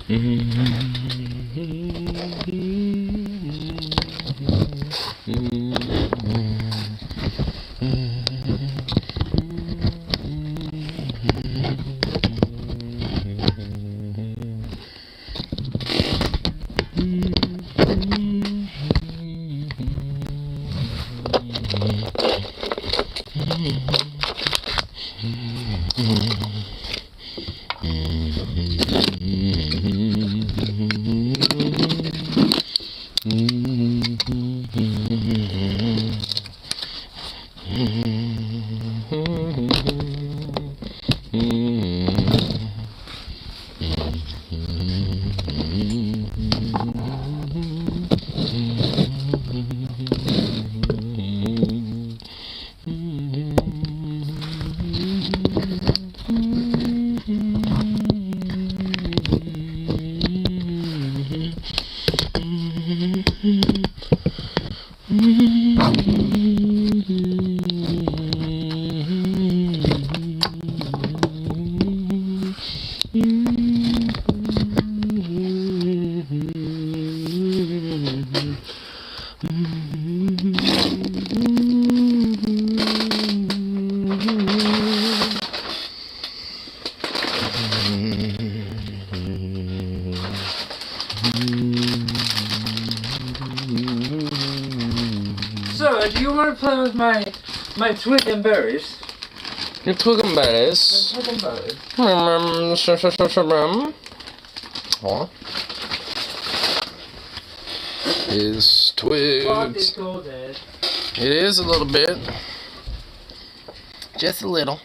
So, do you want to play with my twig and berries? Your twig and berries. My twig and berries. Huh? His twigs. What is cold, Dad? It is a little bit. Just a little.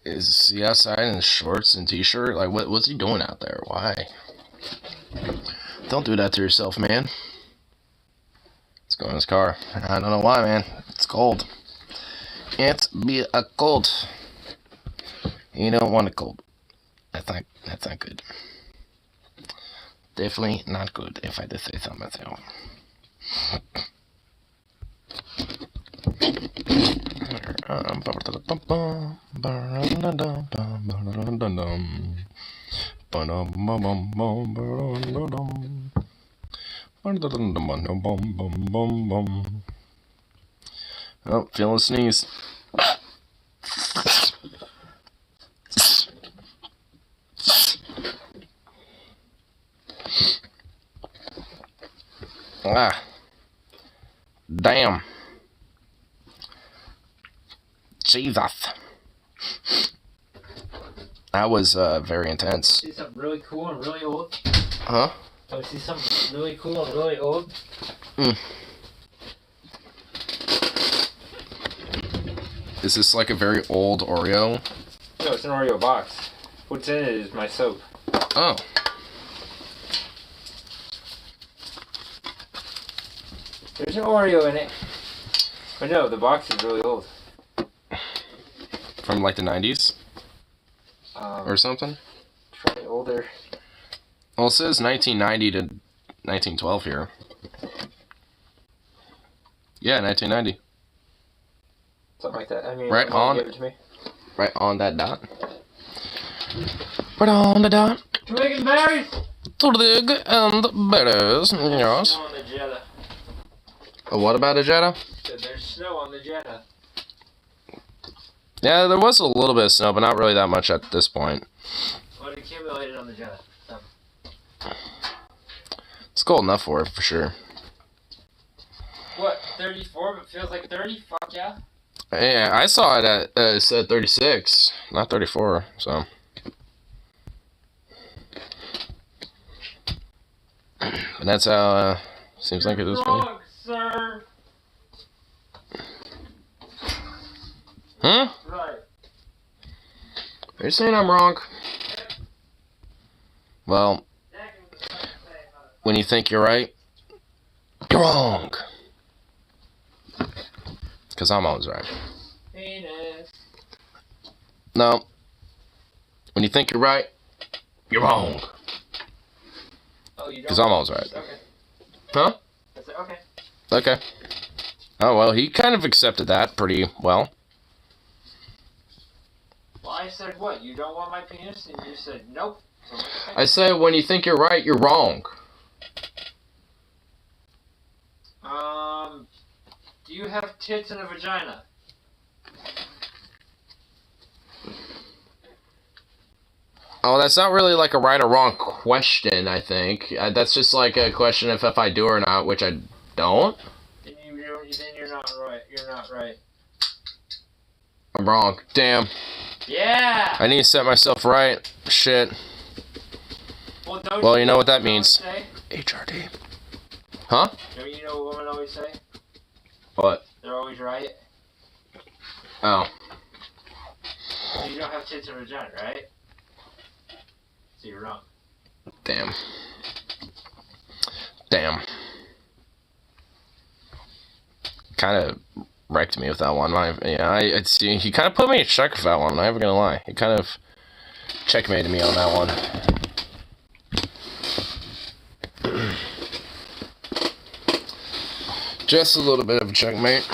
Is he outside in shorts and t-shirt? Like, what's he doing out there? Why? Don't do that to yourself, man. Let's go in his car. I don't know why, man. It's cold. It's be a cold. You don't want a cold. That's not good. Definitely not good, if I did say so myself. Oh, feeling a sneeze. Ah. Damn. Jesus. That was very intense. See something really cool and really old? Huh? Oh, see something really cool and really old? Is this like a very old Oreo? No, it's an Oreo box. What's in it is my soap. Oh. There's an Oreo in it. But no, the box is really old. From like the 90s? Or something? Probably older. Well, it says 1990 to 1912 here. Yeah, 1990. Something like that. I mean, right on. Give it to me. Right on that dot. Right on the dot. Twig and berries! Twig and berries. Yes. Snow on the Jetta. What about a Jetta? There's snow on the Jetta. Yeah, there was a little bit of snow, but not really that much at this point. What accumulated on the Jetta? It's cold enough for it, for sure. What, 34, but feels like 30? Fuck yeah. Yeah, I saw it at, it said 36, not 34, so. And that's how, seems like it is for you. Sir. Huh? Right. Are you saying I'm wrong? Well, when you think you're right, you're wrong. Because I'm always right. Penis. No. When you think you're right, you're wrong. Oh, you don't? Because I'm always right. Okay. Huh? I said, okay. Okay. Oh, well, he kind of accepted that pretty well. Well, I said what? You don't want my penis? And you said nope. So I say when you think you're right, you're wrong. Do you have tits and a vagina? Oh, that's not really like a right or wrong question, I think. That's just like a question of if I do or not, which I don't. Then you're not right. You're not right. I'm wrong. Damn. Yeah! I need to set myself right. Shit. Well, you know what that means. HRD. Huh? Don't you know what women always say? What? They're always right. Oh. So you don't have tits and vagina, right? So you're wrong. Damn. Damn. Kind of wrecked me with that one. I see. He kind of put me in check with that one. I'm not even gonna lie. He kind of checkmated me on that one. Just a little bit of a checkmate.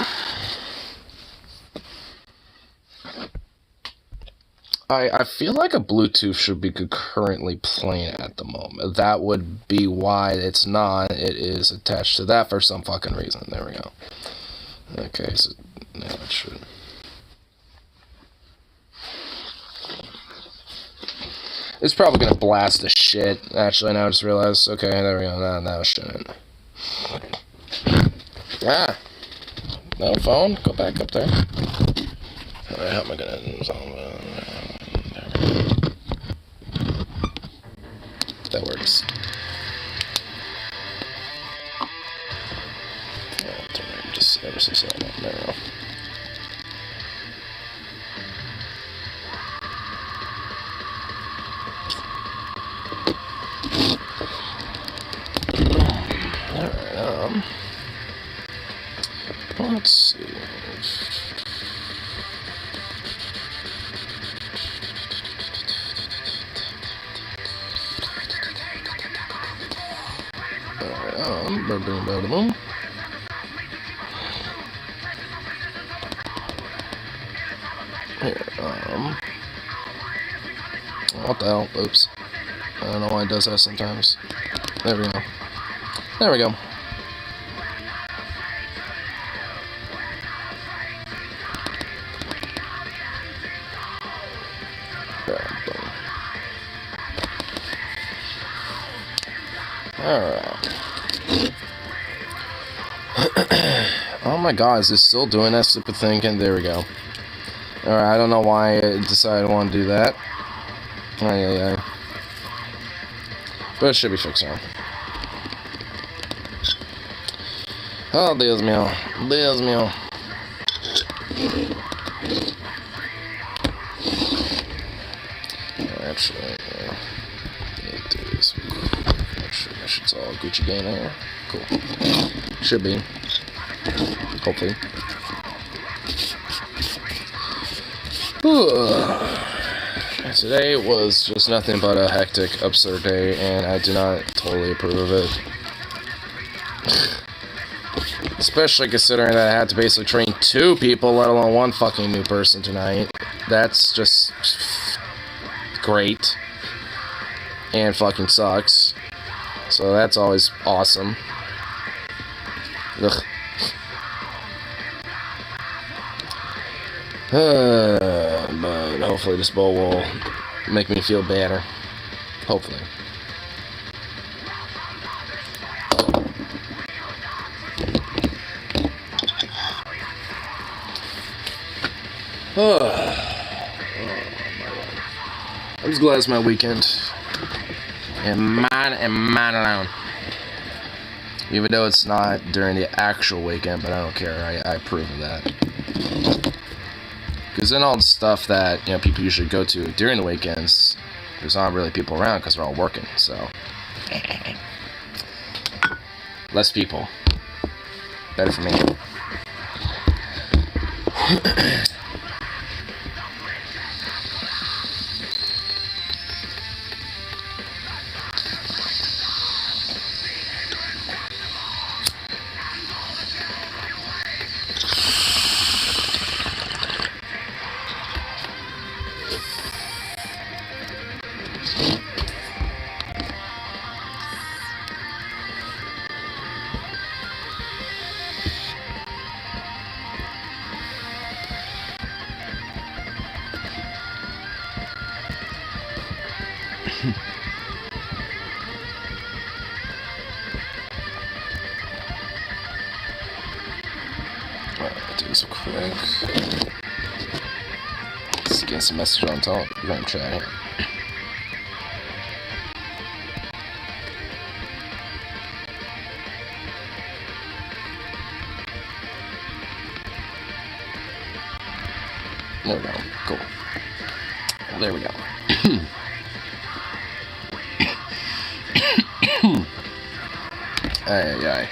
I feel like a Bluetooth should be concurrently playing at the moment. That would be why it's not. It is attached to that for some fucking reason. There we go. Okay, so now it should. It's probably gonna blast the shit. Actually, now I just realized. Okay, there we go. Now it shouldn't. Ah! No phone? Go back up there. Alright, how am I gonna... That works. Just ever so slightly. There we go. Alright, let's see. Boom. Here, what the hell? Oops. I don't know why it does that sometimes. There we go. There we go. Alright. Oh my god, is it still doing that stupid thing? And there we go. Alright, I don't know why I decided I want to do that. Ay. But it should be fixed now. Oh, Dios mío. Dios mío. Actually, it is. Make sure it's all Gucci gang there. Cool. Should be. Hopefully. Today was just nothing but a hectic, absurd day, and I do not totally approve of it. Especially considering that I had to basically train 2 people, let alone 1 fucking new person tonight. That's just great. And fucking sucks. So that's always awesome. Ugh. But hopefully this bowl will make me feel better. Hopefully. I'm just glad it's my weekend. And mine alone. Even though it's not during the actual weekend, but I don't care. I approve of that. Because then all the stuff that people usually go to during the weekends, there's not really people around because they're all working. So less people, better for me. do this real quick. Let's get some message on Telegram chat here. There we go. Cool. Well, there we go. Aye.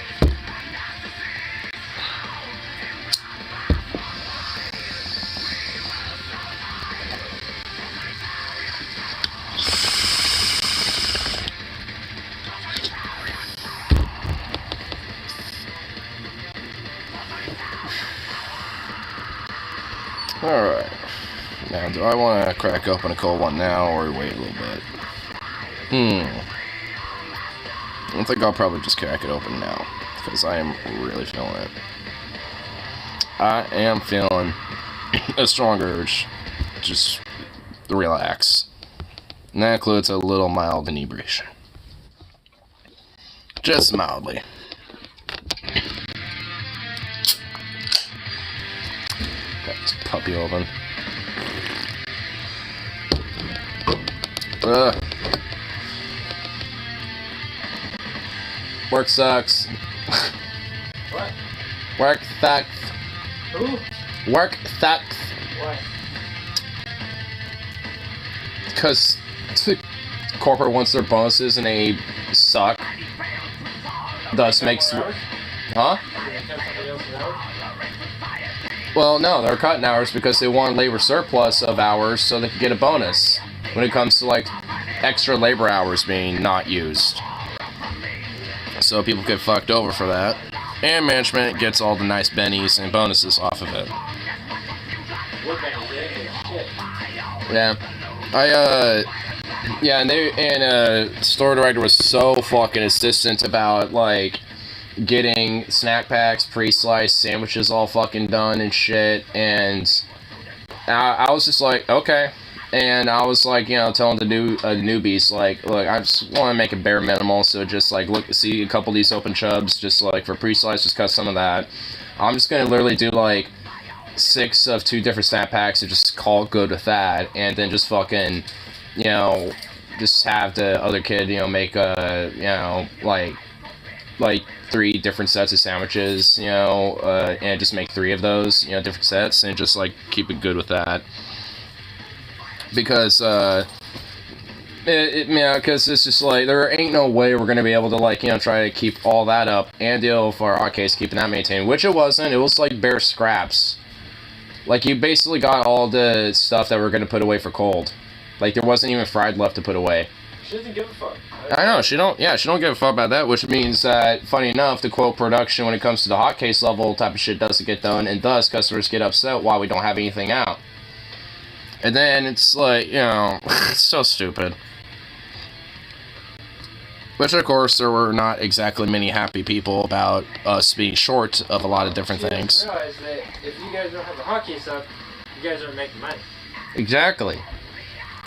Alright. Now, do I want to crack open a cold one now or wait a little bit? I think I'll probably just crack it open now, because I am really feeling it. I am feeling a strong urge. Just relax. And that includes a little mild inebriation. Just mildly. Got this puppy open. Work sucks. What? Work sucks. Who? Work sucks. Why? Because corporate wants their bonuses and they suck. Thus makes... Huh? Well, no, they're cutting hours because they want labor surplus of hours so they can get a bonus when it comes to, like, extra labor hours being not used. So people get fucked over for that. And management gets all the nice bennies and bonuses off of it. Yeah. And store director was so fucking insistent about, like, getting snack packs, pre-sliced sandwiches all fucking done and shit, and I was just like, okay. And I was like, you know, telling the newbies, like, look, I just want to make it bare minimal, so just, like, see a couple of these open chubs, just, like, for pre-slice, just cut some of that. I'm just going to literally do, like, 6 of 2 different snack packs and just call it good with that, and then just fucking, you know, just have the other kid, you know, make a, you know, like 3 different sets of sandwiches, you know, and just make 3 of those, you know, different sets, and just, like, keep it good with that. Because, because it's just, like, there ain't no way we're gonna be able to, like, you know, try to keep all that up and deal for our case keeping that maintained, which it wasn't. It was, like, bare scraps. Like, you basically got all the stuff that we're gonna put away for cold. Like, there wasn't even fried left to put away. She doesn't give a fuck. I know, she don't give a fuck about that, which means that, funny enough, the quote production when it comes to the hot case level type of shit doesn't get done, and thus customers get upset why we don't have anything out. And then it's like, you know, it's so stupid. Which, of course, there were not exactly many happy people about us being short of a lot of different things. You realize that if you guys don't have the hot case up, you guys aren't making money. Exactly.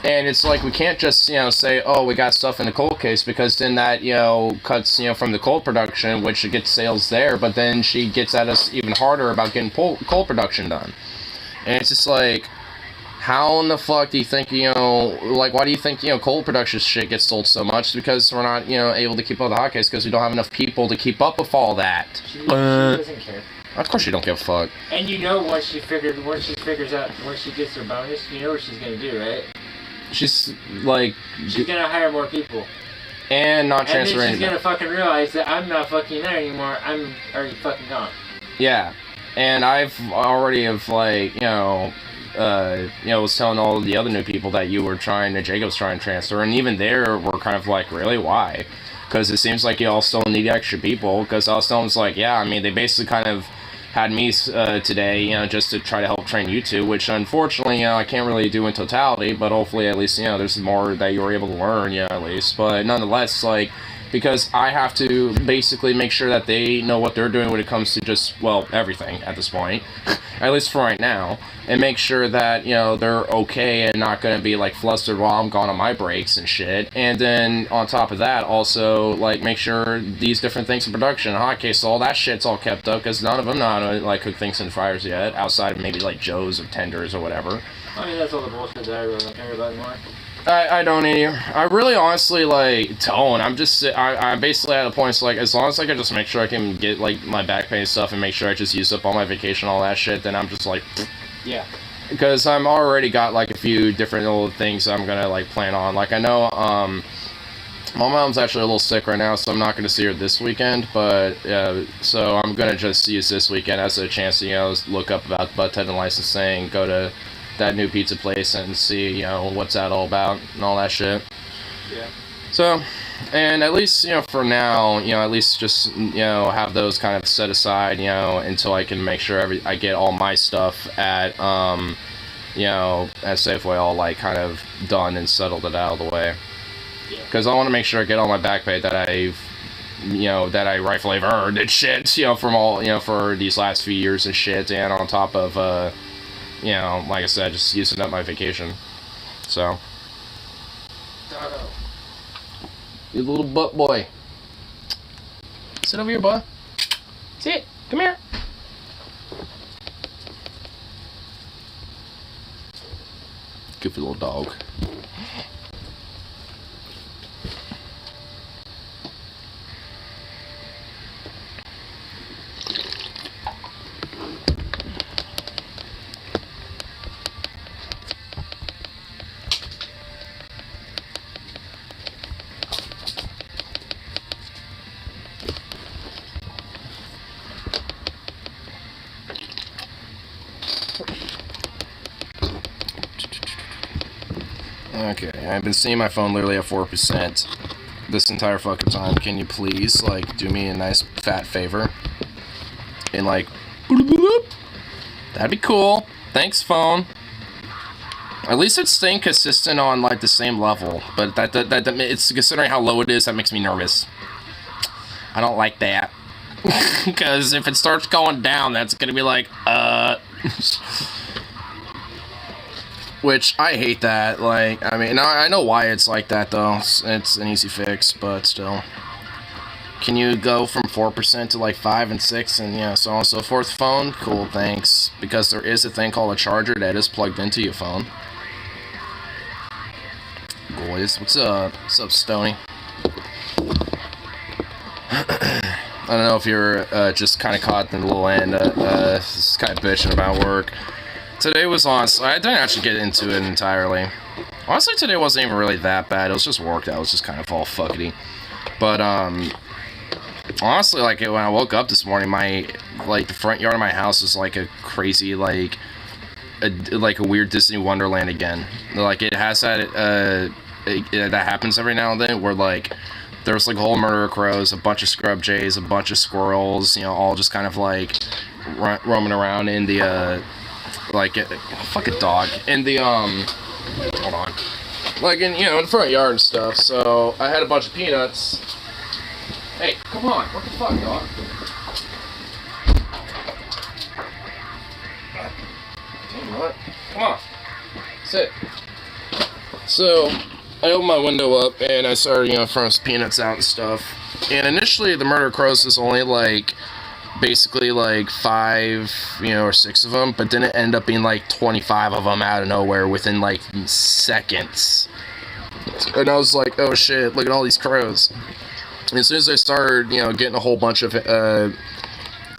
And it's like, we can't just, you know, say, oh, we got stuff in the cold case, because then that, you know, cuts, you know, from the cold production, which gets sales there, but then she gets at us even harder about getting cold production done. And it's just like, how in the fuck do you think, you know, like, why do you think, you know, cold production shit gets sold so much? Because we're not, you know, able to keep up the hot case, because we don't have enough people to keep up with all that. She doesn't care. Of course she don't give a fuck. And you know once she figures out, once she gets her bonus, you know what she's gonna do, right? She's, like... She's gonna hire more people. And not transfer anything. And then she's gonna fucking realize that I'm not fucking there anymore, I'm already fucking gone. Yeah. And I've already have, like, you know, was telling all of the other new people that Jacob's trying to transfer, and even there, we're kind of like, really, why? Because it seems like y'all still need extra people, because I was telling them, like, yeah, I mean, they basically kind of had me today, you know, just to try to help train you two, which unfortunately, you know, I can't really do in totality, but hopefully at least, you know, there's more that you were able to learn, you know, at least. But nonetheless, like, because I have to basically make sure that they know what they're doing when it comes to just, well, everything at this point, at least for right now, and make sure that, you know, they're okay and not going to be, like, flustered while I'm gone on my breaks and shit. And then, on top of that, also, like, make sure these different things in production, okay, so all that shit's all kept up, because none of them know how to, like, cook things in fryers yet, outside of maybe, like, Joe's or Tenders or whatever. I mean, that's all the bullshit that I really don't care about anymore. I don't either. I really honestly, like, don't. I'm just, I basically at a point, it's like, as long as I can just make sure I can get, like, my back pay and stuff and make sure I just use up all my vacation, all that shit, then I'm just like, yeah. Because I'm already got, like, a few different little things I'm gonna, like, plan on. Like, I know, my mom's actually a little sick right now, so I'm not gonna see her this weekend, but, so I'm gonna just use this weekend as a chance to, you know, look up about butt tendon licensing, go to that new pizza place and see, you know, what's that all about and all that shit. Yeah. So, and at least, you know, for now, you know, at least just, you know, have those kind of set aside, you know, until I can make sure I get all my stuff at, you know, at Safeway all, like, kind of done and settled it out of the way. Because I want to make sure I get all my back pay that I've, you know, that I rightfully have earned and shit, you know, from all, you know, for these last few years and shit, and on top of, you know, like I said, just using up my vacation. So. Dodo. You little butt boy. Sit over here, bud. Sit. Come here. Goofy little dog. Okay, I've been seeing my phone literally at 4% this entire fucking time. Can you please, like, do me a nice fat favor? And, like, that'd be cool. Thanks, phone. At least it's staying consistent on, like, the same level. But that it's considering how low it is, that makes me nervous. I don't like that. Because if it starts going down, that's gonna be like, Which, I hate that, like, I mean, I know why it's like that, though. It's an easy fix, but still. Can you go from 4% to, like, 5 and 6 and, yeah, so on and so forth, phone? Cool, thanks. Because there is a thing called a charger that is plugged into your phone. Boys, what's up? What's up, Stoney? I don't know if you're just kind of caught in the little end, just kind of bitching about work. Today was honestly, I didn't actually get into it entirely. Honestly, today wasn't even really that bad. It was just work that was just kind of all fuckety. But, honestly, like, when I woke up this morning, the front yard of my house is like a crazy, like a weird Disney Wonderland again. Like, it has that, that happens every now and then, where, like, there's, like, a whole murder of crows, a bunch of scrub jays, a bunch of squirrels, you know, all just kind of, like, roaming around in the, like, fuck a dog, in the, hold on, like, in, you know, in the front yard and stuff. So I had a bunch of peanuts. Hey, come on, what the fuck, dog? What? Come on, sit. So I opened my window up and I started, you know, throwing some peanuts out and stuff. And initially the murder crows was only, like, basically, like, 5, you know, or 6 of them, but then it ended up being, like, 25 of them out of nowhere within, like, seconds. And I was like, oh shit, look at all these crows. And as soon as I started, you know, getting a whole bunch of,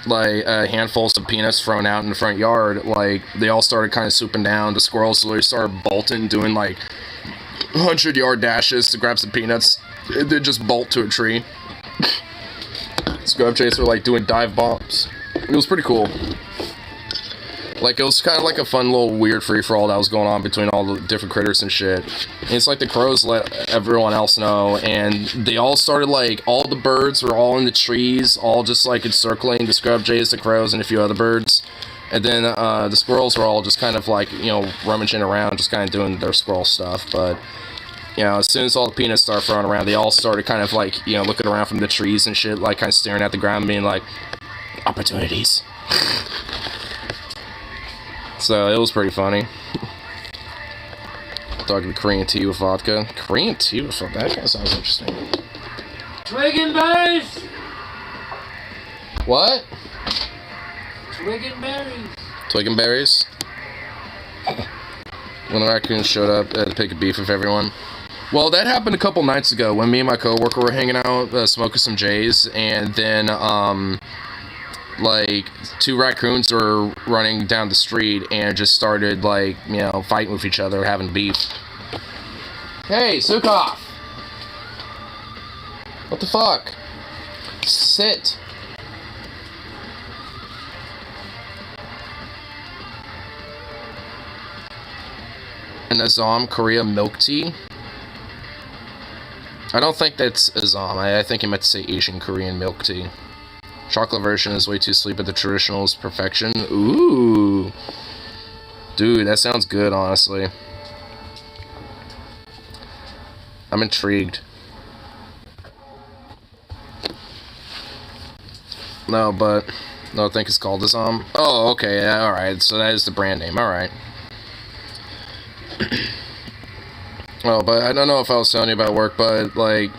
handfuls of peanuts thrown out in the front yard, like, they all started kind of swooping down. The squirrels literally started bolting, doing, like, 100-yard dashes to grab some peanuts, and then just bolt to a tree. Scrub jays were, like, doing dive bombs. It was pretty cool. Like, it was kind of like a fun little weird free-for-all that was going on between all the different critters and shit. And it's like the crows let everyone else know, and they all started, like, all the birds were all in the trees, all just, like, encircling the scrub jays, the crows, and a few other birds. And then, the squirrels were all just kind of, like, you know, rummaging around, just kind of doing their squirrel stuff, but you know, as soon as all the peanuts started throwing around, they all started kind of like, you know, looking around from the trees and shit, like kind of staring at the ground and being like, opportunities. So it was pretty funny. Talking Korean tea with vodka. Korean tea with vodka? That kind of sounds interesting. Twig and berries! What? Twig and berries. Twig and berries? When the raccoons showed up, I had to pick a beef with everyone. Well, that happened a couple nights ago when me and my coworker were hanging out, smoking some J's, and then, like, 2 raccoons were running down the street and just started, like, you know, fighting with each other, having beef. Hey, Sukov! What the fuck? Sit! An Assam Korea milk tea? I don't think that's Assam. I think he meant to say Asian Korean milk tea. Chocolate version is way too sweet, but the traditional is perfection. Ooh. Dude, that sounds good, honestly. I'm intrigued. No, but... no, I think it's called Assam. Oh, okay, yeah, alright. So that is the brand name, alright. Oh, but I don't know if I was telling you about work, but, like...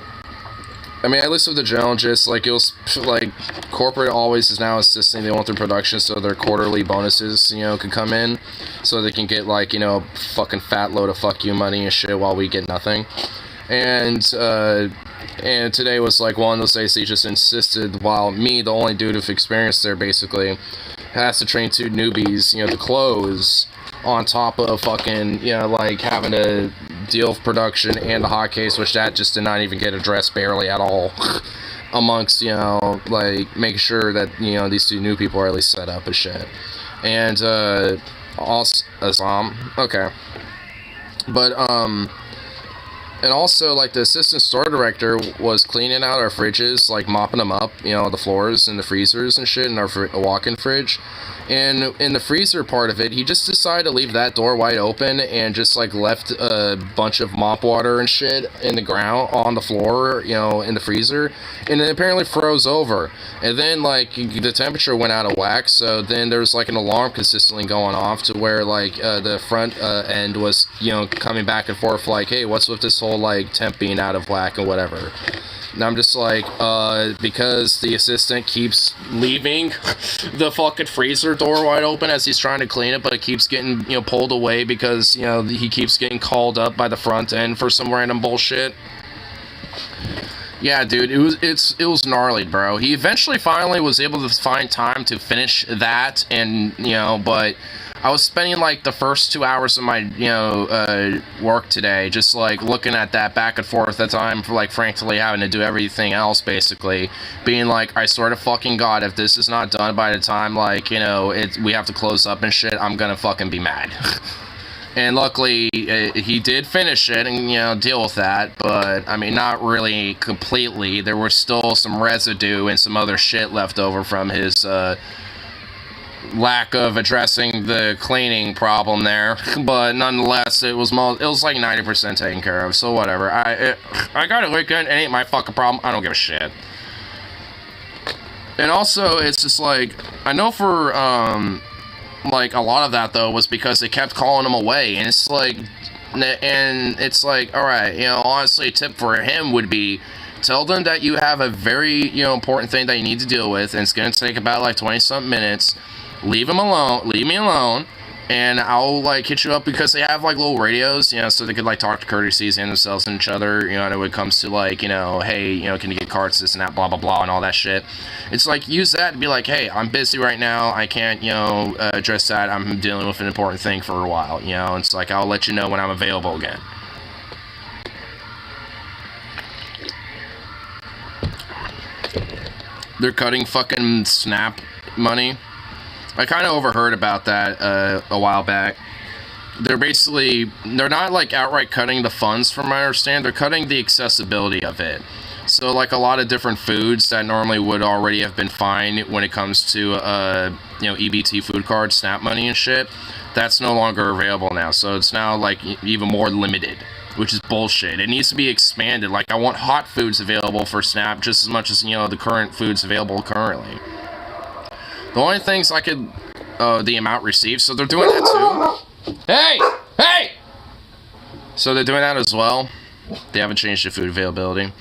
I mean, at least with the geologists, like, it was, like, corporate always is now insisting they want their production so their quarterly bonuses, you know, can come in. So they can get, like, you know, a fucking fat load of fuck you money and shit while we get nothing. And today was, like, one of those days they just insisted, while me, the only dude with experience there, basically, has to train 2 newbies, you know, to close on top of fucking, you know, like, having to deal with production and the hot case, which that just did not even get addressed barely at all. Amongst, you know, like, making sure that, you know, these 2 new people are at least set up and shit. And, also, okay. But, and also, like, the assistant store director was cleaning out our fridges, like, mopping them up, you know, the floors and the freezers and shit in our walk-in fridge. And in the freezer part of it, he just decided to leave that door wide open and just, like, left a bunch of mop water and shit in the ground, on the floor, you know, in the freezer. And it apparently froze over. And then, like, the temperature went out of whack, so then there was, like, an alarm consistently going off to where, like, the front end was, you know, coming back and forth, like, hey, what's with this whole, like, temp being out of whack and whatever. And I'm just like, because the assistant keeps leaving the fucking freezer door wide open as he's trying to clean it, but it keeps getting, you know, pulled away because, you know, he keeps getting called up by the front end for some random bullshit. Yeah, dude, it was gnarly, bro. He eventually finally was able to find time to finish that, and, you know, but I was spending, like, the first 2 hours of my, you know, work today just, like, looking at that back and forth at time for, like, frankly having to do everything else, basically. Being like, I swear to fucking God, if this is not done by the time, like, you know, we have to close up and shit, I'm gonna fucking be mad. And luckily, he did finish it and, you know, deal with that, but, I mean, not really completely. There was still some residue and some other shit left over from his, lack of addressing the cleaning problem there, but nonetheless, it was like 90% taken care of, so whatever. I got it weekend, it ain't my fucking problem, I don't give a shit. And also, it's just like, I know for, like, a lot of that, though, was because they kept calling him away, and it's like, alright, you know, honestly, a tip for him would be, tell them that you have a very, you know, important thing that you need to deal with, and it's gonna take about, like, 20-something minutes. Leave me alone, and I'll, like, hit you up, because they have, like, little radios, you know, so they could, like, talk to courtesies and themselves and each other, you know, when it comes to, like, you know, hey, you know, can you get cards, this and that, blah, blah, blah, and all that shit. It's like, use that and be like, hey, I'm busy right now, I can't, you know, address that, I'm dealing with an important thing for a while, you know, it's like, I'll let you know when I'm available again. They're cutting fucking Snap money. I kind of overheard about that a while back. They're not, like, outright cutting the funds, from my understanding. They're cutting the accessibility of it. So, like, a lot of different foods that normally would already have been fine when it comes to, you know, EBT food cards, Snap money and shit, that's no longer available now. So it's now, like, even more limited. which is bullshit. It needs to be expanded. Like, I want hot foods available for SNAP just as much as, you know, the current foods available currently. The only things I could, the amount received, so they're doing that too. Hey! Hey! So they're doing that as well. They haven't changed the food availability.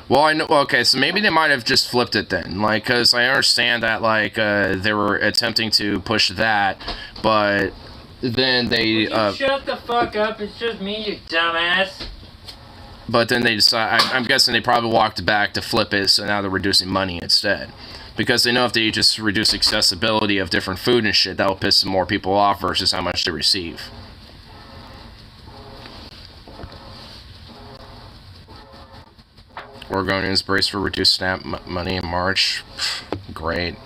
Well, I know, okay, so maybe they might have just flipped it then. Like, because I understand that, like, they were attempting to push that, but then they, shut the fuck up, it's just me, you dumbass. But then they decide, I'm guessing they probably walked back to flip it, so now they're reducing money instead. Because they know if they just reduce accessibility of different food and shit, that will piss some more people off versus how much they receive. Oregonians brace for reduced SNAP money in March. Great.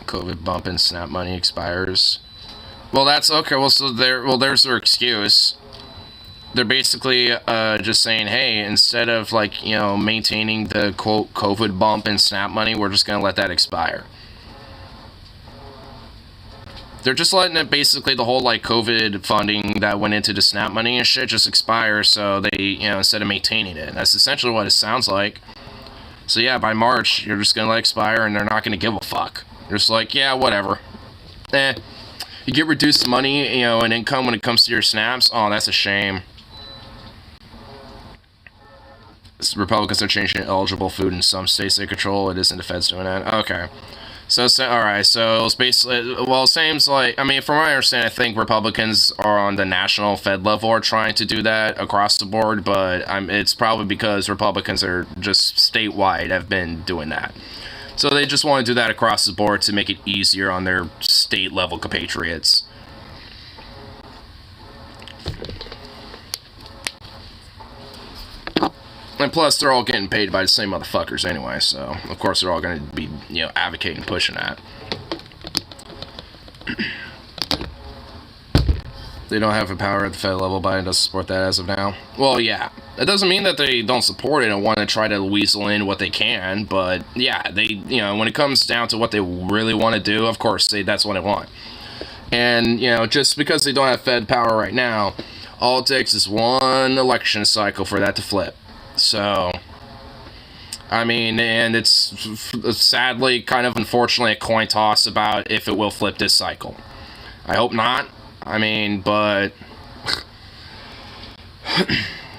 COVID bump in SNAP money expires. Well, that's okay. Well, so there's their excuse. They're basically just saying, hey, instead of, like, you know, maintaining the quote COVID bump in SNAP money, we're just gonna let that expire. They're just letting it, basically, the whole, like, COVID funding that went into the SNAP money and shit just expire, so they, you know, instead of maintaining it. That's essentially what it sounds like. So, yeah, by March, you're just gonna let it expire, and they're not gonna give a fuck. They're just like, yeah, whatever. You get reduced money, you know, and income when it comes to your snaps? Oh, that's a shame. Republicans are changing eligible food in some states they control. It isn't the feds doing that. Okay. So, alright, so it's basically, well, it seems like, I mean, from what I understand, I think Republicans are on the national Fed level are trying to do that across the board, but it's probably because Republicans are just statewide have been doing that. So they just want to do that across the board to make it easier on their state level compatriots. And plus, they're all getting paid by the same motherfuckers anyway, so of course they're all going to be, you know, advocating, pushing that. They don't have the power at the Fed level, Biden doesn't support that as of now. Well, yeah. It doesn't mean that they don't support it and want to try to weasel in what they can, but yeah, they, you know, when it comes down to what they really want to do, of course, that's what they want. And, you know, just because they don't have Fed power right now, all it takes is one election cycle for that to flip. So, I mean, and it's sadly, kind of unfortunately, a coin toss about if it will flip this cycle. I hope not. I mean, but,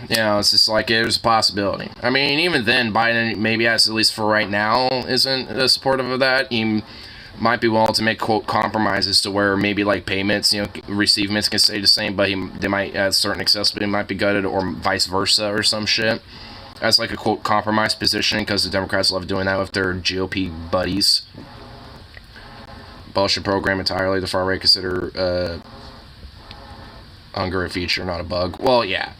you know, it's just like, there's a possibility. I mean, even then, Biden, maybe as at least for right now, isn't supportive of that. He might be willing to make, quote, compromises to where maybe, like, payments, you know, receivements can stay the same, but they might, at certain accessibility, might be gutted, or vice versa, or some shit. As, like, a, quote, compromise position, because the Democrats love doing that with their GOP buddies. Bullshit program entirely. The far right consider hunger a feature, not a bug. Well, yeah.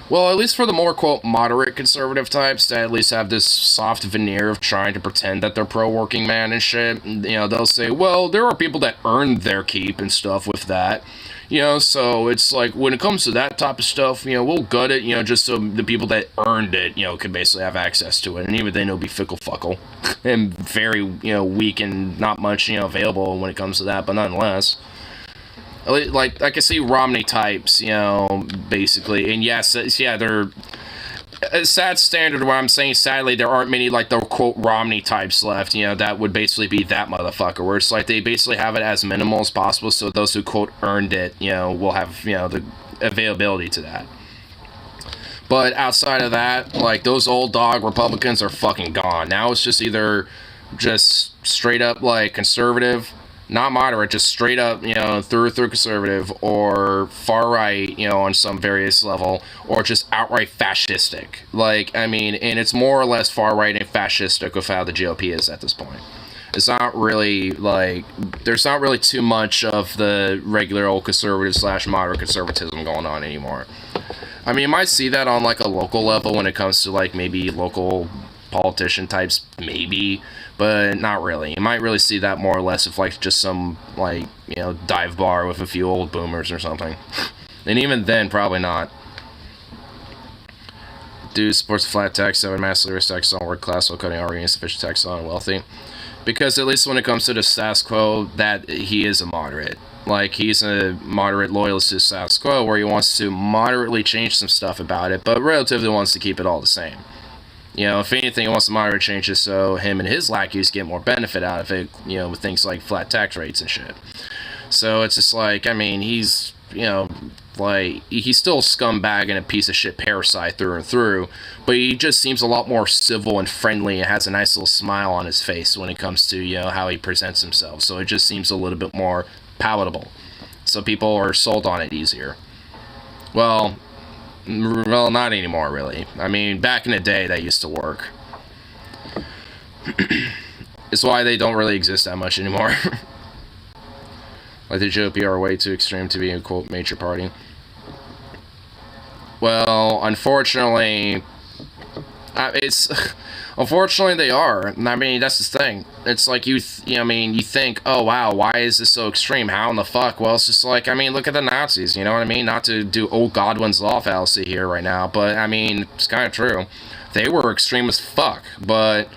Well, at least for the more, quote, moderate conservative types that at least have this soft veneer of trying to pretend that they're pro-working man and shit, you know, they'll say, well, there are people that earned their keep and stuff with that. You know, so it's like, when it comes to that type of stuff, you know, we'll gut it, you know, just so the people that earned it, you know, can basically have access to it. And even then, it'll be fickle-fuckle. And very, you know, weak and not much, you know, available when it comes to that, but nonetheless. Like, I can see Romney types, you know, basically. And yes, yeah, they're a sad standard where I'm saying, sadly, there aren't many, like, the, quote, Romney types left, you know, that would basically be that motherfucker, where it's like they basically have it as minimal as possible, so those who, quote, earned it, you know, will have, you know, the availability to that. But outside of that, like, those old dog Republicans are fucking gone. Now it's just either just straight up, like, conservative, not moderate, just straight up, you know, through conservative, or far right, you know, on some various level, or just outright fascistic. Like, I mean, and it's more or less far right and fascistic with how the GOP is at this point. It's not really, like, there's not really too much of the regular old conservative / moderate conservatism going on anymore. I mean, you might see that on, like, a local level when it comes to, like, maybe local politician types, maybe, but not really. You might really see that more or less if, like, just some, like, you know, dive bar with a few old boomers or something. And even then, probably not. Dude supports flat tax that would massively reduce tax on work class while cutting already insufficient tax on wealthy. Because at least when it comes to the status quo, that he is a moderate. Like, he's a moderate loyalist to the status quo, where he wants to moderately change some stuff about it, but relatively wants to keep it all the same. You know, if anything, he wants to moderate changes so him and his lackeys get more benefit out of it, you know, with things like flat tax rates and shit. So it's just like, I mean, he's, you know, like, he's still a scumbag and a piece of shit parasite through and through, but he just seems a lot more civil and friendly and has a nice little smile on his face when it comes to, you know, how he presents himself. So it just seems a little bit more palatable. So people are sold on it easier. Well, not anymore, really. I mean, back in the day, that used to work. It's why they don't really exist that much anymore. Like, the GOP are way too extreme to be a, quote, major party. Well, unfortunately, unfortunately they are. I mean, that's the thing. It's like you think, oh wow, why is this so extreme? How in the fuck? Well, it's just like, I mean, look at the Nazis. You know what I mean? Not to do old Godwin's law fallacy here right now, but I mean, it's kind of true. They were extreme as fuck, but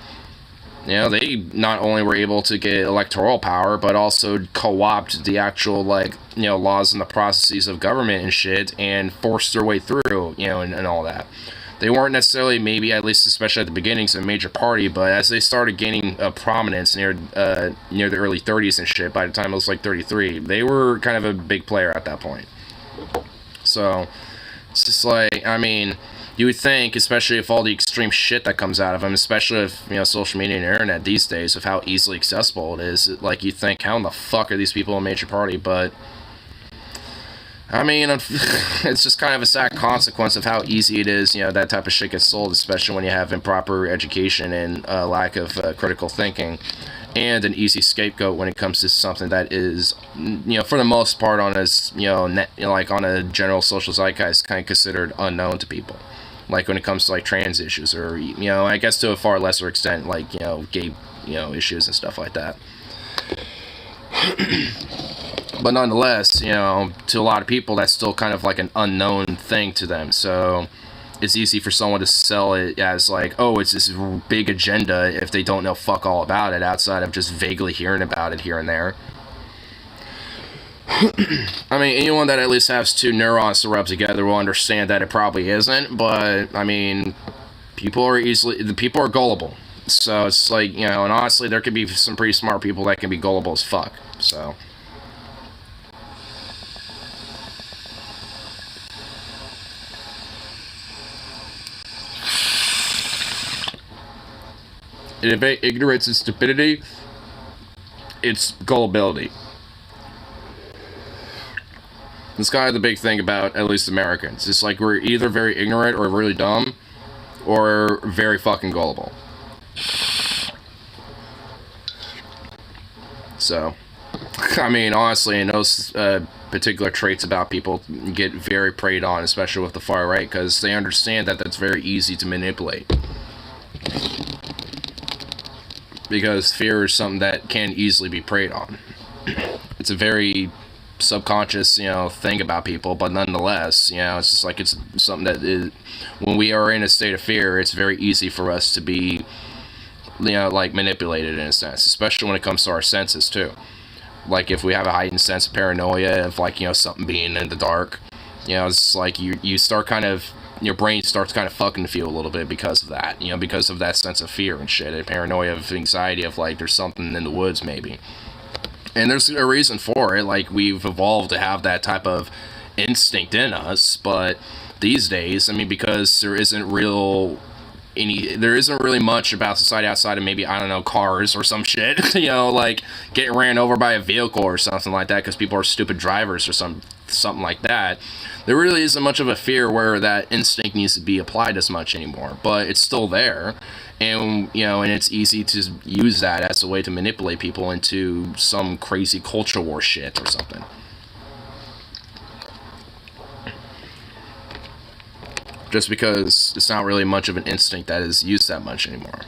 you know, they not only were able to get electoral power, but also co-opt the actual, like, you know, laws and the processes of government and shit, and force their way through, you know, and all that. They weren't necessarily, maybe, at least especially at the beginnings, a major party, but as they started gaining prominence near the early 30s and shit, by the time it was like 33, they were kind of a big player at that point. So, it's just like, I mean, you would think, especially if all the extreme shit that comes out of them, especially if, you know, social media and internet these days, of how easily accessible it is, like, you think, how in the fuck are these people a major party? But, I mean, it's just kind of a sad consequence of how easy it is, you know, that type of shit gets sold, especially when you have improper education and lack of critical thinking, and an easy scapegoat when it comes to something that is, you know, for the most part, on a, you know, like on a general social zeitgeist, kind of considered unknown to people. Like when it comes to like trans issues, or, you know, I guess to a far lesser extent, like, you know, gay, you know, issues and stuff like that. But nonetheless, you know, to a lot of people, that's still kind of like an unknown thing to them. So it's easy for someone to sell it as like, oh, it's this big agenda, if they don't know fuck all about it outside of just vaguely hearing about it here and there. I mean, anyone that at least has two neurons to rub together will understand that it probably isn't, but, I mean, people are gullible. So it's like, you know, and honestly, there could be some pretty smart people that can be gullible as fuck, so. If ignorance and stupidity, it's gullibility. That's kind of the big thing about, at least, Americans. It's like we're either very ignorant or really dumb, or very fucking gullible. So, I mean, honestly, and those particular traits about people get very preyed on, especially with the far right, because they understand that that's very easy to manipulate. Because fear is something that can easily be preyed on. It's a very subconscious, you know, thing about people, but nonetheless, you know, it's just like, it's something that is, when we are in a state of fear, it's very easy for us to be, you know, like, manipulated in a sense, especially when it comes to our senses too. Like, if we have a heightened sense of paranoia of, like, you know, something being in the dark, you know, it's like you start kind of, your brain starts kind of fucking with you a little bit because of that, you know, because of that sense of fear and shit, and paranoia, of anxiety, of like, there's something in the woods maybe. And there's a reason for it, like, we've evolved to have that type of instinct in us, but these days, I mean, because there isn't really much about society outside of maybe, I don't know, cars or some shit, you know, like, getting ran over by a vehicle or something like that because people are stupid drivers or something like that. There really isn't much of a fear where that instinct needs to be applied as much anymore, but it's still there. And, you know, and it's easy to use that as a way to manipulate people into some crazy culture war shit or something. Just because it's not really much of an instinct that is used that much anymore.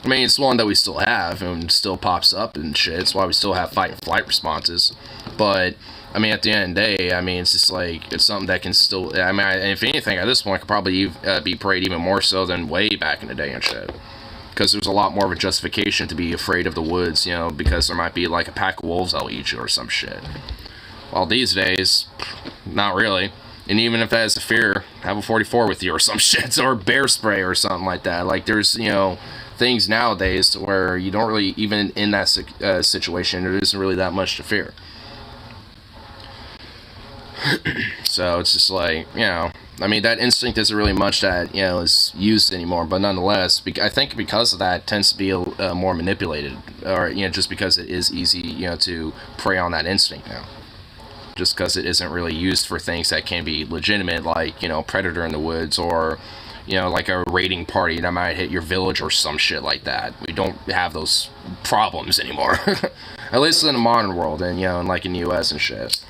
I mean, it's one that we still have and still pops up and shit. It's why we still have fight and flight responses. But, I mean, at the end of the day, I mean, it's just like, it's something that can still, I mean, if anything, at this point, it could probably be preyed even more so than way back in the day and shit. because there's a lot more of a justification to be afraid of the woods, you know, because there might be like a pack of wolves that'll eat you or some shit. Well, these days, not really. And even if that is a fear, have a 44 with you or some shit, or bear spray or something like that. Like, there's, you know, things nowadays where you don't really, even in that situation, there isn't really that much to fear. So it's just like, you know, I mean, that instinct isn't really much that, you know, is used anymore, but nonetheless, I think because of that, it tends to be more manipulated, or, you know, just because it is easy, you know, to prey on that instinct now. Just because it isn't really used for things that can be legitimate, like, you know, predator in the woods, or, you know, like a raiding party that might hit your village or some shit like that. We don't have those problems anymore. At least in the modern world, and, you know, and like in the US and shit.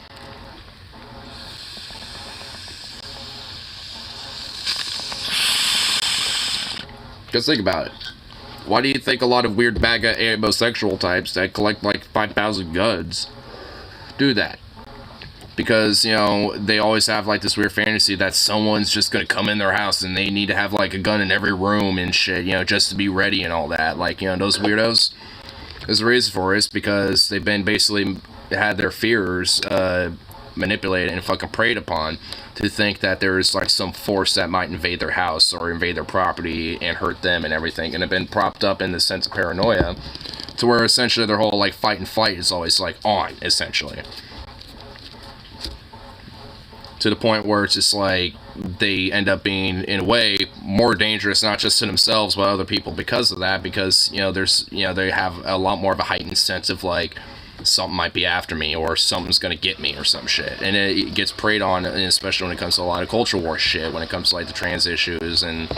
Just think about it. Why do you think a lot of weird MAGA homosexual types that collect like 5,000 guns do that? Because, you know, they always have like this weird fantasy that someone's just gonna come in their house and they need to have like a gun in every room and shit, you know, just to be ready and all that. Like, you know, those weirdos. There's a reason for it. It's because they've been basically had their fears manipulated and fucking preyed upon to think that there's like some force that might invade their house or invade their property and hurt them and everything, and have been propped up in the sense of paranoia to where essentially their whole like fight and flight is always like on, essentially, to the point where it's just like they end up being in a way more dangerous, not just to themselves but other people because of that, because, you know, there's, you know, they have a lot more of a heightened sense of like something might be after me or something's gonna get me or some shit, and it gets preyed on, and especially when it comes to a lot of culture war shit, when it comes to like the trans issues and,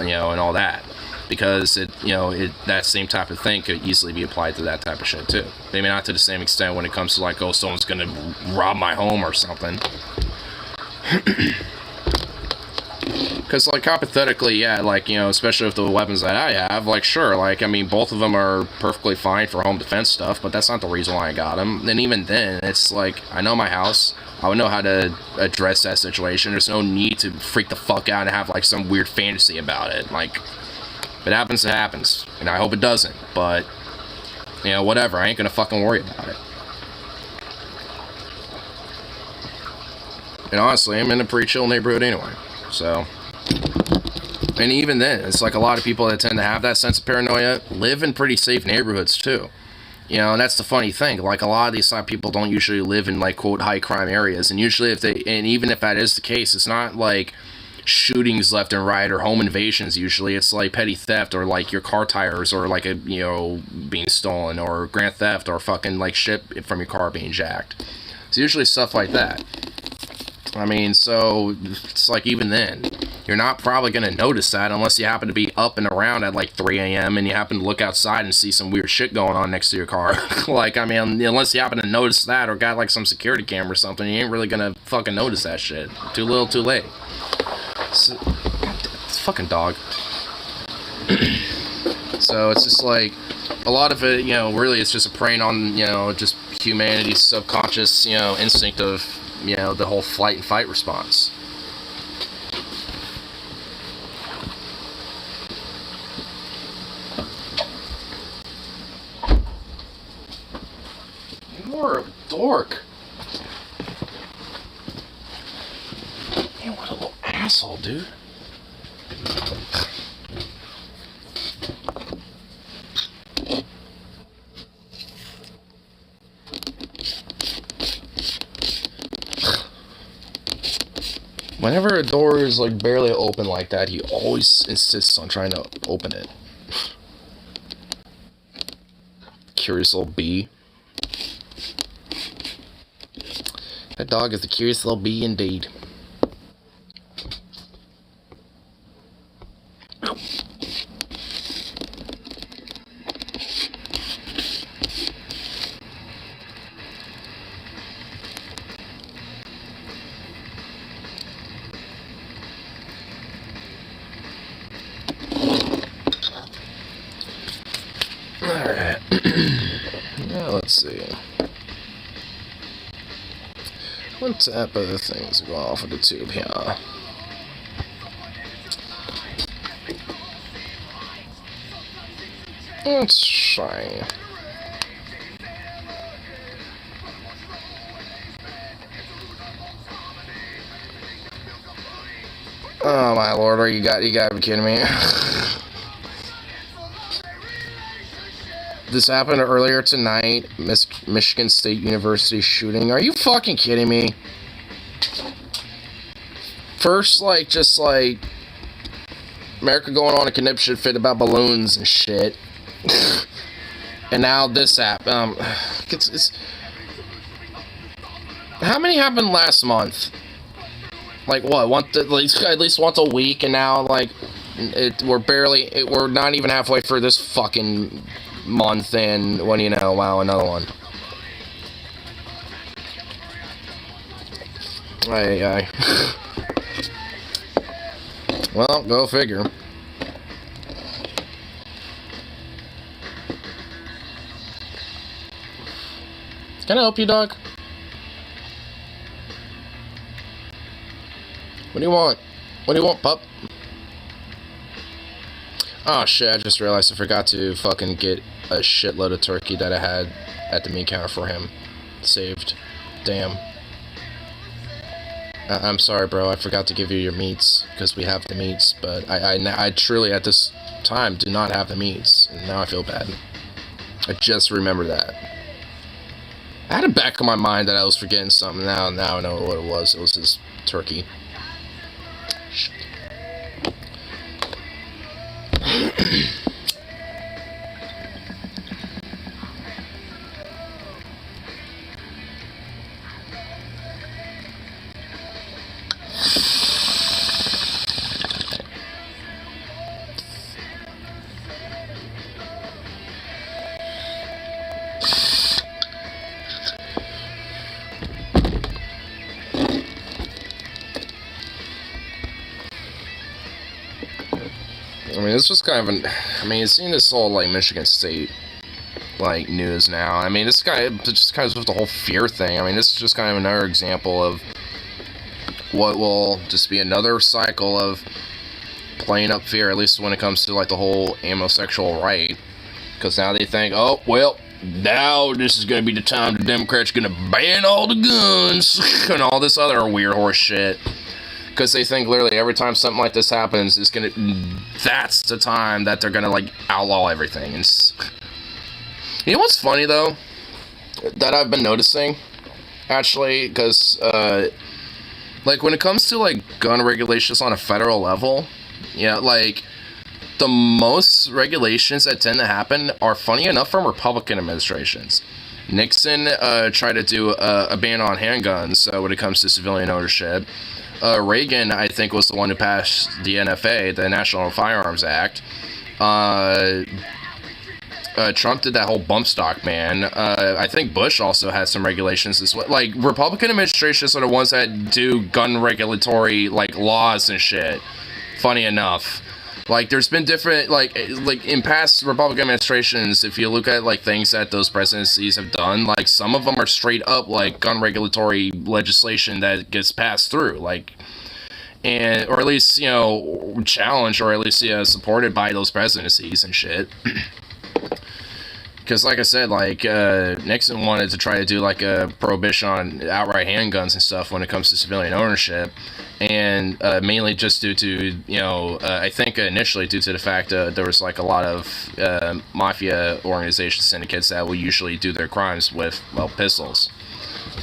you know, and all that, because it, you know, that same type of thing could easily be applied to that type of shit too. Maybe not to the same extent when it comes to like, oh, someone's gonna rob my home or something. Because, like, hypothetically, yeah, like, you know, especially with the weapons that I have, like, sure, like, I mean, both of them are perfectly fine for home defense stuff, but that's not the reason why I got them. And even then, it's like, I know my house, I would know how to address that situation. There's no need to freak the fuck out and have, like, some weird fantasy about it. Like, if it happens, it happens. And I hope it doesn't, but, you know, whatever, I ain't gonna fucking worry about it. And honestly, I'm in a pretty chill neighborhood anyway, so. And even then, it's like a lot of people that tend to have that sense of paranoia live in pretty safe neighborhoods too. You know, and that's the funny thing. Like, a lot of these type of people don't usually live in, like, quote, high crime areas. And usually and even if that is the case, it's not like shootings left and right or home invasions. Usually it's like petty theft, or like your car tires, or like a, you know, being stolen, or grand theft, or fucking like shit from your car being jacked. It's usually stuff like that. I mean, so it's like, even then, you're not probably going to notice that unless you happen to be up and around at like 3 a.m. and you happen to look outside and see some weird shit going on next to your car. Like, I mean, unless you happen to notice that or got like some security camera or something, you ain't really going to fucking notice that shit. Too little, too late. So, it's a fucking dog. So it's just like, a lot of it, you know, really it's just a preying on, you know, just humanity's subconscious, you know, instinct of, you know, the whole flight and fight response. You're a dork. Man, what a little asshole, dude. Whenever a door is like barely open like that, he always insists on trying to open it. Curious little bee. That dog is a curious little bee indeed. Alright. Now let's see. What type of things go off of the tube here? It's fine. Oh my lord, you gotta be kidding me. This happened earlier tonight. Michigan State University shooting. Are you fucking kidding me? First, just America going on a conniption fit about balloons and shit. And now this app. It's how many happened last month? Like what? At least once a week, and now we're not even halfway through this fucking month, and when you know, wow, another one. Aye. Well, go figure. Can I help you, dog? What do you want? What do you want, pup? Oh shit, I just realized I forgot to fucking get a shitload of turkey that I had at the meat counter for him. Saved. Damn. I'm sorry, bro. I forgot to give you your meats, because we have the meats, but I truly, at this time, do not have the meats, and now I feel bad. I just remembered that. I had it back in my mind that I was forgetting something. Now I know what it was. It was his turkey. Shit. I mean, it's just kind of seeing this whole, Michigan State, news now. I mean, this guy, just kind of with the whole fear thing. I mean, this is just kind of another example of what will just be another cycle of playing up fear, at least when it comes to, the whole homosexual right. Because now they think, oh, well, now this is going to be the time the Democrats are going to ban all the guns and all this other weird horse shit. Because they think literally every time something like this happens, that's the time that they're gonna outlaw everything. And you know what's funny though, that I've been noticing, actually, because when it comes to gun regulations on a federal level, yeah, the most regulations that tend to happen are, funny enough, from Republican administrations. Nixon tried to do a ban on handguns when it comes to civilian ownership. Reagan, I think, was the one who passed the NFA, the National Firearms Act. Trump did that whole bump stock ban. I think Bush also had some regulations as well. Republican administrations are the ones that do gun regulatory, laws and shit. Funny enough. There's been different, in past Republican administrations, if you look at, things that those presidencies have done, some of them are straight up, gun regulatory legislation that gets passed through, or at least, challenged, or at least, supported by those presidencies and shit. Because, like I said, Nixon wanted to try to do, a prohibition on outright handguns and stuff when it comes to civilian ownership. And mainly just due to, I think initially due to the fact that there was, a lot of mafia organization syndicates that will usually do their crimes with, pistols.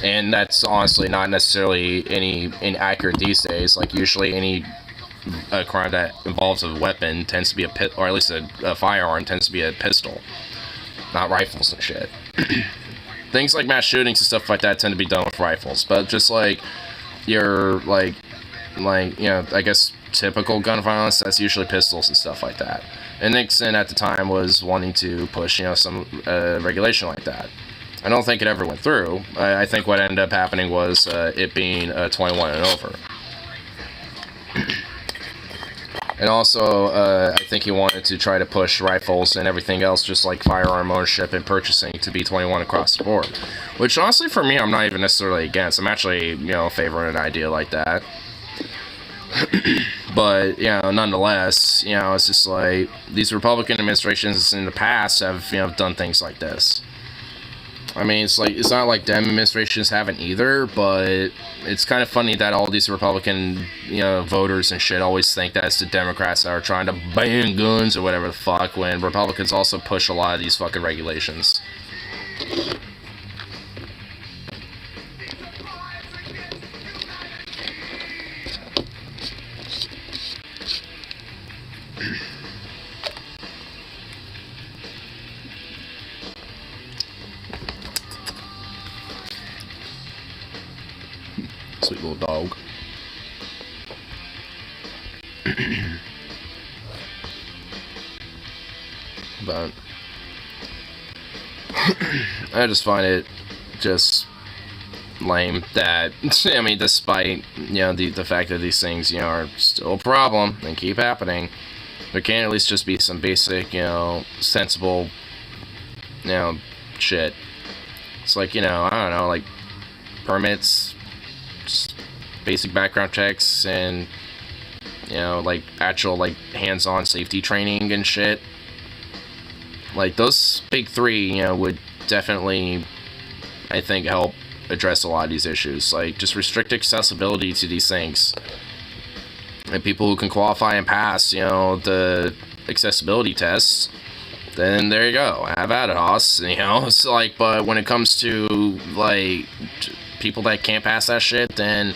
And that's honestly not necessarily any inaccurate these days. Usually any crime that involves a weapon tends to be or at least a firearm tends to be a pistol. Not rifles and shit. Things like mass shootings and stuff like that tend to be done with rifles. But just your, I guess typical gun violence, that's usually pistols and stuff like that. And Nixon at the time was wanting to push, some regulation like that. I don't think it ever went through. I think what ended up happening was it being 21 and over. And also, I think he wanted to try to push rifles and everything else, just like firearm ownership and purchasing, to be 21 across the board. Which, honestly, for me, I'm not even necessarily against. I'm actually, favoring an idea like that. But, you know, nonetheless, you know, it's just like these Republican administrations in the past have, you know, done things like this. I mean, it's like, it's not like Dem administrations haven't either, but it's kind of funny that all these Republican, you know, voters and shit always think that it's the Democrats that are trying to ban guns or whatever the fuck, when Republicans also push a lot of these fucking regulations. Sweet little dog. But I just find it just lame that, I mean, despite, you know, the fact that these things, you know, are still a problem and keep happening, there can at least just be some basic, you know, sensible, you know, shit. It's like, you know, I don't know, like permits, basic background checks, and, you know, like actual like hands-on safety training and shit. Like those big three, you know, would definitely, I think, help address a lot of these issues. Like just restrict accessibility to these things, and people who can qualify and pass, you know, the accessibility tests, then there you go, have at it, Hoss. You know, it's like, but when it comes to like people that can't pass that shit, then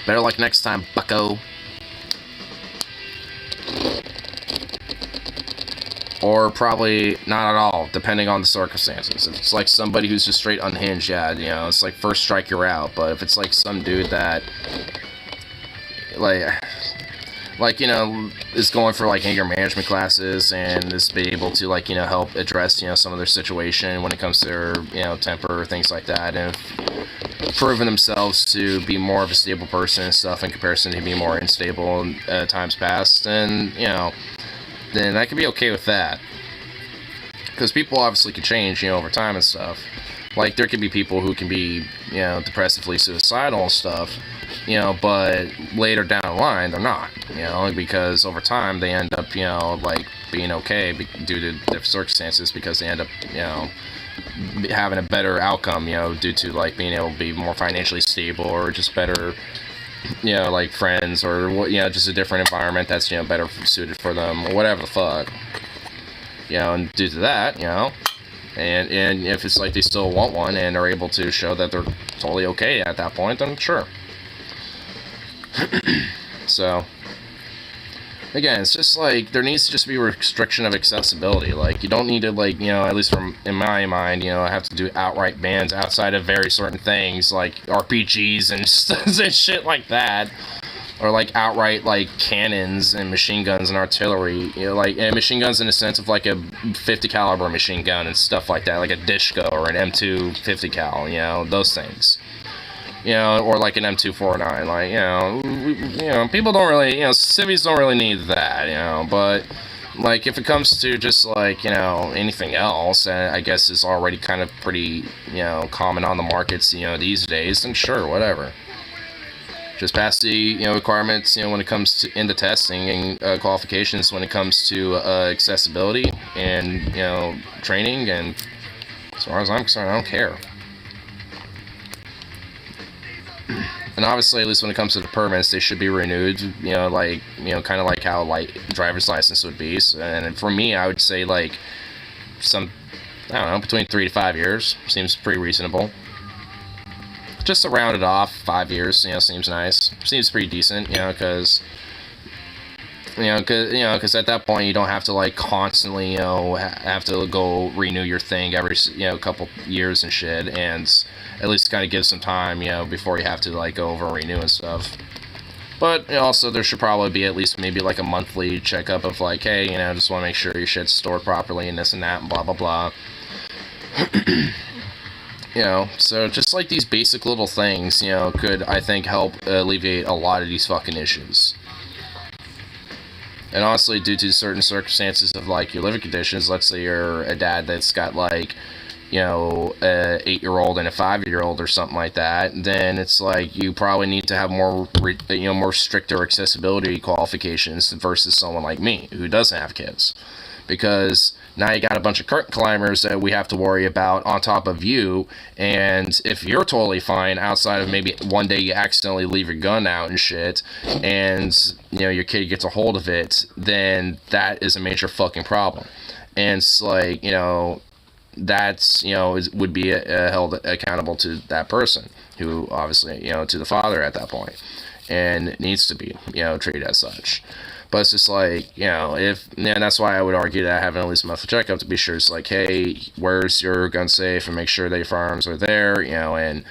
better luck next time, bucko. Or probably not at all, depending on the circumstances. If it's like somebody who's just straight unhinged, yeah, you know, it's like first strike, you're out. But if it's like some dude that, like, you know, is going for like anger management classes and is be able to, like, you know, help address, you know, some of their situation when it comes to their, you know, temper or things like that, and proven themselves to be more of a stable person and stuff in comparison to being more unstable in times past, and, you know, then I could be okay with that. Because people obviously can change, you know, over time and stuff. Like, there could be people who can be, you know, depressively suicidal and stuff, you know, but later down the line, they're not, you know, because over time they end up, you know, like, being okay due to their circumstances, because they end up, you know, having a better outcome, you know, due to, like, being able to be more financially stable, or just better, you know, like friends, or, you know, just a different environment that's, you know, better suited for them, or whatever the fuck, you know. And due to that, you know, and if it's like they still want one and are able to show that they're totally okay at that point, then sure. So again, it's just like there needs to just be a restriction of accessibility. Like, you don't need to, like, you know, at least from in my mind, you know, have to do outright bans outside of very certain things like RPGs and shit like that, or like outright like cannons and machine guns and artillery, you know, like, and machine guns in the sense of like a 50 caliber machine gun and stuff like that, like a Dishko or an M2 50 cal, you know, those things. You know, or like an M249, like, you know, people don't really, you know, civvies don't really need that, you know, but, like, if it comes to just, like, you know, anything else, I guess is already kind of pretty, you know, common on the markets, you know, these days, then sure, whatever. Just pass the, you know, requirements, you know, when it comes to into testing and qualifications when it comes to accessibility and, you know, training, and as far as I'm concerned, I don't care. And obviously, at least when it comes to the permits, they should be renewed, you know, like, you know, kind of like how, like, driver's license would be. And for me, I would say, like, I don't know, between 3 to 5 years seems pretty reasonable. Just to round it off, 5 years, you know, seems nice. Seems pretty decent, you know, because at that point, you don't have to, like, constantly, you know, have to go renew your thing every, you know, couple years and shit, and at least kind of give some time, you know, before you have to, like, go over and renew and stuff. But, you know, also, there should probably be at least maybe, like, a monthly checkup of, like, hey, you know, just want to make sure your shit's stored properly and this and that and blah, blah, blah. You know, so just, like, these basic little things, you know, could, I think, help alleviate a lot of these fucking issues. And honestly, due to certain circumstances of, like, your living conditions, let's say you're a dad that's got, like, a 8-year-old and a 5-year-old or something like that, then it's like you probably need to have more stricter accessibility qualifications versus someone like me who doesn't have kids, because now you got a bunch of curtain climbers that we have to worry about on top of you. And if you're totally fine, outside of maybe one day you accidentally leave your gun out and shit, and your kid gets a hold of it, then that is a major fucking problem. And it's like, that's, would be held accountable to that person, who obviously, to the father at that point, and needs to be, treated as such. But it's just like, and that's why I would argue that having at least a monthly checkup to be sure it's like, hey, where's your gun safe, and make sure that your firearms are there, and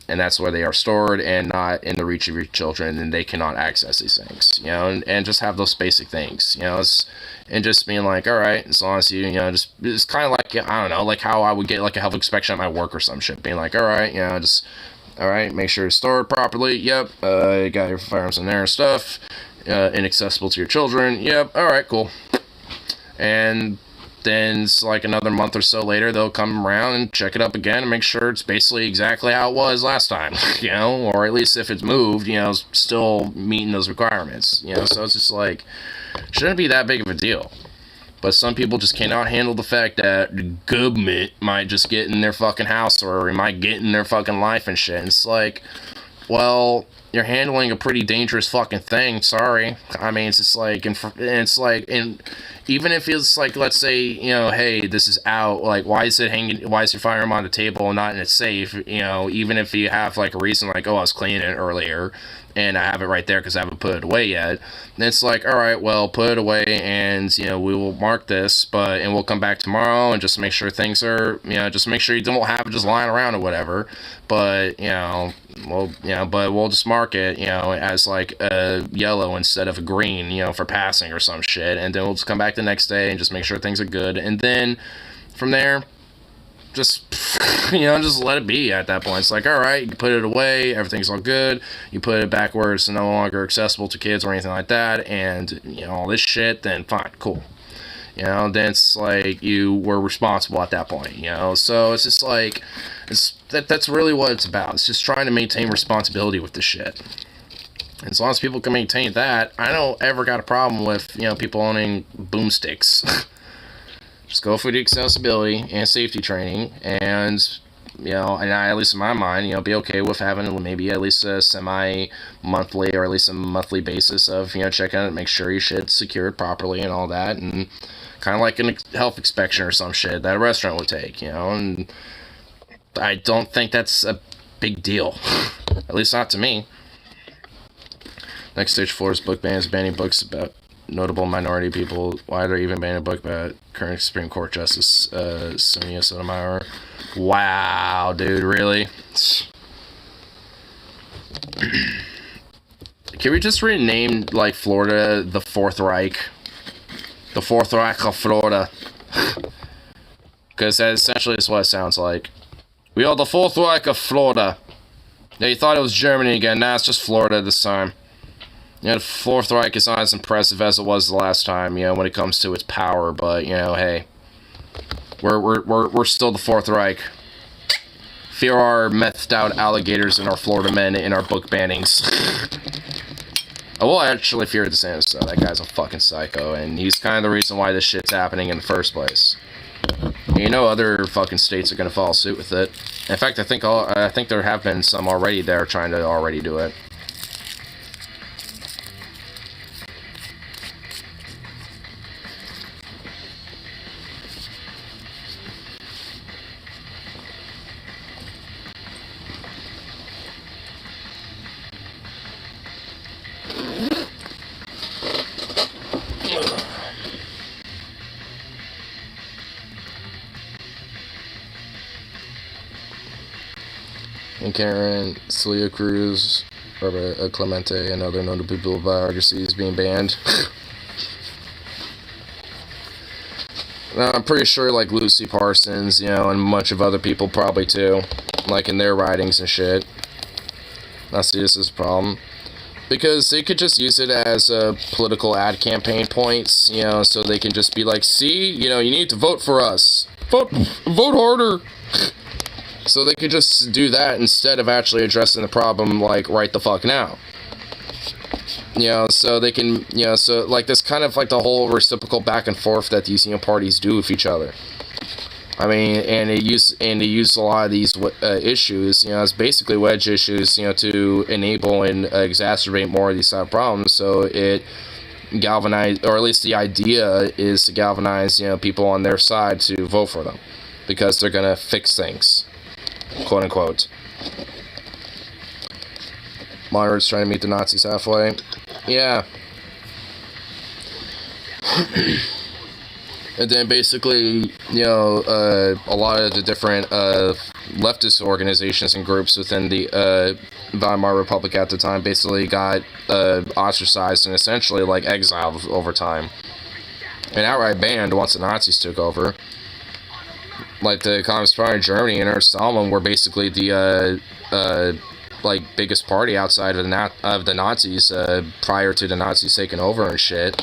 that's where they are stored and not in the reach of your children, and they cannot access these things, and just have those basic things, and just being like, all right, as long as you, it's kind of like, I don't know, like how I would get like a health inspection at my work or some shit, being like, all right, just, all right, make sure it's stored properly, yep, you got your firearms in there and stuff, inaccessible to your children, yep, all right, cool. And then it's like another month or so later, they'll come around and check it up again and make sure it's basically exactly how it was last time, or at least if it's moved, still meeting those requirements, so it's just like, shouldn't be that big of a deal. But some people just cannot handle the fact that the government might just get in their fucking house, or it might get in their fucking life and shit. And it's like, well, you're handling a pretty dangerous fucking thing, sorry. I mean, it's just like, and even if it's like, let's say, hey, this is out, like, why is your firearm on the table and not in its safe, even if you have, like, a reason, like, oh, I was cleaning it earlier, and I have it right there because I haven't put it away yet, then it's like, alright, well, put it away, and, we will mark this, and we'll come back tomorrow, and just make sure things are, just make sure you don't have it just lying around or whatever, but, but we'll just mark it, as like a yellow instead of a green, for passing or some shit, and then we'll just come back the next day and just make sure things are good, and then from there, just, just let it be at that point. It's like, alright, you put it away, everything's all good, you put it back where it's no longer accessible to kids or anything like that, and, all this shit, then fine, cool. Then it's like you were responsible at that point, so it's just like, that's really what it's about. It's just trying to maintain responsibility with this shit. And as long as people can maintain that, I don't ever got a problem with, people owning boomsticks. Just go for the accessibility and safety training, and, and I, at least in my mind, be okay with having maybe at least a semi-monthly or at least a monthly basis of, checking out, make sure your shit's secured properly and all that, and kind of like a health inspection or some shit that a restaurant would take, and I don't think that's a big deal. At least not to me. Next stage, Florida's book ban is banning books about notable minority people. Why they're even banning a book about current Supreme Court Justice Sonia Sotomayor. Wow, dude, really? Can we just rename, like, Florida the Fourth Reich? The Fourth Reich of Florida. Because that essentially is what it sounds like. We are the Fourth Reich of Florida. Yeah, you thought it was Germany again. Nah, it's just Florida this time. The Fourth Reich is not as impressive as it was the last time, when it comes to its power. But, hey, we're still the Fourth Reich. Fear our methed out alligators and our Florida men in our book bannings. I will actually fear DeSantis, though. That guy's a fucking psycho, and he's kind of the reason why this shit's happening in the first place. And other fucking states are gonna follow suit with it. In fact, I think there have been some already that are trying to already do it. And Karen, Celia Cruz, Barbara Clemente, and other notable people biographies being banned. I'm pretty sure, like, Lucy Parsons, and a bunch of other people probably too, like, in their writings and shit. I see this as a problem. Because they could just use it as political ad campaign points, so they can just be like, see, you need to vote for us. Vote harder. So they could just do that instead of actually addressing the problem, like, right the fuck now. You know, so they can, you know, so, like, this kind of, like, the whole reciprocal back and forth that these, you know, parties do with each other. I mean, and they use a lot of these issues, you know, as basically wedge issues, you know, to enable and exacerbate more of these type of problems, so it galvanize, or at least the idea is to galvanize, you know, people on their side to vote for them, because they're gonna fix things, quote unquote. Moderates trying to meet the Nazis halfway. Yeah. And then basically, you know, a lot of the different leftist organizations and groups within the Weimar Republic at the time basically got ostracized and essentially, like, exiled over time. And outright banned once the Nazis took over. Like, the Communist Party of Germany and Ernst Thälmann were basically the like, biggest party outside of the Nazis prior to the Nazis taking over and shit.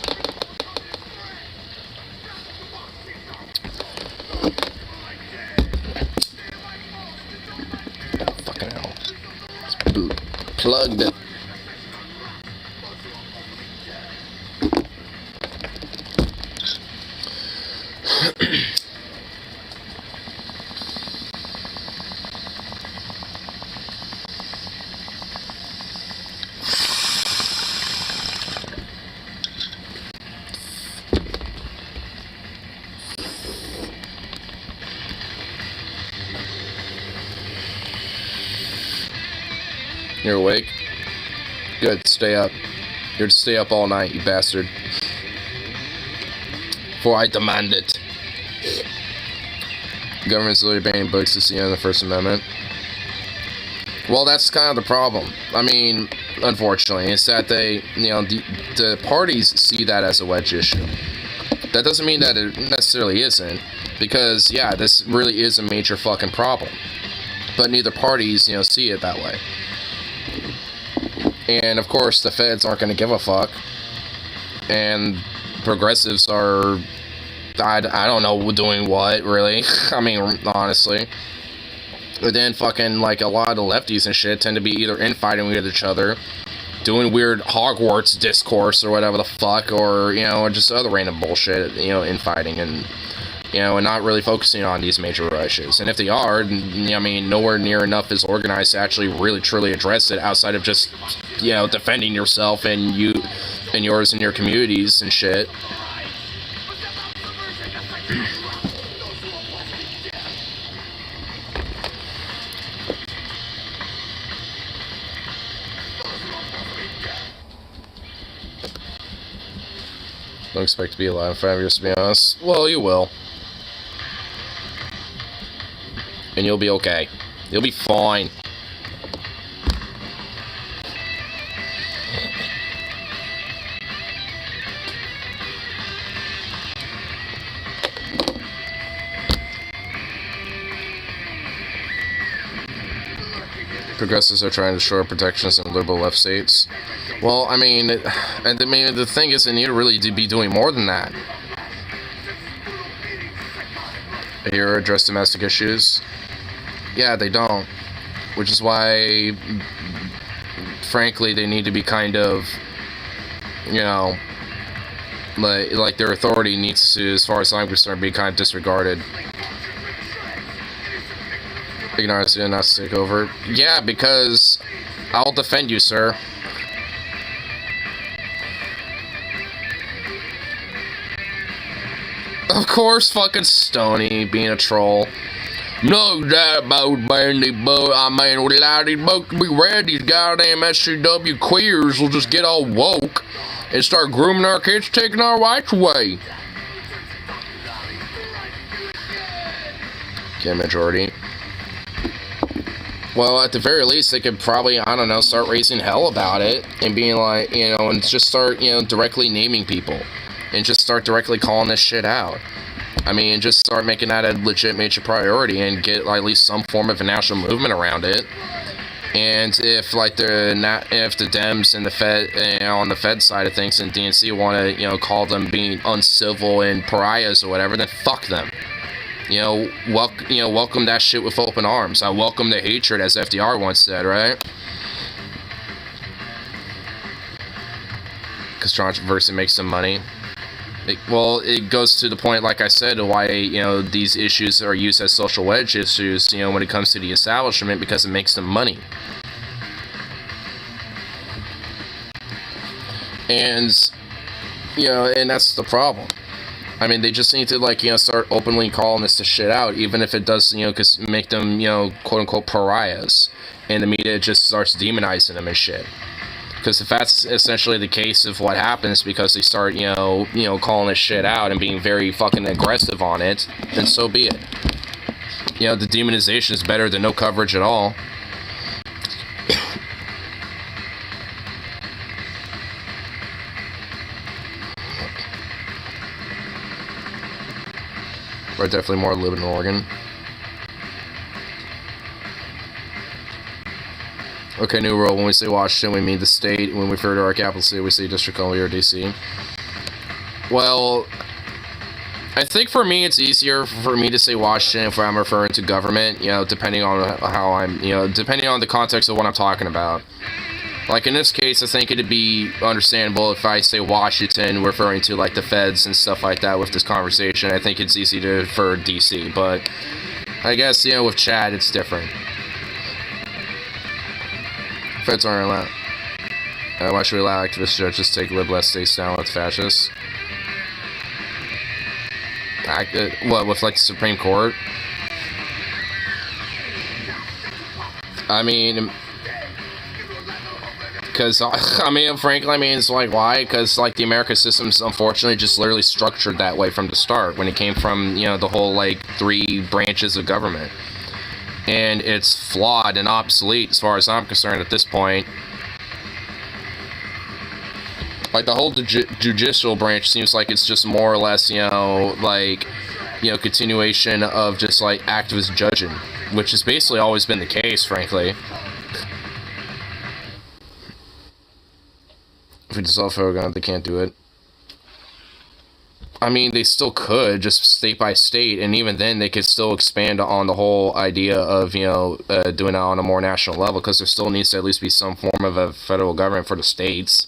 Fucking hell. It's plugged it. You're awake? Good, stay up. You're to stay up all night, you bastard. For I demand it. Government's literally banning books to see on the First Amendment. Well, that's kind of the problem. I mean, unfortunately, it's that they, you know, the parties see that as a wedge issue. That doesn't mean that it necessarily isn't, because, yeah, this really is a major fucking problem. But neither parties, you know, see it that way. And, of course, the feds aren't going to give a fuck. And progressives are, I don't know, doing what, really? I mean, honestly. But then fucking, like, a lot of the lefties and shit tend to be either infighting with each other, doing weird Hogwarts discourse or whatever the fuck, or, you know, just other random bullshit, you know, infighting and, you know, and not really focusing on these major issues. And if they are, I mean, nowhere near enough is organized to actually really truly address it outside of just, you know, defending yourself and you and yours and your communities and shit. Don't expect to be alive in 5 years, to be honest. Well, you will. And you'll be okay. You'll be fine. Progressives are trying to shore protections in liberal left states. Well, I mean, the thing is, they need to really be doing more than that. Here, address domestic issues. Yeah, they don't. Which is why, frankly, they need to be kind of, you know, like their authority needs to, as far as I'm concerned, be kind of disregarded. Ignorance did not take over. Yeah, because I'll defend you, sir. Of course, fucking Stoney being a troll. No doubt about Brandy, but I mean, we allow these folks to be read. These goddamn SCW queers will just get all woke and start grooming our kids, taking our rights away. Okay, majority. Well, at the very least, they could probably, I don't know, start raising hell about it and being like, you know, and just start, you know, directly naming people and just start directly calling this shit out. I mean, just start making that a legit major priority and get at least some form of a national movement around it. And if, like, if the Dems and the Fed, you know, on the Fed side of things and DNC want to, you know, call them being uncivil and pariahs or whatever, then fuck them. welcome that shit with open arms. I welcome the hatred, as FDR once said, right? Because controversy makes some money. It goes to the point, like I said, why these issues are used as social wedge issues. When it comes to the establishment, because it makes them money. And and that's the problem. I mean, they just need to start openly calling this shit out, even if it does make them quote unquote pariahs, and the media just starts demonizing them and shit. Because if that's essentially the case of what happens, because they start calling this shit out and being very fucking aggressive on it, then so be it. The demonization is better than no coverage at all. But definitely more live in Oregon. Okay, new rule. When we say Washington, we mean the state. When we refer to our capital city, we say District Columbia or DC. Well, I think for me, it's easier for me to say Washington if I'm referring to government, depending on how I'm, depending on the context of what I'm talking about. Like in this case, I think it'd be understandable if I say Washington, referring to like the feds and stuff like that with this conversation. I think it's easy to refer DC, but I guess, with Chad, it's different. Feds aren't allowed. Why should we allow activist judges to take lib-less states down with fascists? What, with like the Supreme Court? I mean, because, frankly, it's like, why? Because, like, the American system's unfortunately just literally structured that way from the start, when it came from, the whole, like, 3 branches of government. And it's flawed and obsolete as far as I'm concerned at this point. Like, the whole judicial branch seems like it's just more or less, continuation of just, like, activist judging, which has basically always been the case, frankly. If we dissolve federal government, they can't do it. I mean, they still could, just state by state, and even then they could still expand on the whole idea of, doing it on a more national level, because there still needs to at least be some form of a federal government for the states.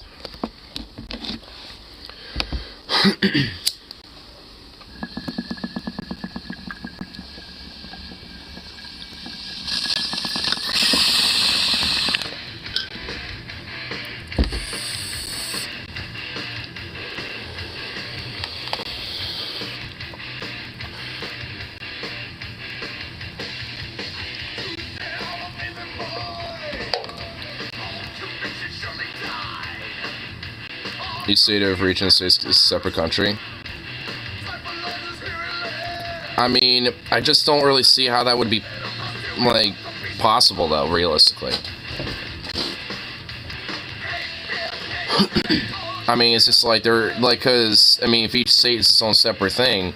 Each state of region is a separate country. I mean, I just don't really see how that would be, like, possible, though, realistically. I mean, it's just like they're, like, because, I mean, if each state is its own separate thing,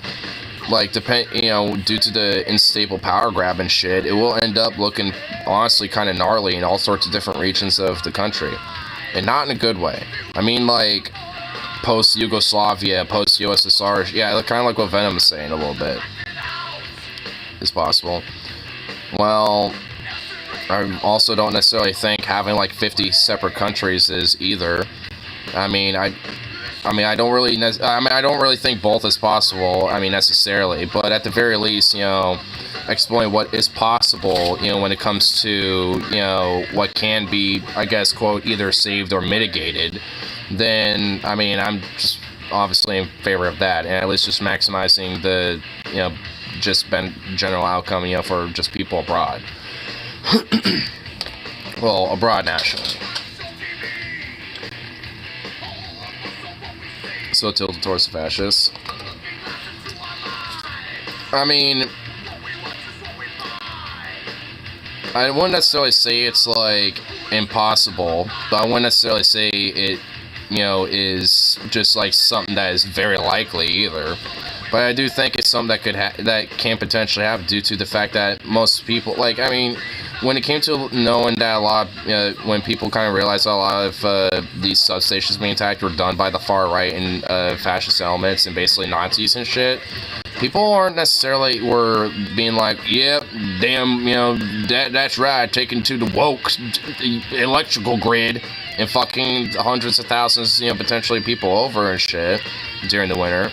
like, due to the unstable power grab and shit, it will end up looking, honestly, kind of gnarly in all sorts of different regions of the country. And not in a good way. I mean, like, post-Yugoslavia, post-USSR, yeah, kind of like what Venom is saying a little bit. Is possible. Well, I also don't necessarily think having, like, 50 separate countries is either. I don't really think both is possible, necessarily, but at the very least, exploring what is possible, when it comes to, what can be, I guess, quote, either saved or mitigated, then, I'm just obviously in favor of that, and at least just maximizing the, just general outcome, for just people abroad. Well, abroad nationally. So tilted towards the fascists. I wouldn't necessarily say it's, like, impossible, but I wouldn't necessarily say it, is just, like, something that is very likely either. But I do think it's something that can potentially happen due to the fact that most people, like, when it came to knowing that a lot of, when people kind of realized a lot of these substations being attacked were done by the far right and fascist elements and basically Nazis and shit, People aren't necessarily were being like, yep, damn, that's right, taken to the woke electrical grid and fucking hundreds of thousands, potentially people over and shit during the winter.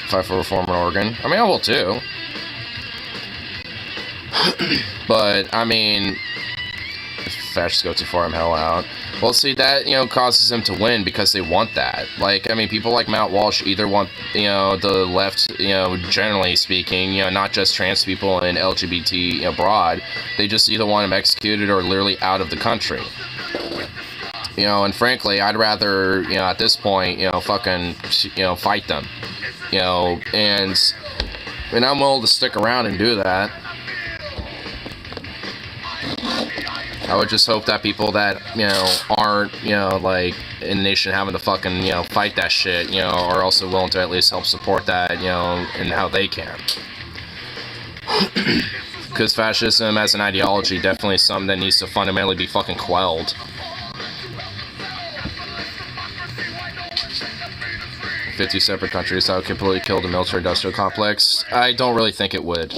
Fight for reform in Oregon. I mean, I will too. But, I mean, if fascists go too far, I'm hell out. Well, see, that, causes them to win because they want that. Like, I mean, people like Matt Walsh either want, the left, generally speaking, not just trans people and LGBT abroad. They just either want them executed or literally out of the country. And frankly, I'd rather, at this point, fucking, fight them. And I'm willing to stick around and do that. I would just hope that people that, aren't, like, in the nation having to fucking, fight that shit, are also willing to at least help support that, in how they can. Because fascism as an ideology definitely is something that needs to fundamentally be fucking quelled. 50 separate countries that would completely kill the military-industrial complex. I don't really think it would.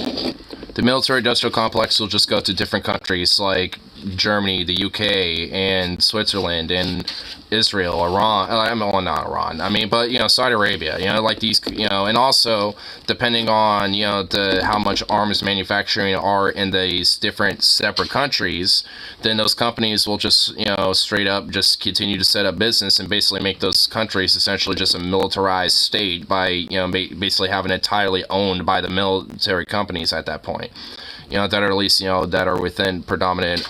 The military-industrial complex will just go to different countries like Germany, the UK, and Switzerland, and Israel, Iran. Well, not Iran. I mean, but Saudi Arabia. Like these. And also depending on how much arms manufacturing are in these different separate countries, then those companies will just straight up just continue to set up business and basically make those countries essentially just a militarized state by basically having it entirely owned by the military companies at that point. That are at least that are within predominant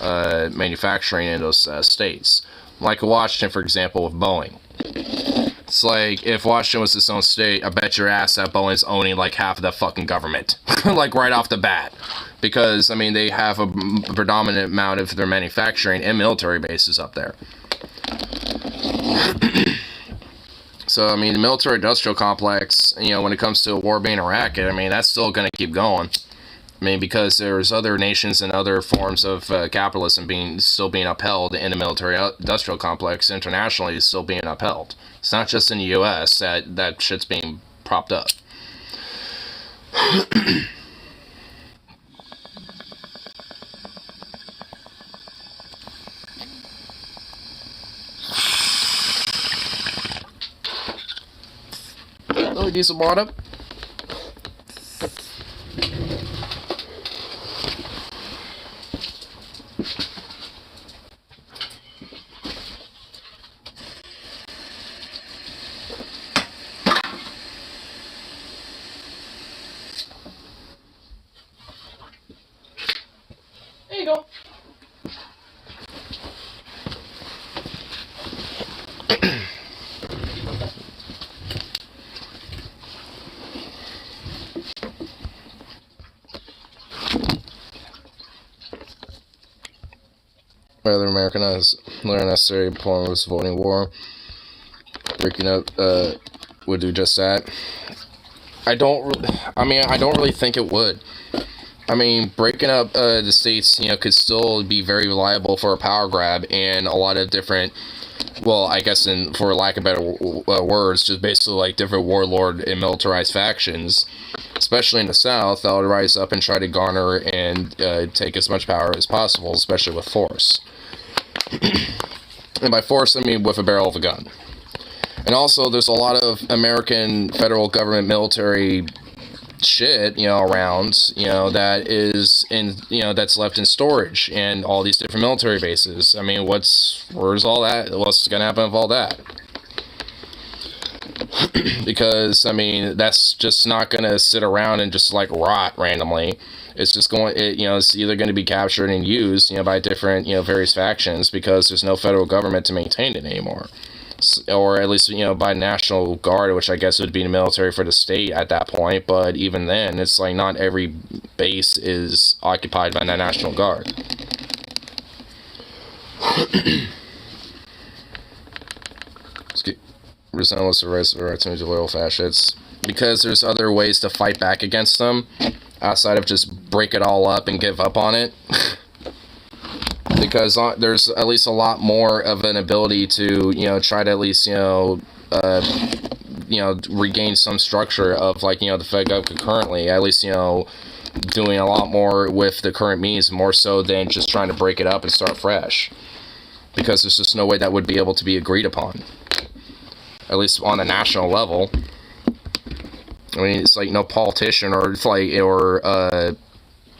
manufacturing in those states. Like Washington, for example, with Boeing. It's like, if Washington was its own state, I bet your ass that Boeing's owning like half of the fucking government. Like right off the bat. Because, I mean, they have a predominant amount of their manufacturing and military bases up there. So, I mean, the military-industrial complex, when it comes to a war being a racket, I mean, that's still going to keep going. I mean, because there's other nations and other forms of capitalism still being upheld in the military-industrial complex internationally is still being upheld. It's not just in the U.S. that shit's being propped up. Oh, diesel brought up. There you go. Whether Americanized necessary point was voting war, breaking up would do just that. I don't really think it would. I mean, breaking up the states, could still be very reliable for a power grab and a lot of different, well, I guess for lack of better words, just basically like different warlord and militarized factions, especially in the South, that would rise up and try to garner and take as much power as possible, especially with force. And by force, I mean with a barrel of a gun. And also, there's a lot of American federal government military shit, around, that is in, that's left in storage and all these different military bases. I mean, where's all that? What's gonna happen with all that? Because, I mean, that's just not gonna sit around and just like rot randomly. It's just it's either going to be captured and used, by different, various factions because there's no federal government to maintain it anymore. Or at least, by National Guard, which I guess would be the military for the state at that point. But even then, it's like not every base is occupied by the National Guard. Resemblance of rights to loyal fascists. Because there's other ways to fight back against them outside of just break it all up and give up on it. Because there's at least a lot more of an ability to, try to at least, regain some structure of, like, the Fed gov concurrently, at least, doing a lot more with the current means, more so than just trying to break it up and start fresh. Because there's just no way that would be able to be agreed upon, at least on a national level. I mean, it's like no politician or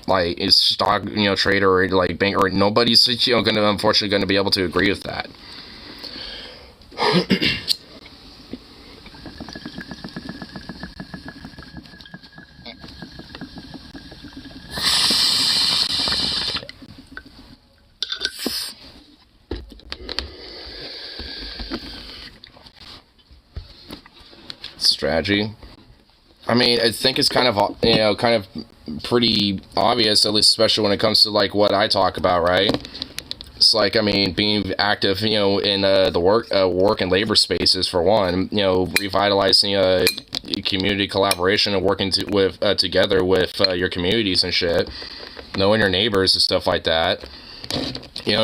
like is stock trader or like bank or nobody's unfortunately going to be able to agree with that. Strategy. I mean, I think it's kind of pretty obvious, at least especially when it comes to like what I talk about, right? It's like, I mean, being active, in the work and labor spaces for one, revitalizing community collaboration and working together with your communities and shit, knowing your neighbors and stuff like that.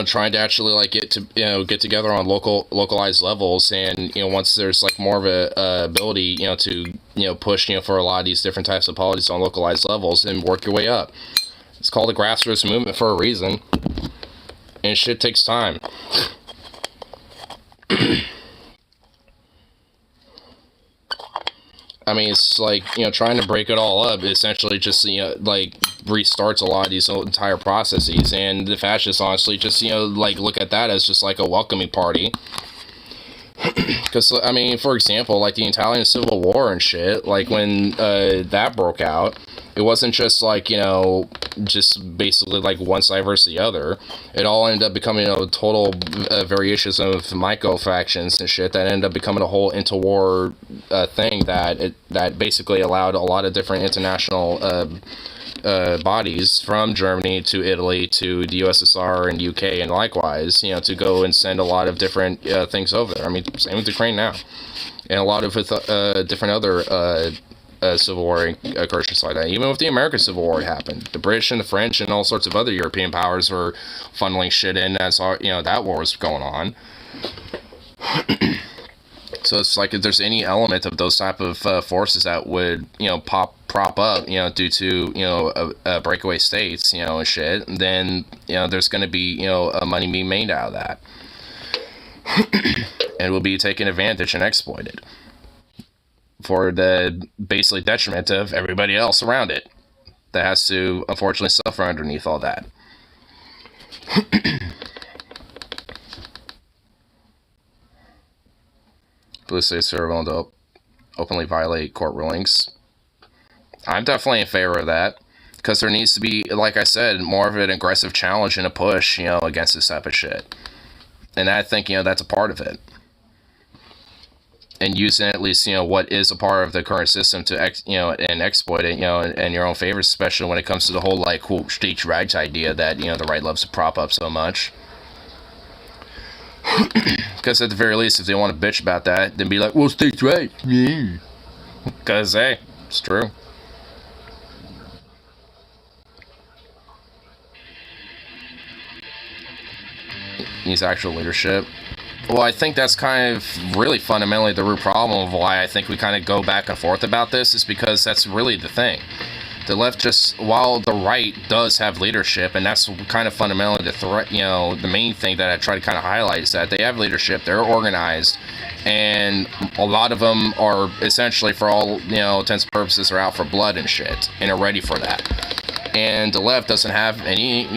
Trying to actually like get together on localized levels, and once there's like more of a ability to push for a lot of these different types of policies on localized levels and work your way up. It's called a grassroots movement for a reason, and shit takes time. I mean, it's like, trying to break it all up essentially just, like, restarts a lot of these entire processes. And the fascists, honestly, just, like, look at that as just, like, a welcoming party. Because, I mean, for example, like, the Italian Civil War and shit, like, when that broke out, it wasn't just, like, just basically, like, one side versus the other. It all ended up becoming, total variations of micro-factions and shit that ended up becoming a whole interwar thing that basically allowed a lot of different international bodies from Germany to Italy to the USSR and UK and likewise, to go and send a lot of different things over there. I mean, same with Ukraine now. And a lot of different other Civil War incursions like that. Even with the American Civil War, it happened. The British and the French and all sorts of other European powers were funneling shit in as that war was going on. So it's like if there's any element of those type of forces that would prop up due to breakaway states and shit, then there's going to be money being made out of that, and it will be taken advantage and exploited for the basically detriment of everybody else around it that has to unfortunately suffer underneath all that. Blue states are willing to openly violate court rulings. I'm definitely in favor of that, because there needs to be, like I said, more of an aggressive challenge and a push, against this type of shit. And I think, that's a part of it. And using at least, what is a part of the current system to, and exploit it, in your own favor, especially when it comes to the whole, like, quote, states' rights idea that, the right loves to prop up so much. Because at the very least, if they want to bitch about that, then be like, well, states' rights. Yeah. Because, hey, it's true. Needs actual leadership. Well, I think that's kind of really fundamentally the root problem of why I think we kind of go back and forth about this, is because that's really the thing. The left just, while the right does have leadership, and that's kind of fundamentally the threat, the main thing that I try to kind of highlight is that they have leadership, they're organized, and a lot of them are essentially, for all, intents and purposes, are out for blood and shit, and are ready for that. And the left doesn't have any,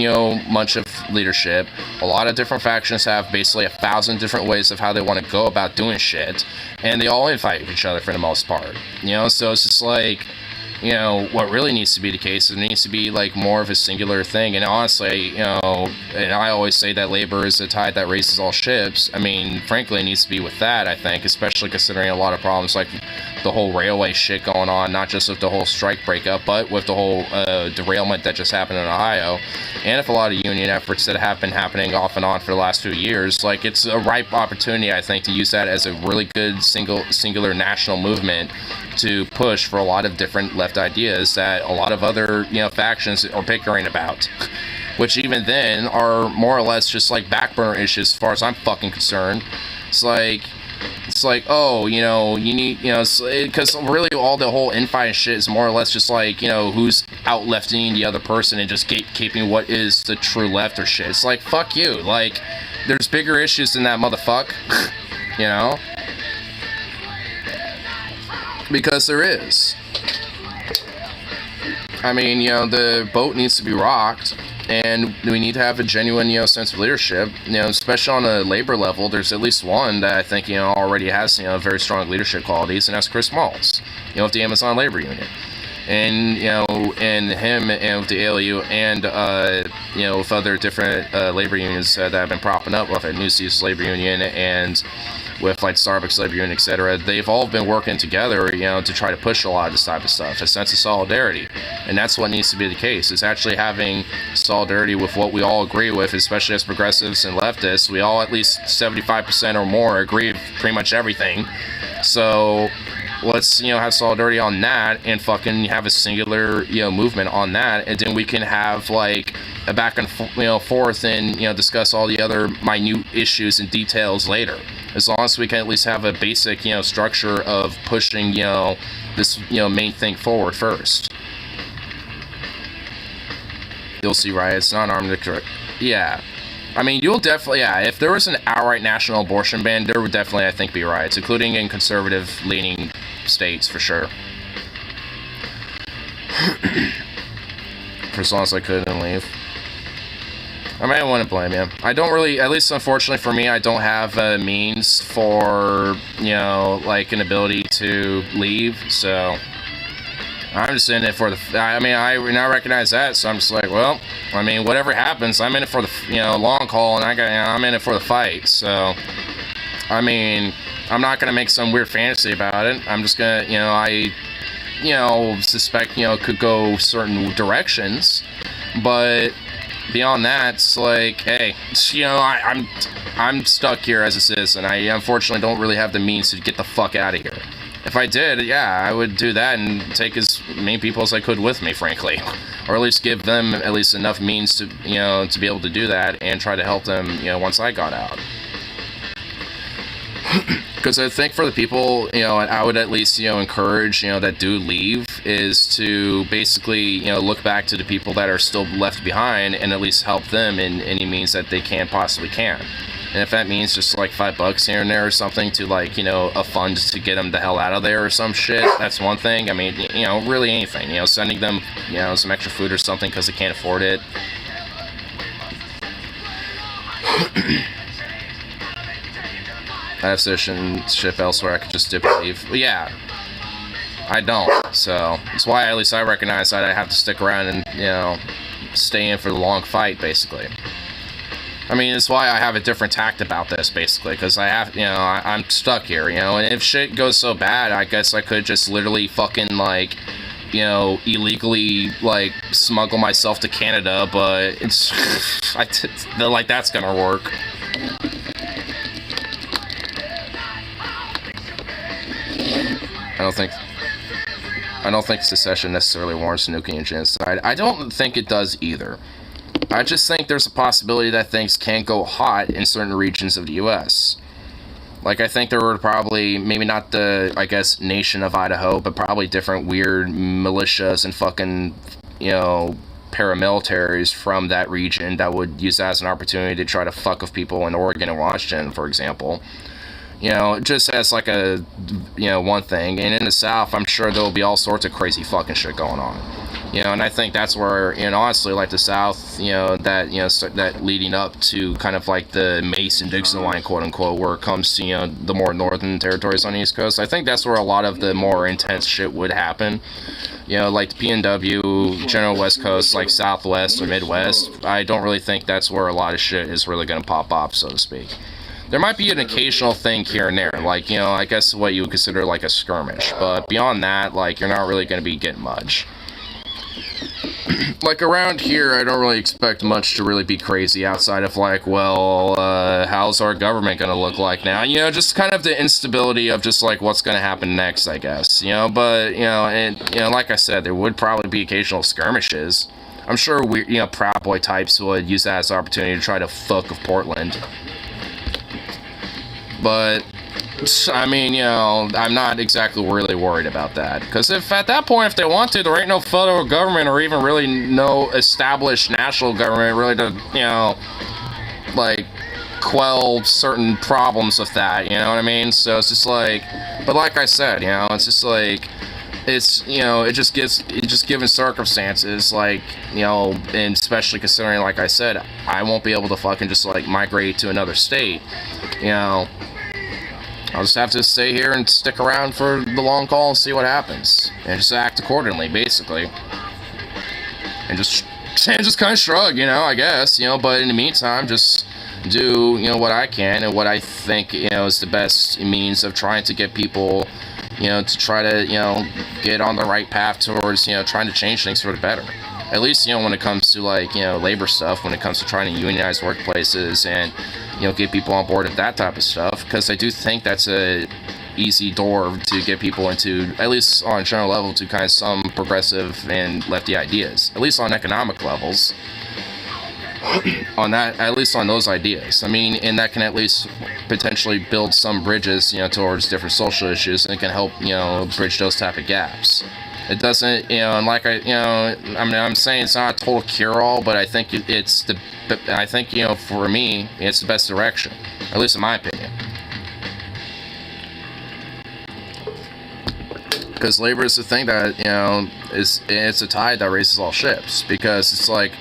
much of leadership. A lot of different factions have basically 1,000 different ways of how they want to go about doing shit, and they all infight each other for the most part, so it's just like, what really needs to be the case is it needs to be like more of a singular thing. And honestly, and I always say that labor is the tide that raises all ships. I mean, frankly, it needs to be with that, I think, especially considering a lot of problems like the whole railway shit going on, not just with the whole strike breakup, but with the whole derailment that just happened in Ohio, and if a lot of union efforts that have been happening off and on for the last few years. Like, it's a ripe opportunity, I think, to use that as a really good singular national movement to push for a lot of different left ideas that a lot of other factions are bickering about, which even then are more or less just like back burner issues as far as I'm fucking concerned. It's like, It's like, oh, you know, you need, you know, because really all the whole infighting shit is more or less just like, you know, who's out-lefting the other person and just gatekeeping what is the true left or shit. It's like, fuck you. Like, there's bigger issues than that, motherfuck. You know? Because there is. I mean, you know, the boat needs to be rocked, and we need to have a genuine, you know, sense of leadership. You know, especially on a labor level, there's at least one that I think, you know, already has, you know, very strong leadership qualities, and that's Chris Malls, you know, with the Amazon Labor Union. And, you know, and him and with the ALU and, you know, with other different labor unions that have been propping up, with the Newsies Labor Union and with like Starbucks Labor Union, etc., they've all been working together, you know, to try to push a lot of this type of stuff, a sense of solidarity. And that's what needs to be the case, is actually having solidarity with what we all agree with, especially as progressives and leftists. We all at least 75% or more agree with pretty much everything. So let's, you know, have solidarity on that and fucking have a singular, you know, movement on that, and then we can have like a back and forth and, you know, discuss all the other minute issues and details later. As long as we can at least have a basic, you know, structure of pushing, you know, this, you know, main thing forward first. You'll see riots, non-armed, yeah. I mean, you'll definitely, yeah, if there was an outright national abortion ban, there would definitely, I think, be riots, including in conservative-leaning states, for sure. For as long as I couldn't leave. I mean, I wouldn't blame you. I don't really, at least unfortunately for me, I don't have a means for, you know, like an ability to leave, so I'm just in it for the, I mean, I now recognize that, so I'm just like, well, I mean, whatever happens, I'm in it for the, you know, long haul, and I'm in it for the fight, so, I mean, I'm not gonna make some weird fantasy about it. I'm just gonna, you know, I, you know, suspect, you know, could go certain directions, but beyond that, it's like, hey, you know, I'm stuck here as this is, and I unfortunately don't really have the means to get the fuck out of here. If I did, yeah, I would do that and take as many people as I could with me, frankly, or at least give them at least enough means to, you know, to be able to do that and try to help them, you know, once I got out. Because I think for the people, you know, I would at least, you know, encourage, you know, that do leave, is to basically, you know, look back to the people that are still left behind and at least help them in any means that they possibly can. And if that means just like $5 here and there or something to, like, you know, a fund to get them the hell out of there or some shit, that's one thing. I mean, you know, really anything, you know, sending them, you know, some extra food or something because they can't afford it. I have citizenship elsewhere, I could just dip and leave. But yeah, I don't, so that's why at least I recognize that I have to stick around and, you know, stay in for the long fight, basically. I mean, it's why I have a different tact about this, basically, because I have, you know, I'm stuck here, you know, and if shit goes so bad, I guess I could just literally fucking, like, you know, illegally, like, smuggle myself to Canada, but it's, like, that's gonna work. I don't think secession necessarily warrants nuclear genocide. I don't think it does either. I just think there's a possibility that things can go hot in certain regions of the U.S. Like, I think there were probably, maybe not the, I guess, nation of Idaho, but probably different weird militias and fucking, you know, paramilitaries from that region that would use that as an opportunity to try to fuck with people in Oregon and Washington, for example. You know, just as like a, you know, one thing. And in the South, I'm sure there'll be all sorts of crazy fucking shit going on. You know, and I think that's where, you know, honestly, like the South, you know, that, you know, that leading up to kind of like the Mason-Dixon line, quote unquote, where it comes to, you know, the more northern territories on the East Coast, I think that's where a lot of the more intense shit would happen. You know, like the PNW, general West Coast, like Southwest or Midwest, I don't really think that's where a lot of shit is really going to pop up, so to speak. There might be an occasional thing here and there, like, you know, I guess what you would consider like a skirmish, but beyond that, like, you're not really going to be getting much. Like, around here, I don't really expect much to really be crazy outside of, like, well, how's our government gonna look like now? You know, just kind of the instability of just, like, what's gonna happen next, I guess. You know, but, you know, and, you know, like I said, there would probably be occasional skirmishes. I'm sure, you know, Proud Boy types would use that as an opportunity to try to fuck with Portland. But I mean, you know, I'm not exactly really worried about that. Because if at that point, if they want to, there ain't no federal government or even really no established national government really to, you know, like, quell certain problems with that, you know what I mean? So it's just like, but like I said, you know, it's just like, it's, you know, it just given circumstances, like, you know, and especially considering, like I said, I won't be able to fucking just, like, migrate to another state, you know, I'll just have to stay here and stick around for the long haul and see what happens, and just act accordingly, basically, and just kind of shrug, you know, I guess, you know, but in the meantime, just do, you know, what I can and what I think, you know, is the best means of trying to get people, you know, to try to, you know, get on the right path towards, you know, trying to change things for the better. At least, you know, when it comes to, like, you know, labor stuff, when it comes to trying to unionize workplaces and, you know, get people on board with that type of stuff, because I do think that's a easy door to get people into, at least on a general level, to kind of some progressive and lefty ideas, at least on economic levels. On that, at least on those ideas. I mean, and that can at least potentially build some bridges, you know, towards different social issues, and it can help, you know, bridge those type of gaps. It doesn't, you know, and like I, you know, I mean, I'm saying it's not a total cure-all, but I think I think, you know, for me, it's the best direction, at least in my opinion. Because labor is the thing that, you know, it's a tide that raises all ships, because it's like,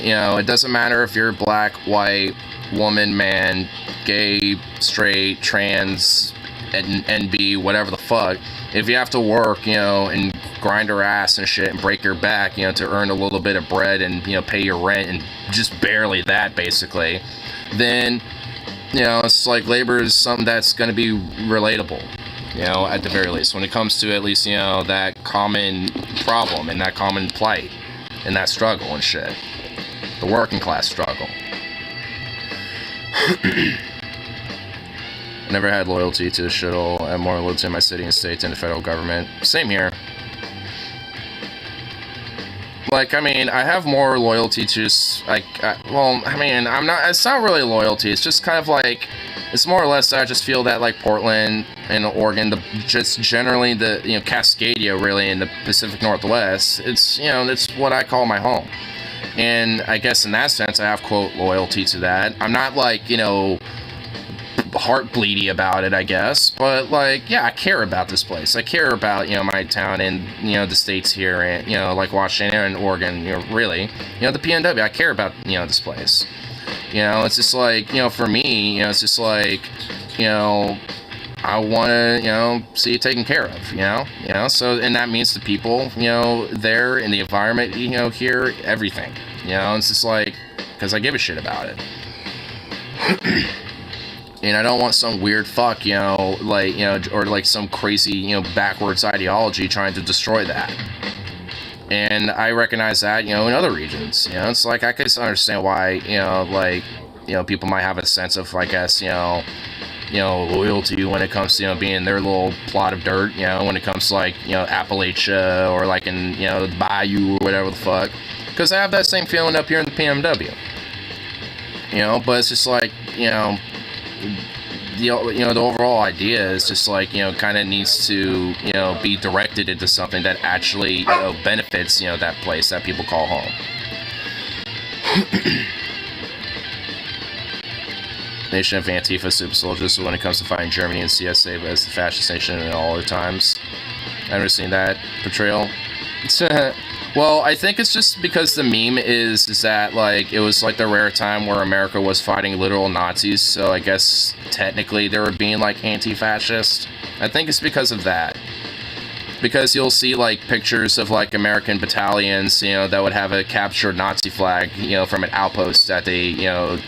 you know, it doesn't matter if you're black, white, woman, man, gay, straight, trans, NB, whatever the fuck. If you have to work, you know, and grind your ass and shit and break your back, you know, to earn a little bit of bread and, you know, pay your rent and just barely that, basically, then, you know, it's like labor is something that's going to be relatable, you know, at the very least, when it comes to at least, you know, that common problem and that common plight and that struggle and shit. The working class struggle. Never had loyalty to the shithole. I have more loyalty to my city and state than the federal government. Same here. Like, I mean, I have more loyalty to just, like, well, I mean, it's not really loyalty. It's just kind of like, it's more or less I just feel that, like, Portland and Oregon, just generally the, you know, Cascadia, really, in the Pacific Northwest, it's, you know, it's what I call my home. And I guess in that sense, I have, quote, loyalty to that. I'm not, like, you know, heart bleedy about it, I guess. But, like, yeah, I care about this place. I care about, you know, my town and, you know, the states here and, you know, like Washington and Oregon, you know, really. You know, the PNW, I care about, you know, this place. You know, it's just like, you know, for me, you know, it's just like, you know, I want to, you know, see it taken care of, you know, so, and that means the people, you know, there in the environment, you know, here, everything, you know, it's just like, because I give a shit about it, and I don't want some weird fuck, you know, like, you know, or like some crazy, you know, backwards ideology trying to destroy that, and I recognize that, you know, in other regions, you know, it's like, I can understand why, you know, like, you know, people might have a sense of, I guess, you know, loyalty when it comes to, you know, being their little plot of dirt, you know, when it comes to, like, you know, Appalachia or, like, in, you know, the Bayou or whatever the fuck, because I have that same feeling up here in the PMW, you know, but it's just like, you know, the overall idea is just like, you know, kind of needs to, you know, be directed into something that actually, you know, benefits, you know, that place that people call home. Nation of Antifa super soldiers when it comes to fighting Germany and CSA as the fascist nation in all other times. I've never seen that portrayal. Well, I think it's just because the meme is that, like, it was like the rare time where America was fighting literal Nazis, so I guess technically they were being like anti-fascist. I think it's because of that. Because you'll see, like, pictures of, like, American battalions, you know, that would have a captured Nazi flag, you know, from an outpost that they, you know,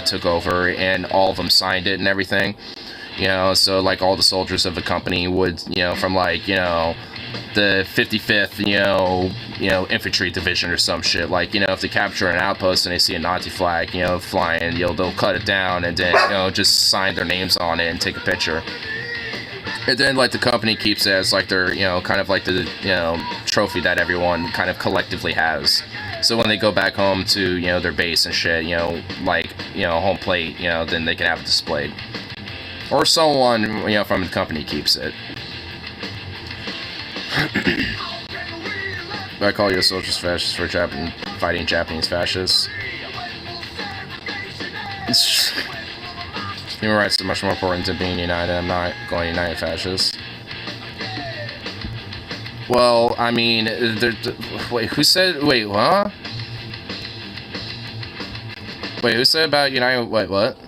took over, and all of them signed it and everything. You know, so, like, all the soldiers of the company would, you know, from, like, you know, the 55th, you know, infantry division or some shit. Like, you know, if they capture an outpost and they see a Nazi flag, you know, flying, you know, they'll cut it down and then, you know, just sign their names on it and take a picture. And then, like, the company keeps it as, like, their, you know, kind of like the, you know, trophy that everyone kind of collectively has. So when they go back home to, you know, their base and shit, you know, like, you know, home plate, you know, then they can have it displayed. Or someone, you know, from the company keeps it. I call you a socialist fascist for fighting Japanese fascists. Human rights are much more important than being united. I'm not going to unite fascists. Well, I mean, wait, who said? Wait, what? Wait, who said about united? Wait, what?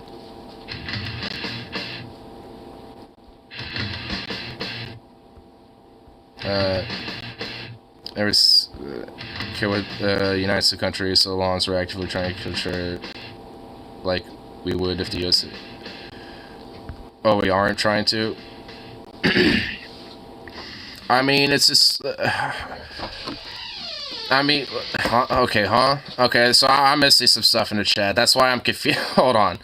There was care what unites the country so long as we're actively trying to control like we would if the U.S. Oh, we aren't trying to. I mean, it's just. I mean, huh? Okay, huh? Okay, so I'm missing some stuff in the chat. That's why I'm confused. Hold on.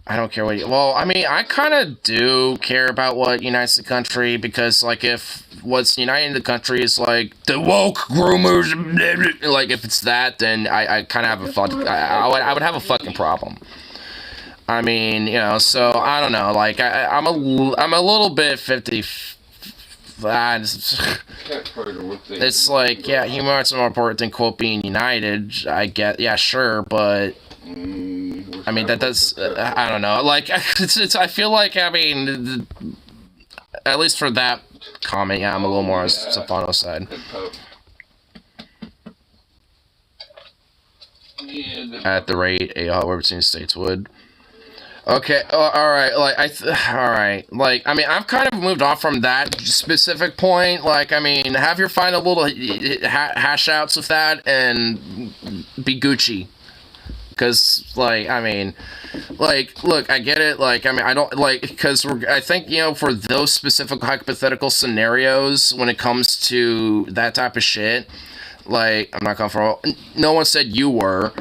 I don't care what you... Well, I mean, I kind of do care about what unites the country, because, like, if what's uniting the country is, like, the woke groomers, like, if it's that, then I kind of have a I would have a fucking problem. I mean, you know, so, I don't know, like, I'm a little bit 50... It's like, yeah, human rights are more important than, quote, being united, I get, yeah, sure, but... I mean, that does, I don't know, like, I feel like, I mean, at least for that comment, yeah, I'm a little more on Stefano's side. At the rate a hot war between states would. Okay, alright, like, alright, like, I mean, I've kind of moved on from that specific point, like, I mean, have your final little hash outs of that, and be Gucci. Because, like, I mean, like, look, I get it, like, I mean, I don't, like, because I think, you know, for those specific hypothetical scenarios, when it comes to that type of shit, like, I'm not comfortable, no one said you were,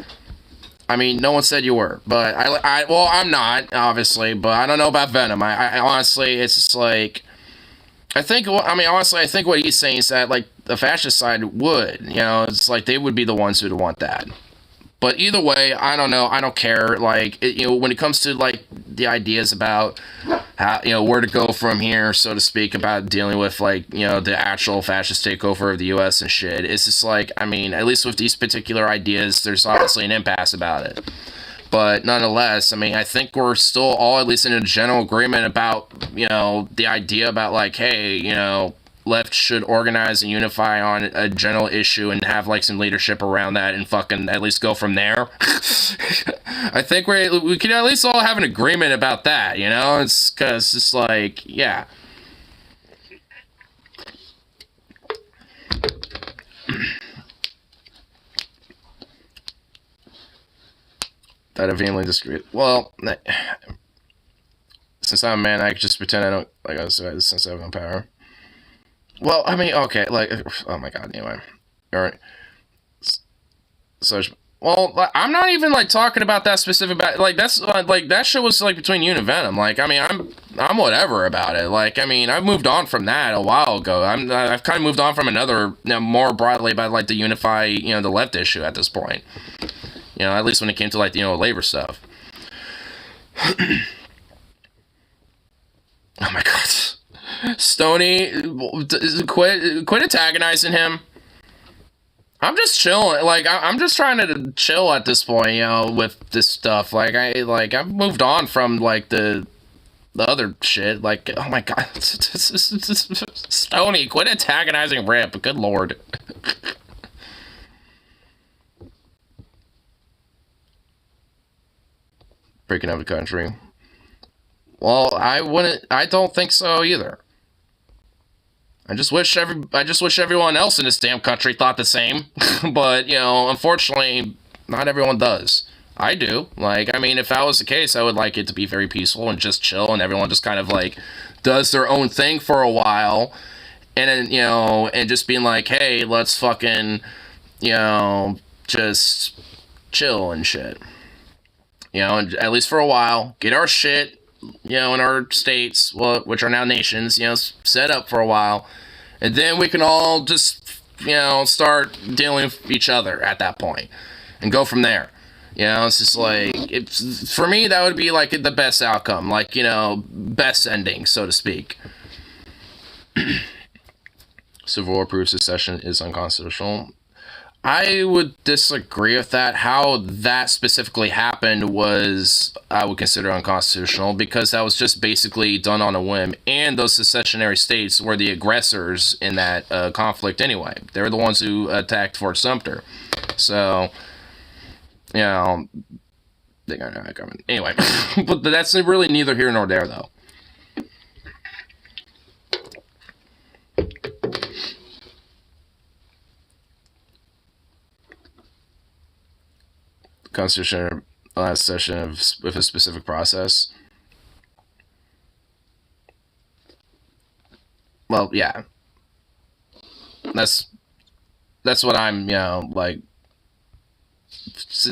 I mean, no one said you were, but well, I'm not, obviously, but I don't know about Venom, I honestly, it's just, like, I think, I mean, honestly, I think what he's saying is that, like, the fascist side would, you know, it's like, they would be the ones who'd want that. But either way, I don't know. I don't care. Like, you know, when it comes to, like, the ideas about how, you know, where to go from here, so to speak, about dealing with, like, you know, the actual fascist takeover of the U.S. and shit, it's just like, I mean, at least with these particular ideas, there's obviously an impasse about it. But nonetheless, I mean, I think we're still all at least in a general agreement about, you know, the idea about, like, hey, you know, left should organize and unify on a general issue and have, like, some leadership around that and fucking at least go from there. I think we can at least all have an agreement about that, you know? It's because it's like, yeah. That I vehemently disagree. Well, since I'm a man, I can just pretend I don't, like I said, since I have no power. Well, I mean, okay, like, oh my god, anyway. Alright. So, well, I'm not even, like, talking about that specific, like, that's, like, that shit was, like, between you and Venom. Like, I mean, I'm whatever about it. Like, I mean, I've moved on from that a while ago. I've kind of moved on from another, you know, more broadly about, like, the unify, you know, the left issue at this point. You know, at least when it came to, like, you know, labor stuff. Oh my god. Stony, quit antagonizing him. I'm just chilling. Like, I'm just trying to chill at this point, you know, with this stuff. Like, I've moved on from, like, the other shit. Like, oh my god. Stony, quit antagonizing Rip. Good lord. Breaking up the country. Well, I don't think so either. I just wish everyone else in this damn country thought the same. But, you know, unfortunately, not everyone does. I do. Like, I mean, if that was the case, I would like it to be very peaceful and just chill, and everyone just kind of, like, does their own thing for a while, and then, you know, and just being like, hey, let's fucking, you know, just chill and shit. You know, at least for a while, get our shit, you know, in our states, well, which are now nations, you know, set up for a while, and then we can all just, you know, start dealing with each other at that point, and go from there. You know, it's just like, for me, that would be like the best outcome, like, you know, best ending, so to speak. Civil War proves secession is unconstitutional. I would disagree with that. How that specifically happened was, I would consider unconstitutional, because that was just basically done on a whim. And those secessionary states were the aggressors in that conflict anyway. They were the ones who attacked Fort Sumter. So, you know, they got that coming. Anyway, but that's really neither here nor there, though. Constitution last session with a specific process. Well, yeah. That's what I'm, you know, like,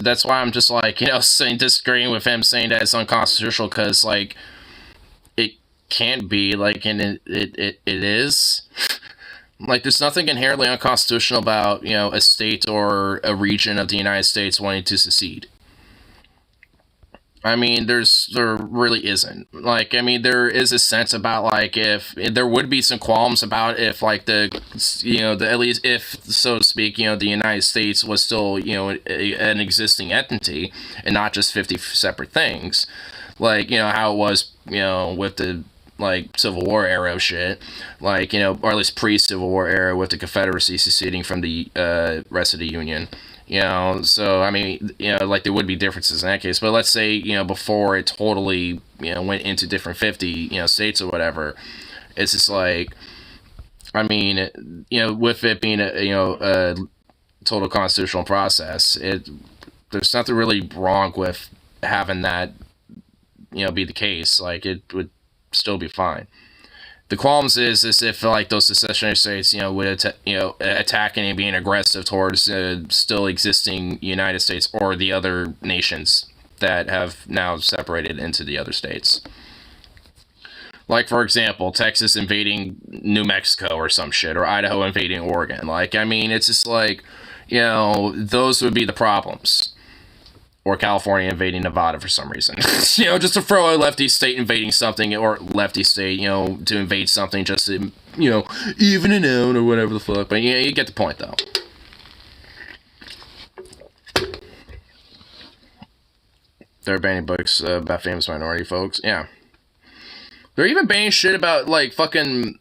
that's why I'm just like, you know, saying, disagreeing with him saying that it's unconstitutional, because like it can't be, like, and it is. Like, there's nothing inherently unconstitutional about, you know, a state or a region of the United States wanting to secede. I mean, there really isn't. Like, I mean, there is a sense about, like, if there would be some qualms about if, like, at least if, so to speak, you know, the United States was still, you know, an existing entity and not just 50 separate things. Like, you know, how it was, you know, with the, like, Civil War era shit, like, you know, or at least pre-Civil War era with the Confederacy seceding from the rest of the Union, you know. So I mean, you know, like, there would be differences in that case, but let's say, you know, before it totally, you know, went into different 50, you know, states or whatever, it's just like, I mean, you know, with it being a, you know, a total constitutional process, there's nothing really wrong with having that, you know, be the case. Like, it would still be fine. The qualms is if, like, those secessionary states, you know, would attacking and being aggressive towards still existing United States or the other nations that have now separated into the other states. Like, for example, Texas invading New Mexico or some shit, or Idaho invading Oregon. Like, I mean, it's just like, you know, those would be the problems. Or California invading Nevada for some reason. You know, just to throw a lefty state invading something, or lefty state, you know, to invade something just to, you know, even it out or whatever the fuck. But yeah, you get the point, though. They're banning books about famous minority folks. Yeah. They're even banning shit about, like, fucking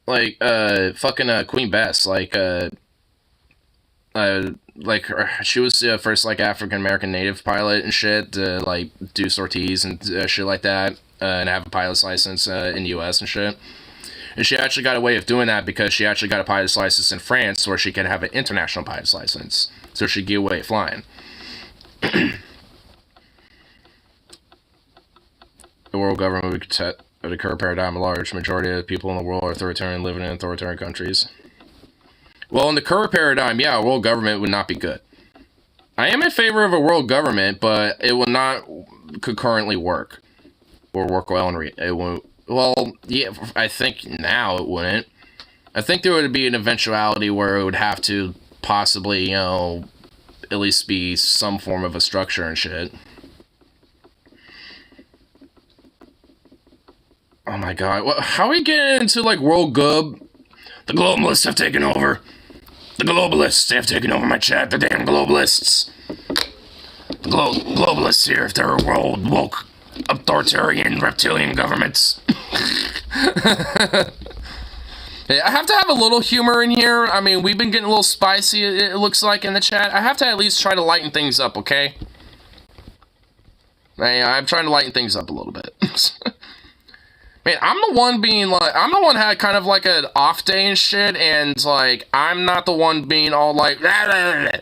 Queen Bess. Like, she was the first, like, African American native pilot and shit to, like, do sorties and shit like that, and have a pilot's license in the U.S. and shit. And she actually got a way of doing that because she actually got a pilot's license in France, where she could have an international pilot's license, so she'd get away flying. The world government would set the current paradigm. A large majority of the people in the world are authoritarian, living in authoritarian countries. Well, in the current paradigm, yeah, a world government would not be good. I am in favor of a world government, but it will not concurrently work. Or work well it won't. Well, yeah, I think now it wouldn't. I think there would be an eventuality where it would have to possibly, you know, at least be some form of a structure and shit. Oh my god, how are we getting into, like, world gov? The globalists have taken over. The globalists have taken over my chat. The damn globalists. The globalists here, if they're world woke, authoritarian, reptilian governments. Hey, I have to have a little humor in here. I mean, we've been getting a little spicy, it looks like, in the chat. I have to at least try to lighten things up, okay? I'm trying to lighten things up a little bit. Man, I'm the one had kind of like an off day and shit, and, like, I'm not the one being all like, blah, blah, blah.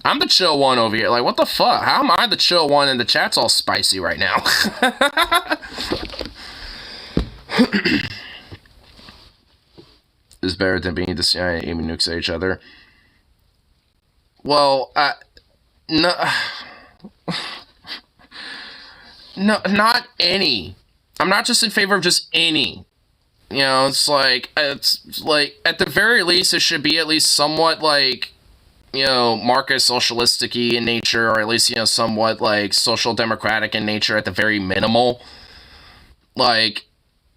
I'm the chill one over here. Like, what the fuck? How am I the chill one and the chat's all spicy right now? Is better than being the CIA aiming nukes at each other. Well, no, no, not any. I'm not just in favor of just any. You know, it's like, at the very least, it should be at least somewhat, like, market socialistic-y in nature, or at least, somewhat, like, social democratic in nature at the very minimal. Like,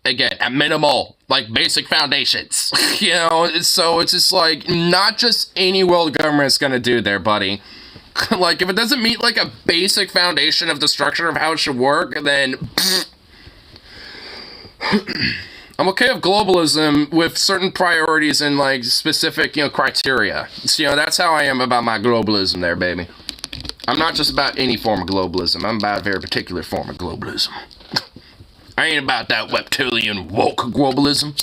again, at minimal, like, basic foundations. So it's just, like, not just any world government's gonna do there, buddy. Like, if it doesn't meet, like, a basic foundation of the structure of how it should work, then... I'm okay with globalism with certain priorities and, like, specific, criteria. So, that's how I am about my globalism there, baby. I'm not just about any form of globalism. I'm about a very particular form of globalism. I ain't about that reptilian woke globalism.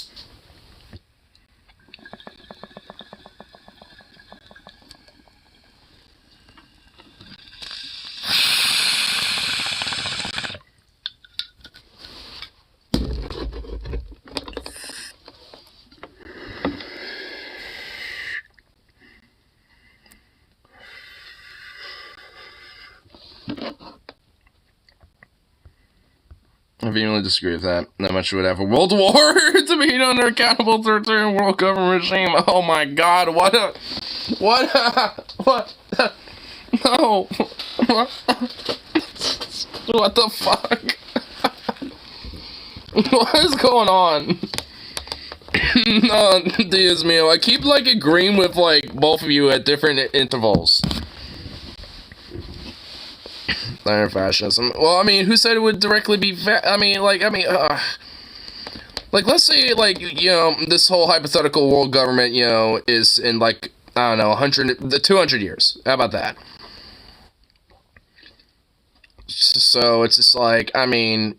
I vehemently disagree with that. Not much would have a world war to be under accountable authoritarian world government regime. Oh my god, what no. What the fuck? What is going on? No, Diaz Mio, I keep, like, agreeing with, like, both of you at different intervals. Iron fascism. Well, I mean, who said it would directly be like, let's say, like, this whole hypothetical world government, is in, like, I don't know, 200 years. How about that? So, it's just like, I mean,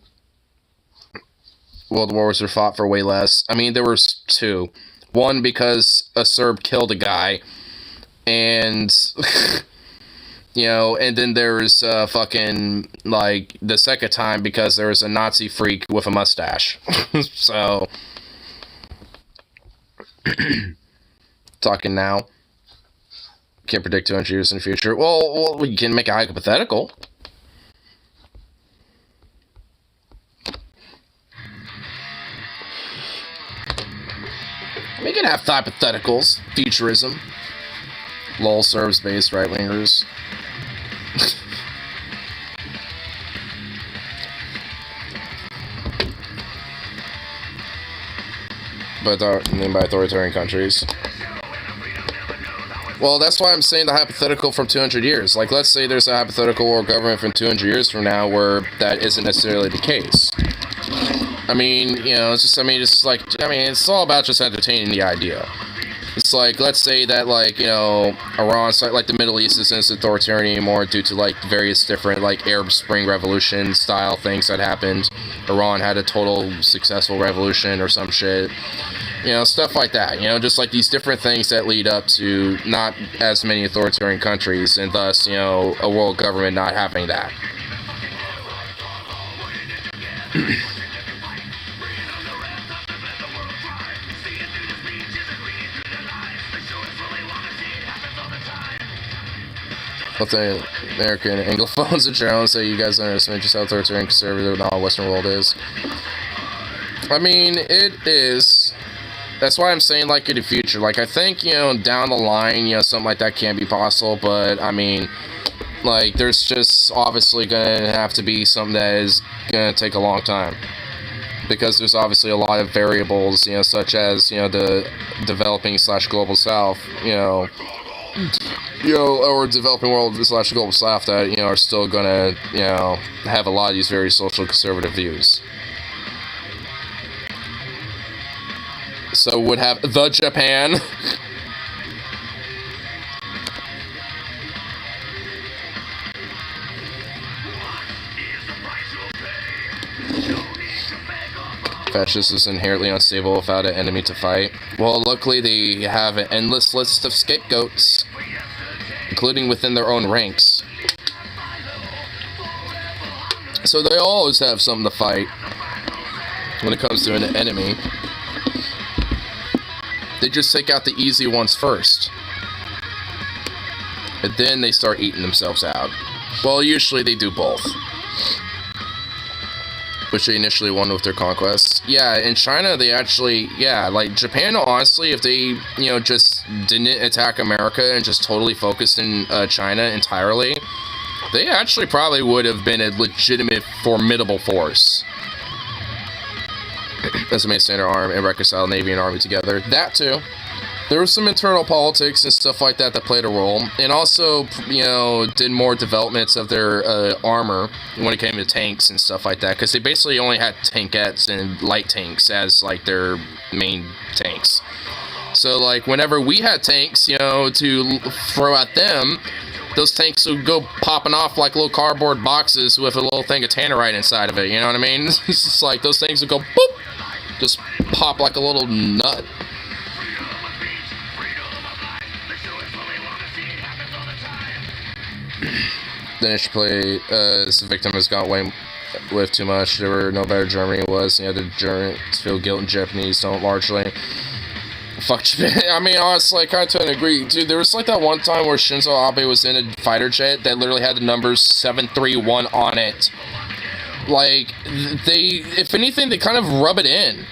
world wars were fought for way less. I mean, there was two. One, because a Serb killed a guy, and... and then there was fucking, like, the second time because there was a Nazi freak with a mustache. So, talking now. Can't predict 200 years in the future. Well, we can make a hypothetical. We can have hypotheticals. Futurism. Lol serves based right-wingers. But by authoritarian countries. Well, that's why I'm saying the hypothetical from 200 years. Like, let's say there's a hypothetical world government from 200 years from now where that isn't necessarily the case. I mean, it's all about just entertaining the idea. It's like, let's say that, like, Iran, like, the Middle East isn't authoritarian anymore due to, like, various different, like, Arab Spring Revolution style things that happened. Iran had a total successful revolution or some shit. Stuff like that. Just, like, these different things that lead up to not as many authoritarian countries, and thus, a world government not having that. Both the American Anglophones and Sharon say you guys underestimate just how authoritarian conservative the whole Western world is. I mean, it is. That's why I'm saying, like, in the future. Like, I think, down the line, something like that can be possible, but, I mean, like, there's just obviously gonna have to be something that is gonna take a long time. Because there's obviously a lot of variables, such as, the developing / global south, or developing world / global south that, are still gonna, have a lot of these very social conservative views. So would have the Japan. Fascist is inherently unstable without an enemy to fight. Well, luckily they have an endless list of scapegoats, including within their own ranks. So they always have something to fight when it comes to an enemy. They just take out the easy ones first. And then they start eating themselves out. Well, usually they do both. which they initially won with their conquests. Yeah, in China, they actually, yeah, like, Japan, honestly, if they, you know, just didn't attack America and just totally focused in China entirely, they actually probably would have been a legitimate, formidable force. As a main standard arm and reconcile Navy and Army together. That, too. There was some internal politics and stuff like that that played a role. And also, you know, did more developments of their armor when it came to tanks and stuff like that. Because they basically only had tankettes and light tanks as, like, their main tanks. So, like, whenever we had tanks, you know, to throw at them, those tanks would go popping off like little cardboard boxes with a little thing of tannerite inside of it, you know what I mean? It's just like, those things would go boop! Just pop like a little nut. Then it should play, this victim has got away with too much. There were no better Germany was. You know, the Germans feel guilt and Japanese don't largely. Fuck Japan. I mean, honestly, I kind of tend to agree. Dude, there was like that one time where Shinzo Abe was in a fighter jet that literally had the numbers 731 on it. Like, they, if anything, they kind of rub it in.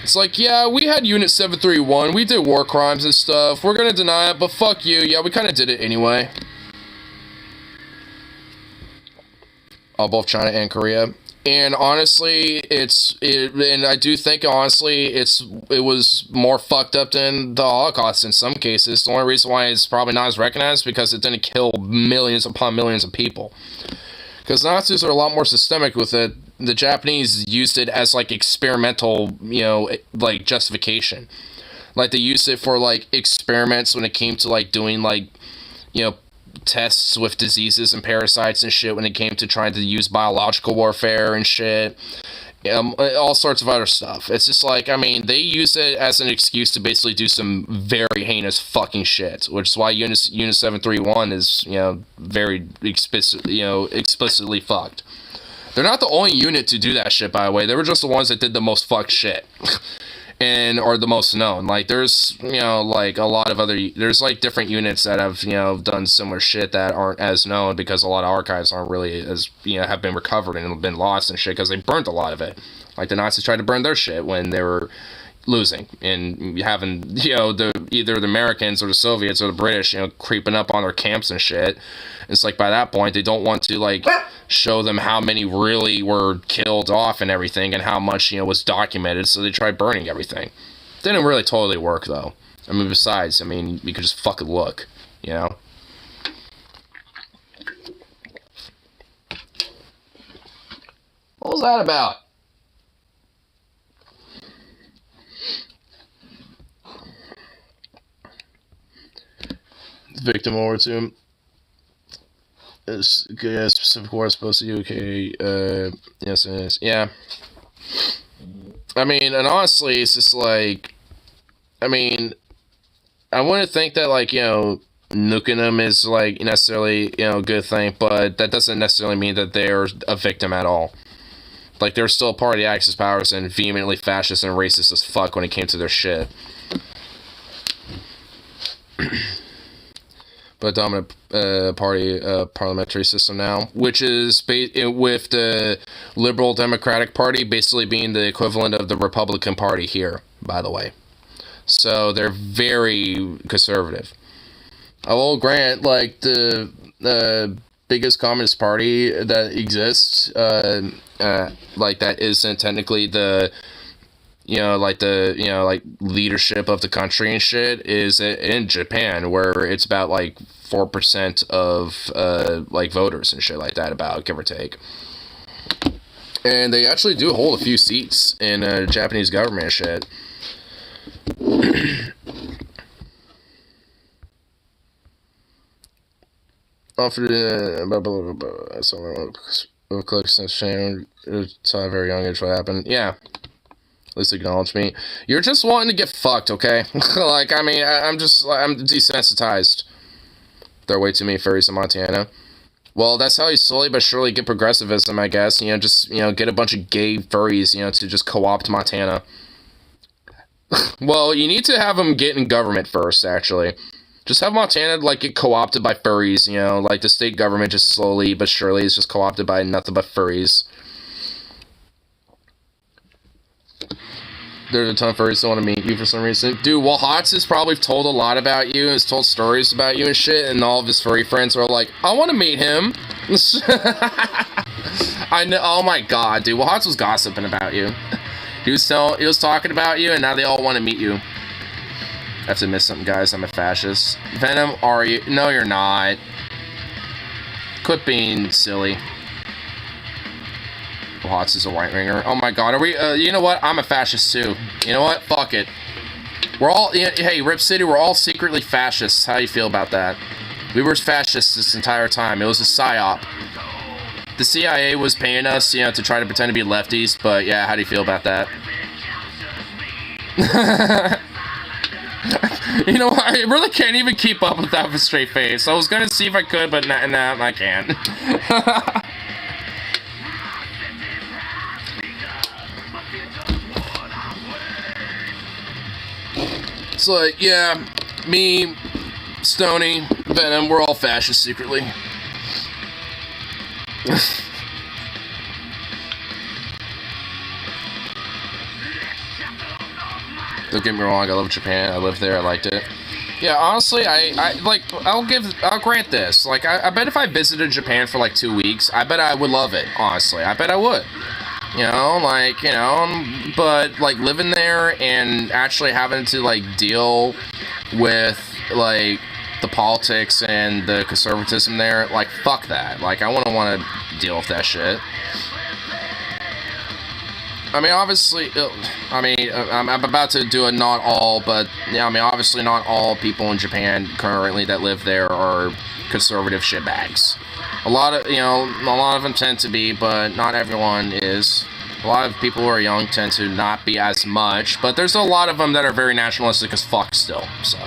It's like, yeah, we had Unit 731, we did war crimes and stuff, we're gonna deny it, but fuck you, yeah, we kind of did it anyway. Both China and Korea. And honestly, and I do think, honestly, it was more fucked up than the Holocaust in some cases. The only reason why it's probably not as recognized is because it didn't kill millions upon millions of people. Because Nazis are a lot more systemic with it. The Japanese used it as, like, experimental, you know, like, justification. Like, they used it for, like, experiments when it came to, like, doing, like, you know, tests with diseases and parasites and shit when it came to trying to use biological warfare and shit. All sorts of other stuff. It's just like, I mean, they use it as an excuse to basically do some very heinous fucking shit, which is why Unit 731 is, you know, very explicitly fucked. They're not the only unit to do that shit, by the way. They were just the ones that did the most fucked shit. And are the most known. Like, there's, you know, like, a lot of other, there's, like, different units that have, you know, done similar shit that aren't as known because a lot of archives aren't really as, you know, have been recovered and been lost and shit because they burnt a lot of it. Like, the Nazis tried to burn their shit when they were losing and having, you know, either the Americans or the Soviets or the British, you know, creeping up on their camps and shit. It's like, by that point, they don't want to, like, show them how many really were killed off and everything and how much, you know, was documented, so they tried burning everything. Didn't really totally work, though. I mean, besides, I mean, you could just fucking look, you know? What was that about? Victim over to specific war supposed to UK, yes it is. Yeah. I mean, and honestly, it's just like, I mean, I wouldn't think that, like, you know, nuking them is, like, necessarily, you know, a good thing, but that doesn't necessarily mean that they're a victim at all. Like, they're still part of the Axis powers and vehemently fascist and racist as fuck when it came to their shit. But dominant party parliamentary system now, which is with the Liberal Democratic Party basically being the equivalent of the Republican Party here, by the way. So they're very conservative. I will grant, like, the biggest communist party that exists, like, that isn't technically the, you know, like, the, you know, like, leadership of the country and shit is in Japan, where it's about, like, 4% of, like, voters and shit like that, about, give or take. And they actually do hold a few seats in Japanese government and shit. Offered since Shane saw a very young age what happened. Yeah. At least acknowledge me. You're just wanting to get fucked, okay? Like, I mean, I'm desensitized. There are way too many furries in Montana. Well, that's how you slowly but surely get progressivism, I guess. You know, just, you know, get a bunch of gay furries, you know, to just co-opt Montana. Well, you need to have them get in government first, actually. Just have Montana, like, get co-opted by furries, you know? Like, the state government just slowly but surely is just co-opted by nothing but furries. There's a ton of furries that want to meet you for some reason. Dude, well, Hots has probably told a lot about you, has told stories about you and shit, and all of his furry friends are like, I want to meet him. I know, oh my god, dude. Well, Hots was gossiping about you. He was talking about you, and now they all want to meet you. I have to admit something, guys. I'm a fascist. Venom, are you? No, you're not. Quit being silly. Hots is a right ringer. Oh my god, are we? You know what? I'm a fascist too. You know what? Fuck it. We're all. Hey, Rip City, we're all secretly fascists. How do you feel about that? We were fascists this entire time. It was a psyop. The CIA was paying us, you know, to try to pretend to be lefties. But yeah, how do you feel about that? You know, I really can't even keep up with that with a straight face. I was gonna see if I could, but nah, I can't. It's like, yeah, me, Stony, Venom, we're all fascists secretly. Don't get me wrong, I love Japan. I lived there, I liked it. Yeah, honestly, I'll grant this. Like, I bet if I visited Japan for like 2 weeks, I bet I would love it, honestly. I bet I would. You know, like, you know, but like living there and actually having to like deal with like the politics and the conservatism there, like, fuck that. Like, I wouldn't want to deal with that shit. I mean, obviously, I'm about to do a not all, but, yeah, I mean, obviously not all people in Japan currently that live there are conservative shitbags. A lot of them tend to be, but not everyone is. A lot of people who are young tend to not be as much, but there's a lot of them that are very nationalistic as fuck still, so.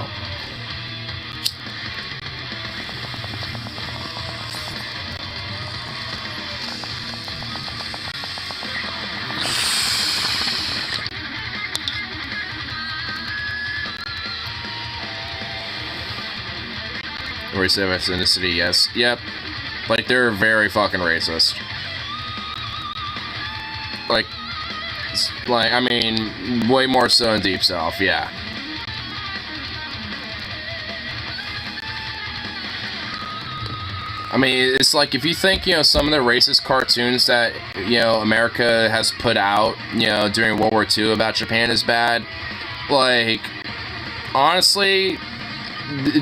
Racist in the city, yes. Yep. Like, they're very fucking racist. Like, I mean, way more so in Deep South, yeah. I mean, it's like, if you think, you know, some of the racist cartoons that, you know, America has put out, you know, during World War II about Japan is bad, like, honestly,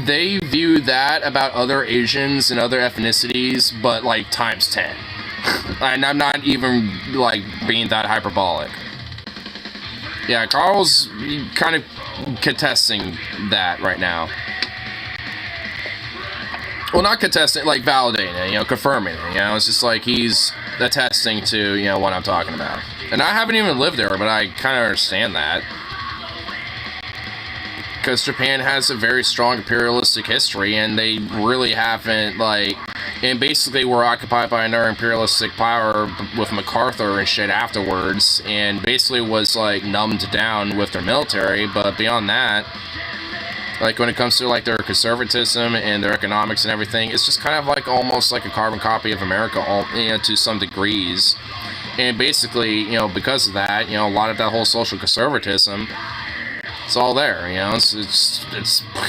they view that about other Asians and other ethnicities, but, like, times 10. And I'm not even, like, being that hyperbolic. Yeah, Carl's kind of contesting that right now. Well, not contesting, like, validating it, you know, confirming it, you know? It's just like he's attesting to, you know, what I'm talking about. And I haven't even lived there, but I kind of understand that. Because Japan has a very strong imperialistic history, and they really haven't, like, and basically were occupied by another imperialistic power with MacArthur and shit afterwards, and basically was, like, numbed down with their military, but beyond that, like, when it comes to, like, their conservatism and their economics and everything, it's just kind of, like, almost like a carbon copy of America, you know, to some degrees. And basically, you know, because of that, you know, a lot of that whole social conservatism, it's all there, you know, it's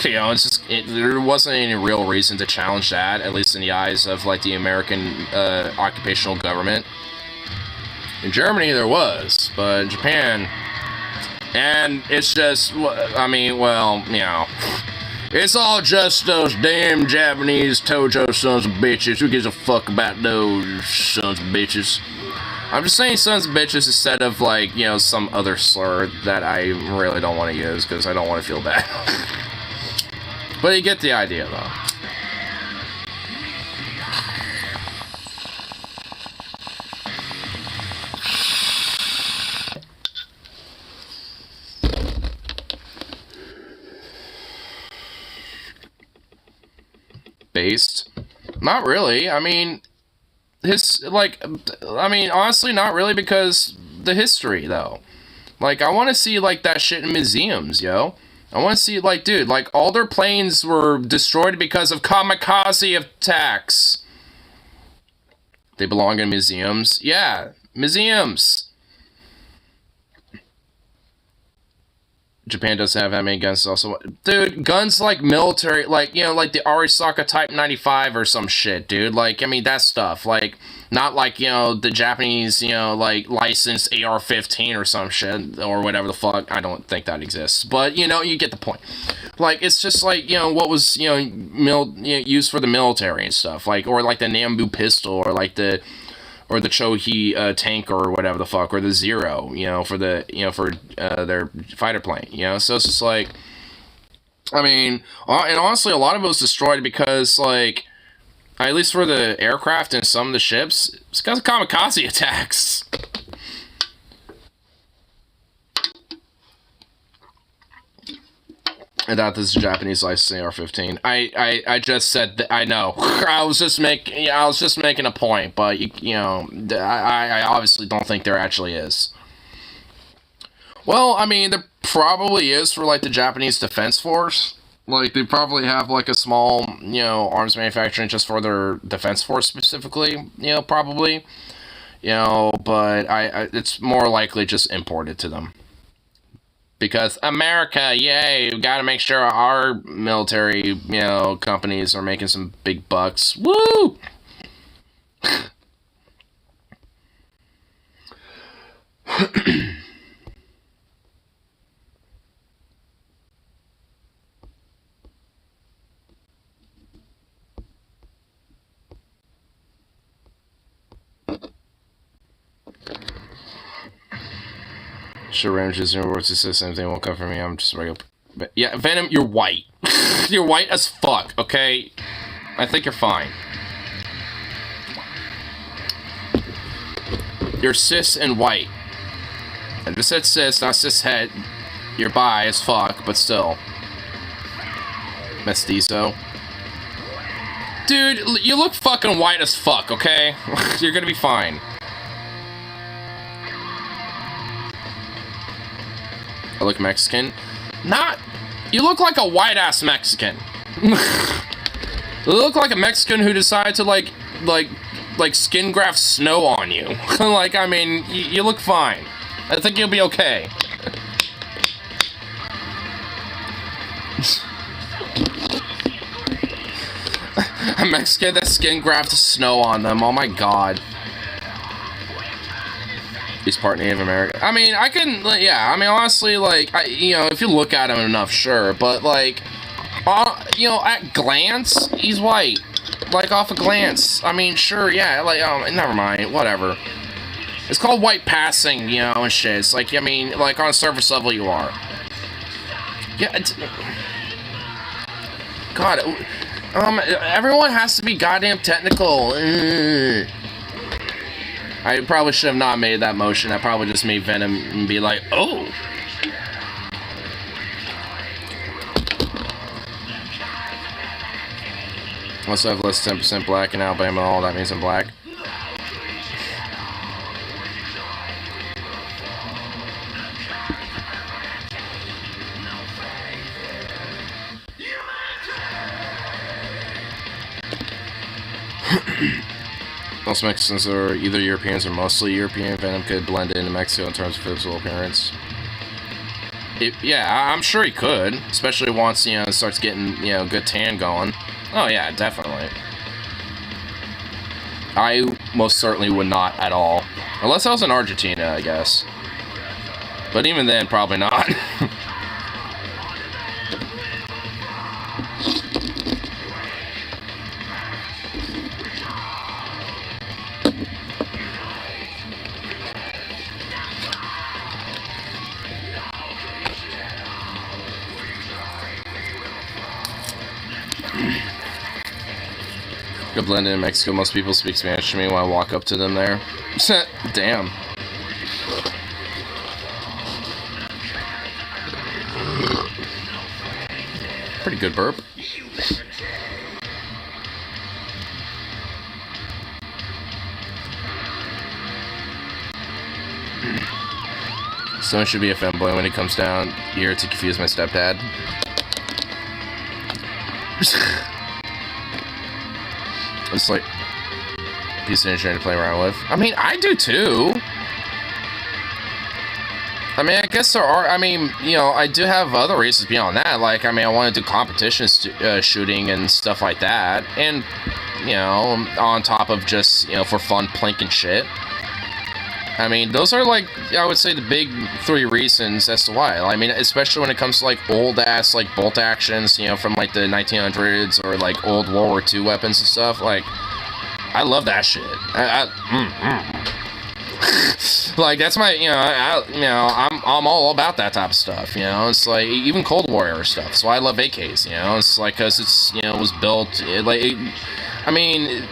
you know, it's just, there wasn't any real reason to challenge that, at least in the eyes of, like, the American, occupational government. In Germany, there was, but in Japan, and it's just, I mean, well, you know, it's all just those damn Japanese Tojo sons of bitches. Who gives a fuck about those sons of bitches? I'm just saying sons of bitches instead of, like, you know, some other slur that I really don't want to use because I don't want to feel bad. But you get the idea, though. Based? Not really. I mean, honestly, not really, because the history, though. Like, I want to see, like, that shit in museums, yo. I want to see, like, dude, like, all their planes were destroyed because of kamikaze attacks. They belong in museums? Yeah, museums. Japan doesn't have that many guns. Also, dude, guns like military, like, you know, like the Arisaka Type 95 or some shit, dude. Like, I mean, that stuff. Like, not like, you know, the Japanese, you know, like licensed AR-15 or some shit or whatever the fuck. I don't think that exists, but you know, you get the point. Like, it's just like, you know, what was, you know, used for the military and stuff, like, or like the Nambu pistol, or like the Chohi tank or whatever the fuck, or the Zero, you know, for the, you know, for their fighter plane, you know. So it's just like, I mean, and honestly, a lot of it was destroyed because, like, at least for the aircraft and some of the ships, it's because of kamikaze attacks. I thought this is Japanese licensing AR-15. I just said that. I know. I was just making a point, but you know, I obviously don't think there actually is. Well, I mean, there probably is for like the Japanese Defense Force. Like, they probably have like a small, you know, arms manufacturing just for their defense force specifically. You know, probably. You know, but it's more likely just imported to them. Because America, yay, we gotta make sure our military, you know, companies are making some big bucks. Woo! Sure, ranges and words to say the same thing won't come from me. I'm just regular. But yeah, Venom, you're white. You're white as fuck, okay? I think you're fine. You're cis and white. I just said cis, not cis head. You're bi as fuck, but still. Mestizo. Dude, you look fucking white as fuck, okay? You're gonna be fine. I look Mexican. Not. You look like a white ass Mexican. You look like a Mexican who decided to like skin graft snow on you. Like, I mean, you look fine. I think you'll be okay. A Mexican that skin grafted snow on them. Oh my god. He's part Native American. I mean, I can, yeah, I mean, honestly, like, you know, if you look at him enough, sure, but, like, you know, at glance, he's white. Like, off a glance. I mean, sure, yeah, like, never mind, whatever. It's called white passing, you know, and shit. It's like, I mean, like, on a surface level, you are. Yeah, God, everyone has to be goddamn technical. I probably should have not made that motion. I probably just made Venom be like, oh. Also, I have less than 10% black in Alabama. All that means I'm black. Most Mexicans are either Europeans or mostly European. Venom could blend into Mexico in terms of physical appearance. Yeah, I'm sure he could, especially once, you know, it starts getting, you know, good tan going. Oh yeah, definitely. I most certainly would not at all, unless I was in Argentina, I guess. But even then, probably not. To blend in Mexico, most people speak Spanish to me when I walk up to them there. Damn. Pretty good burp. Someone should be a femboy when he comes down here to confuse my stepdad. It's like a piece of engineering to play around with. I mean, I do too. I mean, I guess there are. I mean, you know, I do have other reasons beyond that. Like, I mean, I want to do competition shooting and stuff like that, and you know, on top of just, you know, for fun plinking shit. I mean, those are like, I would say, the big 3 reasons as to why. I mean, especially when it comes to like old ass like bolt actions, you know, from like the 1900s or like old World War II weapons and stuff. Like, I love that shit. Like, that's my, you know, I'm all about that type of stuff, you know. It's like even Cold War era stuff. So I love AKs, you know. It's like, cause it's, you know, it was built I mean,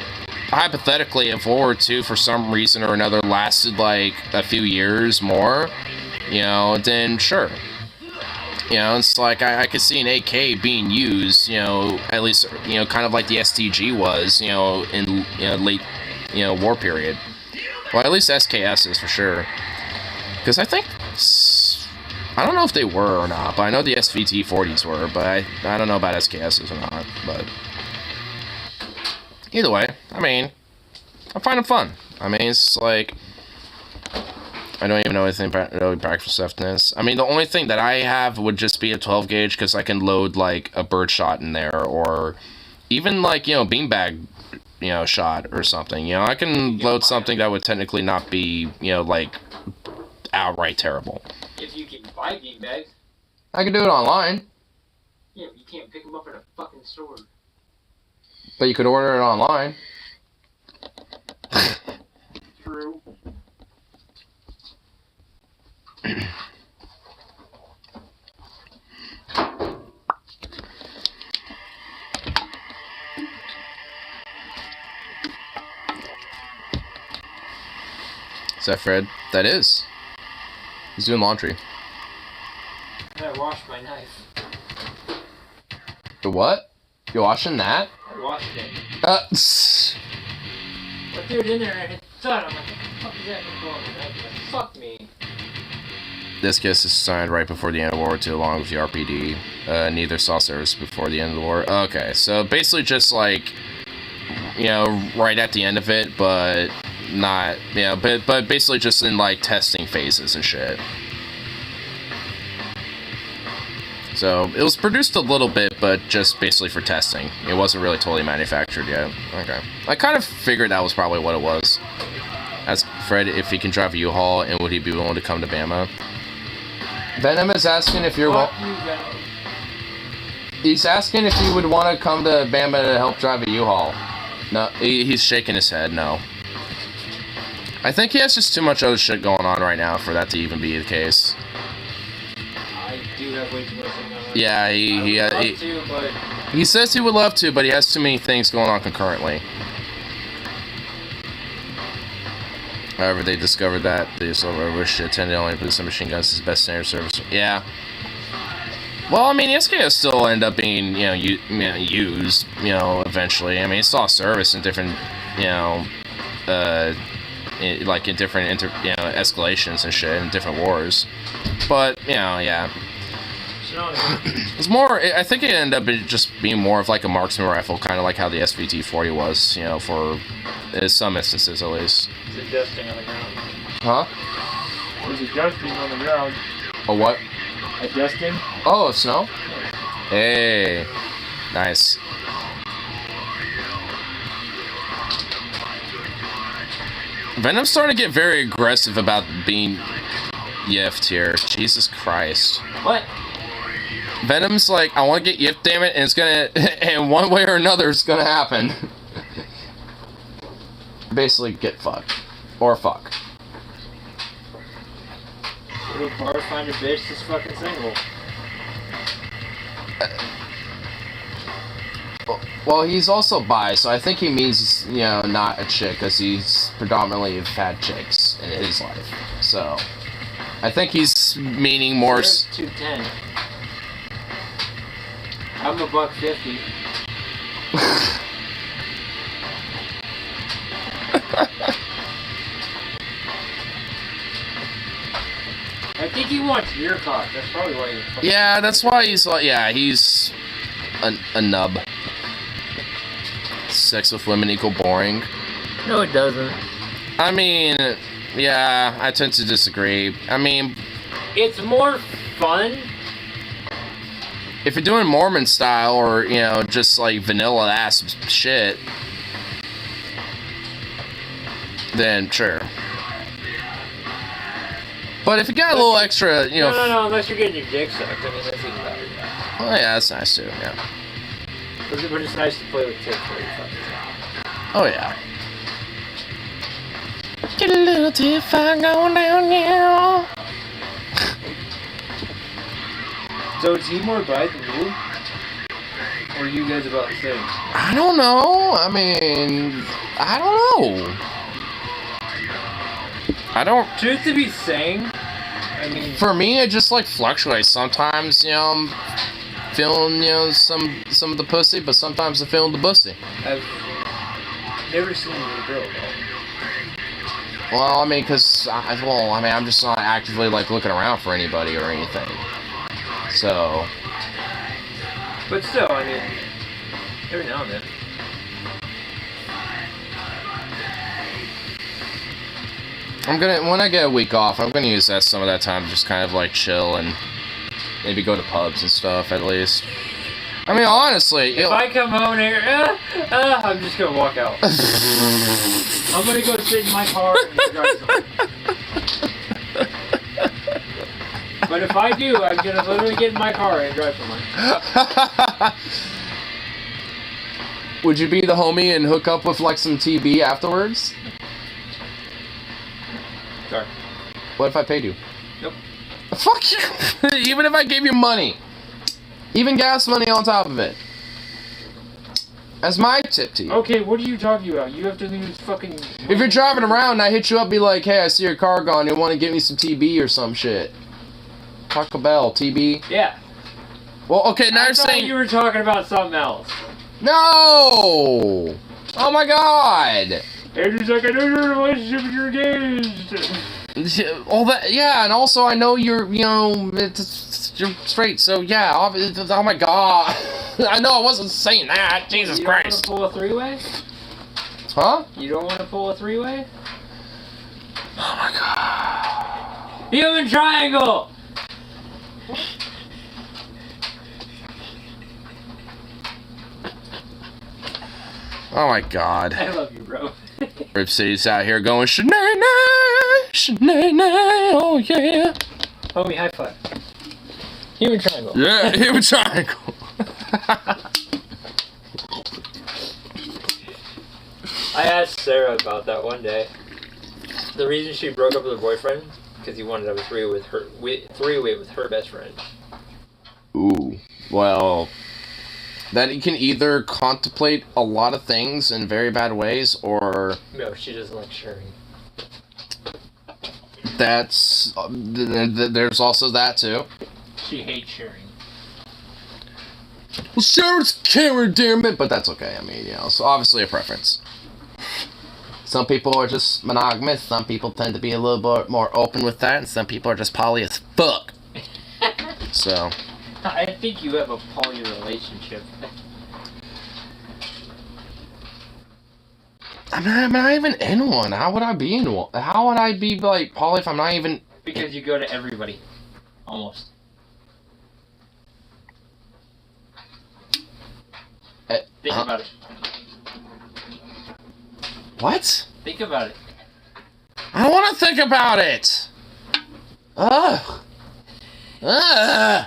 hypothetically, if World War II for some reason or another lasted like a few years more, you know, then sure. You know, it's like I could see an AK being used, you know, at least, you know, kind of like the STG was, you know, in, you know, late, you know, war period. Well, at least SKSs for sure. Because I think, I don't know if they were or not, but I know the SVT-40s were, but I don't know about SKSs or not, but either way, I mean, I find them fun. I mean, it's like, I don't even know anything about really practical stuff in this. I mean, the only thing that I have would just be a 12 gauge, because I can load, like, a birdshot in there, or even, like, you know, beanbag, you know, shot or something. You know, I can load something that would technically not be, you know, like, outright terrible. If you can buy beanbags. I can do it online. Yeah, you can't pick them up at a fucking store. But you could order it online. True. Is that Fred? That is. He's doing laundry. I washed my knife. The what? You washing that? I washed it. I threw it in there and it thud. I'm like, what the fuck is that going on? Fuck me. This kiss is signed right before the end of World War II, along with the RPD. Neither saw service before the end of the war. Okay, so basically just like, you know, right at the end of it, but not, you know, but basically just in like testing phases and shit. So it was produced a little bit, but just basically for testing. It wasn't really totally manufactured yet. Okay, I kind of figured that was probably what it was. Ask Fred if he can drive a U-Haul and would he be willing to come to Bama. Venom is asking if you're He's asking if you would want to come to Bama to help drive a U-Haul. No, he's shaking his head. No. I think he has just too much other shit going on right now for that to even be the case. I do have way too much going on. Yeah, he says he would love to, but he has too many things going on concurrently. However, they discovered that the silver wish to attend only police and machine guns is best standard service. Yeah. Well, I mean, the SKS still end up being, you know, used, you know, eventually. I mean, it saw service in different, you know, like in different, escalations and shit in different wars. But, you know, yeah. It's more, I think it ended up just being more of like a marksman rifle, kind of like how the SVT-40 was, you know, for some instances at least. It's adjusting on the ground. Huh? It's adjusting on the ground. A what? Adjusting? Oh, snow? Hey. Nice. Venom's starting to get very aggressive about being yiffed here. Jesus Christ. What? Venom's like, I want to get yiffed, damn it, and it's gonna, and one way or another, it's gonna happen. Basically, get fucked. Or fuck. Little bar finder bitch is fucking single. Well, he's also bi, so I think he means, you know, not a chick, because he's predominantly had chicks in his life. So, I think he's meaning more. There's 210. I'm a $150. I think he wants your cock. That's probably why he's. Yeah, that's why he's like. Yeah, he's a nub. Sex with women equal boring. No, it doesn't. I mean, yeah, I tend to disagree. I mean, It's more fun. If you're doing Mormon style or, you know, just like vanilla ass shit, then sure. But if you got a little extra, you know... No, unless you're getting your dick sucked. I mean, that's even better. Oh, yeah, that's nice too, yeah. But it's nice to play with tits for your fucking Oh, yeah. Get a little tit fire going down now. So is he more bi than you? Or are you guys about the same? I don't know. I mean, I don't know. I don't... Truth to be saying, I mean... For me, it just, like, fluctuates. Sometimes, you know, I'm feeling, you know, some of the pussy, but sometimes I'm feeling the pussy. I've never seen a girl, though. Well, I mean, I'm just not actively, like, looking around for anybody or anything. So... But still, I mean, every now and then. When I get a week off, I'm gonna use some of that time to just kind of, like, chill and maybe go to pubs and stuff, at least. I mean, honestly... If I come home here, I'm just gonna walk out. I'm gonna go sit in my car and drive somewhere. But if I do, I'm gonna literally get in my car and drive somewhere. Would you be the homie and hook up with, like, some TB afterwards? Sorry. What if I paid you? Nope. Fuck you! Even if I gave you money. Even gas money on top of it. That's my tip to you. Okay, what are you talking about? You have to use fucking... If you're driving around and I hit you up, be like, hey, I see your car gone, you want to get me some TB or some shit. Taco Bell, TB. Yeah. Well, okay, now you're saying... you were talking about something else. No! Oh my god! And he's like, I know you're in a relationship with your engaged. All that, yeah, and also I know you're, you know, you're straight, so yeah, oh my god. I know I wasn't saying that, Jesus Christ. You don't want to pull a three-way? Huh? You don't want to pull a three-way? Oh my god. Human triangle! Oh my god. I love you, bro. Rip City's out here going, Shanae, Shanae, oh yeah. Homie, high five. Human triangle. Yeah, human triangle. I asked Sarah about that one day. The reason she broke up with her boyfriend, because he wanted to have a three-way with her best friend. Ooh, well, that you can either contemplate a lot of things in very bad ways, or... No, she doesn't like sharing. That's... there's also that, too. She hates sharing. Well, sure, it's camera, damn it, but that's okay. I mean, you know, it's obviously a preference. Some people are just monogamous, some people tend to be a little bit more open with that, and some people are just poly as fuck. So... I think you have a poly relationship. I'm not even in one. How would I be in one? How would I be, like, poly if I'm not even... Because you go to everybody. Almost. Think about it. What? Think about it. I don't want to think about it! Ugh! Ugh!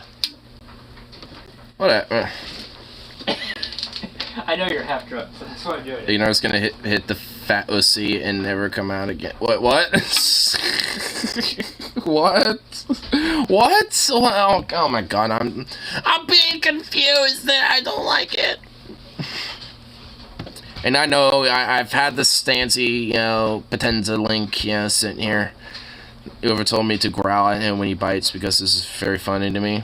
Whatever. I know you're half drunk, so that's why I'm doing it. You know it's gonna hit the fat pussy and never come out again. What? What? What? What? Oh my god, I'm being confused. I don't like it. And I know I've had this Stancy, you know, Potenza Link, you know, sitting here. Whoever told me to growl at him when he bites because this is very funny to me.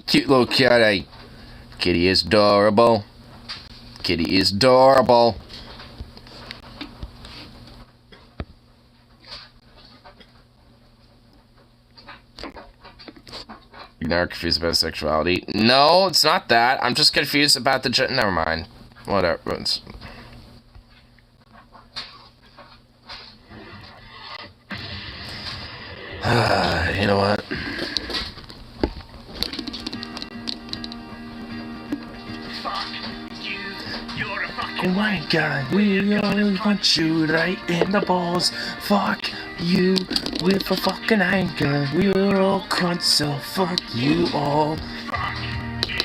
Cute little kitty. Kitty is adorable. Kitty is adorable. You're never confused about sexuality? No, it's not that. I'm just confused about the never mind. Whatever. You know what? You're a fucking wanker, we all punch you right in the balls. Fuck you with a fucking anchor. We're all cunts, so fuck you all. fuck you.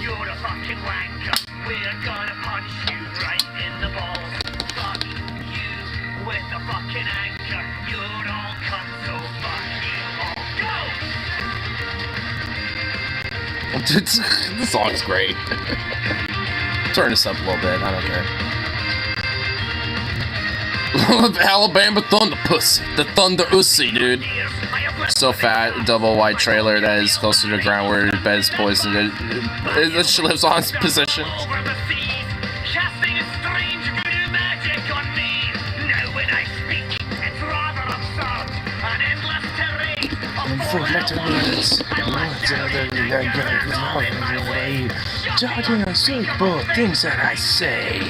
You're a fucking wanker. We're gonna punch you right in the balls. Fuck you with a fucking anchor. You're all cunts, so fuck you all. Go! The song's great. Turn this up a little bit, I don't care. Alabama Thunder Pussy. The Thunder Ussy, dude. So fat, double wide trailer that is close to the ground where the bed is poisoned. She lives on its position. Over the seas, casting a strange voodoo magic on me. Now when I speak, it's rather absurd. An endless terrain of Four-letter words. Judging on suitable things that I say.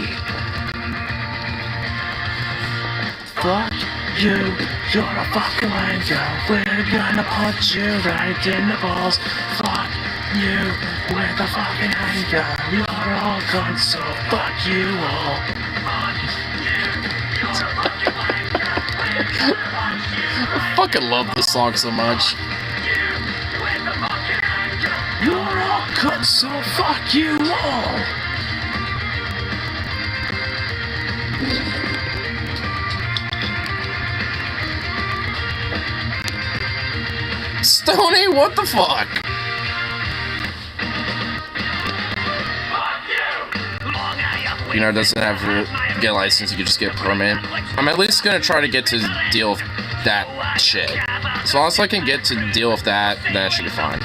Fuck you, you're a fucking wanker. We're gonna punch you right in the balls. Fuck you with a fucking anger. You're all gone, so fuck you all. I fucking love this song so much. You're all cut, so fuck you all. Stoney, what the fuck? You know, it doesn't have to get a license, you can just get a permit. I'm at least gonna try to get to deal with that shit. As long as I can get to deal with that, then it should be fine.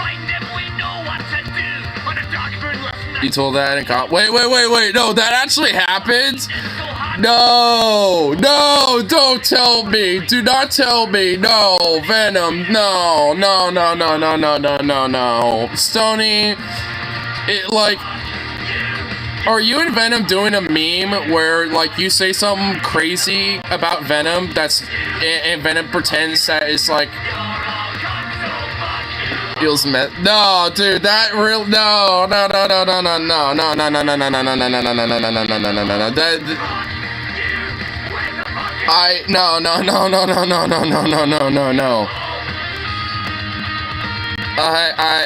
You told that and wait, no, that actually happened? No, don't tell me. Do not tell me. No, Venom, no. Stoney, it, like, are you and Venom doing a meme where, like, you say something crazy about Venom and Venom pretends that it's, like, feels no, dude, that real, no,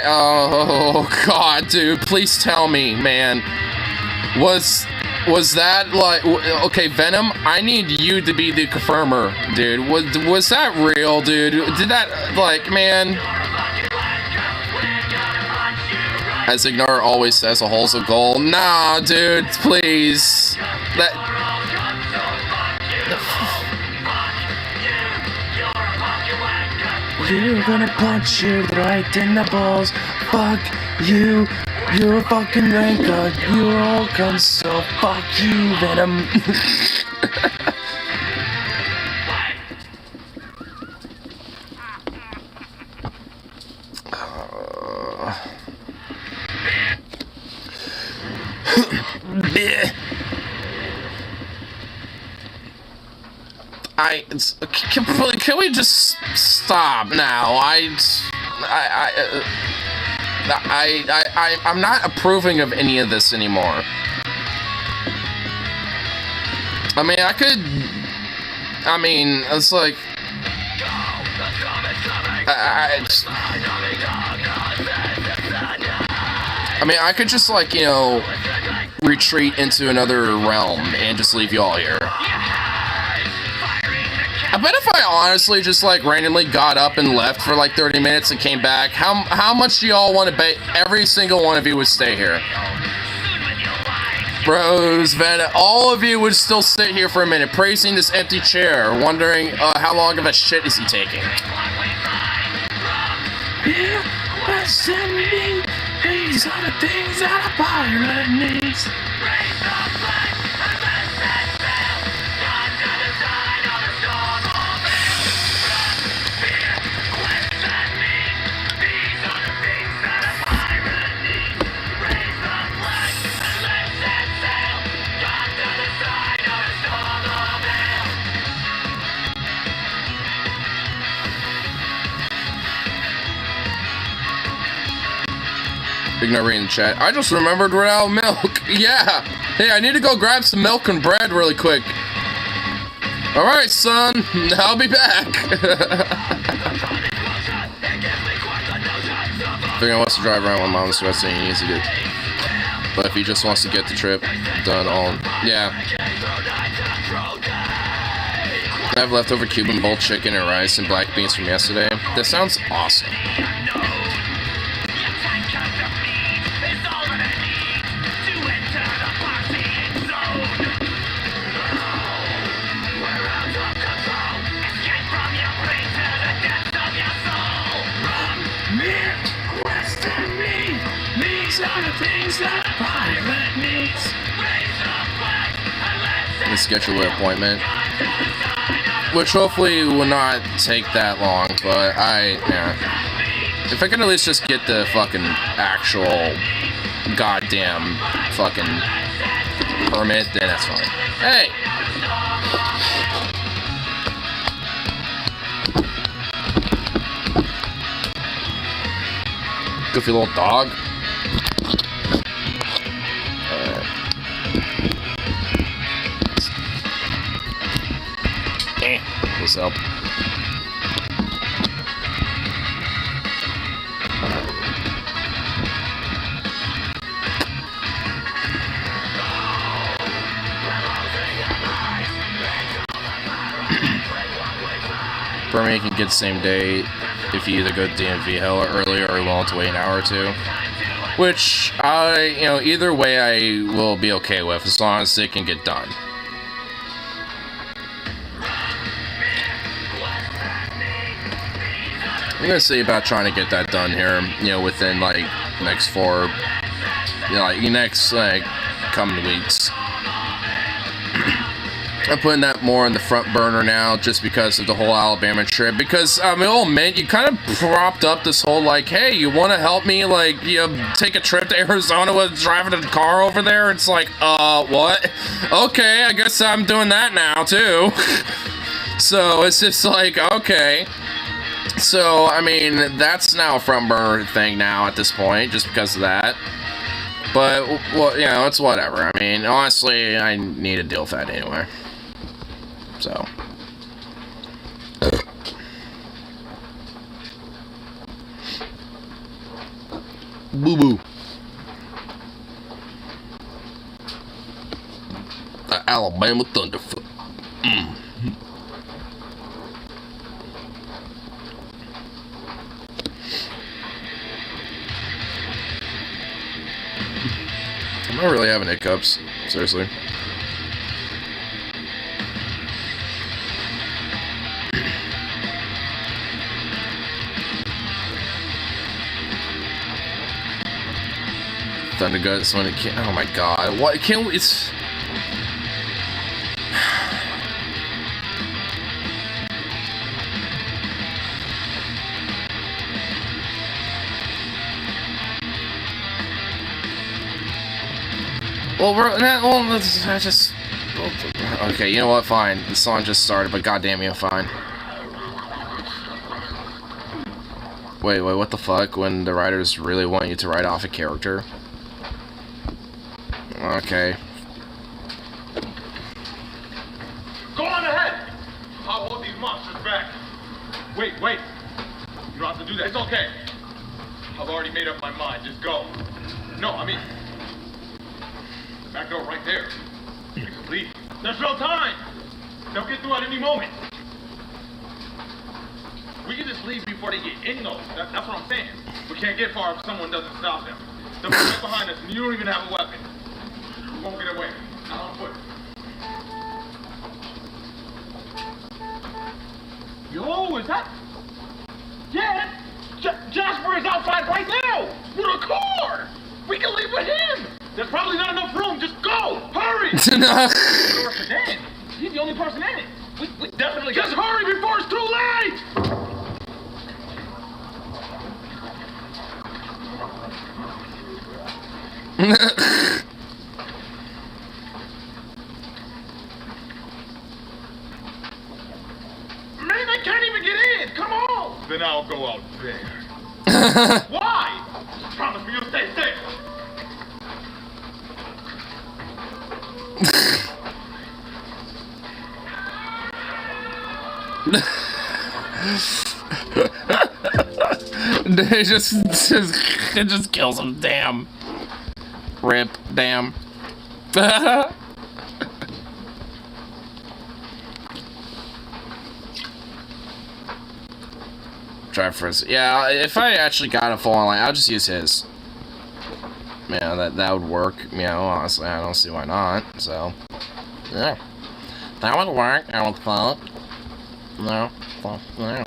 oh god, dude, please tell me, man, was that, like, okay, Venom, I need you to be the confirmer, dude, was that real, dude, did that, like, man, as Ignore always says, a hole's a goal, nah, dude, please, you're gonna punch you right in the balls. Fuck you. You're a fucking rancor. You're all guns, so fuck you, Venom. Can we just stop now? I'm not approving of any of this anymore. It's like, I could just, like, you know, retreat into another realm and just leave y'all here. I bet if I honestly just, like, randomly got up and left for, like, 30 minutes and came back, how much do y'all want to bet every single one of you would stay here? Bros, Venom, all of you would still sit here for a minute, praising this empty chair, wondering how long of a shit is he taking. Yeah, listen me, these are the things that a pirate needs. Big no reading the chat. I just remembered we're out of milk. Yeah. Hey, I need to go grab some milk and bread really quick. Alright, son. I'll be back. Figuring wants to drive around when mom's stressing, he needs to get. But if he just wants to get the trip done on. Yeah. I have leftover Cuban bowl chicken and rice and black beans from yesterday. That sounds awesome. The schedule an appointment, which hopefully will not take that long, but if I can at least just get the fucking actual goddamn fucking permit, then that's fine. Hey! Goofy little dog. This help. For me, you can get the same day if you either go to DMV hella earlier or willing to wait an hour or two. Which either way I will be okay with as long as it can get done. I'm gonna see about trying to get that done here, within like next coming weeks. I'm putting that more on the front burner now, just because of the whole Alabama trip. Because I'll admit, you kind of propped up this whole like, hey, you want to help me take a trip to Arizona with driving a car over there? It's like, what? Okay, I guess I'm doing that now too. So it's just like, okay. So, I mean, that's now a front burner thing now at this point, just because of that. But, well, it's whatever. I mean, honestly, I need to deal with that anyway. So. Boo-boo. Alabama Thunderfoot. I'm not really having hiccups, seriously. Thunder Guts when it can't. Oh my god! What can't we? It's. I just... Okay, you know what? Fine. The song just started, but goddamn you, fine. Wait, what the fuck? When the writers really want you to write off a character? Okay. Go on ahead! I'll hold these monsters back. Wait. You don't have to do that. It's okay. I've already made up my mind. Just go. No, I mean... the back door right there. We can leave. There's no time! They'll get through at any moment. We can just leave before they get in those. That's what I'm saying. We can't get far if someone doesn't stop them. They'll be right behind us and you don't even have a weapon. We won't get away. Not on foot. Yo, is that... Yeah, Jasper is outside right now! With a car! We can leave with him! There's probably not enough room. Just go! Hurry! He's the only person in it. We definitely just hurry before it's too late! Man, I can't even get in! Come on! Then I'll go out there. Why? Promise me you'll stay safe. It just kills him. Damn. Rip. Damn. Try first. Yeah, if I actually got a full-on line, I'll just use his. Yeah, that would work. You know, honestly, I don't see why not. So, yeah. That would work, I would think. No. Well, yeah.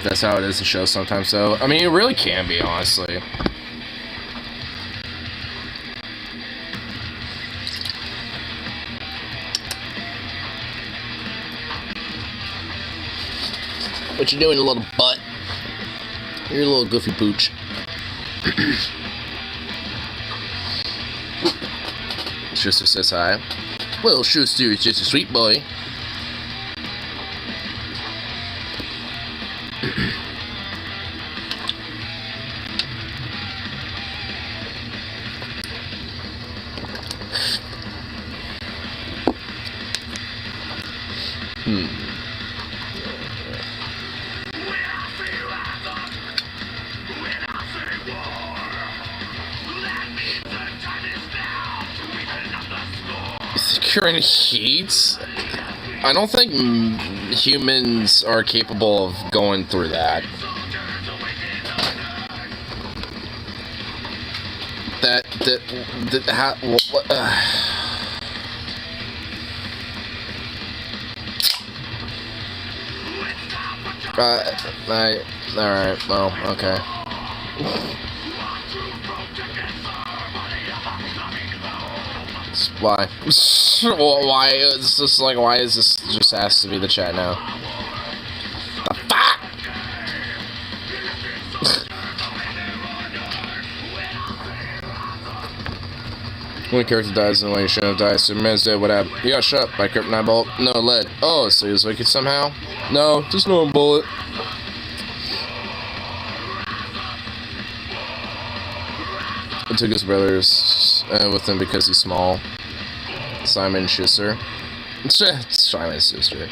That's how it is in shows sometimes, so. I mean, it really can be, honestly. What you doing, you little butt? You're a little goofy pooch. Schuster says hi. Well, Schuster is just a sweet boy. Securing heat? I don't think humans are capable of going through that. Alright, well, okay. Why? Why is this like? Why is this just has to be the chat now? The fuck? When a character dies in a way you shouldn't have died, Superman's dead. What happened? He got shot by kryptonite bolt. No lead. Oh, so he was wicked somehow? No, just no bullet. He took his brothers with him because he's small. Simon Schuster. Simon Schuster.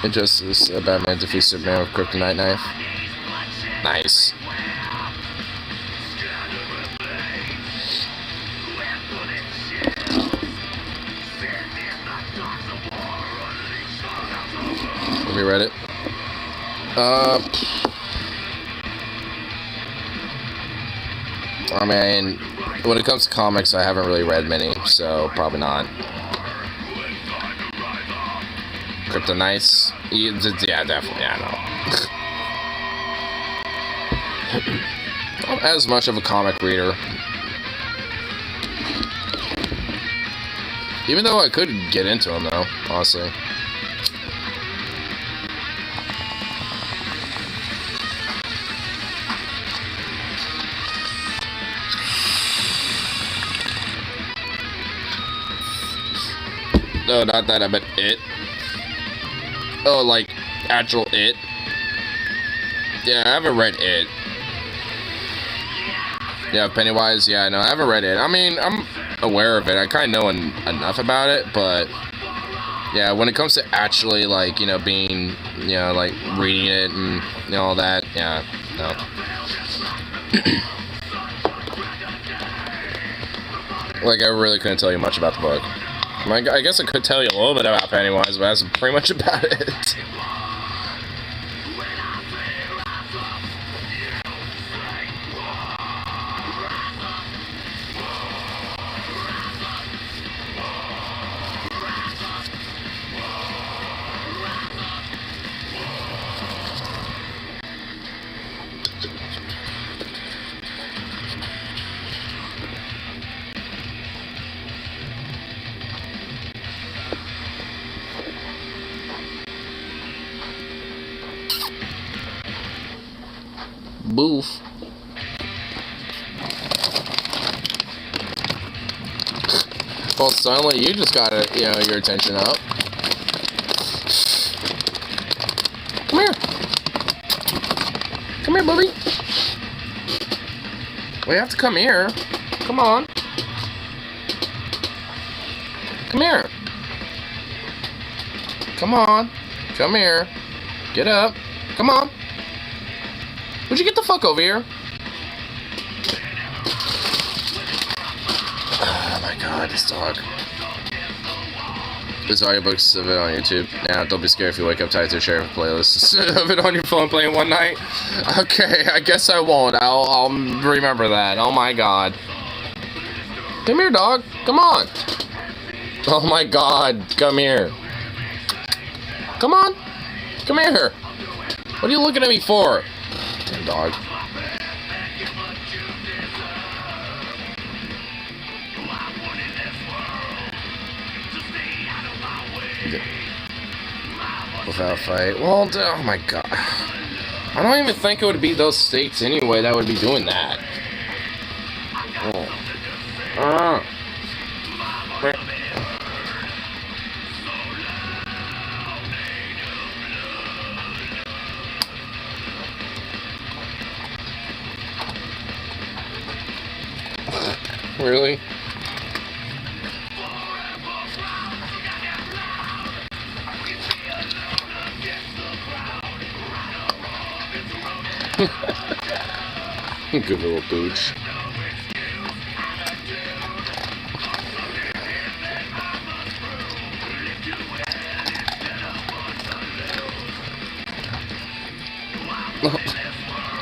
Injustice, Batman defeats Superman with kryptonite knife. Nice. Have you read it? I mean, when it comes to comics, I haven't really read many, so probably not. Kryptonites? Yeah, definitely, yeah, no. Not as much of a comic reader. Even though I could get into them, though, honestly. No, not that, I meant it. Oh, like, actual it? Yeah, I haven't read it. Yeah, Pennywise, yeah, no, I haven't read it. I mean, I'm aware of it. I kind of know enough about it, but... Yeah, when it comes to actually, like, you know, being, you know, like, reading it and, you know, all that, yeah, no. Like, I really couldn't tell you much about the book. I guess I could tell you a little bit about Pennywise, but that's pretty much about it. boof. Well, suddenly you just got your attention up. Come here. Come here, buddy. We have to come here. Come on. Come here. Come on. Come here. Get up. Come on. Would you get the fuck over here? Oh my god, this dog. This audiobook's of it on YouTube. Now, don't be scared if you wake up tired to share a playlist of it on your phone playing one night. Okay, I guess I won't. I'll remember that. Oh my god. Come here, dog. Come on. Oh my god. Come here. Come on. Come here. What are you looking at me for? Damn dog. Without a fight. Well, oh my god. I don't even think it would be those states anyway that would be doing that. Oh. Really? Good little booch.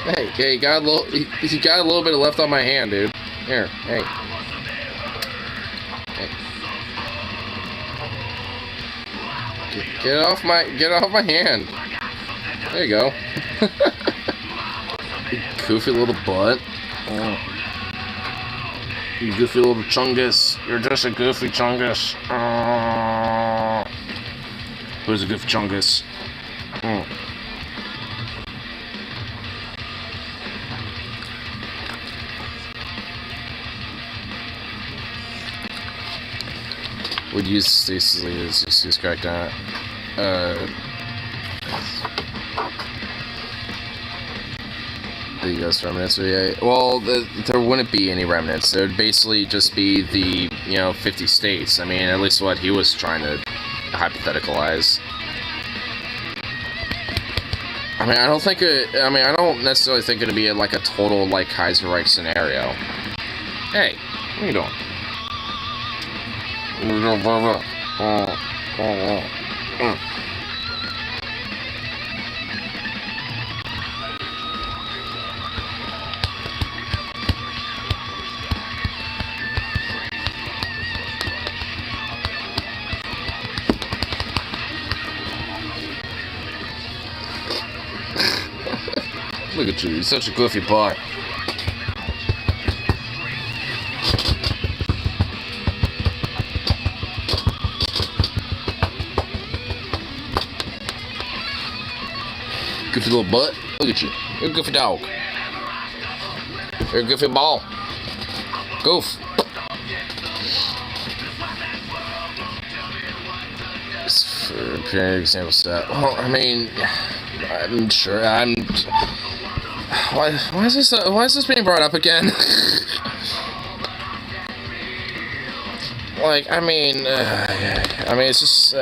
Hey, you got a little bit left on my hand, dude. Here, hey. Get off my hand. There you go. You goofy little butt. Oh. You goofy little chungus. You're just a goofy chungus. Oh. Who's a goofy chungus? Oh. Would use Stacy's leaders to correct that. The U.S. remnants. Yeah. Well, there wouldn't be any remnants. There would basically just be the 50 states. I mean, at least what he was trying to hypotheticalize. I mean, I don't necessarily think it'd be like a total like Kaiserreich scenario. Hey, what are you doing? Look at you, you're such a goofy boy. Goofy little butt. Look at you. You're a goofy dog. You're a goofy ball. Goof. For a period example set. Well, I mean, I'm sure. Why is this being brought up again? Like, it's just.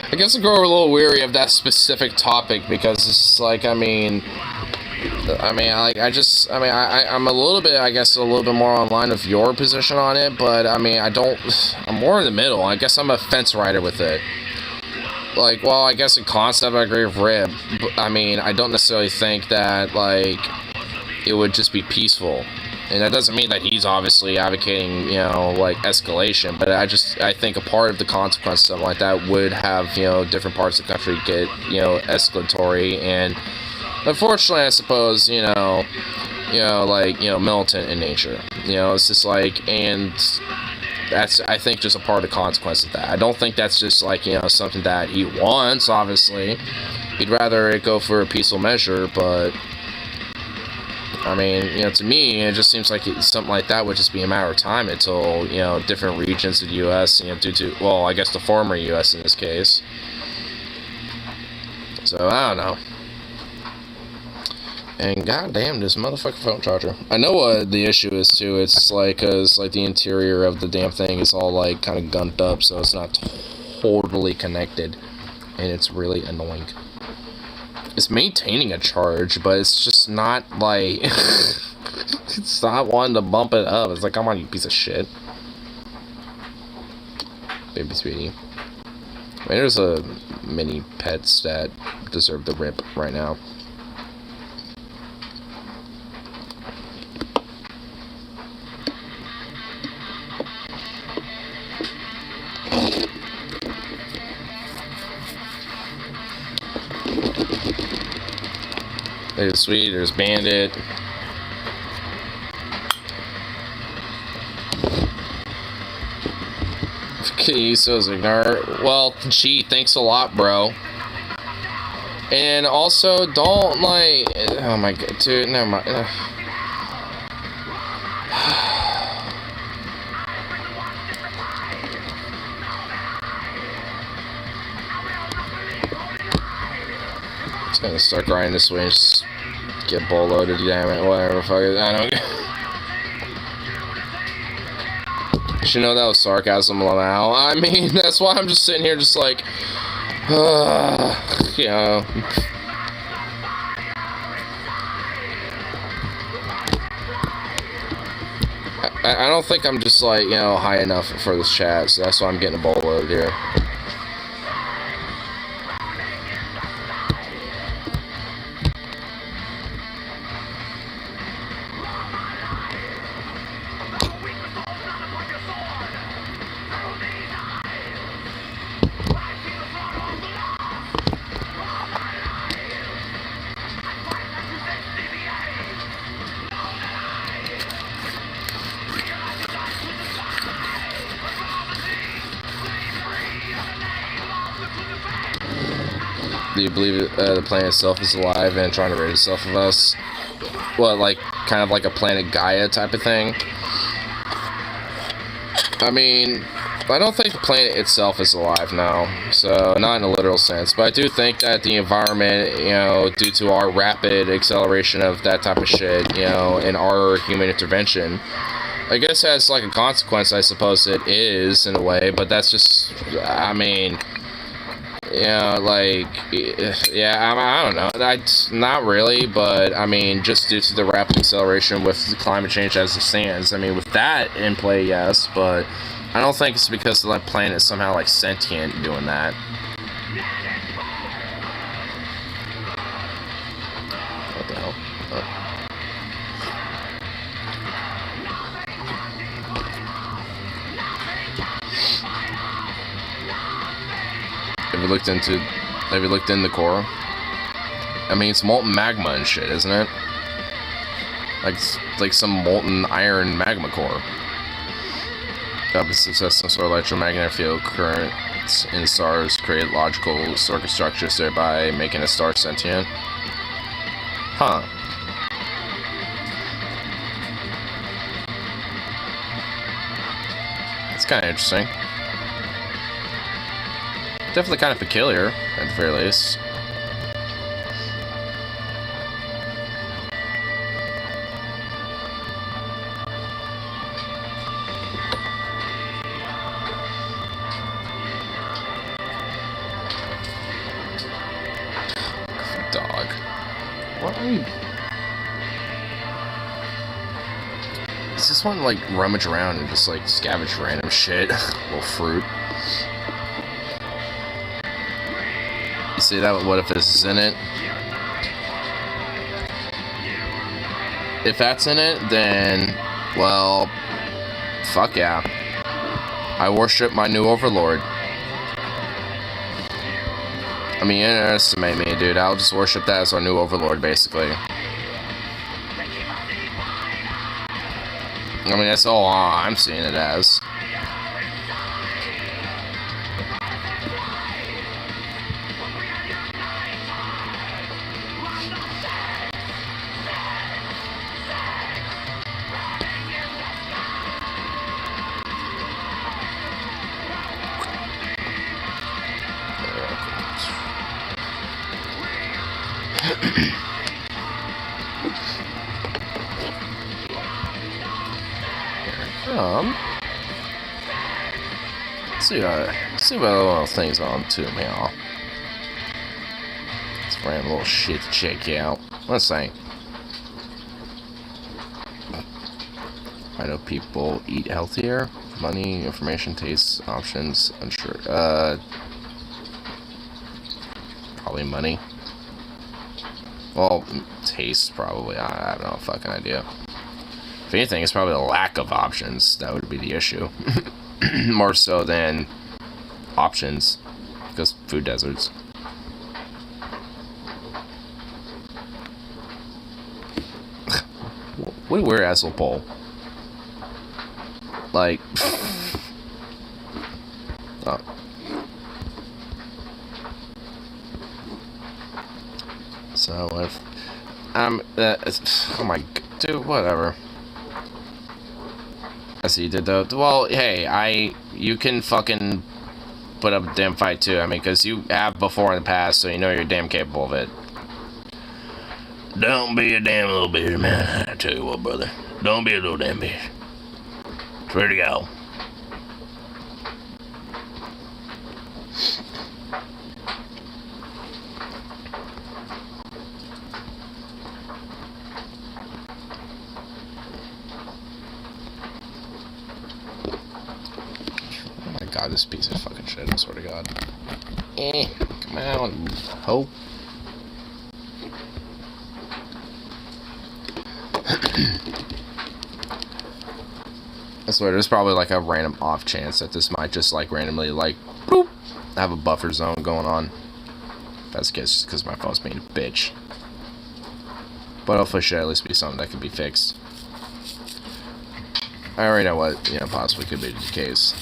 I guess I grow a little weary of that specific topic because it's like, I'm a little bit, I guess, a little bit more online of your position on it, but I'm more in the middle. I guess I'm a fence rider with it. Like, well, I guess in concept I agree with Rib, but I don't necessarily think that, like, it would just be peaceful. And that doesn't mean that he's obviously advocating, like, escalation, but I think a part of the consequence of something like that would have, different parts of the country get, escalatory, and unfortunately, I suppose, militant in nature. It's just like, and that's, I think, just a part of the consequence of that. I don't think that's just, like, something that he wants, obviously, He'd rather it go for a peaceful measure, but I mean, you know, to me, it just seems like something like that would just be a matter of time until, you know, different regions of the U.S., you know, due to, well, I guess the former U.S. in this case. So, I don't know. And goddamn, this motherfucking phone charger. I know what the issue is, too. It's like, cause, like, the interior of the damn thing is all, like, kind of gunked up, so it's not totally connected. And it's really annoying. It's maintaining a charge, but it's just not, like... it's not wanting to bump it up. It's like, come on, you piece of shit. Baby sweetie. I mean, there's a mini pets that deserve the rip right now. There's Sweet, there's Bandit. Okay, so ignore. Well, gee, thanks a lot, bro. And also, don't like. Oh my god, dude, never mind. Just gonna start grinding this way and just get bull loaded, damn it, whatever, fuck it, I don't. You know that was sarcasm now. I mean, that's why I'm just sitting here just like, you know. I don't think I'm just like, you know, high enough for this chat, so that's why I'm getting a bull loaded here. Do you believe the planet itself is alive and trying to rid itself of us? Well, like, kind of like a planet Gaia type of thing? I mean, I don't think the planet itself is alive now, so not in a literal sense, but I do think that the environment, you know, due to our rapid acceleration of that type of shit, you know, and our human intervention, I guess has like a consequence, I suppose it is, in a way, but that's just, I mean... Yeah, like, yeah, I don't know. That's not really, but I mean, just due to the rapid acceleration with climate change as it stands. I mean, with that in play, yes, but I don't think it's because the planet is somehow like sentient doing that. What the hell? Oh. Have you looked in the core? I mean, it's molten magma and shit, isn't it? Like some molten iron magma core. Opposites has some sort of electromagnetic field currents in stars create logical circuit structures, thereby making a star sentient. Huh. That's kind of interesting. Definitely kind of peculiar, at the very least. Dog. What are you... I just want to, like, rummage around and just, like, scavenge random shit. Little fruit. You see that? What if this is in it? If that's in it, then, well, fuck yeah. I worship my new overlord. I mean, you underestimate me, dude. I'll just worship that as our new overlord, basically. I mean, that's all I'm seeing it as. See what little things on to me, y'all. It's random little shit to check out. Let's say. I know people eat healthier. Money, information, tastes, options, unsure. Probably money. Well, taste probably. I have no fucking idea. If anything, it's probably the lack of options that would be the issue. More so than options, because food deserts. What a weird asshole poll. Like, oh. So if oh my, dude, whatever. I see you did though. Well, hey, you can fucking put up a damn fight too. I mean, because you have before in the past, so you know you're damn capable of it. Don't be a damn little bitch, man. I tell you what, brother. Don't be a little damn bitch. It's ready to go. Oh my god, this piece of fucking shit, I swear to god. Come on, hope. I swear, there's probably like a random off chance that this might just like randomly like boop, have a buffer zone going on. That's just because my phone's being a bitch. But hopefully, it should at least be something that could be fixed. I already know what possibly could be the case.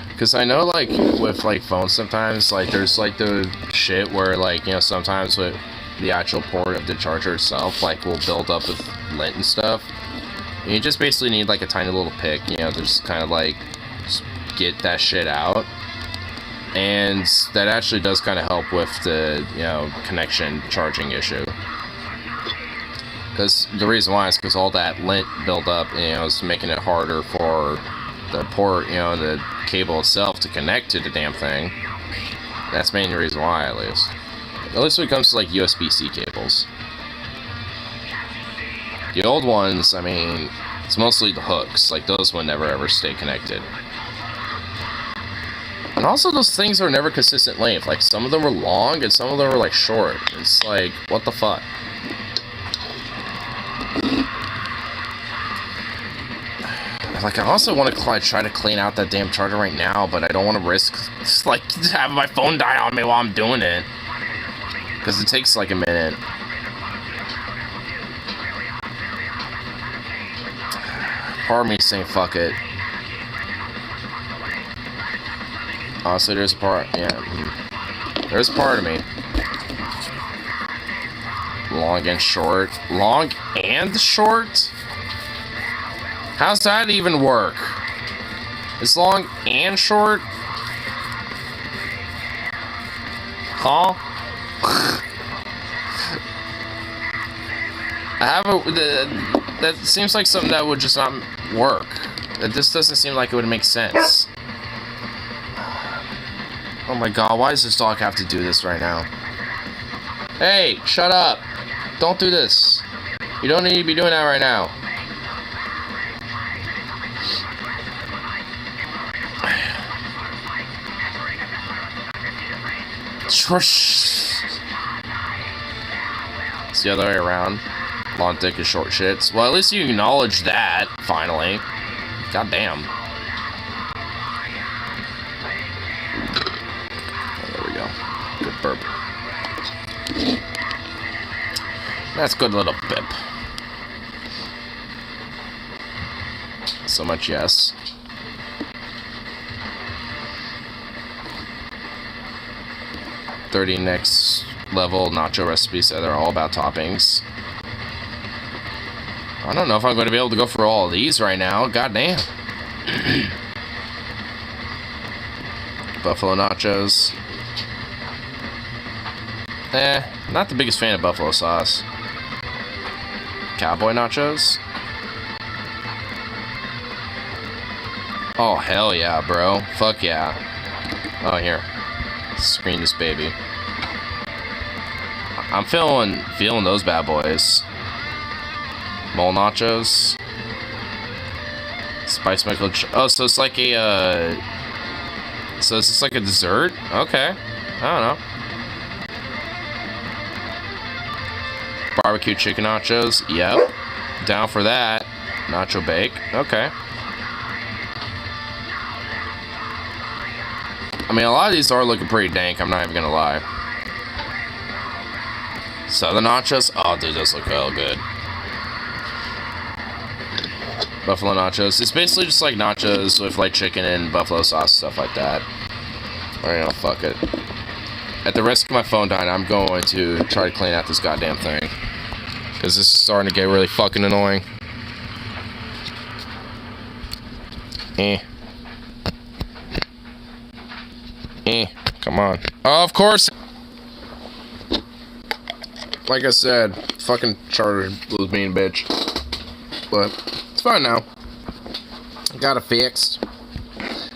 Because I know like with like phones sometimes like there's like the shit where like sometimes with the actual port of the charger itself like will build up with lint and stuff. And you just basically need like a tiny little pick, to just kind of like just get that shit out. And that actually does kind of help with the connection charging issue. Because the reason why is because all that lint buildup is making it harder for the port, the cable itself to connect to the damn thing. That's mainly the reason why, at least. At least when it comes to like USB-C cables. The old ones, I mean, it's mostly the hooks. Like, those would never ever stay connected. And also, those things are never consistent length. Like, some of them were long, and some of them were, like, short. It's like, what the fuck? Like, I also want to try to clean out that damn charger right now, but I don't want to risk, just, like, having my phone die on me while I'm doing it. Because it takes, like, a minute. Part of me saying fuck it. Honestly, there's a part, there's a part of me. Long and short. Long and short? How's that even work? It's long and short? Huh? That seems like something that would just not work. This doesn't seem like it would make sense. Oh my god, why does this dog have to do this right now? Hey, shut up. Don't do this. You don't need to be doing that right now. It's the other way around. Long dick is short shits. Well, at least you acknowledge that, finally. God damn. Oh, there we go. Good burp. That's good little bip. So much yes. .30 next level nacho recipes that are all about toppings. I don't know if I'm going to be able to go for all of these right now. God damn. Buffalo nachos. Not the biggest fan of buffalo sauce. Cowboy nachos? Oh, hell yeah, bro. Fuck yeah. Oh, here. Screen this baby. I'm feeling those bad boys. Mole nachos. Spice Michael. Oh, so it's like a, so it's just like a dessert? Okay. I don't know. Barbecue chicken nachos. Yep. Down for that. Nacho bake. Okay. I mean, a lot of these are looking pretty dank, I'm not even gonna lie. Southern nachos? Oh, dude, those look hell good. Buffalo nachos. It's basically just like nachos with like chicken and buffalo sauce, stuff like that. Or, you know, fuck it. At the risk of my phone dying, I'm going to try to clean out this goddamn thing. Because this is starting to get really fucking annoying. Come on. Oh, of course. Like I said, fucking charter was being a bitch. But it's fine now. Got it fixed.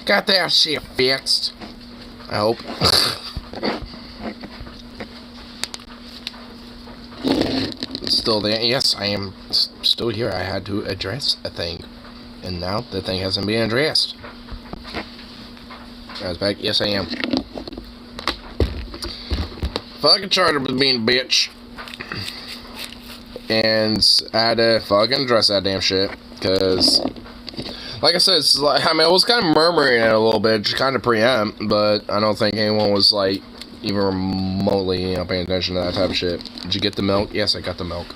Got that shit fixed. I hope. Still there. Yes, I am still here. I had to address a thing. And now the thing hasn't been addressed. I was back. Yes, I am. Fucking charter was being a bitch. And I had to fucking address that damn shit. Because, like I said, it's like, I mean, I was kind of murmuring it a little bit, just kind of preempt, but I don't think anyone was, like, even remotely, you know, paying attention to that type of shit. Did you get the milk? Yes, I got the milk.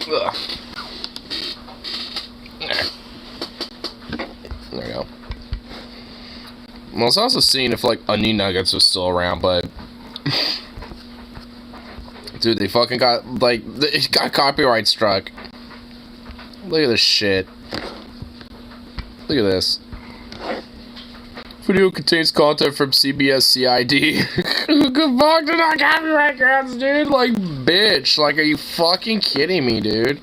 Ugh. There you go. Well, I was also seeing if, like, Onion Nuggets was still around, but... Dude, they fucking got, like, it got copyright struck. Look at this shit. Look at this. Video contains content from CBS CID. Who the fuck did not copyright grabs, dude? Like, bitch. Like, are you fucking kidding me, dude?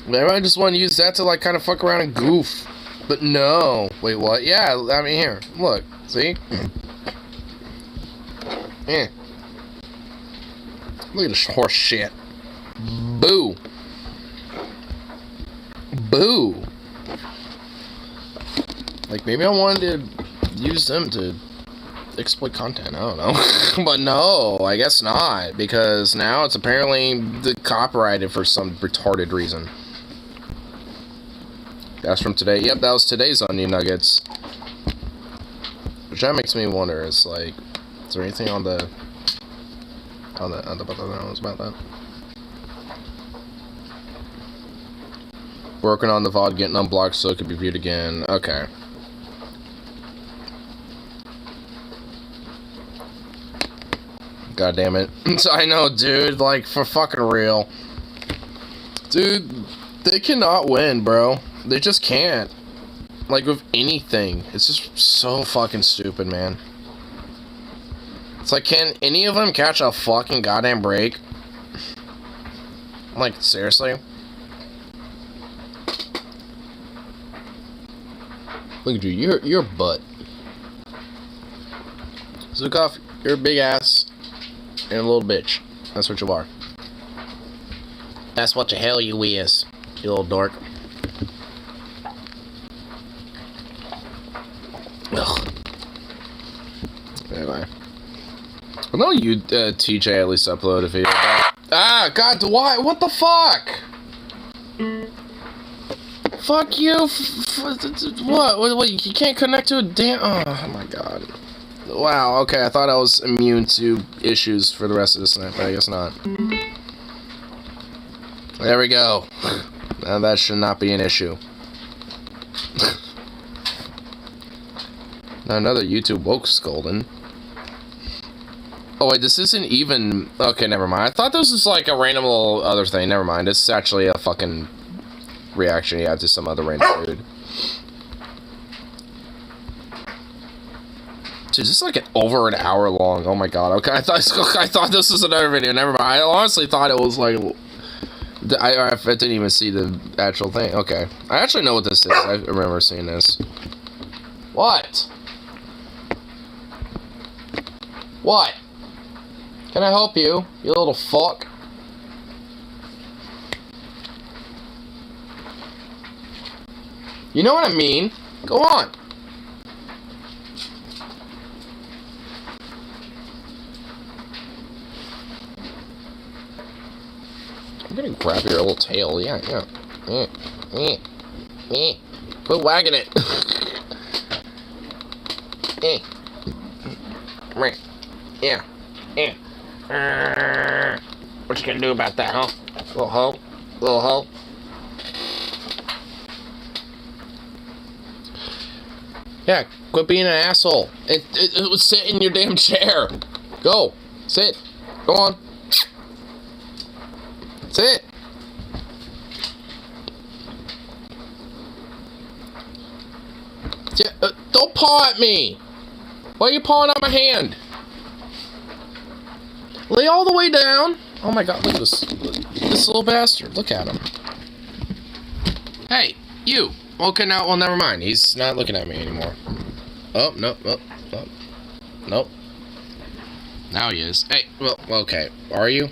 Maybe I just want to use that to, like, kind of fuck around and goof. But no. Wait, what? Yeah, I mean, here. Look. See? Yeah. Look at this horse shit. Boo. Boo. Like, maybe I wanted to use them to exploit content. I don't know. But no, I guess not. Because now it's apparently copyrighted for some retarded reason. That's from today. Yep, that was today's Onion Nuggets. Which that makes me wonder, is like, is there anything on the about that? Working on the VOD, getting unblocked so it could be viewed again. Okay. God damn it. I know, dude, like, for fucking real. Dude, they cannot win, bro. They just can't. Like, with anything. It's just so fucking stupid, man. It's like, can any of them catch a fucking goddamn break? Like, seriously? Look at you, you're a butt. Zukov, you're a big ass and a little bitch. That's what you are. That's what the hell you is, you little dork. Ugh. Anyway. I know you, TJ, at least upload a video. Ah, God, why? What the fuck? Fuck you. What? You can't connect to a damn. Oh my God. Wow. Okay, I thought I was immune to issues for the rest of this night, but I guess not. There we go. Now that should not be an issue. Now another YouTube woke scolding. Oh wait, this isn't even... Okay, never mind. I thought this was like a random little other thing. Never mind. This is actually a fucking reaction you have to some other random dude. Dude, this is like over an hour long. Oh my god. Okay, I thought this was another video. Never mind. I honestly thought it was like... I didn't even see the actual thing. Okay. I actually know what this is. I remember seeing this. What? What? Can I help you, you little fuck? You know what I mean? Go on. I'm gonna grab your little tail. Yeah. Quit wagging it. Yeah. What you gonna do about that, huh? Little hoe. Yeah, quit being an asshole. It was sit in your damn chair. Go. Sit. Go on. Sit. Yeah, don't paw at me. Why are you pawing at my hand? Lay all the way down. Oh my god, look at this little bastard. Look at him. Hey, you. Okay, now, well, never mind. He's not looking at me anymore. Oh, no. Nope. Now he is. Hey, well, okay. Are you?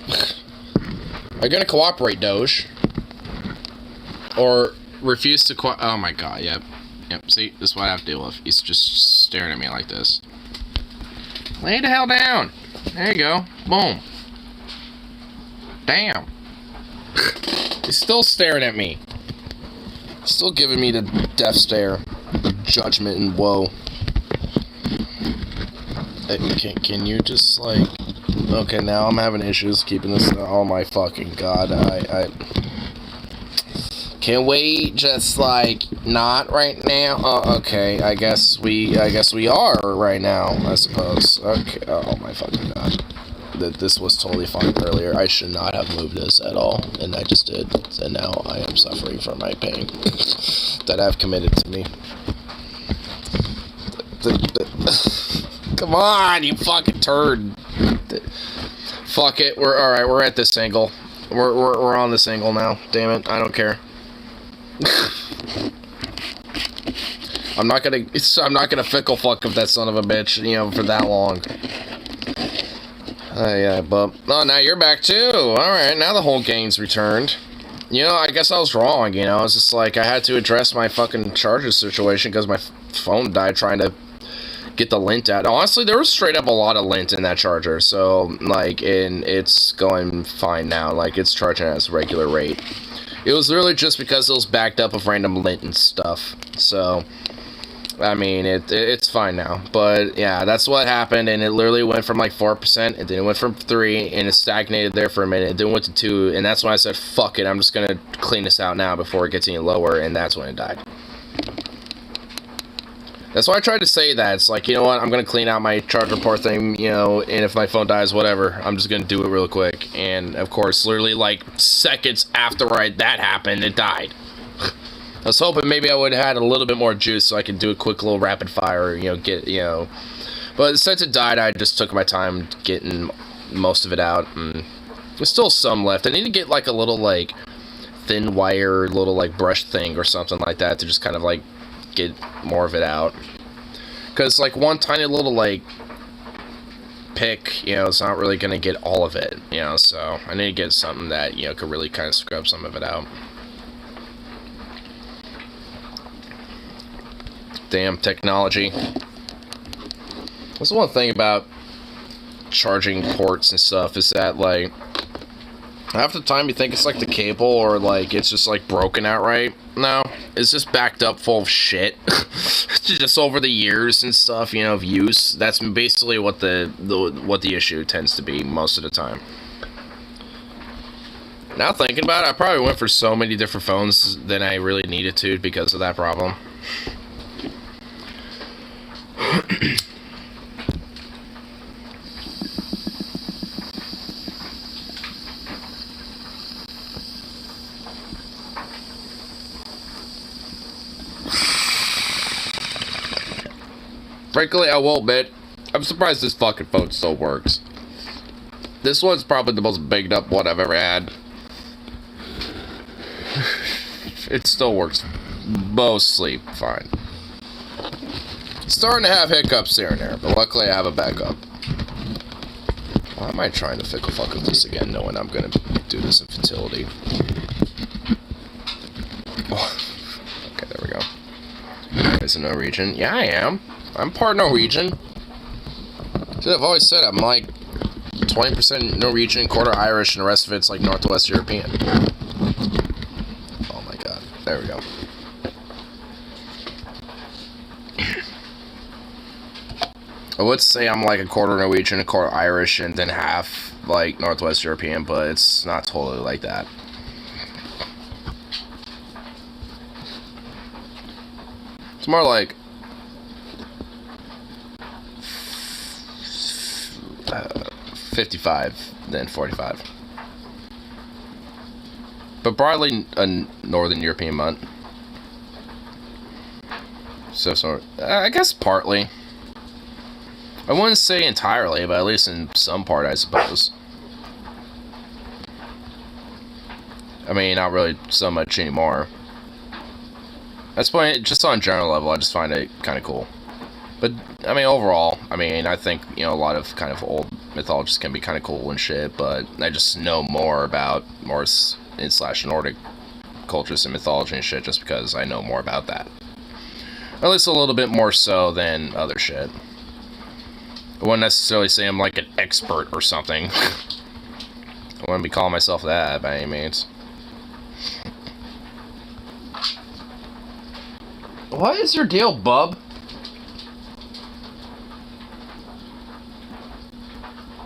Are you gonna cooperate, Doge? Or refuse to oh my god, yep. See, this is what I have to deal with. He's just staring at me like this. Lay the hell down. There you go. Boom. Damn. He's still staring at me. Still giving me the death stare. Judgment and woe. Can you just, like... Okay, now I'm having issues keeping this... Oh my fucking god. I... Can we just, like, not right now? Oh, okay, I guess we are right now, I suppose. Okay, oh my fucking god. This was totally fine earlier. I should not have moved this at all, and I just did. And now I am suffering from my pain that I've committed to me. Come on, you fucking turd. Fuck it, we're alright, we're at this angle. We're on this angle now. Damn it, I don't care. I'm not gonna fickle fuck with that son of a bitch, you know, for that long. Yeah, but oh, now you're back too. All right, now the whole game's returned. You know, I guess I was wrong. You know, it's just like I had to address my fucking charger situation because my phone died trying to get the lint out. Honestly, there was straight up a lot of lint in that charger. So like, and it's going fine now. Like, it's charging at its regular rate. It was really just because it was backed up with random lint and stuff. So, I mean, it's fine now. But, yeah, that's what happened, and it literally went from, like, 4%, and then it went from 3, and it stagnated there for a minute, and then went to 2, and that's when I said, fuck it, I'm just gonna clean this out now before it gets any lower, and that's when it died. That's why I tried to say that. It's like, you know what, I'm gonna clean out my charger port thing, you know, and if my phone dies, whatever, I'm just gonna do it real quick. And, of course, literally, like, seconds after that happened, it died. I was hoping maybe I would have had a little bit more juice so I could do a quick little rapid fire, you know, But since it died, I just took my time getting most of it out, and there's still some left. I need to get, like, a little, like, thin wire, little, like, brush thing or something like that to just kind of, like, get more of it out. Because, like, one tiny little, like, pick, you know, it's not really going to get all of it, you know, so I need to get something that, you know, could really kind of scrub some of it out. Damn technology. That's the one thing about charging ports and stuff, is that, like, half the time you think it's like the cable, or like it's just like broken outright. No, it's just backed up full of shit. Just over the years and stuff, you know, of use. That's basically what the issue tends to be most of the time. Now thinking about it, I probably went for so many different phones than I really needed to because of that problem. Frankly, I will admit, I'm surprised this fucking phone still works. This one's probably the most bigged up one I've ever had. It still works mostly fine. Starting to have hiccups here and there, but luckily I have a backup. Why am I trying to fickle fuck with this again, knowing I'm gonna do this in futility? Oh. Okay, there we go. Is it Norwegian? Yeah, I am. I'm part Norwegian. See, I've always said I'm like 20% Norwegian, quarter Irish, and the rest of it's like Northwest European. Oh my god. There we go. I would say I'm like a quarter Norwegian, a quarter Irish, and then half like Northwest European, but it's not totally like that. It's more like 55 than 45. But broadly a Northern European mutt. So I guess partly. I wouldn't say entirely, but at least in some part, I suppose. I mean, not really so much anymore. That's why, just on a general level, I just find it kind of cool. But, I mean, overall, I mean, I think, you know, a lot of kind of old mythologies can be kind of cool and shit, but I just know more about Norse / Nordic cultures and mythology and shit just because I know more about that. At least a little bit more so than other shit. I wouldn't necessarily say I'm like an expert or something. I wouldn't be calling myself that by any means. What is your deal, bub?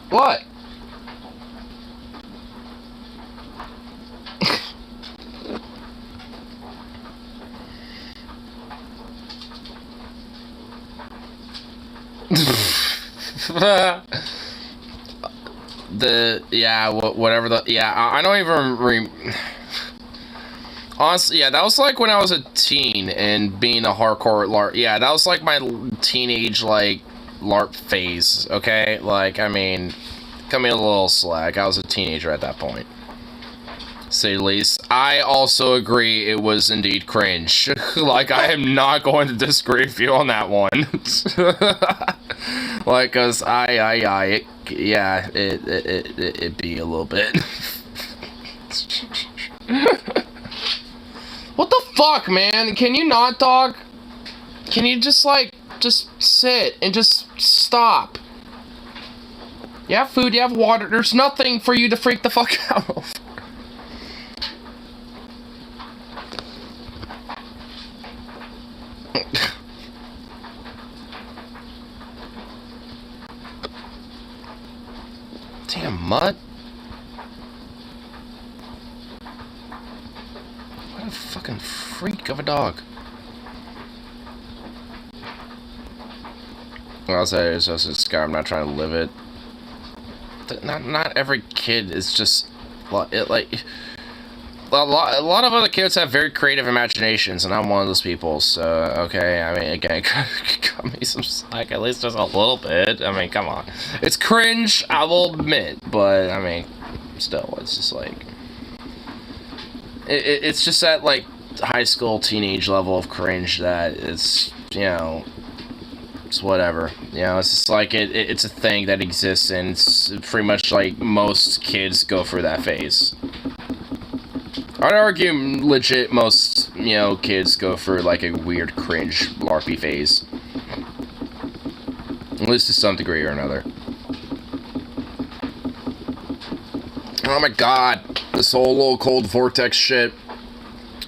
What? Whatever the, I don't even honestly, yeah, that was like when I was a teen and being a hardcore LARP. Yeah, that was like my teenage, like, LARP phase, okay? Like, I mean, cut me a little slack. I was a teenager at that point, to say the least. I also agree it was indeed cringe. Like, I am not going to disagree with you on that one. Like, cause it be a little bit. What the fuck, man? Can you not talk? Can you just, like, just sit and just stop? You have food, you have water, there's nothing for you to freak the fuck out of. Damn, mutt. What a fucking freak of a dog. Well, I'll say it's just this guy, I'm not trying to live it. Not every kid is just like a lot of other kids have very creative imaginations, and I'm one of those people. So okay, I mean, again, cut me some slack, at least just a little bit. I mean, come on, it's cringe, I will admit, but I mean, still, it's just like it's just that like high school teenage level of cringe that is, you know. It's whatever, you know, it's just like it's a thing that exists, and it's pretty much like most kids go through that phase. I'd argue legit most, you know, kids go through like a weird cringe LARPy phase. At least to some degree or another. Oh my god, this whole little cold vortex shit.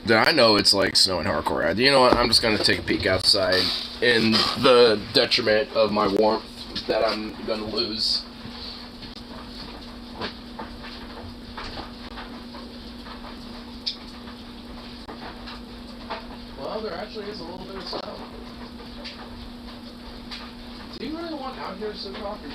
I know it's like snowing hardcore. You know what, I'm just gonna take a peek outside in the detriment of my warmth that I'm gonna lose. Well, there actually is a little bit of snow. Do you really want out here to sit talking?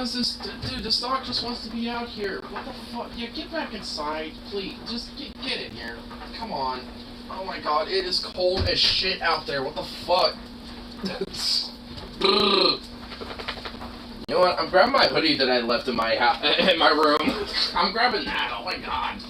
because this dog just wants to be out here. What the fuck? Yeah, get back inside, please. Just get in here. Come on. Oh my god, it is cold as shit out there. What the fuck? You know what? I'm grabbing my hoodie that I left in my in my room. I'm grabbing that. Oh my god.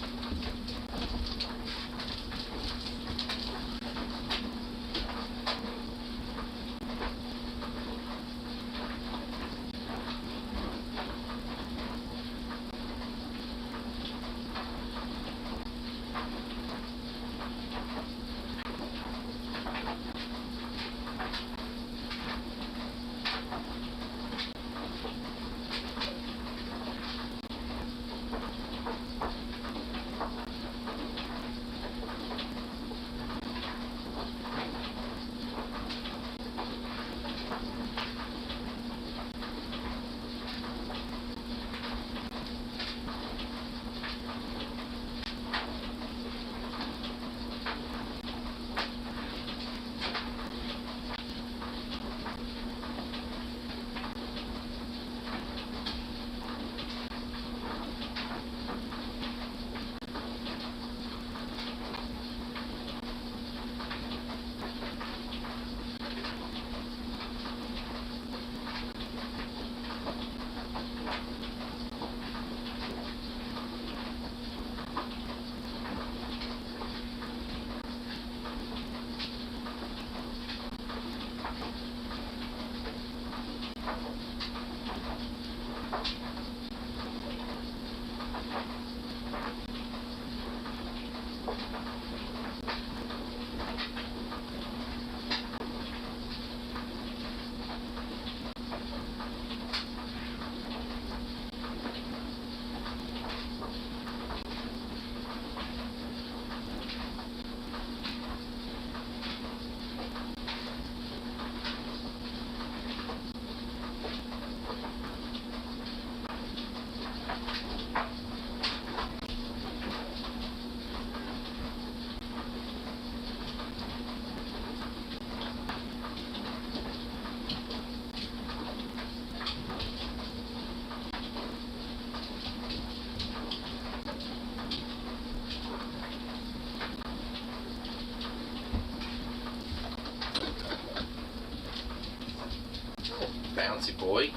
Bouncy boy.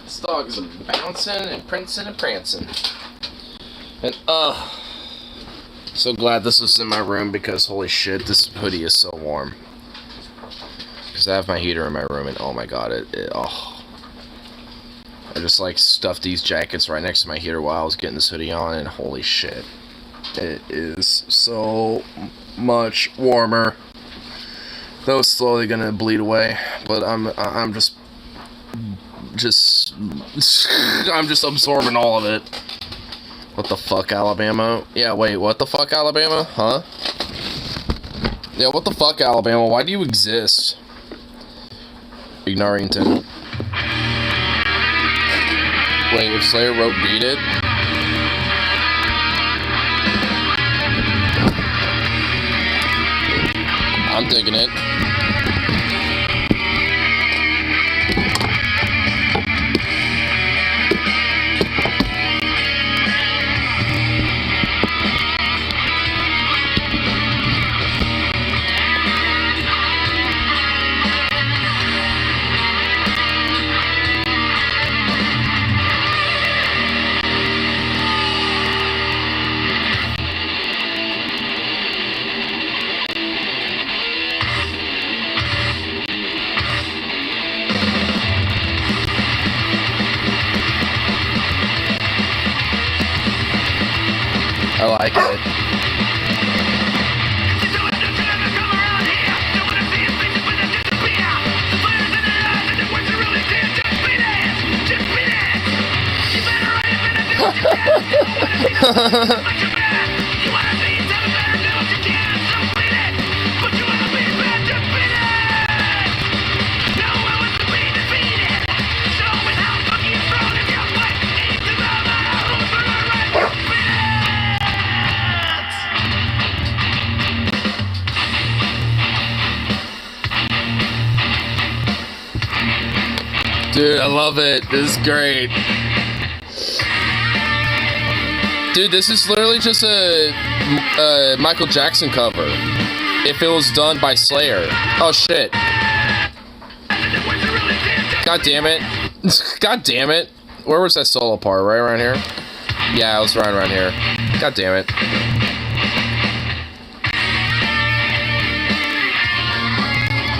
This dog is bouncing and prancing and prancing. And so glad this was in my room because holy shit, this hoodie is so warm. Because I have my heater in my room and oh my god, I just like stuffed these jackets right next to my heater while I was getting this hoodie on and holy shit. It is so much warmer. Though it's slowly gonna bleed away, but I'm just absorbing all of it. What the fuck, Alabama? Yeah, wait, what the fuck, Alabama? Huh? Yeah, what the fuck, Alabama? Why do you exist? Ignorington. Wait, if Slayer wrote Beat It? I'm digging it. I like it. Dude, I love it. This is great. Dude, this is literally just a Michael Jackson cover. If it was done by Slayer. Oh, shit. God damn it. God damn it. Where was that solo part? Right around here? Yeah, it was right around here. God damn it.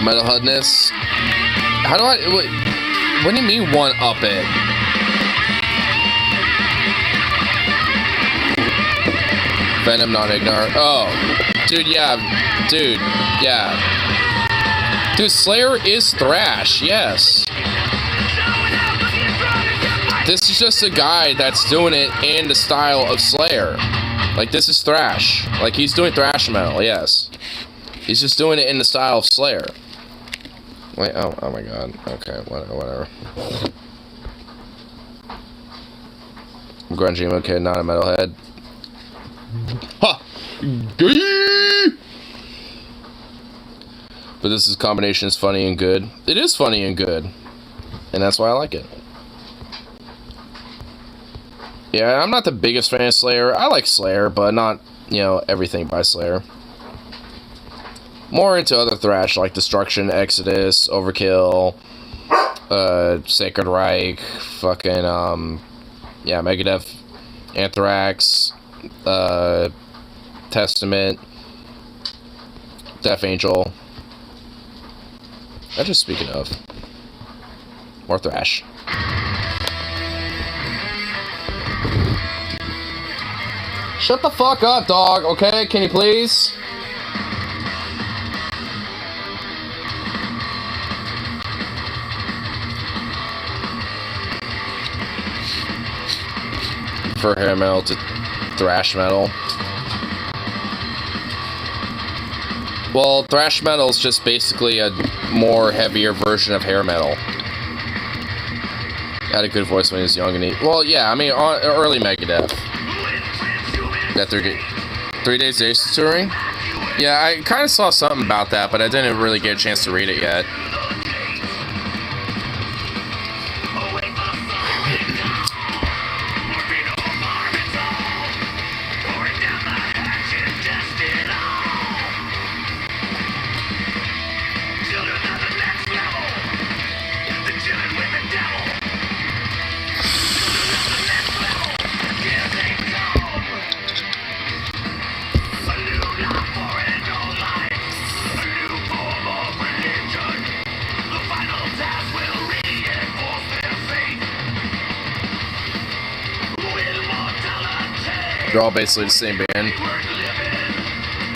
Metalheadness. How do I... What do you mean one-up it? Venom, not ignore. Oh. Dude, yeah. Dude, yeah. Dude, Slayer is thrash, yes. This is just a guy that's doing it in the style of Slayer. Like, this is thrash. Like, he's doing thrash metal, yes. He's just doing it in the style of Slayer. Wait, oh my god. Okay, whatever. I'm grungy emo kid, not a metalhead. Ha! But this combination is funny and good. It is funny and good. And that's why I like it. Yeah, I'm not the biggest fan of Slayer. I like Slayer, but not, you know, everything by Slayer. More into other thrash like Destruction, Exodus, Overkill, Sacred Reich, fucking, yeah, Megadeth, Anthrax, Testament, Death Angel. That's just speaking of. More thrash. Shut the fuck up, dog, okay? Can you please? For hair metal to thrash metal. Well, thrash metal is just basically a more heavier version of hair metal. Had a good voice when he was young and he... Well, yeah, I mean, early Megadeth. That 3 Days Ace touring? Yeah, I kind of saw something about that, but I didn't really get a chance to read it yet. They're all basically the same band.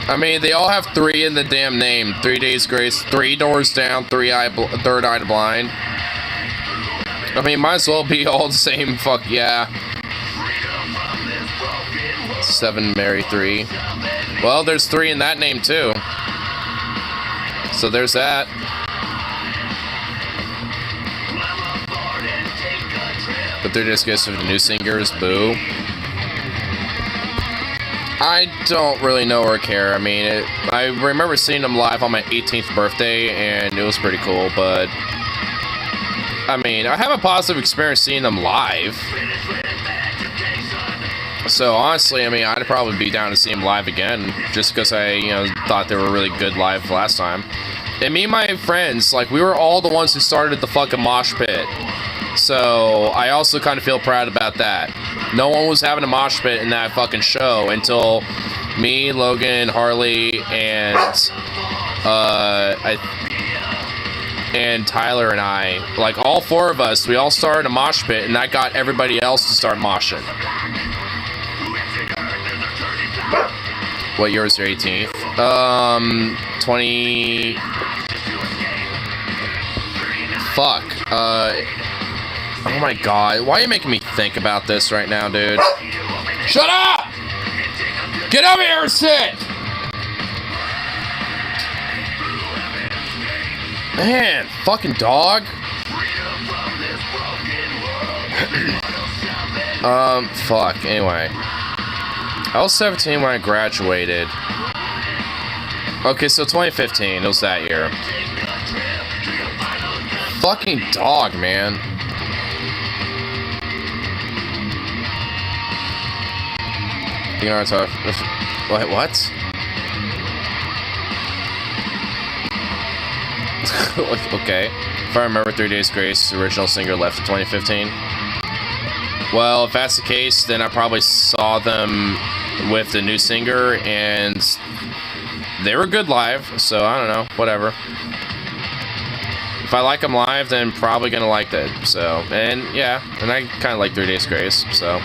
I mean, they all have 3 in the damn name. 3 Days Grace, 3 Doors Down, Third Eye Blind. I mean, might as well be all the same. Fuck yeah. 7 Mary 3. Well, there's 3 in that name too. So there's that. But they're just guessing the new singers. Boo. I don't really know or care. I mean, I remember seeing them live on my 18th birthday, and it was pretty cool, but... I mean, I have a positive experience seeing them live. So, honestly, I mean, I'd probably be down to see them live again, just because I, you know, thought they were really good live last time. And me and my friends, like, we were all the ones who started the fucking mosh pit. So, I also kind of feel proud about that. No one was having a mosh pit in that fucking show until me, Logan, Harley, and Tyler and I, like all 4 of us, we all started a mosh pit, and that got everybody else to start moshing. What year was your 18th? 20... Fuck. Oh my god, why are you making me think about this right now, dude? Shut up! Get over here and sit! Man, fucking dog. Fuck, anyway. I was 17 when I graduated. Okay, so 2015, it was that year. fucking dog, man. You know what? Okay. If I remember, 3 Days Grace, the original singer, left in 2015. Well, if that's the case, then I probably saw them with the new singer, and they were good live, so I don't know, whatever. If I like them live, then probably gonna like that, so, and yeah, and I kind of like 3 Days Grace, so.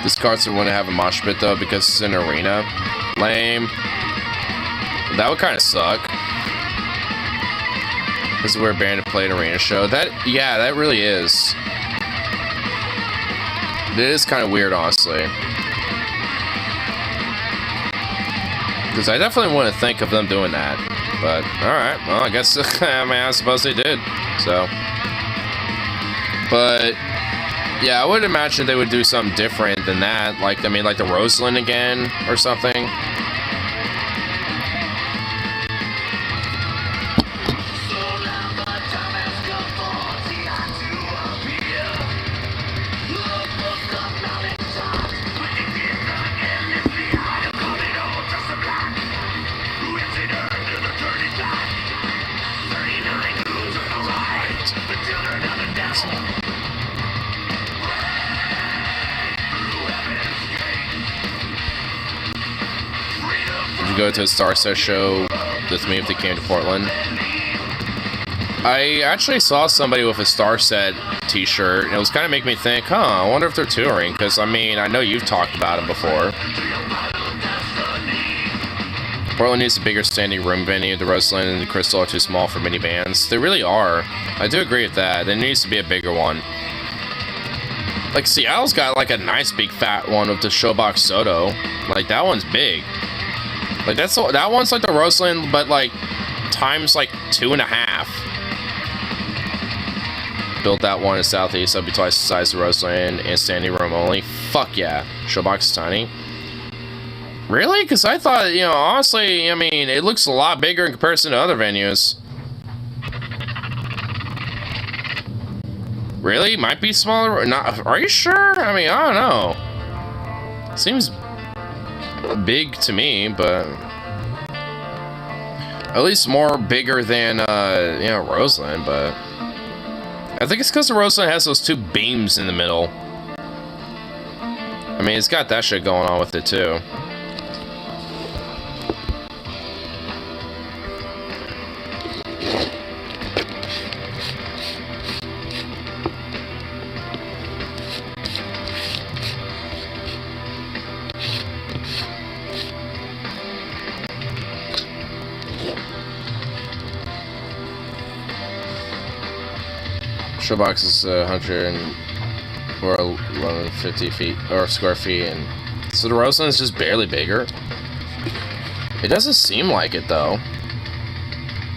This concert wouldn't have a mosh pit though because it's an arena. Lame. That would kind of suck. This is where a band to play an arena show. Yeah, that really is. It is kind of weird, honestly. Because I definitely wouldn't think of them doing that. But, alright. Well, I guess, I mean, I suppose they did. So. But, yeah, I would imagine they would do something different than that. Like, I mean, like the Roseland again or something. Go to a Starset show with me if they came to Portland. I actually saw somebody with a Starset t-shirt, and it was kind of making me think, huh, I wonder if they're touring, because, I mean, I know you've talked about them before. Portland needs a bigger standing room venue. The Roseland and the Crystal are too small for mini bands. They really are. I do agree with that. There needs to be a bigger one. Like, Seattle's got, like, a nice big fat one with the Showbox Soto. Like, that one's big. Like, that one's like the Roseland, but like times like 2.5. Built that one in Southeast, that'd be twice the size of the Roseland and standing room only. Fuck yeah. Showbox is tiny. Really? Because I thought, you know, honestly, I mean, it looks a lot bigger in comparison to other venues. Really? Might be smaller? Not, are you sure? I mean, I don't know. Seems big to me, but at least more bigger than you know, Roseland. But I think it's because the Roseland has those two beams in the middle. I mean, it's got that shit going on with it too. Showbox is 100 or 1150 feet or square feet, and so the Roseland is just barely bigger. It doesn't seem like it though,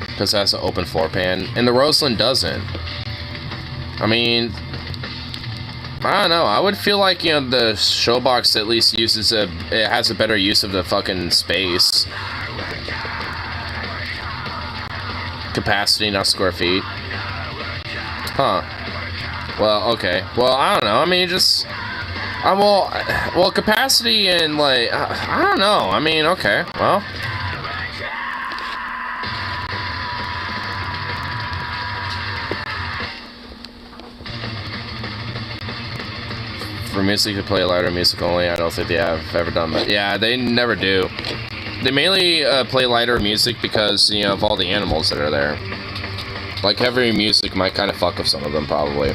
because it has an open floor pan, and the Roseland doesn't. I mean, I don't know. I would feel like, you know, the Showbox at least uses it has a better use of the fucking space capacity, not square feet. Huh. Well, okay. Well, I don't know. I mean, just... well, capacity and, like... I don't know. I mean, okay. Well... For music to play lighter music only, I don't think they have ever done that. Yeah, they never do. They mainly play lighter music because, you know, of all the animals that are there. Like, heavy music might kind of fuck with some of them, probably.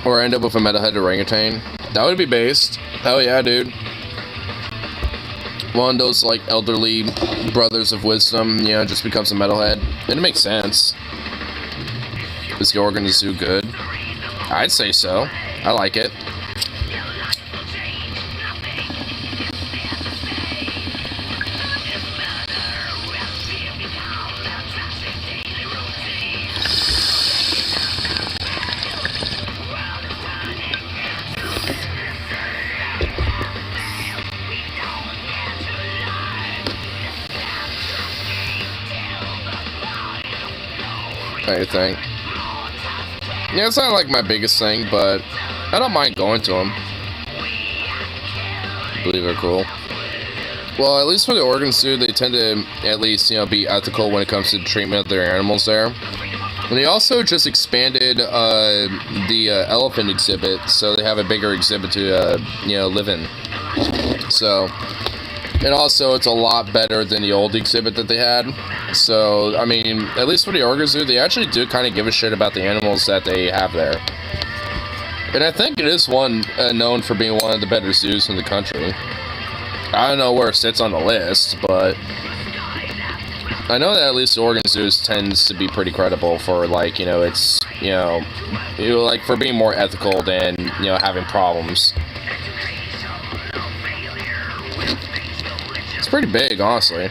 Or end up with a metalhead orangutan. That would be based. Hell yeah, dude. One of those, like, elderly brothers of wisdom, you know, just becomes a metalhead. And it makes sense. Is the organ zoo good? I'd say so. I like it. I think. Yeah, it's not like my biggest thing, but I don't mind going to them. I believe they're cool. Well, at least for the organ zoo, they tend to at least, you know, be ethical when it comes to the treatment of their animals there. And they also just expanded the elephant exhibit, so they have a bigger exhibit to, you know, live in. So, and also it's a lot better than the old exhibit that they had. So, I mean, at least for the organ zoo, they actually do kind of give a shit about the animals that they have there. And I think it is one known for being one of the better zoos in the country. I don't know where it sits on the list, but I know that at least the organ zoo tends to be pretty credible for, like, you know, it's, you know, like, for being more ethical than, you know, having problems. It's pretty big, honestly.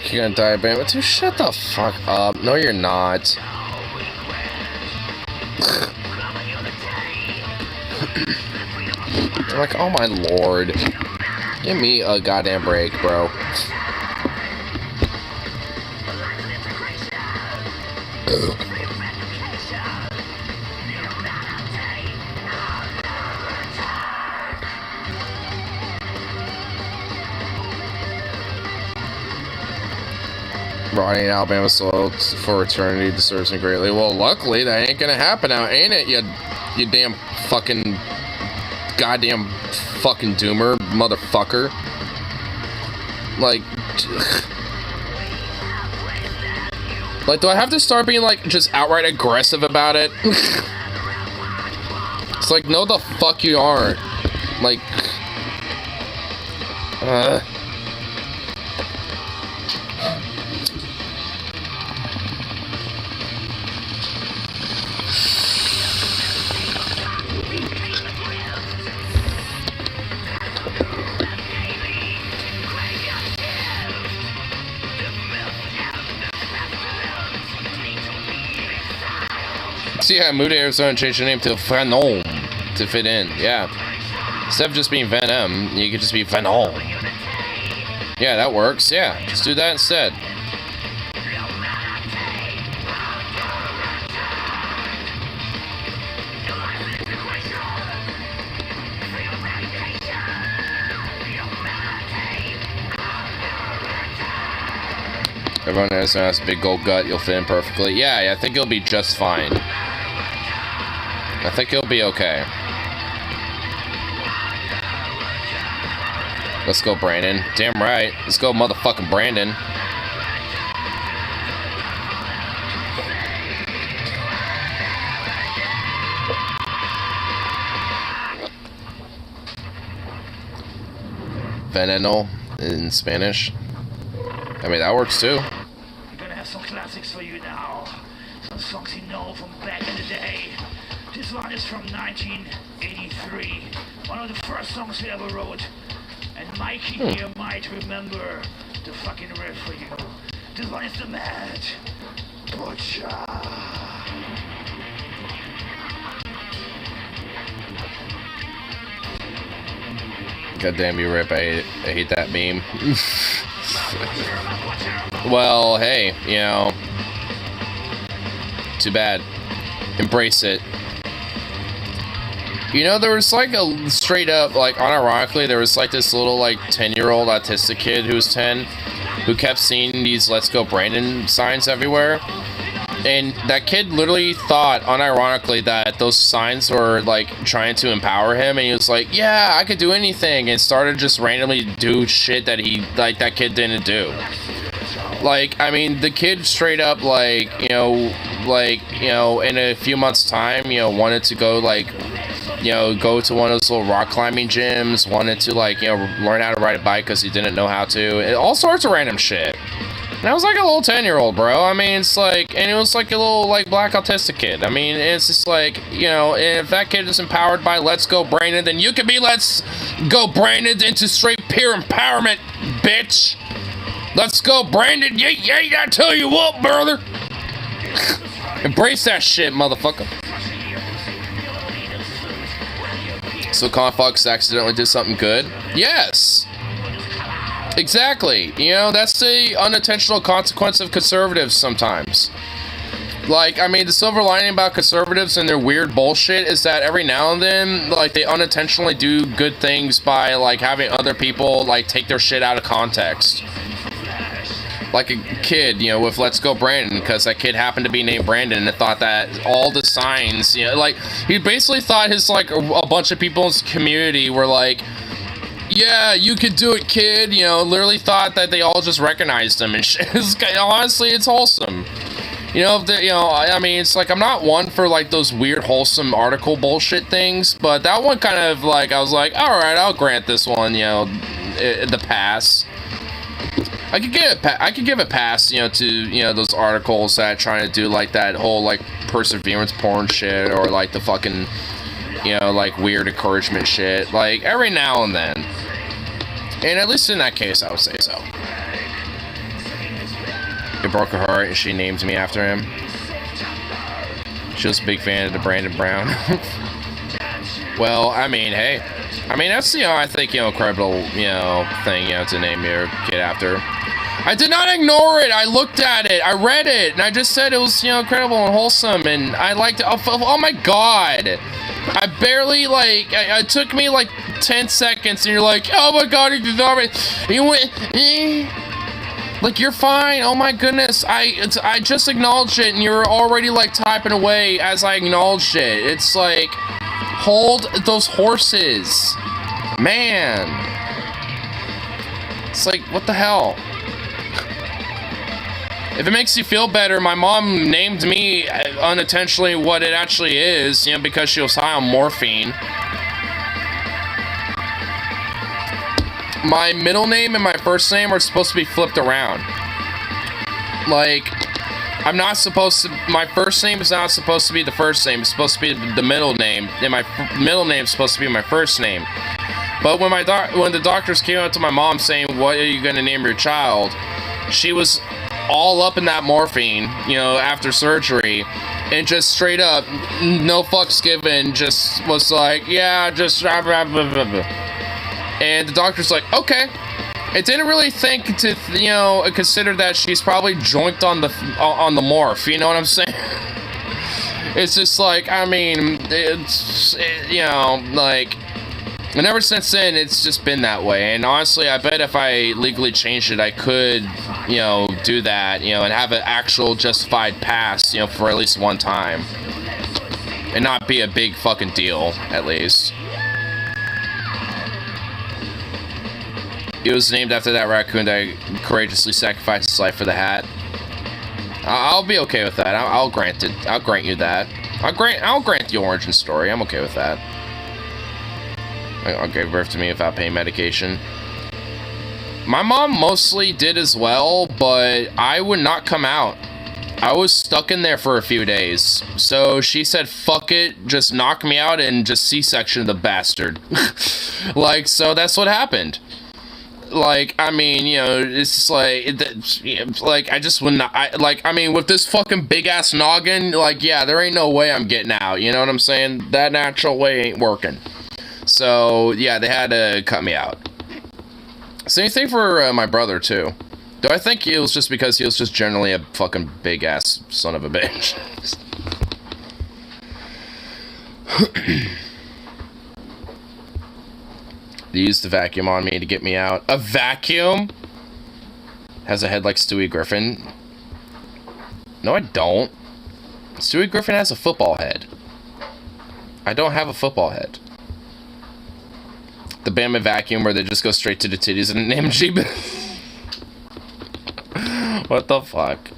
You're gonna die, Bama. Dude, shut the fuck up. No, you're not. I'm like, oh my lord. Give me a goddamn break, bro. Ronnie in Alabama soil for eternity deserves him greatly. Well, luckily, that ain't gonna happen now, ain't it, you damn fucking goddamn fucking doomer motherfucker. Like, do I have to start being, like, just outright aggressive about it? It's like, no the fuck you aren't. Like, so yeah, Moody Arizona changed the name to Venom to fit in. Yeah. Instead of just being Venom, you could just be Venom. Yeah, that works. Yeah, just do that instead. Everyone has a nice big gold gut, you'll fit in perfectly. Yeah, I think you'll be just fine. I think you'll be okay. Let's go, Brandon. Damn right. Let's go, motherfucking Brandon. Veneno in Spanish. I mean, that works too. I'm gonna have some classics for you now. Some songs you know from back in the day. This one is from 1983. One of the first songs we ever wrote. And Mikey here might remember the fucking riff for you. This one is the Mad Butcher. God damn you, Rip. I hate that meme. Well, hey, you know. Too bad. Embrace it. You know, there was like a straight up, like, unironically, there was like this little, like, 10-year-old autistic kid who was 10. who kept seeing these "Let's Go Brandon" signs everywhere. And that kid literally thought, unironically, that those signs were, like, trying to empower him. And he was like, yeah, I could do anything. And started just randomly do shit that that kid didn't do. Like, I mean, the kid straight up, like, in a few months' time, wanted to go, like, go to one of those little rock climbing gyms, wanted to, like, learn how to ride a bike because he didn't know how to. And all sorts of random shit. And I was like a little 10-year-old, bro. I mean, it's like, and it was like a little, like, black autistic kid. I mean, it's just like, if that kid is empowered by Let's Go Brandon, then you can be Let's Go Brandon into straight peer empowerment, bitch. Let's go, Brandon. Yeah, I tell you what, brother. Embrace that shit, motherfucker. So Confox accidentally did something good? Yes. Exactly. That's the unintentional consequence of conservatives sometimes. Like, I mean, the silver lining about conservatives and their weird bullshit is that every now and then, like, they unintentionally do good things by, like, having other people, like, take their shit out of context. Like a kid, with Let's Go Brandon, because that kid happened to be named Brandon and thought that all the signs, like, he basically thought his, like, a bunch of people in his community were like, yeah, you could do it, kid, literally thought that they all just recognized him and shit. Honestly, it's wholesome. I mean, it's like, I'm not one for, like, those weird wholesome article bullshit things, but that one kind of, like, I was like, alright, I'll grant this one, the pass. I could give a pass, to, those articles that trying to do, like, that whole, like, perseverance porn shit, or, like, the fucking, like, weird encouragement shit, like, every now and then. And at least in that case, I would say so. It broke her heart, and she named me after him. She was a big fan of the Brandon Brown. Well, I mean, hey. I mean, that's, I think, incredible, thing, to name your kid after. I did not ignore it. I looked at it. I read it. And I just said it was, incredible and wholesome. And I liked it. Oh my God. I barely, like, it took me, like, 10 seconds. And you're like, oh my God, you did not. You went, like, you're fine. Oh my goodness. I just acknowledged it. And you're already, like, typing away as I acknowledged it. It's like, hold those horses. Man. It's like, what the hell? If it makes you feel better, my mom named me unintentionally what it actually is, because she was high on morphine. My middle name and my first name are supposed to be flipped around. Like, I'm not supposed to, my first name is not supposed to be the first name, it's supposed to be the middle name, and my middle name is supposed to be my first name. But when the doctors came up to my mom saying, what are you going to name your child, she was all up in that morphine, after surgery, and just straight up, no fucks given, just was like, yeah, just blah, blah, blah, blah, blah. And the doctor's like, okay. It didn't really think to, consider that she's probably joinked on the morph, you know what I'm saying? It's just like, I mean, like, and ever since then, it's just been that way. And honestly, I bet if I legally changed it, I could, do that, and have an actual justified pass, for at least one time. And not be a big fucking deal, at least. It was named after that raccoon that courageously sacrificed his life for the hat. I'll be okay with that. I'll grant it. I'll grant you that. I'll grant the origin story. I'm okay with that. I gave birth to me without pain medication. My mom mostly did as well, but I would not come out. I was stuck in there for a few days. So she said, fuck it, just knock me out and just C-section the bastard. Like, so that's what happened. Like, I mean, it's just like, I just would not, I mean, with this fucking big-ass noggin, like, yeah, there ain't no way I'm getting out, you know what I'm saying? That natural way ain't working. So, yeah, they had to cut me out. Same thing for my brother, too. Though I think it was just because he was just generally a fucking big-ass son of a bitch. They used the vacuum on me to get me out. A vacuum? has a head like Stewie Griffin. No, I don't. Stewie Griffin has a football head. I don't have a football head. The Bama vacuum where they just go straight to the titties and name Jeep. What the fuck?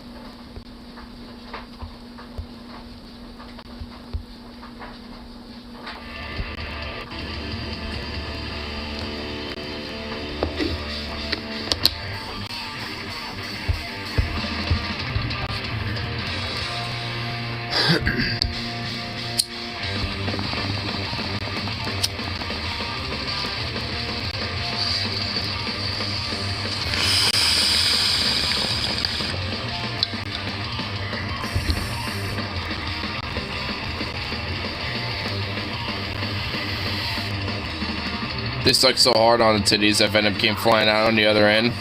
They stuck so hard on the titties that Venom came flying out on the other end.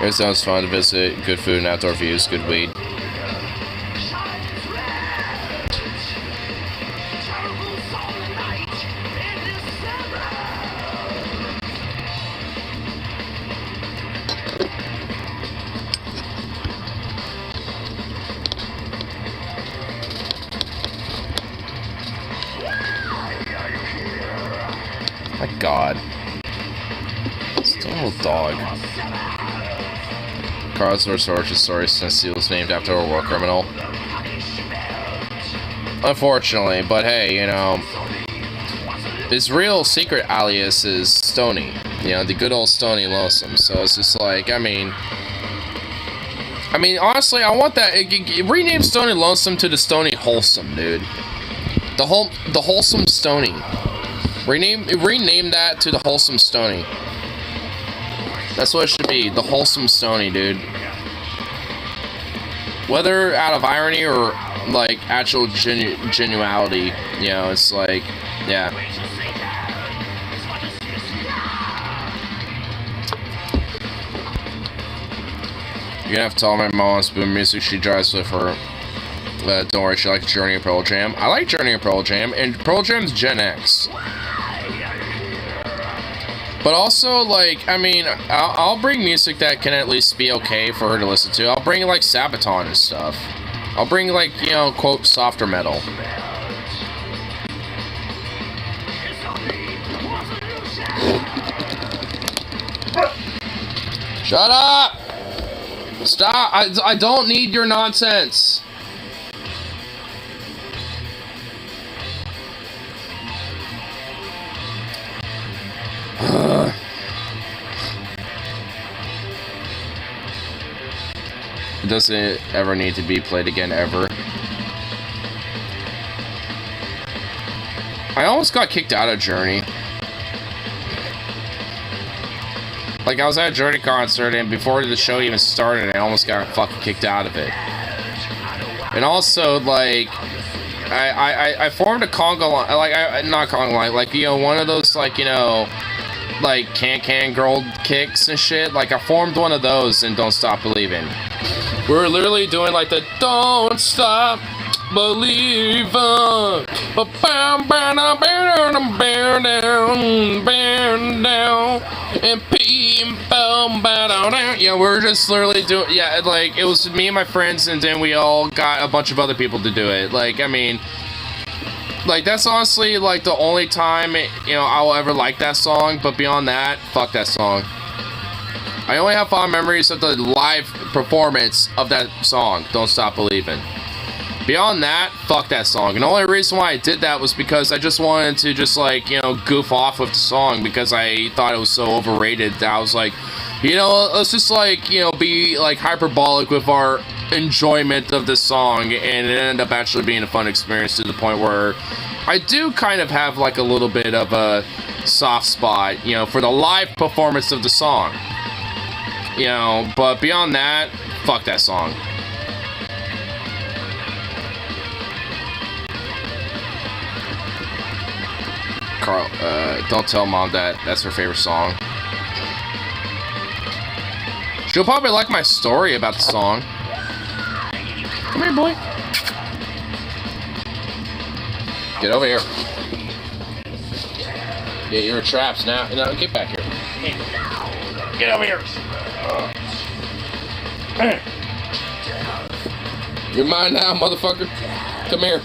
It sounds fun to visit. Good food and outdoor views. Good weed. My God. Still a little dog. Carl's origin story since he was named after a war criminal. Unfortunately, but hey, you know, his real secret alias is Stony. You know, the good old Stony Lonesome. So it's just like, I mean, honestly, I want that. Rename Stony Lonesome to the Stony Wholesome, dude. The Wholesome Stony. Rename that to the Wholesome Stony. That's what it should be. The Wholesome Stony, dude. Whether out of irony or like actual genuality, you know, it's like, yeah. You're gonna have to tell my mom wants to music she drives with her. Don't worry, she likes Journey and Pearl Jam. I like Journey and Pearl Jam, and Pearl Jam's Gen X. But also, like, I mean, I'll bring music that can at least be okay for her to listen to. I'll bring, like, Sabaton and stuff. I'll bring, like, you know, quote, softer metal. Shut up! Stop! I don't need your nonsense. It doesn't ever need to be played again, ever. I almost got kicked out of Journey. Like, I was at a Journey concert, and before the show even started, I almost got fucking kicked out of it. And also, like, I formed a conga line, like, not conga line, like, you know, one of those, like, you know, like, can girl kicks and shit. Like, I formed one of those in Don't Stop Believing. We're literally doing, like, the Don't Stop Believing. Bear down. And yeah, we're just literally doing, yeah, like, it was me and my friends, and then we all got a bunch of other people to do it. Like, I mean, like, that's honestly, like, the only time, you know, I will ever like that song, but beyond that, fuck that song. I only have fond memories of the live performance of that song, Don't Stop Believing. Beyond that, fuck that song. And the only reason why I did that was because I just wanted to just, like, you know, goof off with the song, because I thought it was so overrated that I was like, you know, let's just, like, you know, be, like, hyperbolic with our enjoyment of this song, and it ended up actually being a fun experience to the point where I do kind of have, like, a little bit of a soft spot, you know, for the live performance of the song. You know, but beyond that, fuck that song. Carl, don't tell Mom that that's her favorite song. She'll probably like my story about the song. Come here, boy. Get over here. Yeah, you're in traps now. No, get back here. Get over here. You're mine now, motherfucker. Come here.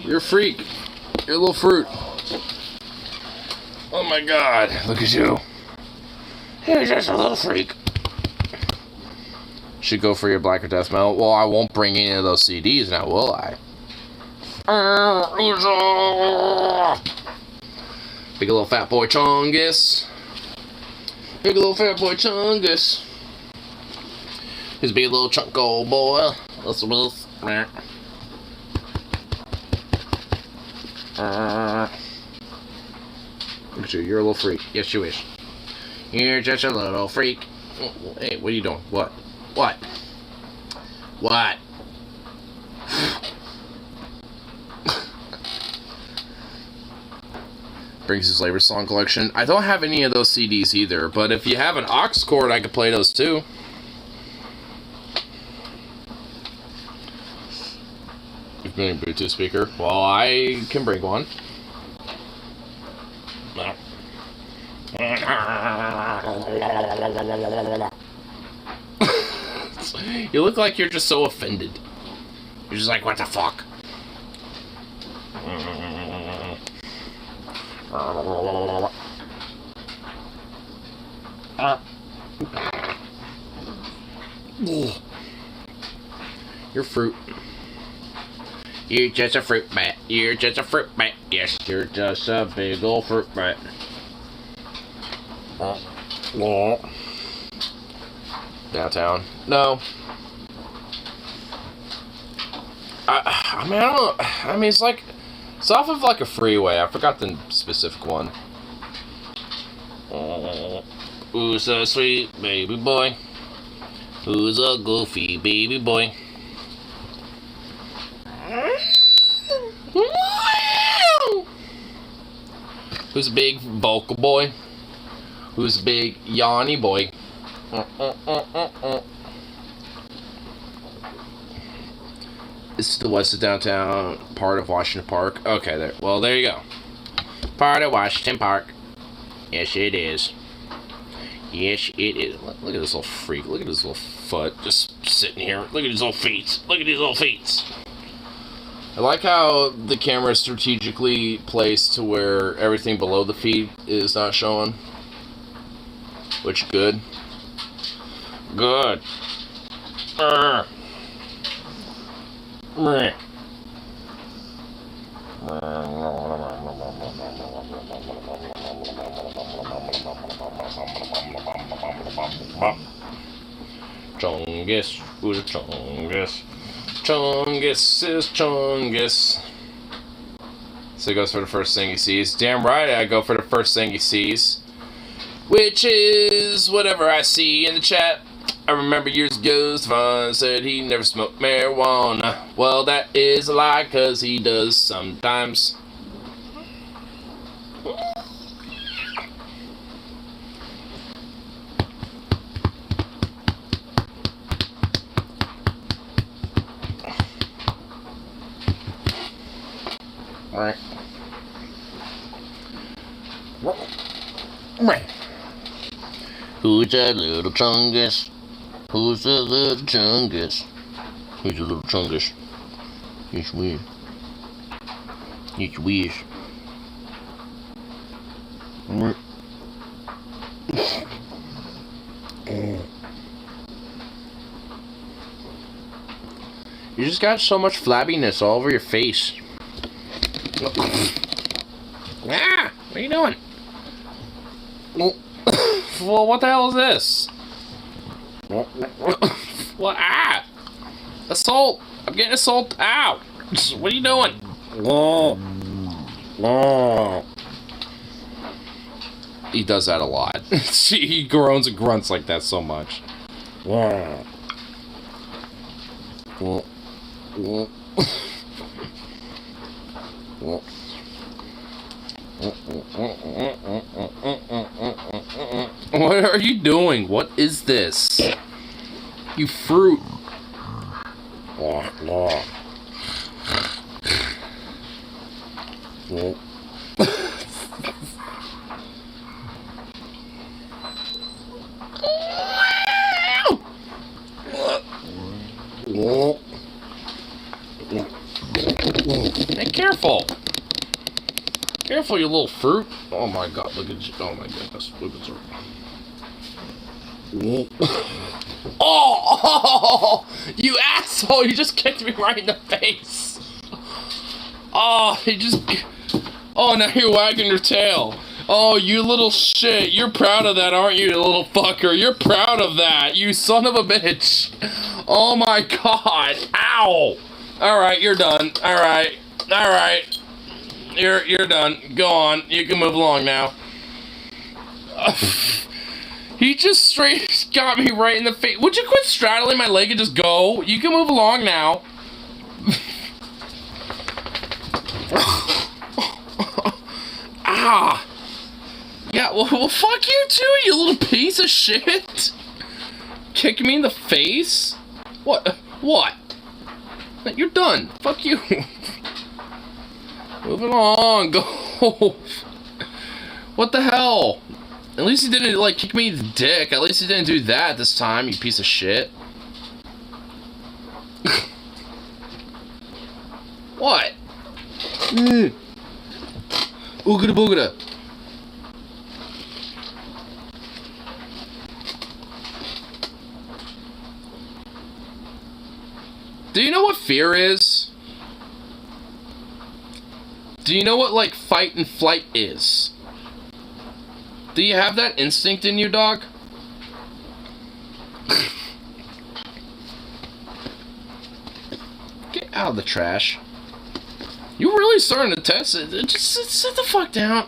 You're a freak. You're a little fruit. Oh my god, look at you. You're just a little freak. Should go for your black or death metal. Well, I won't bring any of those CDs now, will I? Big little fat boy Chungus. Big little fat boy Chungus. He's a big little chunk old boy. Look at you, you're a little freak. Yes, you is. You're just a little freak. Hey, what are you doing? What? What? What? Brings his labor song collection. I don't have any of those CDs either, but if you have an aux cord, I could play those too. You've been a Bluetooth speaker. Well, I can bring one. You look like you're just so offended. You're just like, what the fuck? You're fruit. You're just a fruit bat. You're just a fruit bat. Yes, you're just a big old fruit bat. Downtown. No. I mean, I don't know. I mean, it's like, it's off of like a freeway. I forgot the specific one. Who's a sweet baby boy? Who's a goofy baby boy? Who's a big vocal boy? Who's a big yawny boy? This is the west of downtown part of Washington Park. Okay, there. Well, there you go. Part of Washington Park. Yes, it is. Yes, it is. Look at this little freak. Look at his little foot just sitting here. Look at his little feet. Look at his little feet. I like how the camera is strategically placed to where everything below the feet is not showing. Which, good. Good. Meh. Chungus, who's a Chungus? Chungus is Chungus. So he goes for the first thing he sees. Damn right, I go for the first thing he sees. Which is whatever I see in the chat. I remember years ago, Stefan said he never smoked marijuana. Well, that is a lie, cause he does sometimes. Right. Right. Who's that little Chungus? Who's that little Chungus? Who's a little Chungus? It's weird. It's weird. You just got so much flabbiness all over your face. Ah! What are you doing? Well, what the hell is this? What? Ah! Assault! I'm getting assault. Ow! What are you doing? Whoa. Whoa. He does that a lot. He groans and grunts like that so much. Whoa. Whoa. Whoa. Whoa. What are you doing? What is this? You fruit. Hey, careful. Careful, you little fruit. Oh my god, look at you. Oh my goodness. Look at you. Oh, you asshole. You just kicked me right in the face. Oh, oh, now you're wagging your tail. Oh, you little shit. You're proud of that, aren't you, little fucker? You're proud of that, you son of a bitch. Oh my god. Ow. Alright, you're done. Alright. Alright. You're done. Go on. You can move along now. He just straight got me right in the face. Would you quit straddling my leg and just go? You can move along now. Ah. Yeah, well, fuck you too, you little piece of shit. Kick me in the face? What? What? You're done. Fuck you. Move along. Go. What the hell? At least he didn't, like, kick me in the dick. At least he didn't do that this time, you piece of shit. What? Oogada boogada. Do you know what fear is? Do you know what, like, fight and flight is? Do you have that instinct in you, dog? Get out of the trash. You're really starting to test it. Just sit the fuck down.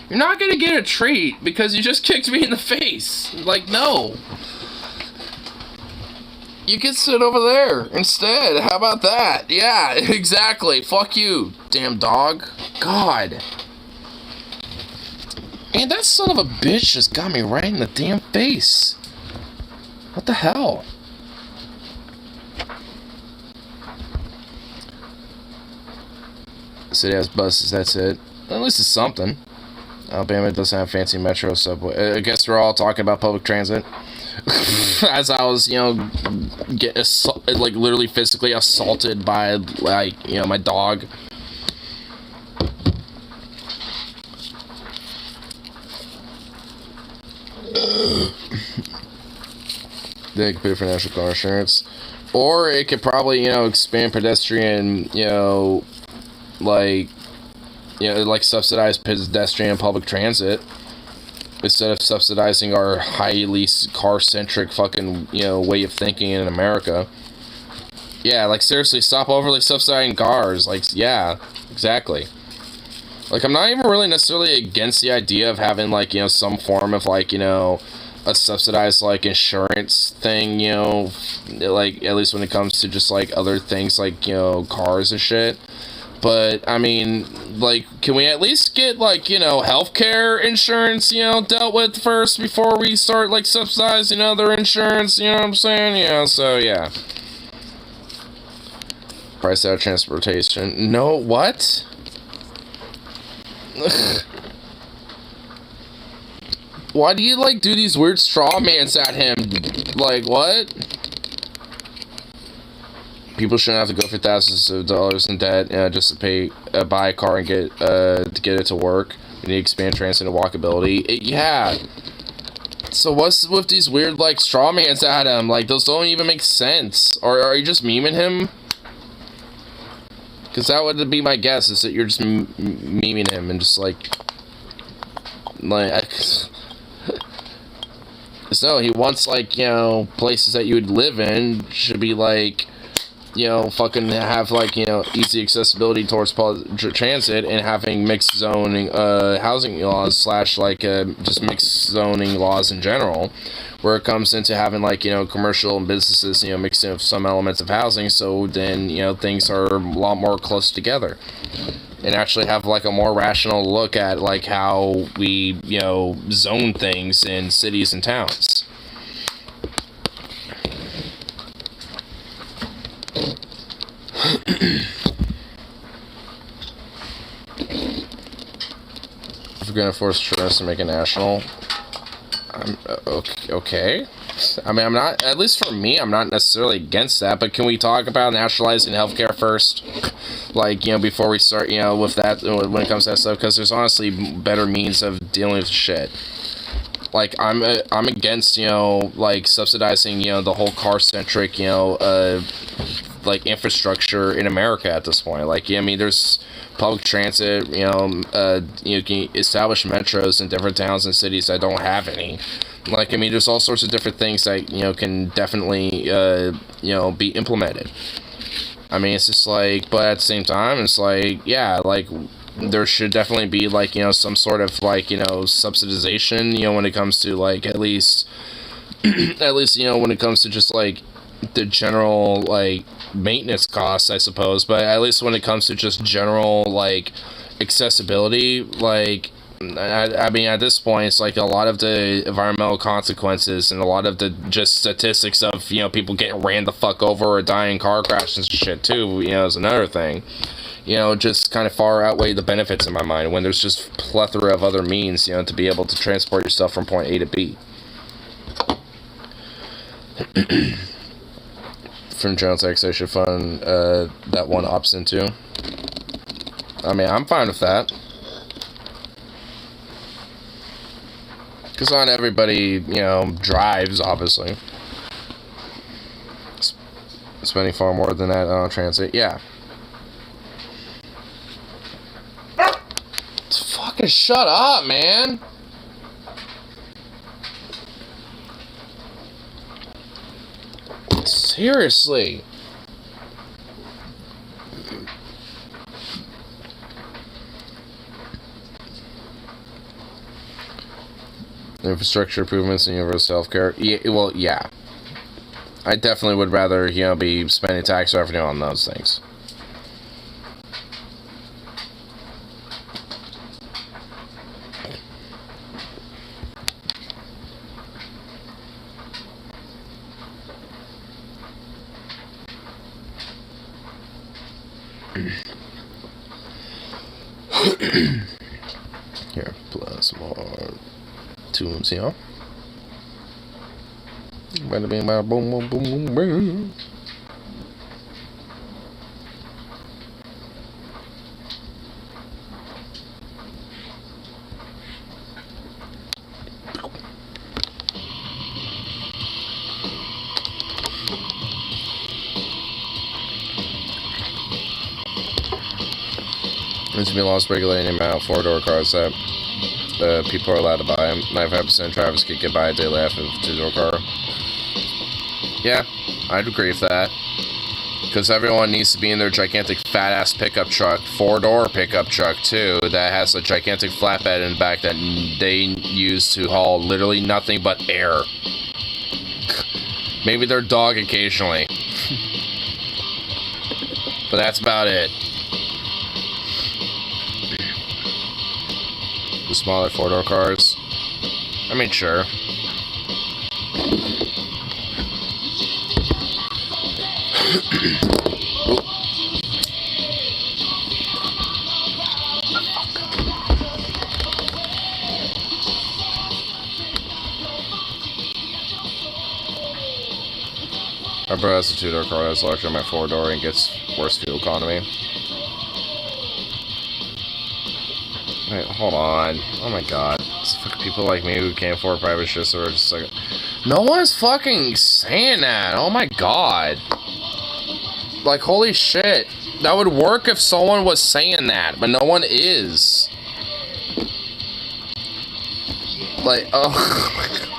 You're not gonna get a treat because you just kicked me in the face. Like, no. You can sit over there instead. How about that? Yeah, exactly. Fuck you, damn dog. God. Man, that son of a bitch just got me right in the damn face. What the hell? City has buses, that's it. At least it's something. Alabama doesn't have fancy metro subway. I guess we're all talking about public transit. As I was, you know, like literally physically assaulted by, like, you know, my dog. They could pay for national car insurance, or it could probably, you know, expand pedestrian, you know, like subsidize pedestrian public transit instead of subsidizing our highly car-centric fucking, you know, way of thinking in America. Yeah, like, seriously, stop overly subsidizing cars. Like, yeah, exactly. Like, I'm not even really necessarily against the idea of having, like, you know, some form of, like, you know, a subsidized, like, insurance thing, you know, like, at least when it comes to just, like, other things, like, you know, cars and shit. But, I mean, like, can we at least get, like, you know, healthcare insurance, you know, dealt with first before we start, like, subsidizing other insurance, you know what I'm saying? Yeah, so, yeah. Price out of transportation. No, what? Why do you, like, do these weird straw mans at him? Like, what? People shouldn't have to go for thousands of dollars in debt just to pay, buy a car and get it to work. You need to expand transit and walkability. Yeah. So what's with these weird, like, straw mans at him? Like, those don't even make sense. Or are you just memeing him? Because that would be my guess, is that you're just memeing him and just, like, so he wants, like, you know, places that you would live in should be, like, fucking have, like, easy accessibility towards public transit, and having mixed zoning, housing laws, slash, like, just mixed zoning laws in general, where it comes into having, like, commercial and businesses, mixing with some elements of housing, so then, things are a lot more close together. And actually have, like, a more rational look at, like, how we, zone things in cities and towns. If we're gonna force insurance to make it national, I'm okay. I mean, I'm not, at least for me, I'm not necessarily against that, but can we talk about nationalizing healthcare first? Like, before we start, with that, when it comes to that stuff, because there's honestly better means of dealing with shit. Like, I'm against, like, subsidizing, the whole car-centric, like, infrastructure in America at this point. Like, I mean, there's public transit, you can establish metros in different towns and cities that don't have any. Like, I mean, there's all sorts of different things that, can definitely, be implemented. I mean, it's just like, but at the same time, it's like, yeah, like, there should definitely be, like, some sort of, like, subsidization, when it comes to, like, at least, when it comes to just, like, the general, like, maintenance costs, I suppose, but at least when it comes to just general, like, accessibility, like, I mean, at this point, it's like a lot of the environmental consequences and a lot of the just statistics of, people getting ran the fuck over or dying in car crashes and shit, too, is another thing. Just kind of far outweigh the benefits in my mind when there's just plethora of other means, to be able to transport yourself from point A to B. From General Taxation Fund, that one opts into. I mean, I'm fine with that. Because not everybody, drives, obviously. Spending far more than that on transit, yeah. Fucking shut up, man! Seriously. Infrastructure improvements and universal healthcare. Yeah, well, yeah. I definitely would rather, be spending tax revenue on those things. Here, plus more tunes here. Bada bing, bada boom, boom, boom, boom, boom. There to be laws regulating the amount of four-door cars that people are allowed to buy. 95% of drivers could get by a daily after a two-door car. Yeah, I'd agree with that. Because everyone needs to be in their gigantic fat-ass pickup truck, four-door pickup truck, too, that has a gigantic flatbed in the back that they use to haul literally nothing but air. Maybe their dog occasionally. But that's about it. The smaller four-door cars. I mean, sure. My brother has a two-door car that's larger than my four-door and gets worse fuel economy. Wait, hold on. Oh my god. It's fucking people like me who can't afford private shit or just like... No one's fucking saying that. Oh my god. Like, holy shit. That would work if someone was saying that, but no one is. Like, oh my god.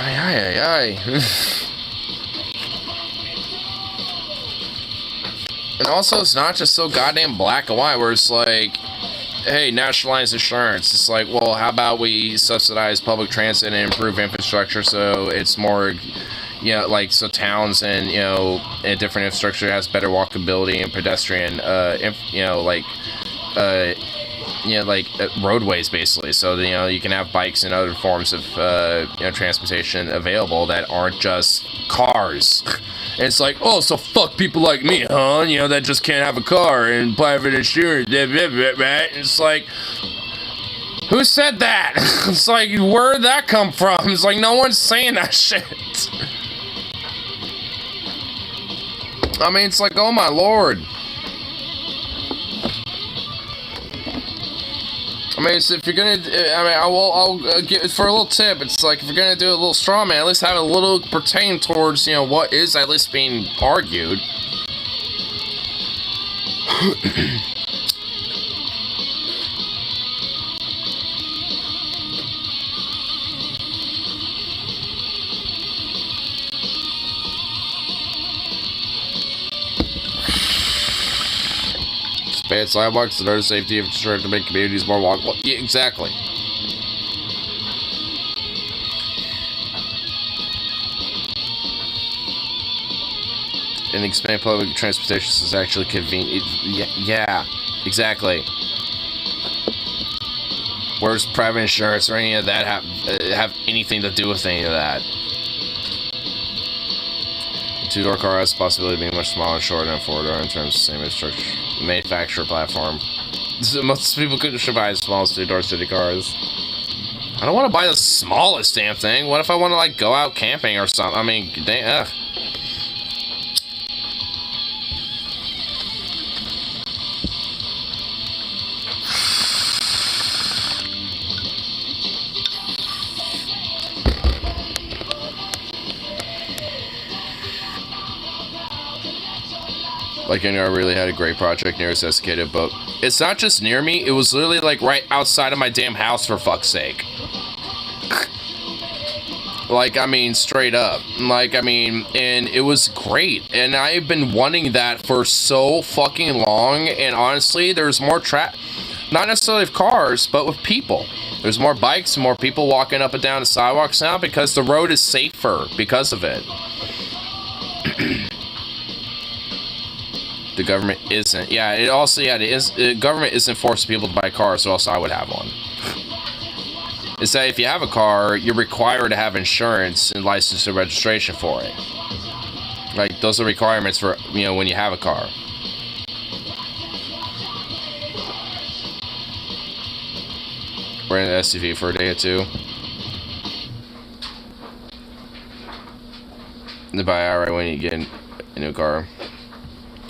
Aye. And also, it's not just so goddamn black and white where it's like, hey, nationalize insurance. It's like, well, how about we subsidize public transit and improve infrastructure so it's more, you know, like, so towns and, you know, and different infrastructure has better walkability and pedestrian, roadways, basically. So, you know, you can have bikes and other forms of, transportation available that aren't just cars. And it's like, oh, so fuck people like me, huh? You know, that just can't have a car and private insurance, right? And it's like, who said that? It's like, where'd that come from? It's like, no one's saying that shit. I mean, it's like, oh my lord. I mean, so if you're gonna, I'll give it for a little tip. It's like, if you're gonna do a little straw man, at least have a little pertain towards, you know, what is at least being argued. Expand sidewalks and other safety infrastructure to make communities more walkable. Yeah, exactly. And expand public transportation is actually convenient. Yeah, exactly. Where's private insurance or any of that have anything to do with any of that? A two-door car has the possibility of being much smaller and shorter than a four-door in terms of the same infrastructure. Manufacturer platform. Most people couldn't buy the smallest two-door city cars. I don't want to buy the smallest damn thing. What if I want to, like, go out camping or something? I mean, ugh. Like, I really had a great project near us as a kid, but it's not just near me, it was literally, like, right outside of my damn house, for fuck's sake. Like, I mean, straight up. Like, I mean, and it was great, and I've been wanting that for so fucking long, and honestly, there's more not necessarily of cars, but with people. There's more bikes, more people walking up and down the sidewalks now, because the road is safer because of it. The government isn't. Yeah, it also, yeah, it is. The government isn't forcing people to buy cars, or else I would have one. It's that if you have a car, you're required to have insurance and license and registration for it. Like, those are requirements for, you know, when you have a car. We're in the SUV for a day or two. To buy outright when you get a new car.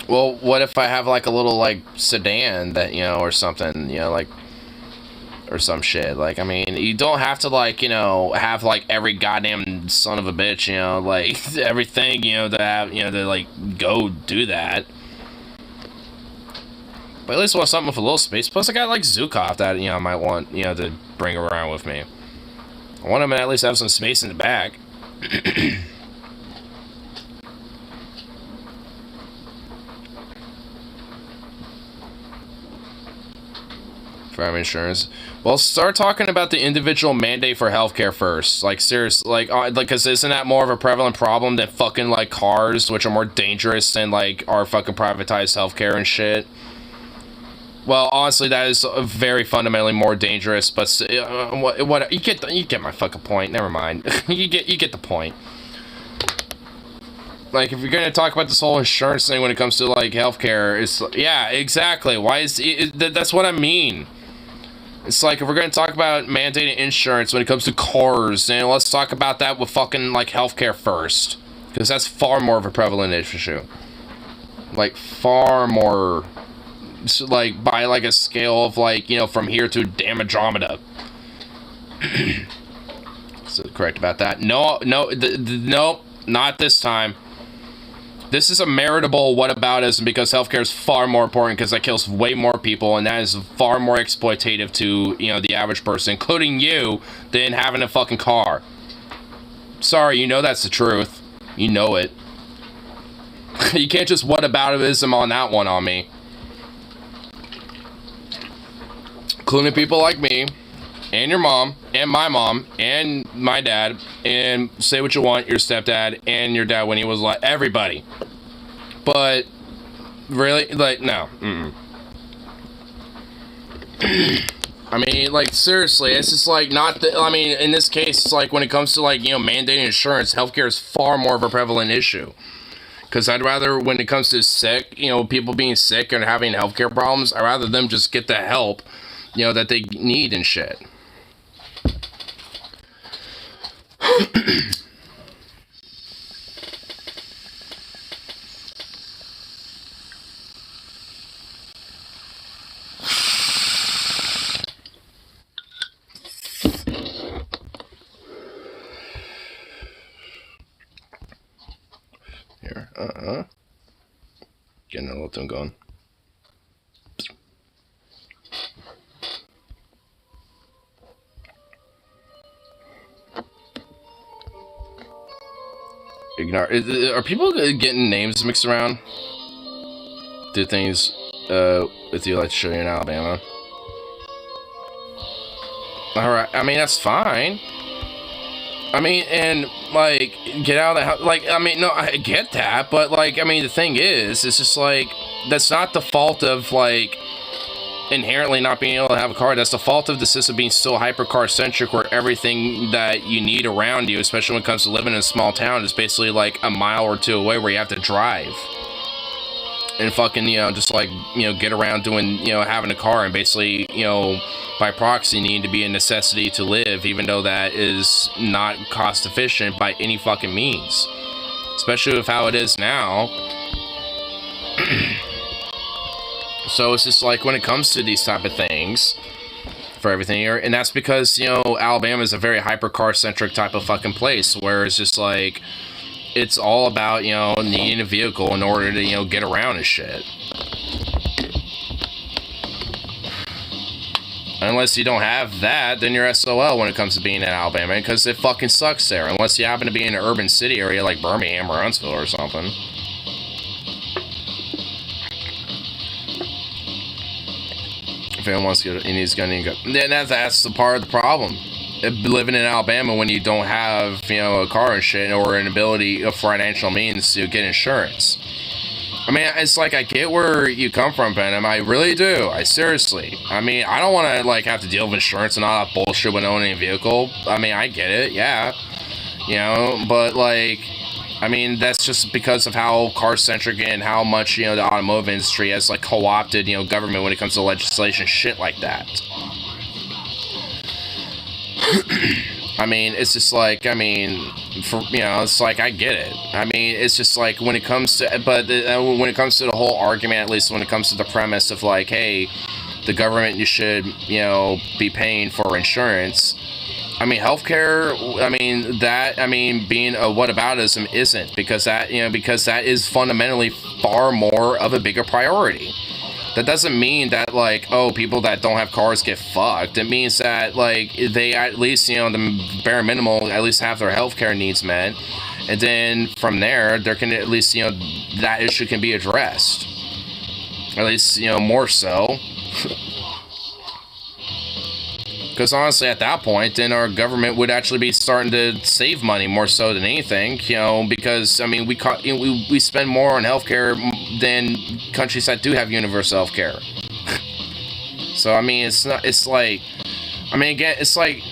Well, what if I have, like, a little, like, sedan that, you know, or something, you know, like, or some shit. Like, I mean, you don't have to, like, you know, have, like, every goddamn son of a bitch, you know, like, everything, you know, to have, you know, to, like, go do that. But at least I want something with a little space. Plus, I got, like, Zukov that, you know, I might want, you know, to bring around with me. I want him to at least have some space in the back. Private insurance. Well, start talking about the individual mandate for healthcare first. Like, seriously, like, because isn't that more of a prevalent problem than fucking, like, cars, which are more dangerous than, like, our fucking privatized healthcare and shit? Well, honestly, that is very fundamentally more dangerous. But what you get my fucking point. Never mind. you get the point. Like, if you're gonna talk about this whole insurance thing when it comes to, like, healthcare, it's, yeah, exactly. Why is that's what I mean. It's like, if we're gonna talk about mandating insurance when it comes to cars, then let's talk about that with fucking, like, healthcare first, because that's far more of a prevalent issue. Like, far more, like, by, like, a scale of, like, you know, from here to damn Andromeda. So correct about that. No, not this time. This is a meritable whataboutism because healthcare is far more important because that kills way more people, and that is far more exploitative to, you know, the average person, including you, than having a fucking car. Sorry, you know that's the truth. You know it. You can't just whataboutism on that one on me. Including people like me, and your mom, and my dad, and say what you want, your stepdad, and your dad when he was like, everybody. But, really, like, no. I mean, like, seriously, it's just, like, not the, I mean, in this case, it's like, when it comes to, like, you know, mandating insurance, healthcare is far more of a prevalent issue. Because I'd rather, when it comes to sick, you know, people being sick and having healthcare problems, I'd rather them just get the help, you know, that they need and shit. Here, getting a little thing going. Are people getting names mixed around? Do things with you like to show you in Alabama? Alright, I mean, that's fine. I mean, and, like, get out of the house. Like, I mean, no, I get that, but, like, I mean, the thing is, it's just, like, that's not the fault of, like, inherently not being able to have a car. That's the fault of the system being so hyper-car-centric, where everything that you need around you, especially when it comes to living in a small town, is basically, like, a mile or two away where you have to drive. And fucking, you know, just, like, you know, get around doing, you know, having a car, and basically, you know, by proxy need to be a necessity to live, even though that is not cost efficient by any fucking means. Especially with how it is now. So it's just like, when it comes to these type of things, for everything here, and that's because, you know, Alabama is a very hyper-car centric type of fucking place, where it's just like, it's all about, you know, needing a vehicle in order to, you know, get around and shit. Unless you don't have that, then you're SOL when it comes to being in Alabama, because it fucking sucks there, unless you happen to be in an urban city area like Birmingham or Huntsville or something. If anyone wants to go, he's gonna go. Then that's the part of the problem. Living in Alabama when you don't have, you know, a car and shit, or an ability of financial means to get insurance. I mean, it's like, I get where you come from, Venom. I really do. I seriously. I mean, I don't want to, like, have to deal with insurance and all that bullshit when owning a vehicle. I mean, I get it, yeah. You know, but, like, I mean, that's just because of how car-centric and how much, you know, the automotive industry has, like, co-opted, you know, government when it comes to legislation, shit like that. I mean, it's just like, I mean, for, you know, it's like, I get it. I mean, it's just like, when it comes to, but when it comes to the whole argument, at least when it comes to the premise of, like, hey, the government, you should, you know, be paying for insurance. I mean, healthcare, I mean, that, I mean, being a whataboutism isn't, because that, you know, because that is fundamentally far more of a bigger priority. That doesn't mean that, like, oh, people that don't have cars get fucked. It means that, like, they at least, you know, the bare minimal, at least have their healthcare needs met. And then from there can at least, you know, that issue can be addressed. At least, you know, more so. Because honestly, at that point, then our government would actually be starting to save money more so than anything, you know, because, I mean, we spend more on healthcare than countries that do have universal healthcare. So, I mean, it's like, I mean, again, it's like,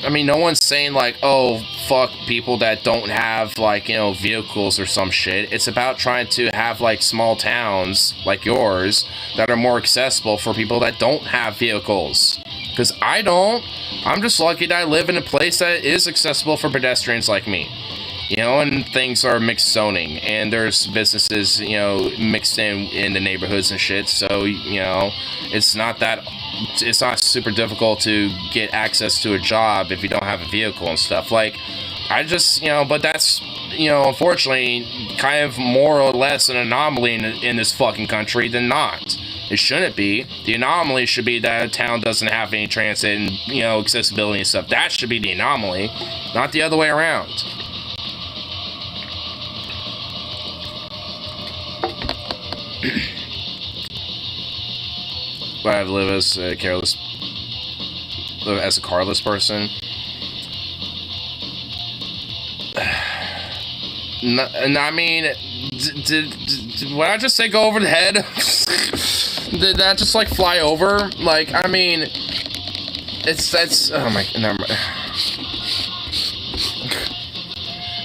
I mean, no one's saying, like, oh, fuck people that don't have, like, you know, vehicles or some shit. It's about trying to have, like, small towns like yours that are more accessible for people that don't have vehicles. Because I don't. I'm just lucky that I live in a place that is accessible for pedestrians like me. You know, and things are mixed zoning. And there's businesses, you know, mixed in the neighborhoods and shit. So, you know, it's not super difficult to get access to a job if you don't have a vehicle and stuff. Like, I just, you know, but that's, you know, unfortunately, kind of more or less an anomaly in this fucking country than not. It shouldn't be. The anomaly should be that a town doesn't have any transit and, you know, accessibility and stuff. That should be the anomaly, not the other way around. But I live as a carless person. I mean, did I just say go over the head? Did that just like fly over? Like, I mean, that's oh my, never mind.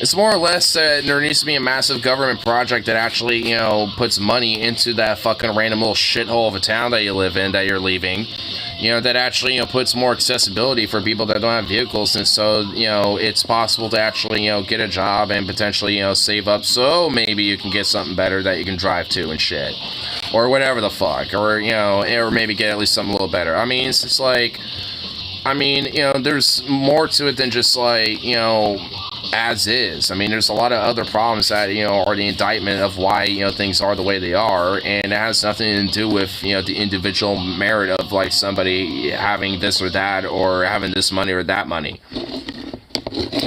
It's more or less that there needs to be a massive government project that actually, you know, puts money into that fucking random little shithole of a town that you live in, that you're leaving. You know, that actually, you know, puts more accessibility for people that don't have vehicles, and so, you know, it's possible to actually, you know, get a job and potentially, you know, save up so maybe you can get something better that you can drive to and shit. Or whatever the fuck. Or, you know, or maybe get at least something a little better. I mean, it's just like, I mean, you know, there's more to it than just like, you know, as is. I mean, there's a lot of other problems that, you know, are the indictment of why, you know, things are the way they are, and it has nothing to do with, you know, the individual merit of, like, somebody having this or that, or having this money or that money.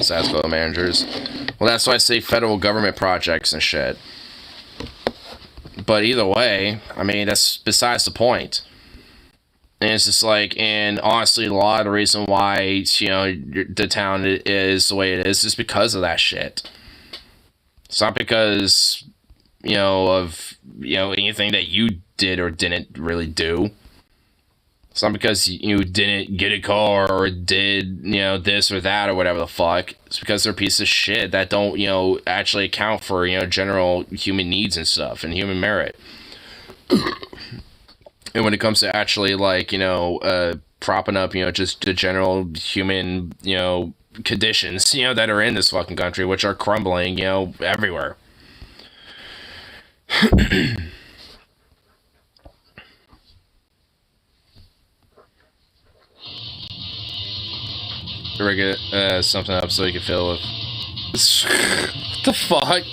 Sasco managers. Well, that's why I say federal government projects and shit. But either way, I mean, that's besides the point. And it's just like, and honestly, a lot of the reason why, you know, the town is the way it is because of that shit. It's not because, you know, of, you know, anything that you did or didn't really do. It's not because you didn't get a car or did, you know, this or that or whatever the fuck. It's because they're pieces of shit that don't, you know, actually account for, you know, general human needs and stuff and human merit. And when it comes to actually, like, you know, propping up, you know, just the general human, you know, conditions, you know, that are in this fucking country, which are crumbling, you know, everywhere. Rig it, something up so you can fill with. What the fuck?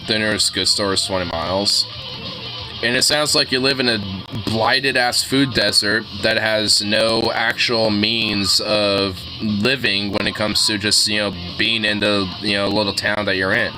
The nearest good store is 20 miles. And it sounds like you live in a blighted-ass food desert that has no actual means of living when it comes to just, you know, being in the, you know, little town that you're in.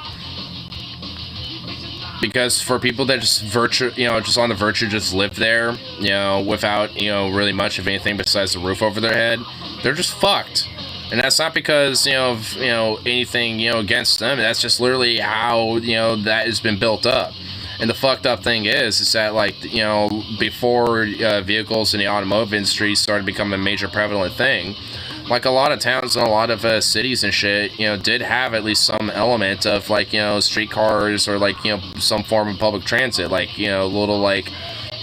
Because for people that just just on the virtue just live there, you know, without, you know, really much of anything besides the roof over their head, they're just fucked. And that's not because, you know, of, you know, anything, you know, against them. That's just literally how, you know, that has been built up. And the fucked up thing is that, like, you know, before vehicles in the automotive industry started becoming a major prevalent thing, like, a lot of towns and a lot of cities and shit, you know, did have at least some element of, like, you know, streetcars or, like, you know, some form of public transit, like, you know, little, like,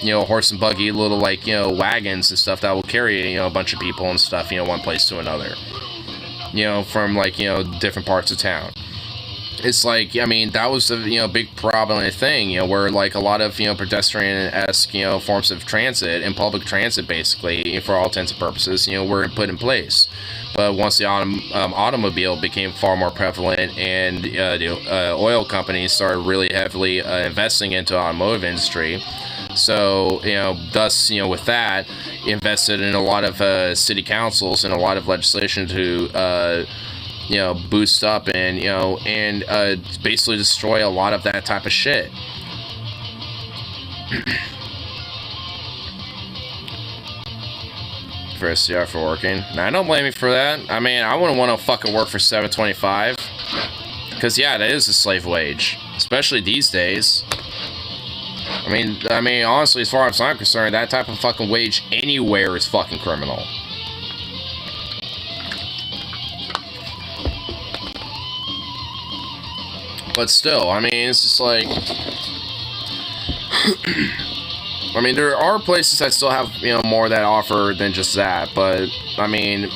you know, horse and buggy, little, like, you know, wagons and stuff that will carry, you know, a bunch of people and stuff, you know, one place to another. You know, from, like, you know, different parts of town. It's like, I mean, that was a, you know, big problem thing, you know, where, like, a lot of, you know, pedestrian-esque, you know, forms of transit and public transit, basically, for all intents and purposes, you know, were put in place. But once the automobile became far more prevalent and the oil companies started really heavily investing into the automotive industry, so, you know, thus, you know, with that, invested in a lot of city councils and a lot of legislation to, you know, boost up and, you know, and basically destroy a lot of that type of shit. For SCR for working. Now, I don't blame you for that. I mean, I wouldn't want to fucking work for $7.25. Because, yeah, that is a slave wage. Especially these days. I mean, honestly, as far as I'm concerned, that type of fucking wage anywhere is fucking criminal. But still, I mean, it's just like... I mean, there are places that still have, you know, more that offer than just that, but, I mean,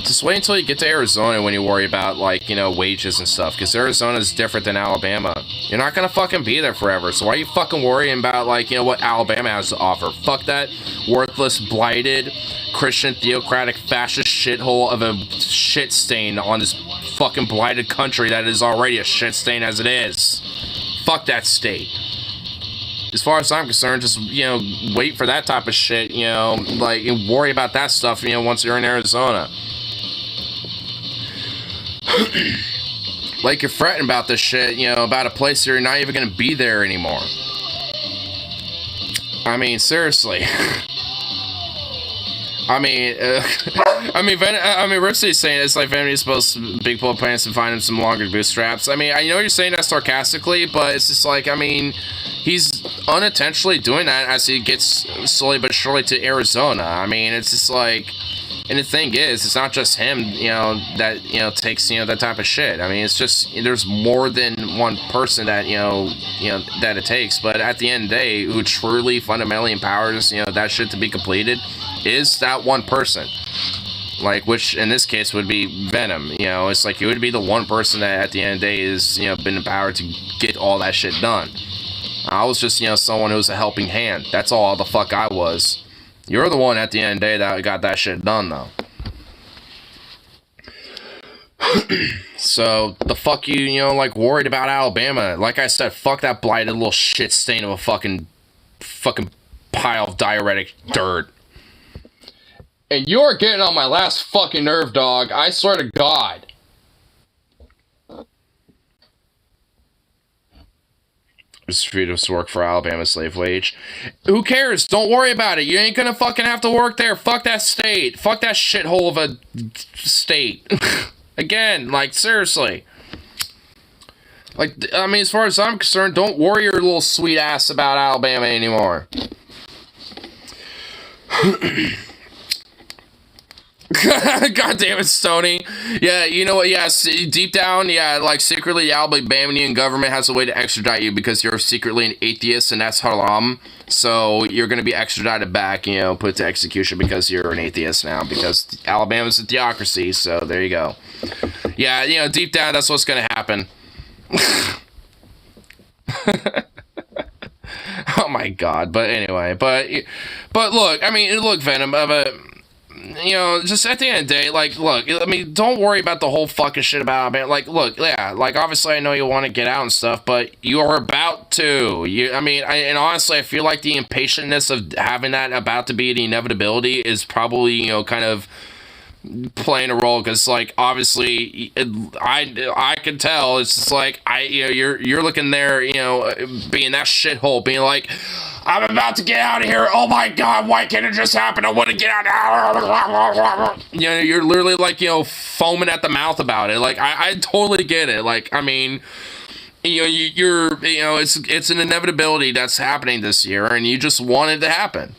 Just wait until you get to Arizona when you worry about, like, you know, wages and stuff. Because Arizona's different than Alabama. You're not gonna fucking be there forever. So why are you fucking worrying about, like, you know, what Alabama has to offer? Fuck that worthless, blighted, Christian, theocratic, fascist shithole of a shit stain on this fucking blighted country that is already a shit stain as it is. Fuck that state. As far as I'm concerned, just, you know, wait for that type of shit, you know, like, and worry about that stuff, you know, once you're in Arizona. Like, you're fretting about this shit, you know, about a place you're not even gonna be there anymore. I mean, seriously. Ripsy's saying it's like Vanity's supposed to big pull pants and find him some longer bootstraps. I mean, I know you're saying that sarcastically, but it's just like, I mean, he's unintentionally doing that as he gets slowly but surely to Arizona. I mean, it's just like, and the thing is, it's not just him, you know, that, you know, takes, you know, that type of shit. I mean, it's just, there's more than one person that, you know, that it takes. But at the end of the day, who truly fundamentally empowers, you know, that shit to be completed is that one person. Like, which in this case would be Venom. You know, it's like, it would be the one person that at the end of the day is, you know, been empowered to get all that shit done. I was just, you know, someone who's a helping hand. That's all the fuck I was. You're the one at the end of the day that got that shit done, though. So, the fuck you know, like, worried about Alabama. Like I said, fuck that blighted little shit stain of a fucking pile of diuretic dirt. And you're getting on my last fucking nerve, dog. I swear to God. It's freedom to work for Alabama slave wage. Who cares? Don't worry about it. You ain't gonna fucking have to work there. Fuck that state. Fuck that shithole of a state. Again, like, seriously. Like, I mean, as far as I'm concerned, don't worry your little sweet ass about Alabama anymore. God damn it, Stoney. Yeah, you know what? Yeah, deep down, yeah, like, secretly, the Albanian government has a way to extradite you because you're secretly an atheist, and that's haram. So you're going to be extradited back, you know, put to execution because you're an atheist now, because Alabama's a theocracy, so there you go. Yeah, you know, deep down, that's what's going to happen. Oh my God. But anyway, but look, I mean, look, Venom, you know, just at the end of the day, like, look, I mean, don't worry about the whole fucking shit about Alabama. Like, look, yeah, like, obviously I know you want to get out and stuff, but you're about to. And honestly, I feel like the impatientness of having that about to be the inevitability is probably, you know, kind of playing a role, because, like, obviously, I can tell, it's just like, you know, you're looking there, you know, being that shithole, being like, I'm about to get out of here. Oh my God, why can't it just happen? I want to get out. You know, you're literally, like, you know, foaming at the mouth about it. Like, I totally get it. Like, I mean, you know, you're, you know, it's an inevitability that's happening this year, and you just want it to happen.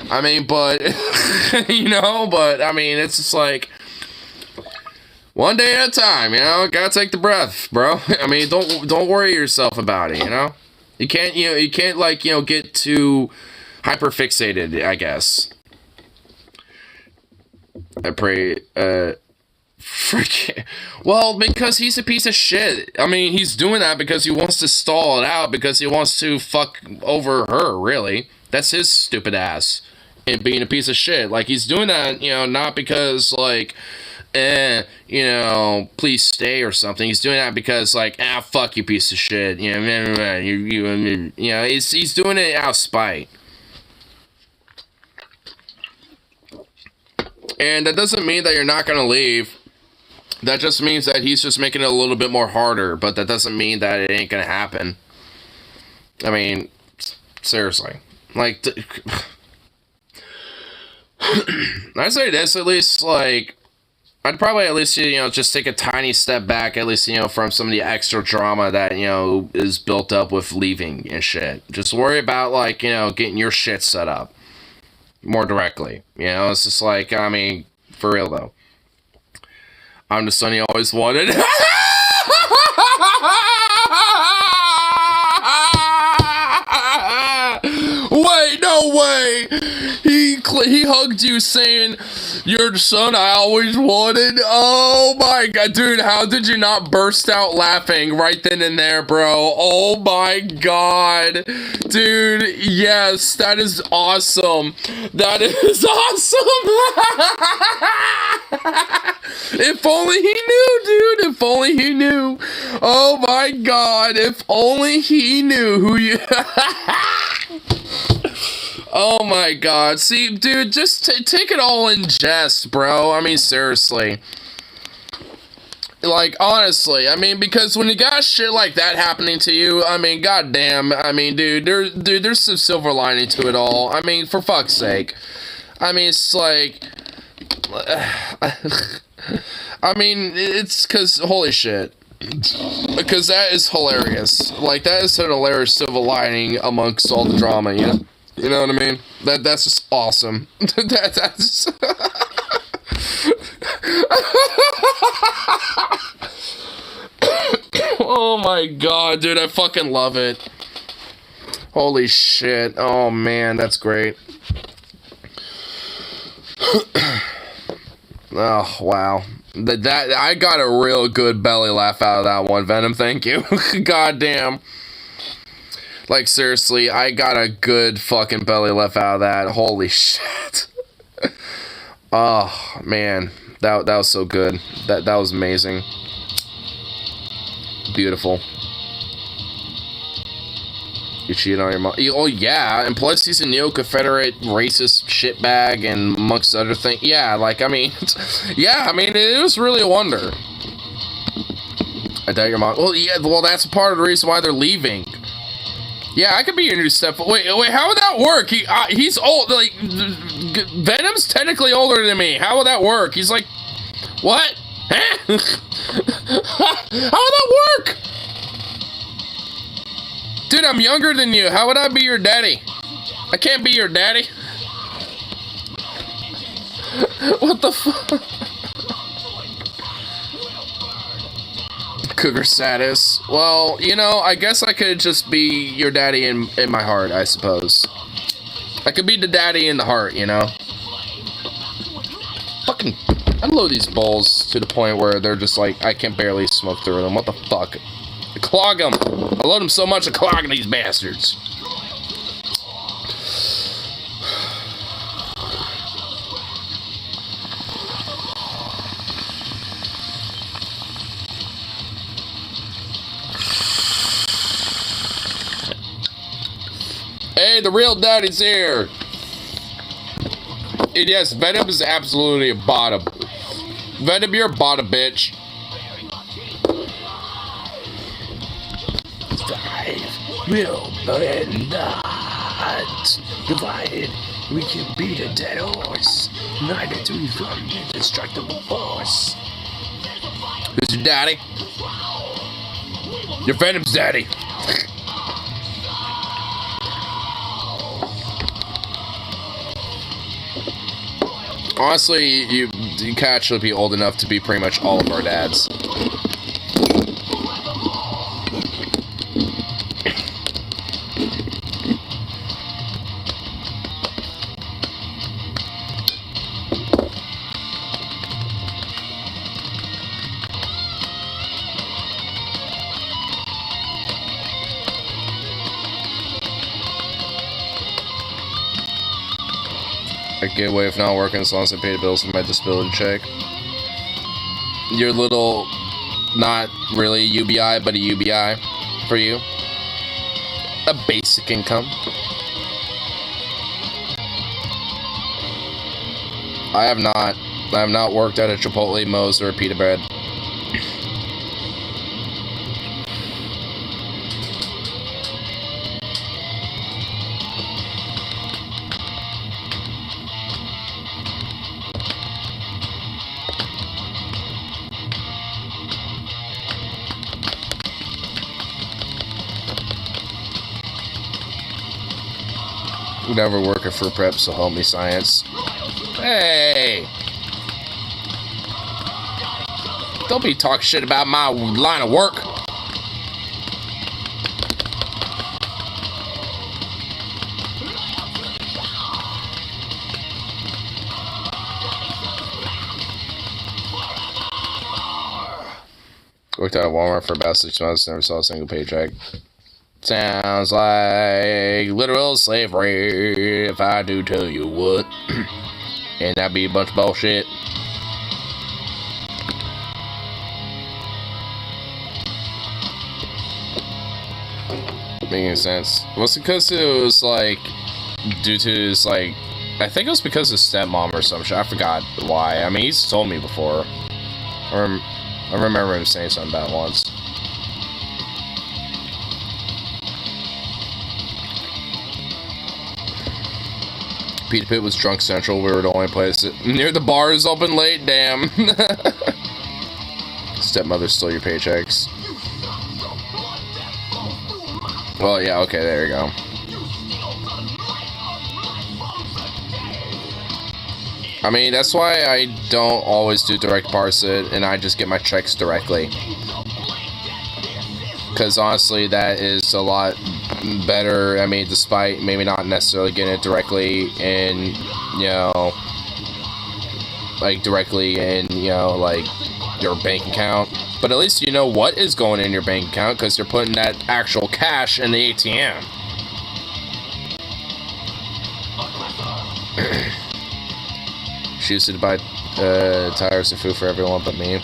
I mean, but, you know, but, I mean, it's just like, one day at a time, you know, gotta take the breath, bro. I mean, don't worry yourself about it, you know? You can't, like, you know, get too hyper-fixated, I guess. I pray, well, because he's a piece of shit. I mean, he's doing that because he wants to stall it out, because he wants to fuck over her, really. That's his stupid ass. And being a piece of shit. Like, he's doing that, you know, not because, like, you know, please stay or something. He's doing that because, like, fuck you, piece of shit. You know, you know, he's doing it out of spite. And that doesn't mean that you're not gonna leave. That just means that he's just making it a little bit more harder, but that doesn't mean that it ain't gonna happen. I mean, seriously. Like, I say this, at least, like, I'd probably at least, you know, just take a tiny step back, at least, you know, from some of the extra drama that, you know, is built up with leaving and shit. Just worry about, like, you know, getting your shit set up more directly. You know, it's just like, I mean, for real, though. I'm the son you always wanted. Wait, no way! he hugged you saying, "You're the son I always wanted." Oh my god, dude, how did you not burst out laughing right then and there, bro? Oh my god. Dude, yes, that is awesome. That is awesome. If only he knew, dude. If only he knew. Oh my god, if only he knew who you... Oh my god. See, dude, just take it all in jest, bro. I mean, seriously. Like, honestly, I mean, because when you got shit like that happening to you, I mean, goddamn, I mean, dude, there's some silver lining to it all. I mean, for fuck's sake. I mean, it's like... I mean, it's because, holy shit. Because that is hilarious. Like, that is an hilarious silver lining amongst all the drama, you know? You know what I mean? That's just awesome. That's... Oh my god, dude, I fucking love it. Holy shit. Oh man, that's great. Oh, wow. That I got a real good belly laugh out of that one, Venom, thank you. Goddamn. Like, seriously, I got a good fucking belly laugh out of that. Holy shit. Oh, man. That was so good. That was amazing. Beautiful. You cheated on your mom. Oh, yeah. And plus, he's a neo-Confederate racist shitbag and amongst other things. Yeah, like, I mean... Yeah, I mean, it was really a wonder. I doubt your mom... Well, yeah, well, that's part of the reason why they're leaving. Yeah, I could be your new step... Wait, how would that work? He's old... Like, Venom's technically older than me. How would that work? He's like... What? Huh? How would that work? Dude, I'm younger than you. How would I be your daddy? I can't be your daddy. What the fuck? Cougar status. Well, you know, I guess I could just be your daddy in my heart, I suppose. I could be the daddy in the heart, you know? Fucking... I load these bowls to the point where they're just like, I can barely smoke through them. What the fuck? I clog them. I load them so much, I clog these bastards. Hey, the real daddy's here. And yes, Venom is absolutely a bottom. Venom, you're a bottom, bitch. 5 will not divided. We can beat a dead horse. Neither do we from indestructible force. Who's your daddy? Your Venom's daddy. Honestly, you can actually be old enough to be pretty much all of our dads. I get away with not working as long as I pay the bills with my disability check. Your little, not really UBI, but a UBI for you. A basic income. I have not worked at a Chipotle, Moe's, or a pita bread. Never work at Fruit Prep, so help me science. Hey! Don't be talking shit about my line of work. Worked at Walmart for about 6 months, never saw a single paycheck. Sounds like literal slavery, if I do tell you what. And that'd be a bunch of bullshit. Making sense. Was it because it was like due to his like, I think it was because of his stepmom or some shit. I forgot why. I mean, he's told me before. I remember him saying something about it once. Peter Pitt was drunk central. We were the only place near the bars open late. Damn. Stepmother stole your paychecks. Well, yeah, okay, there you go. I mean, that's why I don't always do direct deposit and I just get my checks directly. Because honestly, that is a lot better. I mean, despite maybe not necessarily getting it directly in, you know, like directly in, you know, like your bank account. But at least you know what is going in your bank account because you're putting that actual cash in the ATM. She used to buy tires and food for everyone but me.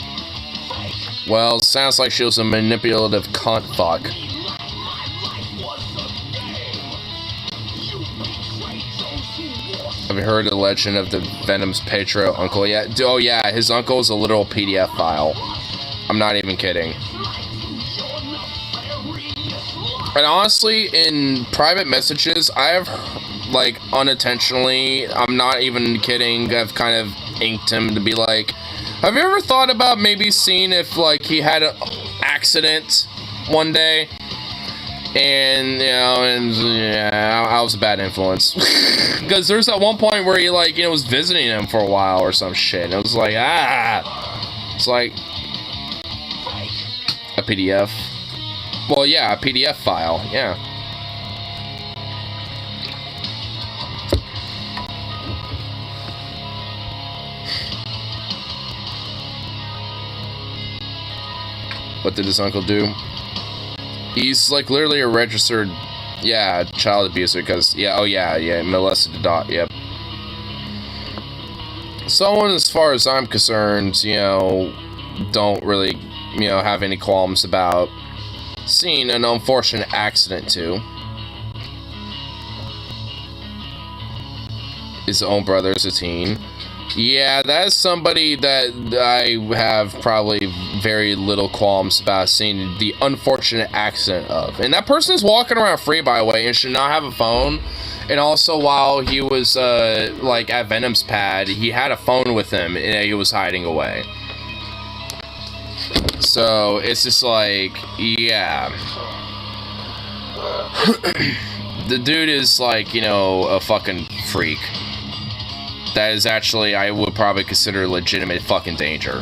Well, sounds like she was a manipulative cunt fuck. Have you heard the legend of the Venom's Patro uncle yet? Oh yeah, his uncle is a literal PDF file. I'm not even kidding. And honestly, in private messages, I have, like, unintentionally, I'm not even kidding, I've kind of inked him to be like, have you ever thought about maybe seeing if, like, he had an accident one day? And, you know, and, yeah, I was a bad influence. Because there's that one point where he, like, you know, was visiting him for a while or some shit. And it was like, It's like a PDF. Well, yeah, a PDF file, yeah. What did his uncle do? He's like literally a registered, yeah, child abuser because, yeah, oh yeah, molested a dog, yep. Someone, as far as I'm concerned, you know, don't really, you know, have any qualms about seeing an unfortunate accident too. His own brother is a teen. Yeah, that is somebody that I have probably very little qualms about seeing the unfortunate accident of. And that person is walking around free, by the way, and should not have a phone. And also, while he was, like, at Venom's pad, he had a phone with him, and he was hiding away. So, it's just like, yeah. The dude is, like, you know, a fucking freak. That is actually, I would probably consider legitimate fucking danger.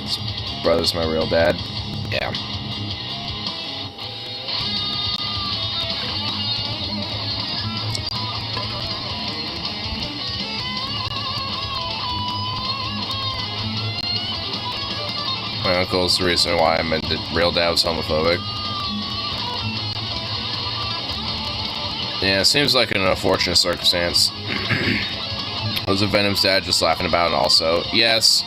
His brother's my real dad. Yeah. My uncle's the reason why I'm into real dad was homophobic. Yeah, it seems like an unfortunate circumstance. Was a Venom's dad just laughing about it also? Yes.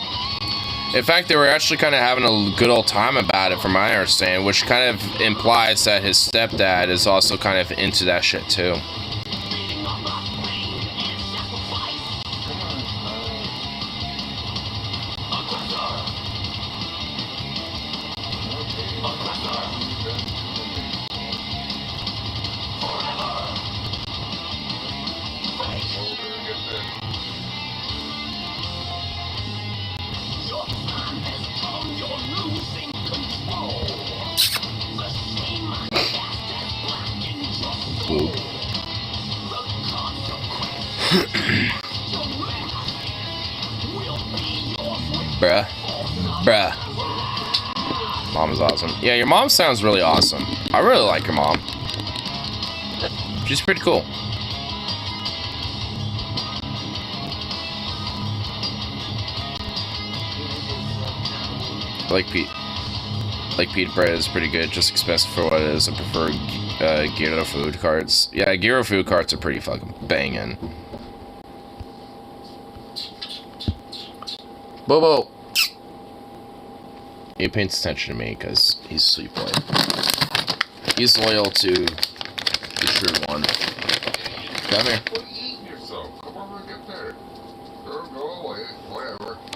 In fact, they were actually kind of having a good old time about it from my understanding, which kind of implies that his stepdad is also kind of into that shit too. Bruh. Mom is awesome. Yeah, your mom sounds really awesome. I really like your mom. She's pretty cool. I like pita bread is pretty good, just expensive for what it is. I prefer Gyro food carts. Yeah, Gyro food carts are pretty fucking banging. Bobo! He pays attention to me because he's sweet boy. He's loyal to the true one. Come here.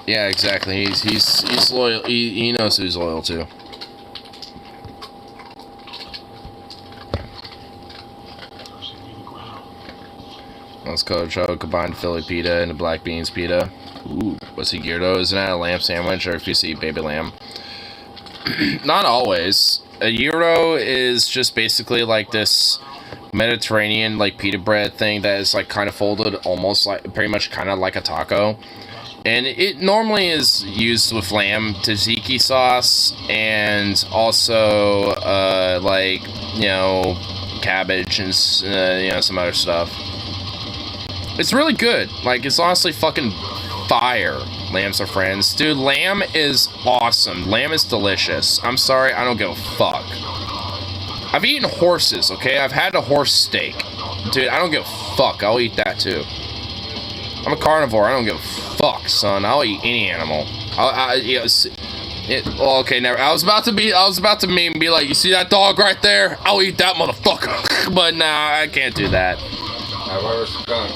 Yeah, exactly. He's loyal. He knows who he's loyal to. Let's go try combined Philly pita and a black beans pita. Ooh, what's he Gyro? Isn't that a lamb sandwich or if you see baby lamb? Not always. A gyro is just basically like this Mediterranean like pita bread thing that is like kind of folded almost like pretty much kind of like a taco. And it normally is used with lamb tzatziki sauce and also like, you know, cabbage and you know, some other stuff. It's really good. Like, it's honestly fucking fire. Lambs are friends. Dude, lamb is awesome. Lamb is delicious. I'm sorry, I don't give a fuck. I've eaten horses, okay? I've had a horse steak. Dude, I don't give a fuck. I'll eat that too. I'm a carnivore. I don't give a fuck, son. I'll eat any animal. Well, okay, never. I was about to be like, you see that dog right there? I'll eat that motherfucker. But nah, I can't do that. How about a skunk?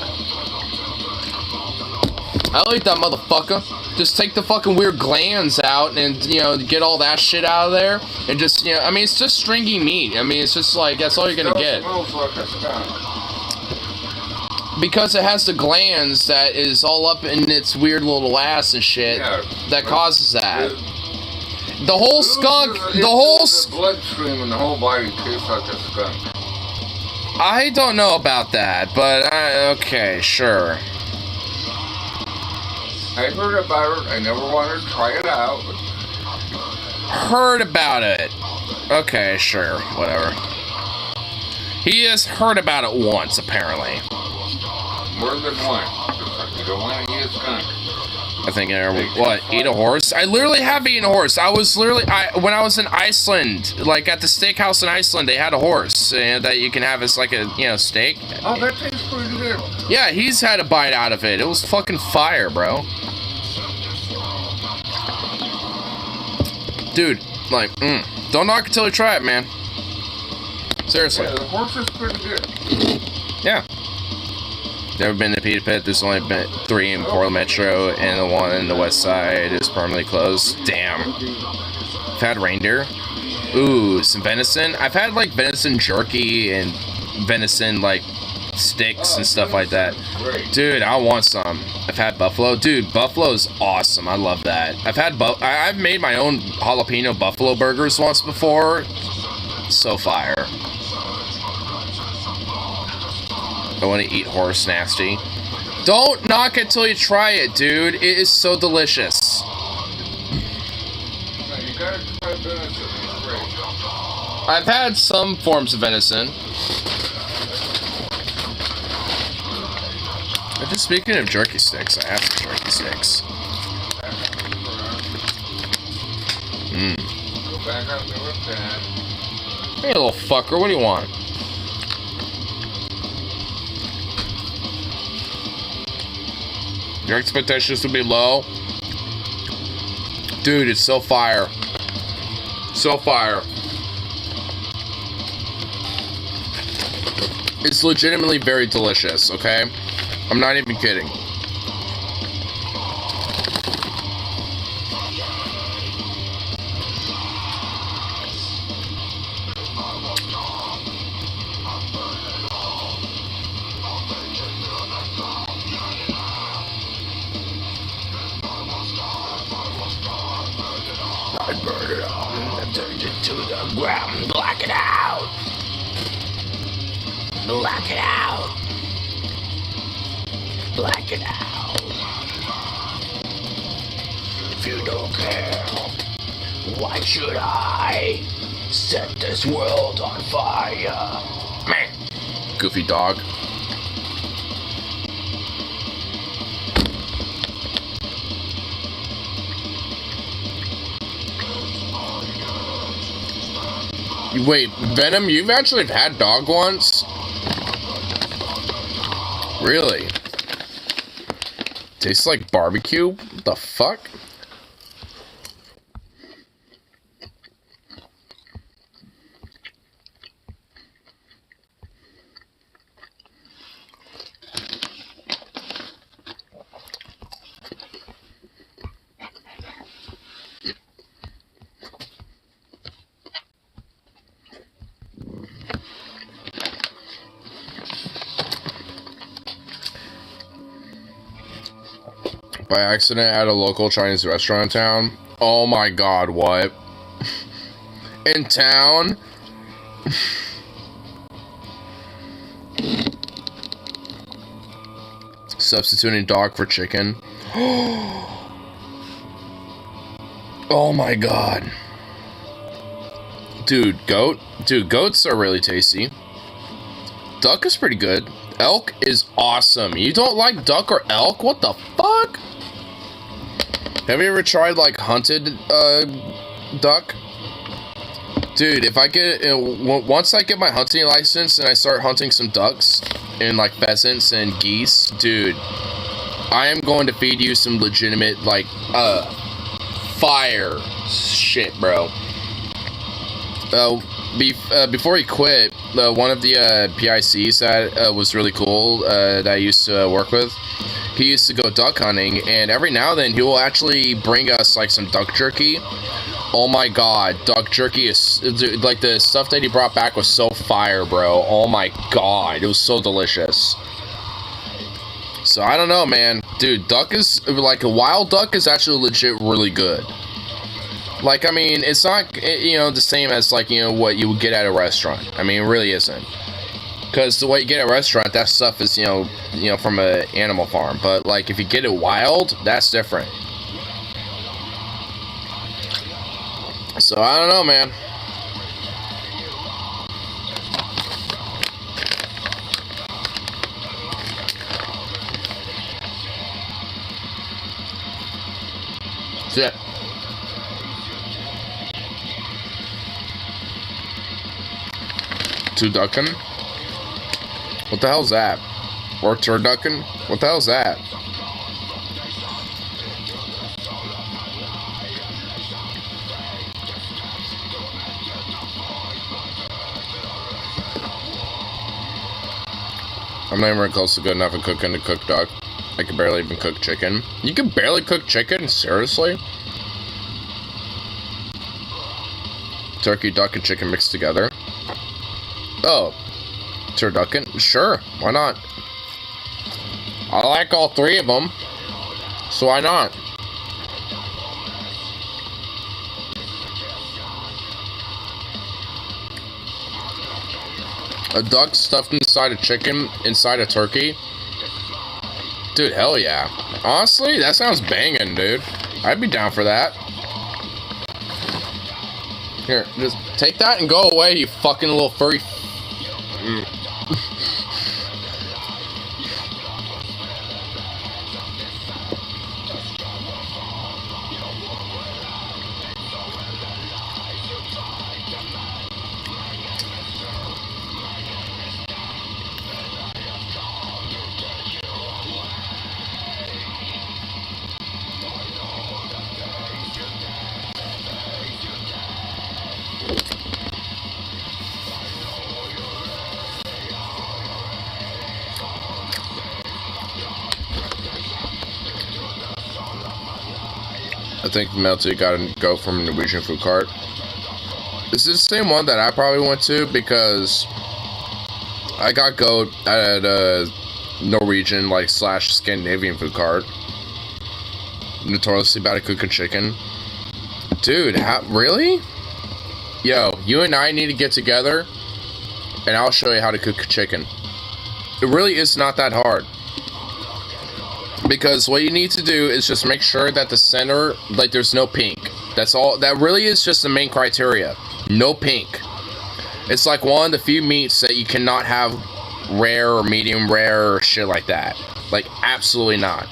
I'll eat that motherfucker. Just take the fucking weird glands out and, you know, get all that shit out of there. And just, you know, I mean, it's just stringy meat. I mean, it's just like, that's all you're gonna get. Smells like a skunk. Because it has the glands that is all up in its weird little ass and shit that causes that. The whole skunk, the bloodstream and the whole body tastes like a skunk. I don't know about that, but okay, sure. I heard about it. I never wanted to try it out. Heard about it. Okay, sure, whatever. He has heard about it once, apparently. More than one. You don't want to eat a skunk. I think what? Eat a horse? I literally have eaten a horse. I was literally when I was in Iceland, like at the steakhouse in Iceland, they had a horse that you can have as like a steak. Oh, that tastes pretty good. Yeah, he's had a bite out of it. It was fucking fire, bro. Dude, like, don't knock it till you try it, man. Seriously. Yeah, the horse is pretty good. Yeah. Never been to Pita Pit. There's only been 3 in Portland Metro, and the one in the west side is permanently closed. Damn. I've had reindeer. Ooh, some venison. I've had, like, venison jerky and venison, like, sticks and stuff like that. Dude, I want some. I've had buffalo. Dude, buffalo's awesome. I love that. I've made my own jalapeno buffalo burgers once before. So fire. I want to eat horse nasty. Don't knock it till you try it, dude. It is so delicious. You gotta try venison. It's great. I've had some forms of venison. Just speaking of jerky sticks, I have some jerky sticks. Go back up to it, Dad. Hey, little fucker, what do you want? Your expectations will be low? Dude, it's so fire. So fire. It's legitimately very delicious, okay? I'm not even kidding. I burn it all and turned it to the ground. Black it out. Black it out. Black it out. If you don't care, why should I set this world on fire? Man. Goofy dog. Wait, Venom, you've actually had dog once? Really? Tastes like barbecue? What the fuck? By accident at a local Chinese restaurant in town. Oh my god, what? In town? Substituting dog for chicken. Oh my god. Dude, goat? Dude, goats are really tasty. Duck is pretty good. Elk is awesome. You don't like duck or elk? What the fuck? Have you ever tried, like, hunted, duck? Dude, if I get, once I get my hunting license and I start hunting some ducks and, like, pheasants and geese, dude, I am going to feed you some legitimate, like, fire shit, bro. Before he quit, one of the, PICs that, was really cool, that I used to work with, he used to go duck hunting, and every now and then he will actually bring us like some duck jerky. Oh my god, duck jerky is like, the stuff that he brought back was so fire, bro. Oh my god, it was so delicious. So I don't know, man. Dude, duck is like, a wild duck is actually legit really good. Like, I mean, it's not, you know, the same as, like, you know, what you would get at a restaurant. I mean, it really isn't. Because the way you get at a restaurant, that stuff is, you know, from an animal farm. But, like, if you get it wild, that's different. So, I don't know, man. Shit. Two ducking? What the hell's that? Or turducken? What the hell's that? I'm not even close to good enough at cooking to cook duck. I can barely even cook chicken. You can barely cook chicken? Seriously? Turkey, duck, and chicken mixed together. Oh. Turducken? Sure, why not? I like all three of them, so why not? A duck stuffed inside a chicken, inside a turkey? Dude, hell yeah. Honestly, that sounds banging, dude. I'd be down for that. Here, just take that and go away, you fucking little furry. I think Melty gotta go from Norwegian food cart. This is the same one that I probably went to because I got goat at a Norwegian like / Scandinavian food cart. Notoriously bad at cooking chicken. Dude, really? Yo, you and I need to get together and I'll show you how to cook chicken. It really is not that hard. Because what you need to do is just make sure that the center, like, there's no pink. That's all. That really is just the main criteria. No pink. It's like one of the few meats that you cannot have rare or medium rare or shit like that. Like, absolutely not.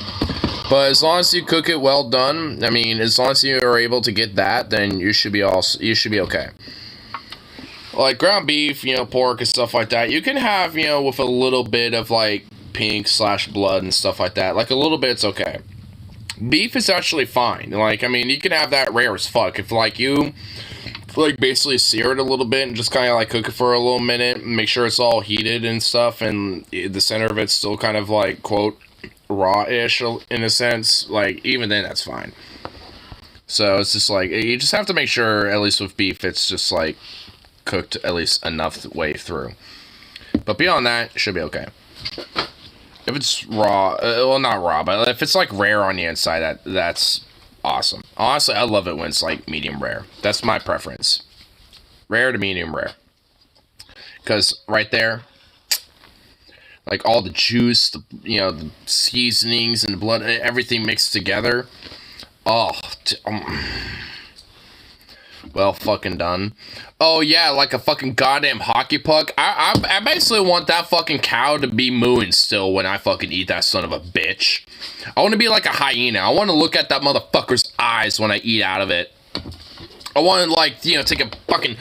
But as long as you cook it well done, I mean, as long as you are able to get that, then you should be okay. Like ground beef, you know, pork and stuff like that, you can have, you know, with a little bit of like pink/blood and stuff like that. Like a little bit's okay. Beef is actually fine. Like, I mean, you can have that rare as fuck if like you like basically sear it a little bit and just kind of like cook it for a little minute, and make sure it's all heated and stuff, and the center of it's still kind of like quote raw-ish in a sense. Like even then, that's fine. So it's just like you just have to make sure, at least with beef, it's just like cooked at least enough way through. But beyond that, it should be okay. If it's raw, well, not raw, but if it's like rare on the inside, that's awesome. Honestly, I love it when it's like medium rare. That's my preference. Rare to medium rare. Because right there, like all the juice, you know, the seasonings and the blood, everything mixed together. Oh, well fucking done. Oh yeah, like a fucking goddamn hockey puck. I basically want that fucking cow to be mooing still when I fucking eat that son of a bitch. I want to be like a hyena. I want to look at that motherfucker's eyes when I eat out of it. I want to, like, you know, take a fucking,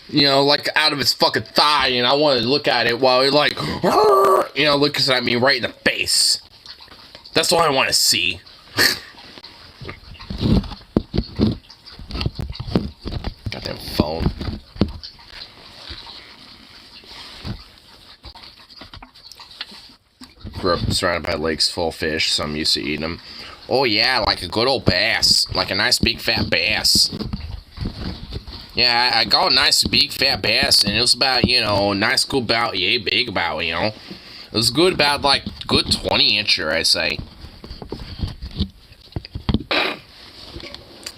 you know, like out of its fucking thigh, and I want to look at it while it like, you know, looks at me right in the face. That's what I want to see. Goddamn phone. Grew up surrounded by lakes full of fish, so I'm used to eating them. Oh yeah, like a good old bass. Like a nice big fat bass. Yeah, I got a nice big fat bass, and it was about, you know, nice good about, yay big about, you know. It was good about, like, good 20-incher, I say.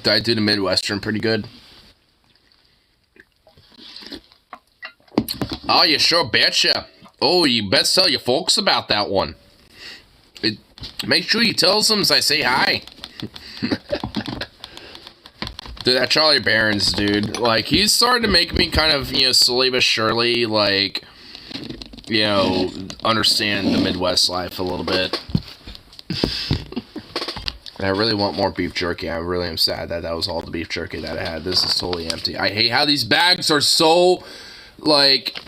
Did I do the Midwestern pretty good? Oh, you sure betcha. Oh, you best tell your folks about that one. Make sure you tell them I say hi. Dude, that Charlie Barron's dude, like, he's starting to make me kind of, you know, slowly but surely, like, you know, understand the Midwest life a little bit. And I really want more beef jerky. I really am sad that that was all the beef jerky that I had. This is totally empty. I hate how these bags are so, like,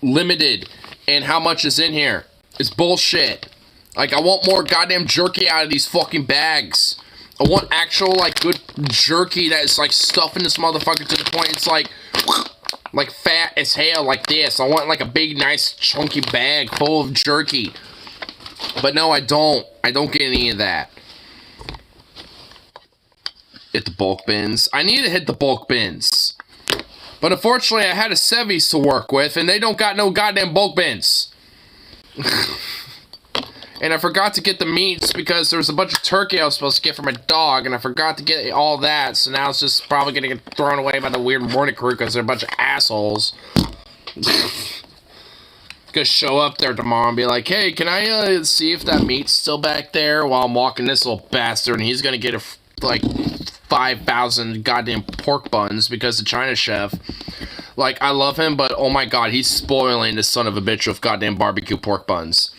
limited in how much is in here. It's bullshit. Like, I want more goddamn jerky out of these fucking bags. I want actual, like, good jerky that is, like, stuffing this motherfucker to the point it's, like fat as hell, like this. I want, like, a big, nice, chunky bag full of jerky. But no, I don't. I don't get any of that. Hit the bulk bins. I need to hit the bulk bins. But unfortunately, I had a Sevi's to work with, and they don't got no goddamn bulk bins. And I forgot to get the meats because there was a bunch of turkey I was supposed to get for my dog, and I forgot to get all that, so now it's just probably going to get thrown away by the weird morning crew because they're a bunch of assholes. Gonna show up there tomorrow and be like, hey, can I see if that meat's still back there while I'm walking this little bastard, and he's going to get like 5,000 goddamn pork buns because the China chef, like, I love him, but oh my god, he's spoiling this son of a bitch with goddamn barbecue pork buns.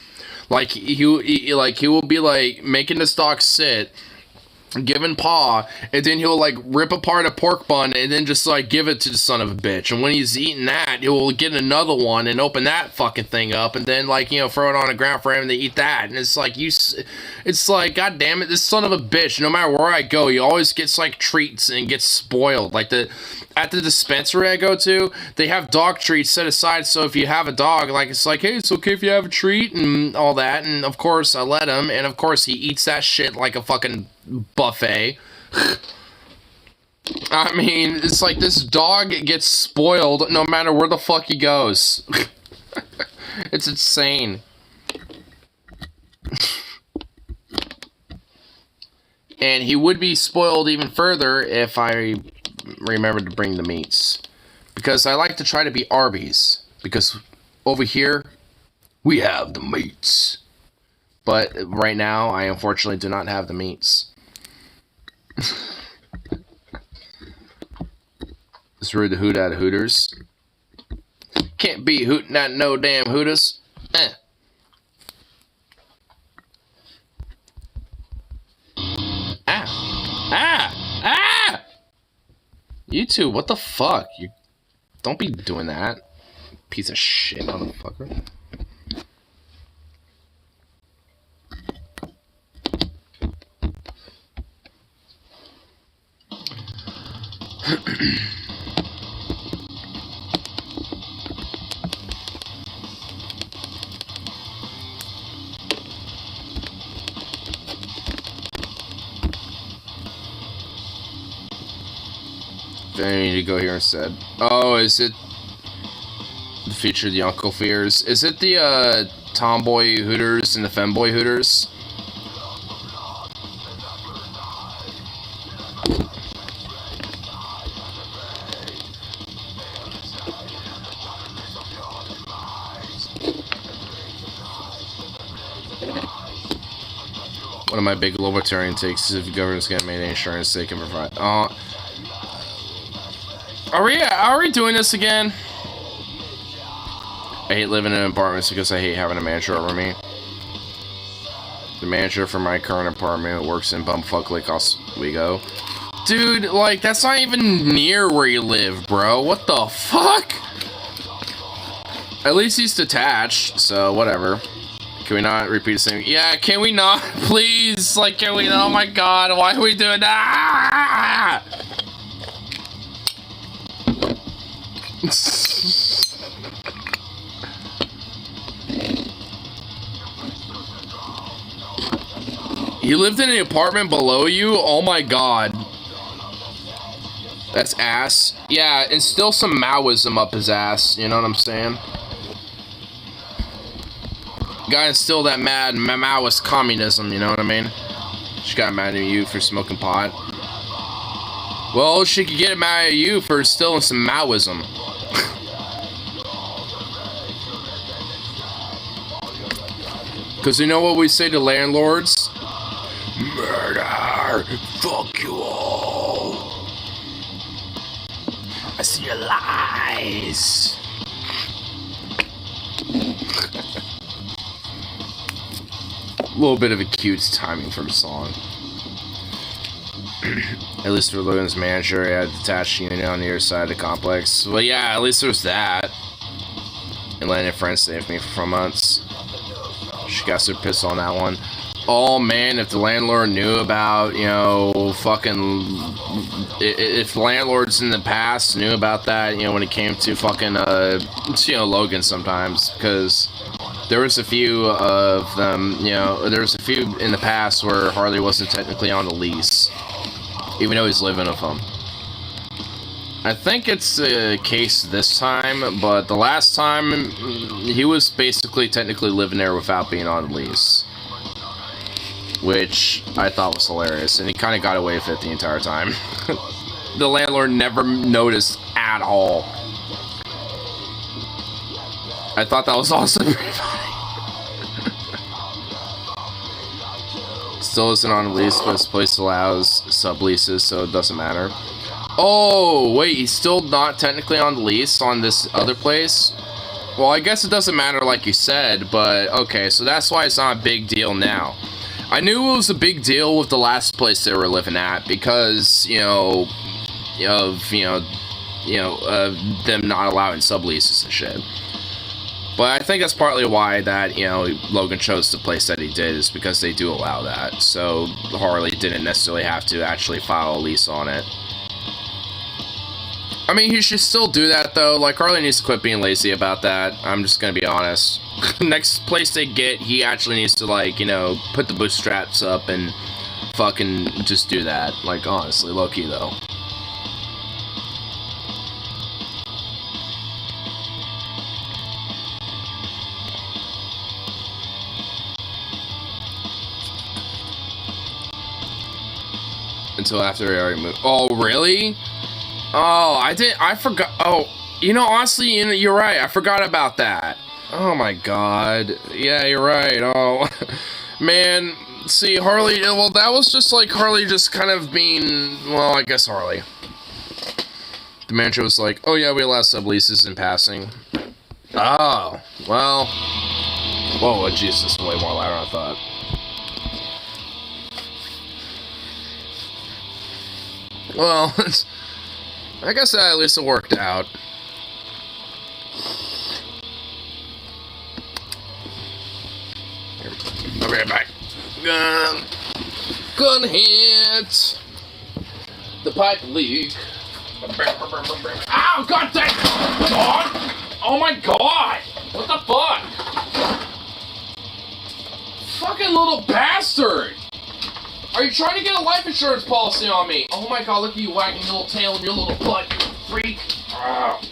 Like, he will be, like, making the stock sit, giving paw, and then he'll, like, rip apart a pork bun and then just, like, give it to the son of a bitch. And when he's eating that, he'll get another one and open that fucking thing up and then, like, you know, throw it on the ground for him to eat that. And it's like, it's like, god damn it, this son of a bitch, no matter where I go, he always gets, like, treats and gets spoiled. Like, at the dispensary I go to, they have dog treats set aside, so if you have a dog, like, it's like, hey, it's okay if you have a treat and all that, and of course I let him, and of course he eats that shit like a fucking buffet. I mean, it's like this dog gets spoiled no matter where the fuck he goes. It's insane. And he would be spoiled even further if I remember to bring the meats, because I like to try to be Arby's, because over here we have the meats, but right now I unfortunately do not have the meats. It's rude to hoot out of Hooters. Can't be hooting at no damn hooters. Eh. Ah! You two, what the fuck? You don't be doing that. Piece of shit, motherfucker. I need to go here instead. Oh, is it the feature of the Uncle Fears? Is it the tomboy Hooters and the femboy Hooters? One of my big libertarian takes is if the government's gonna make insurance, they can provide. Are we doing this again? I hate living in apartments because I hate having a manager over me. The manager for my current apartment works in bumfuck Lake Oswego. Dude, like, that's not even near where you live, bro. What the fuck? At least he's detached, so whatever. Can we not repeat the same? Yeah, can we not? Please, like, can we? Oh my god, why are we doing that? You lived in an apartment below you? Oh my god. That's ass. Yeah, instill some Maoism up his ass, you know what I'm saying? Gotta instill that mad Maoist communism, you know what I mean? She got mad at you for smoking pot. Well, she could get mad at you for instilling some Maoism. Because you know what we say to landlords? Murder! Fuck you all! I see your lies! A little bit of a cute timing from a song. At least for Logan's manager, he had a detached unit on the other side of the complex. Well, yeah, at least there was that. And letting a friend stay with me for 4 months. She got so pissed on that one. Oh man, if the landlord knew about, you know, fucking... If landlords in the past knew about that, you know, when it came to fucking, you know, Logan sometimes. Because there was a few of them, you know, there was a few in the past where Harley wasn't technically on the lease. Even though he's living with them. I think it's the case this time, but the last time, he was basically technically living there without being on the lease. Which I thought was hilarious, and he kind of got away with it the entire time. The landlord never noticed at all. I thought that was awesome. Still isn't on a lease, but his place allows subleases, so it doesn't matter. Oh, wait, he's still not technically on the lease on this other place? Well, I guess it doesn't matter like you said, but okay, so that's why it's not a big deal now. I knew it was a big deal with the last place they were living at because, you know, of, them not allowing subleases and shit. But I think that's partly why that, you know, Logan chose the place that he did is because they do allow that. So Harley didn't necessarily have to actually file a lease on it. I mean, he should still do that, though. Like, Harley needs to quit being lazy about that. I'm just gonna be honest. Next place they get, he actually needs to, like, you know, put the bootstraps up and fucking just do that. Like, honestly, low-key, though. Until after he already moved. Oh, really? Oh, I forgot. Oh, you know, honestly, you're right. I forgot about that. Oh my god. Yeah, you're right. Oh, man. See, Harley, well, that was just like Harley just kind of being, well, I guess Harley. The manager was like, oh yeah, we allow subleases in passing. Oh, well. Whoa, jeez, this is way more louder than I thought. Well, I guess that at least it worked out. I'll be right back. Gun hit. The pipe leak. Ow, god dang! God! Oh my god! What the fuck? Fucking little bastard! Are you trying to get a life insurance policy on me? Oh my god, look at you wagging your little tail and your little butt, you freak! Ugh.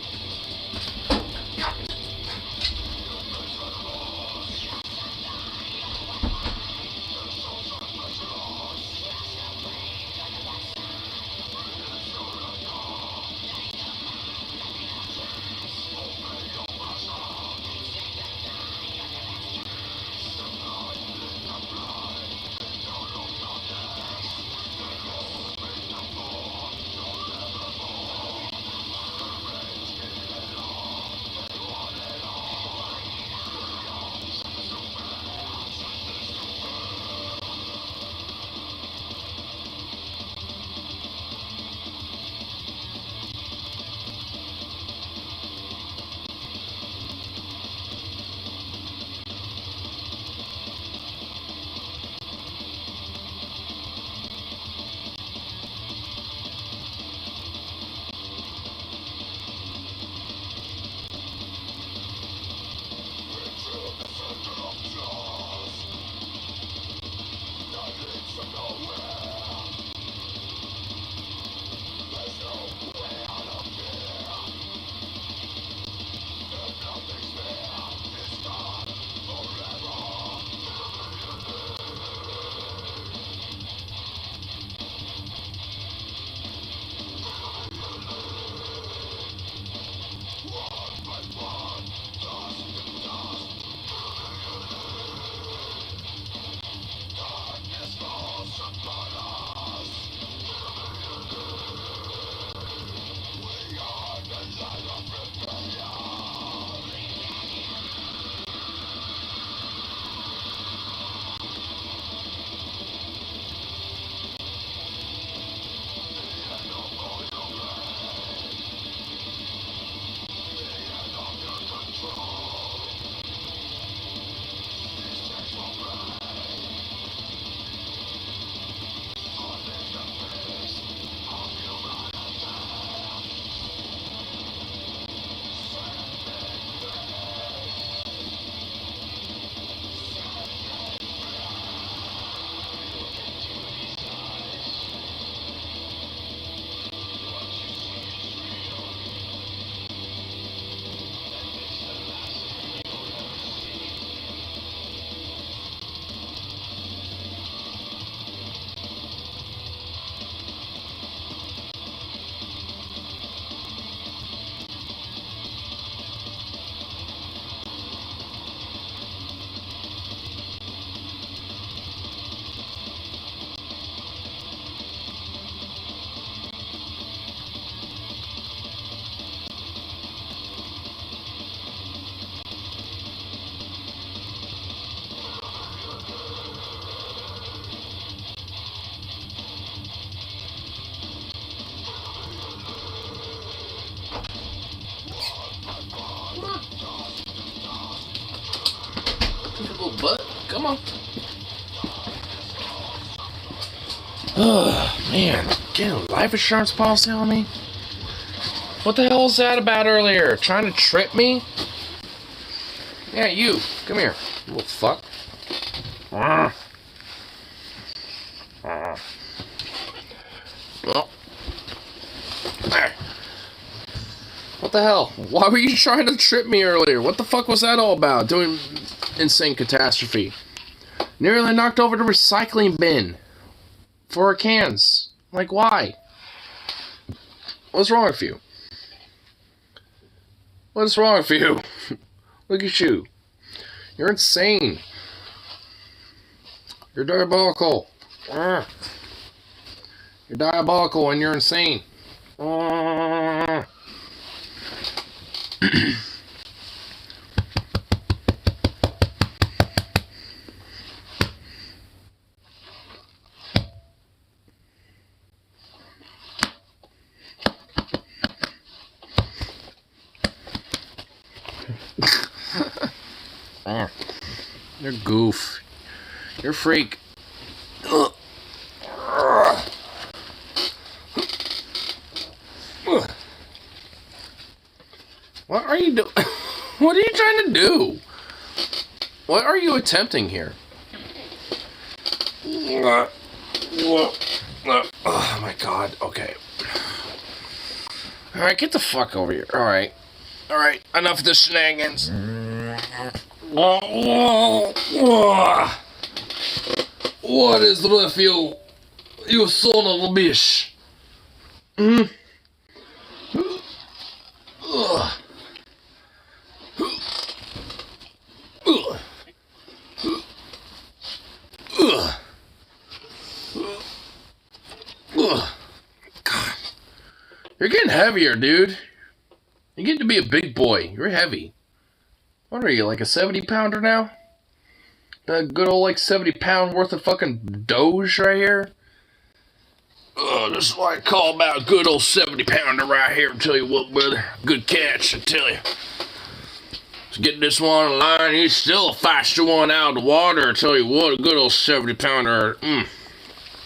Butt. Come on. Oh, man. Getting a life insurance policy on me? What the hell was that about earlier? Trying to trip me? Yeah, you. Come here. You little fuck. Well. There. What the hell? Why were you trying to trip me earlier? What the fuck was that all about? Doing insane catastrophe. Nearly knocked over the recycling bin for our cans. Like, why? What's wrong with you? What's wrong with you? Look at you. You're insane. You're diabolical. You're diabolical and you're insane. You're goof. You're a freak. What are you doing? What are you trying to do? What are you attempting here? Oh my god, okay. Alright, get the fuck over here. Alright. Alright, enough of the shenanigans. What is with you? You son of a bitch. God. You're getting heavier, dude. You're getting to be a big boy. You're heavy. What are you, like a 70-pounder now? That good old, like, 70-pound worth of fucking Doge right here? This is what I call about a good old 70-pounder right here. I tell you what, brother. Good catch, I tell you. Let's get this one on line. He's still a faster one out of the water. I tell you what, a good old 70-pounder.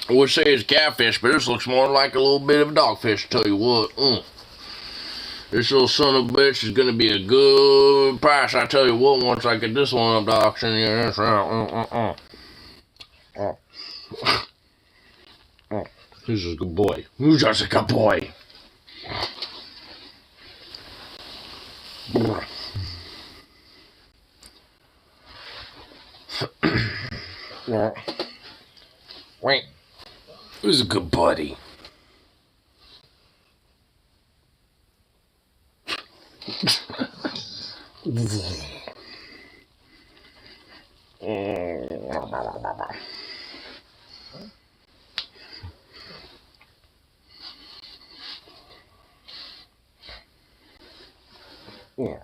I would say it's catfish, but this looks more like a little bit of a dogfish, I tell you what. This little son of a bitch is gonna be a good price, I tell you what, once I get this one up the auction. Yeah, that's right. This is a good boy. Who's just a good boy? Wait. Who's a good buddy? Yeah.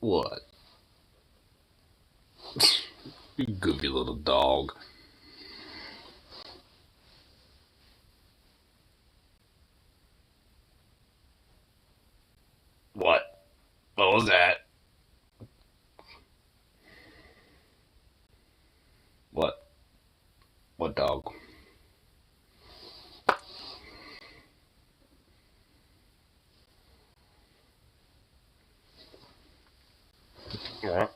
What? You goofy little dog. What? What was that? What? What dog? Yeah.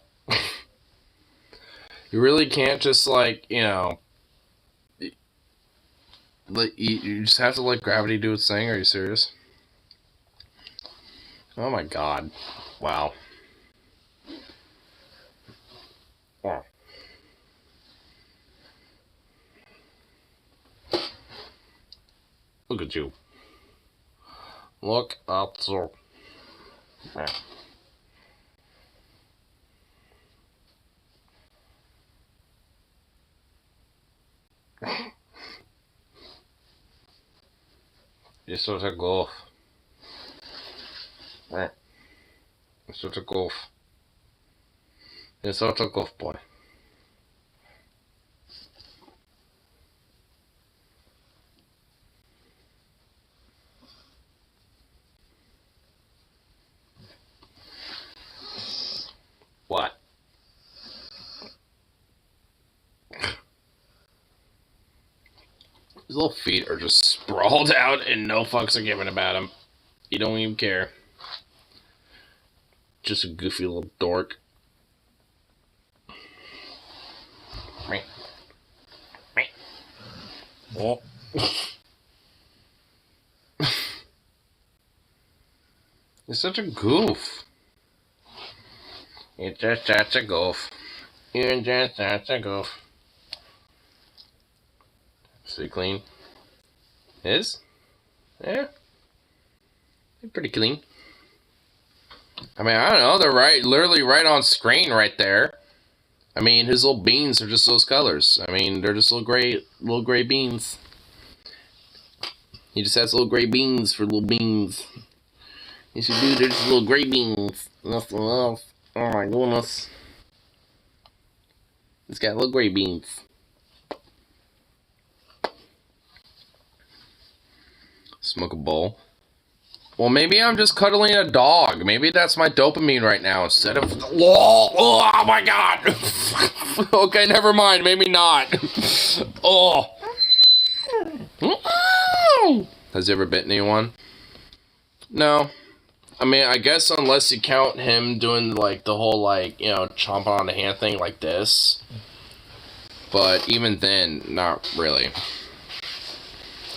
You really can't just, like, you know, you just have to let gravity do its thing. Are you serious? Oh my god. Wow. Yeah. Look at you. Look at you. Yeah. You're such a goof. You're such a goof. You're such a goof boy. What? His little feet are just sprawled out and no fucks are given about him. You don't even care. Just a goofy little dork. Oh. You're such a goof. You're just such a goof. You're just such a goof. Is it clean? Is? Yeah. They're pretty clean. I mean, I don't know. They're literally right on screen right there. I mean, his little beans are just those colors. I mean, they're just little gray beans. He just has little gray beans for little beans. You should do, they're just little gray beans. Nothing else. Oh my goodness. It's got little gray beans. smoke a bowl. Well, maybe I'm just cuddling a dog. Maybe that's my dopamine right now instead of... Oh my god! Okay, never mind. Maybe not. Oh. Has he ever bitten anyone? No. I mean, I guess unless you count him doing, like, the whole, like, you know, chomping on the hand thing like this. But even then, not really.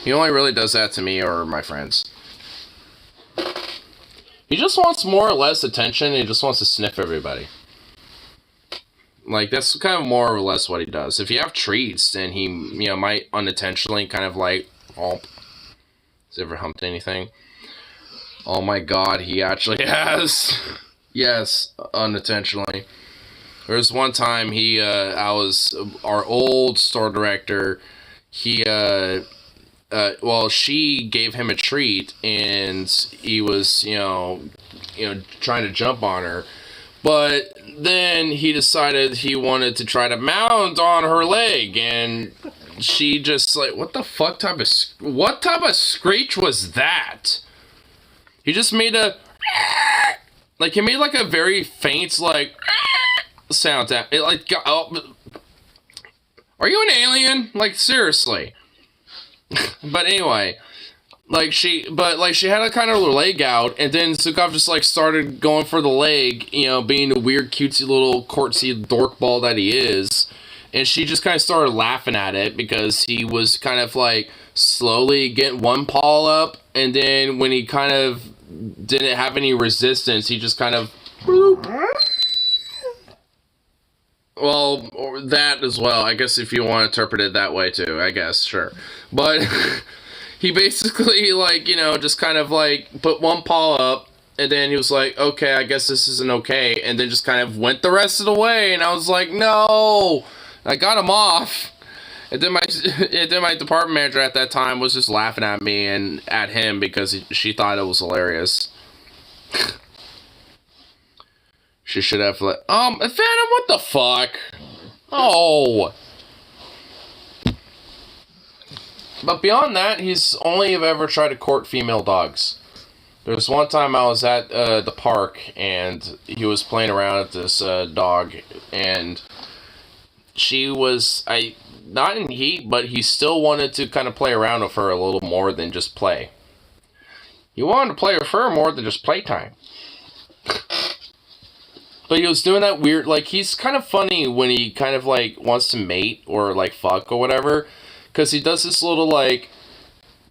He only really does that to me or my friends. He just wants more or less attention. He just wants to sniff everybody. Like, that's kind of more or less what he does. If you have treats, then he, you know, might unintentionally kind of like, hump. Has he ever humped anything? Oh my god, he actually has. Yes, unintentionally. There was one time our old store director, well, she gave him a treat, and he was, you know, trying to jump on her. But then he decided he wanted to try to mount on her leg, and she just, like, what the fuck type of screech was that? He just made a, like, he made, like, a very faint, like, sound. It, like, oh, are you an alien? Like, seriously. But anyway, she had a kind of her leg out, and then Zukov just, like, started going for the leg, you know, being the weird, cutesy little courtsy dork ball that he is, and she just kind of started laughing at it because he was kind of, like, slowly getting one paw up, and then when he kind of didn't have any resistance, he just kind of, well, or that as well, I guess, if you want to interpret it that way too, I guess, sure. But he basically, like, you know, just kind of, like, put one paw up, and then he was like, okay, I guess this isn't okay, and then just kind of went the rest of the way, and I was like, no! I got him off. And then my department manager at that time was just laughing at me and at him because she thought it was hilarious. She should have let... Phantom, what the fuck? Oh. But beyond that, he's only ever tried to court female dogs. There was one time I was at the park, and he was playing around with this dog, and she was... not in heat, but he still wanted to kind of play around with her a little more than just play. He wanted to play with her more than just playtime. But he was doing that weird, like, he's kind of funny when he kind of, like, wants to mate or, like, fuck or whatever. Because he does this little, like,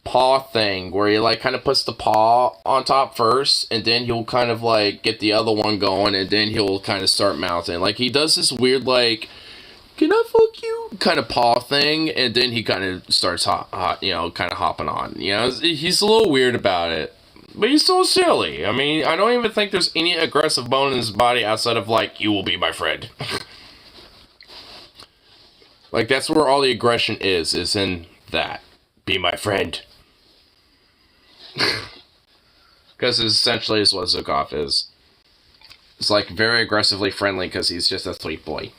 paw thing where he, like, kind of puts the paw on top first, and then he'll kind of, like, get the other one going, and then he'll kind of start mounting. Like, he does this weird, like, can I fuck you? Kind of paw thing, and then he kind of starts kind of hopping on. You know, he's a little weird about it. But he's so silly. I mean, I don't even think there's any aggressive bone in his body outside of, like, you will be my friend. Like, that's where all the aggression is in that. Be my friend. Because essentially is what Zukov is. It's, like, very aggressively friendly because he's just a sweet boy.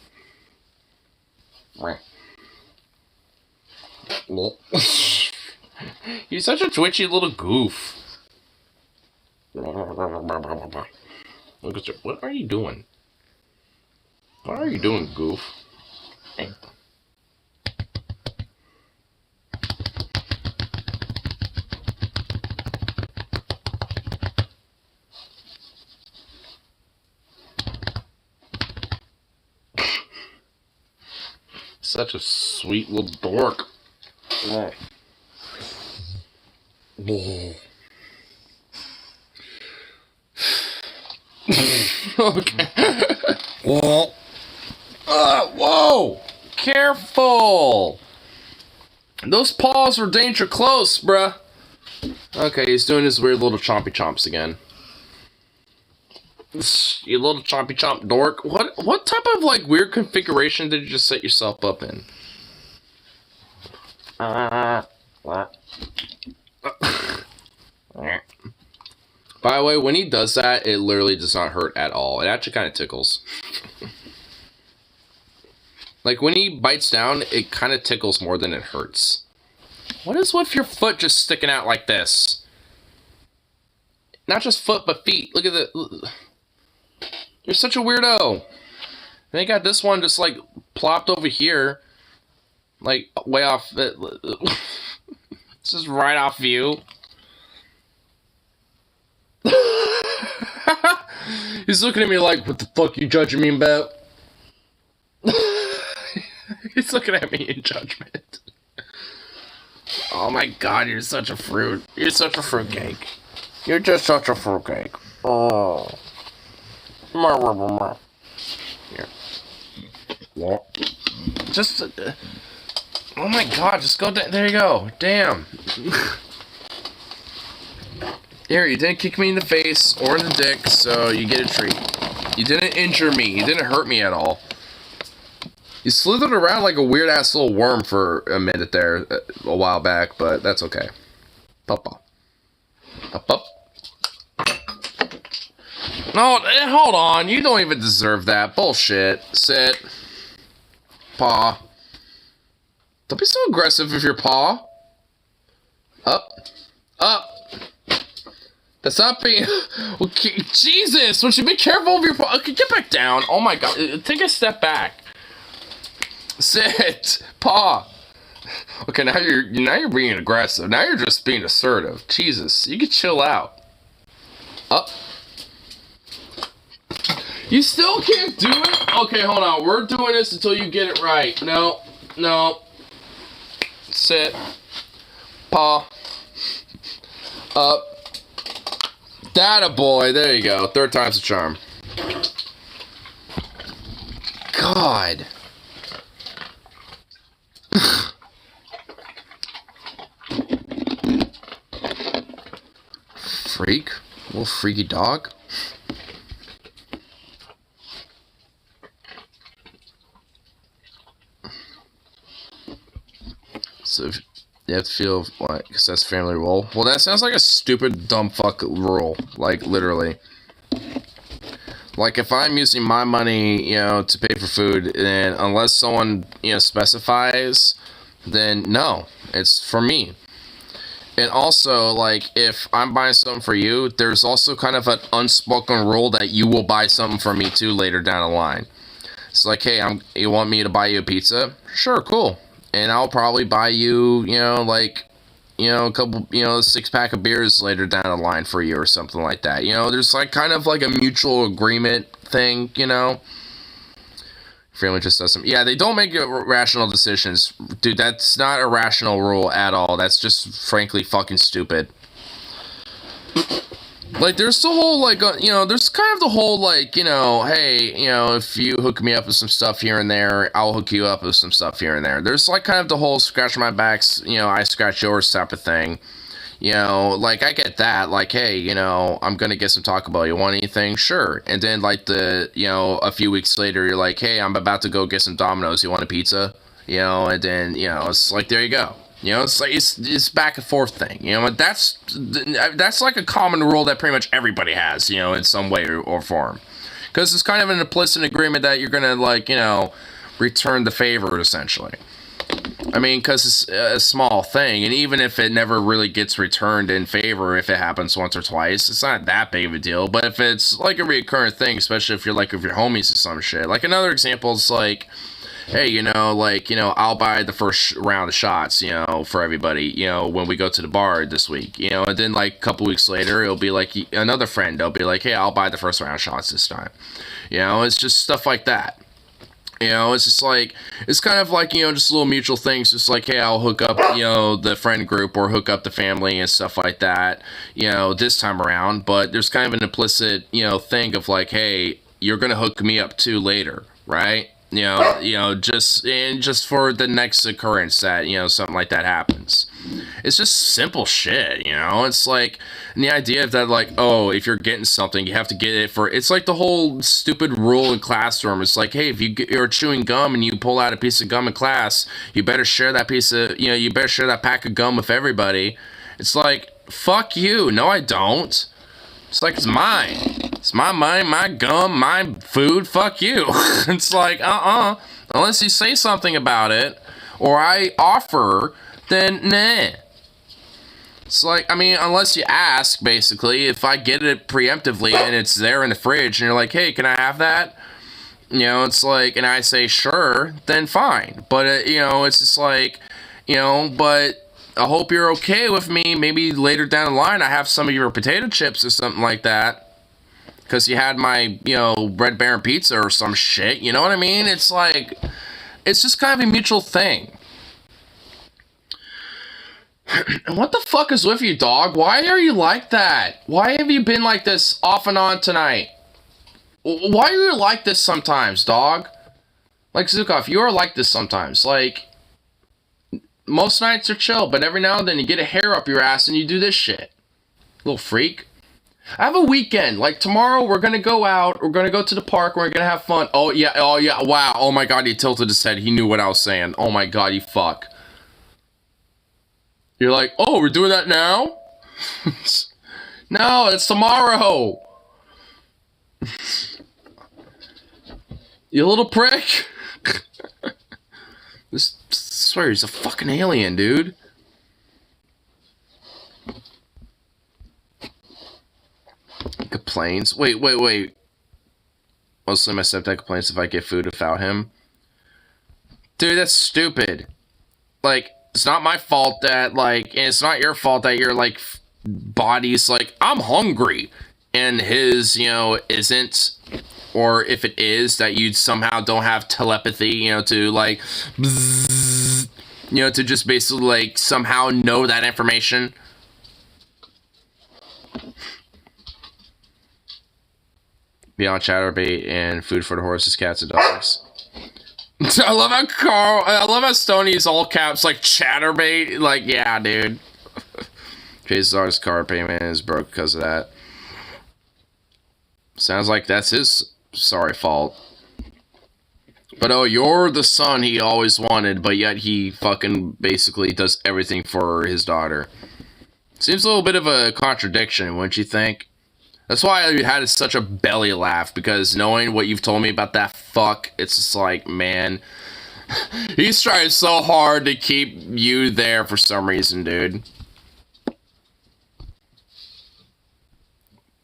He's such a twitchy little goof. Look at you. What are you doing? What are you doing, goof? Hey. Such a sweet little dork. Okay. Whoa! Careful! Those paws are danger close, bruh. Okay, he's doing his weird little chompy chomps again. You little chompy chomp dork. What type of, like, weird configuration did you just set yourself up in? What? By the way, when he does that, it literally does not hurt at all. It actually kind of tickles. Like, when he bites down, it kind of tickles more than it hurts. What is with your foot just sticking out like this? Not just foot, but feet. Look at the... You're such a weirdo. And they got this one just, like, plopped over here. Like, way off... It's just right off view. He's looking at me like, what the fuck you judging me about? He's looking at me in judgment. Oh my god, you're such a fruit. You're such a fruitcake. You're just such a fruitcake. Oh. Here. Yeah. Just... oh my god, just go down. There you go. Damn. Here, you didn't kick me in the face or in the dick, so you get a treat. You didn't injure me. You didn't hurt me at all. You slithered around like a weird-ass little worm for a minute there, a while back, but that's okay. Papa. Up. No, hold on. You don't even deserve that. Bullshit. Sit. Paw. Don't be so aggressive with your paw. Up. That's not being... Okay, Jesus! Would you be careful of your paw? Okay, get back down. Oh my god. Take a step back. Sit. Paw. Okay, now you're being aggressive. Now you're just being assertive. Jesus, you can chill out. Up. You still can't do it? Okay, hold on. We're doing this until you get it right. No. Sit. Paw. Up. That a boy. There you go. Third time's a charm. God. Freak? Little freaky dog? So if you have to feel like, because that's family rule. Well, that sounds like a stupid, dumb fuck rule. Like, literally. Like, if I'm using my money, to pay for food, then unless someone, specifies, then no, it's for me. And also, like, if I'm buying something for you, there's also kind of an unspoken rule that you will buy something for me too later down the line. It's like, hey, you want me to buy you a pizza? Sure, cool. And I'll probably buy you, a couple, 6-pack of beers later down the line for you or something like that. There's like kind of like a mutual agreement thing, Family just doesn't. Yeah, they don't make rational decisions. Dude, that's not a rational rule at all. That's just frankly fucking stupid. Like, there's the whole, like, there's kind of the whole, like, hey, if you hook me up with some stuff here and there, I'll hook you up with some stuff here and there. There's, like, kind of the whole scratch my backs, I scratch yours type of thing. Like, I get that. Like, hey, I'm gonna get some Taco Bell. You want anything? Sure. And then, like, a few weeks later, you're like, hey, I'm about to go get some Domino's. You want a pizza? And then, it's like, there you go. It's like it's back and forth thing. That's like a common rule that pretty much everybody has, in some way or form. Because it's kind of an implicit agreement that you're gonna, like, return the favor, essentially. I mean, because it's a small thing, and even if it never really gets returned in favor, if it happens once or twice, it's not that big of a deal. But if it's like a recurrent thing, especially if you're like with your homies or some shit. Like, another example is like, hey, I'll buy the first round of shots, for everybody, when we go to the bar this week, and then, like, a couple weeks later, it'll be, like, another friend, they'll be like, hey, I'll buy the first round of shots this time, it's just stuff like that, it's just, like, it's kind of like, just little mutual things, just like, hey, I'll hook up, the friend group, or hook up the family and stuff like that, this time around, but there's kind of an implicit, thing of, like, hey, you're gonna hook me up too later, right? Just for the next occurrence that, something like that happens. It's just simple shit, It's like, and the idea of that, like, oh, if you're getting something, you have to get it for, it's like the whole stupid rule in classroom. It's like, hey, if you're chewing gum and you pull out a piece of gum in class, you better share that piece of, you better share that pack of gum with everybody. It's like, fuck you. No, I don't. It's like, it's mine. It's my money, my gum, my food. Fuck you. It's like, unless you say something about it, or I offer, then nah. It's like, I mean, unless you ask, basically, if I get it preemptively and it's there in the fridge and you're like, hey, can I have that? You know, it's like, and I say, sure, then fine. But, you know, it's just like, you know, but I hope you're okay with me. Maybe later down the line, I have some of your potato chips or something like that. Because you had my, you know, Red Baron pizza or some shit. You know what I mean? It's like, it's just kind of a mutual thing. And what the fuck is with you, dog? Why are you like that? Why have you been like this off and on tonight? Why are you like this sometimes, dog? Like, Zukov, you are like this sometimes. Like, most nights are chill, but every now and then you get a hair up your ass and you do this shit. Little freak. I have a weekend. Like, tomorrow we're gonna go out. We're gonna go to the park. We're gonna have fun. Oh, yeah. Oh, yeah. Wow. Oh, my God. He tilted his head. He knew what I was saying. Oh, my God. You fuck. You're like, oh, we're doing that now? No, it's tomorrow. You little prick. I swear he's a fucking alien, dude. Complains. Wait. Mostly my stepdad complains if I get food without him. Dude, that's stupid. Like, it's not my fault that, like, and it's not your fault that your, like, body's like, I'm hungry. And his, you know, isn't. Or if it is, that you somehow don't have telepathy, you know, to, like, bzzz, you know, to just basically, like, somehow know that information. Beyond chatterbait and food for the horses, cats, and dogs. I love how Stoney's all caps, like, chatterbait. Like, yeah, dude. Jason's car payment is broke because of that. Sounds like that's his sorry fault. But oh, you're the son he always wanted, but yet he fucking basically does everything for his daughter. Seems a little bit of a contradiction, wouldn't you think? That's why I had such a belly laugh, because knowing what you've told me about that fuck, it's just like, man, he's trying so hard to keep you there for some reason, dude.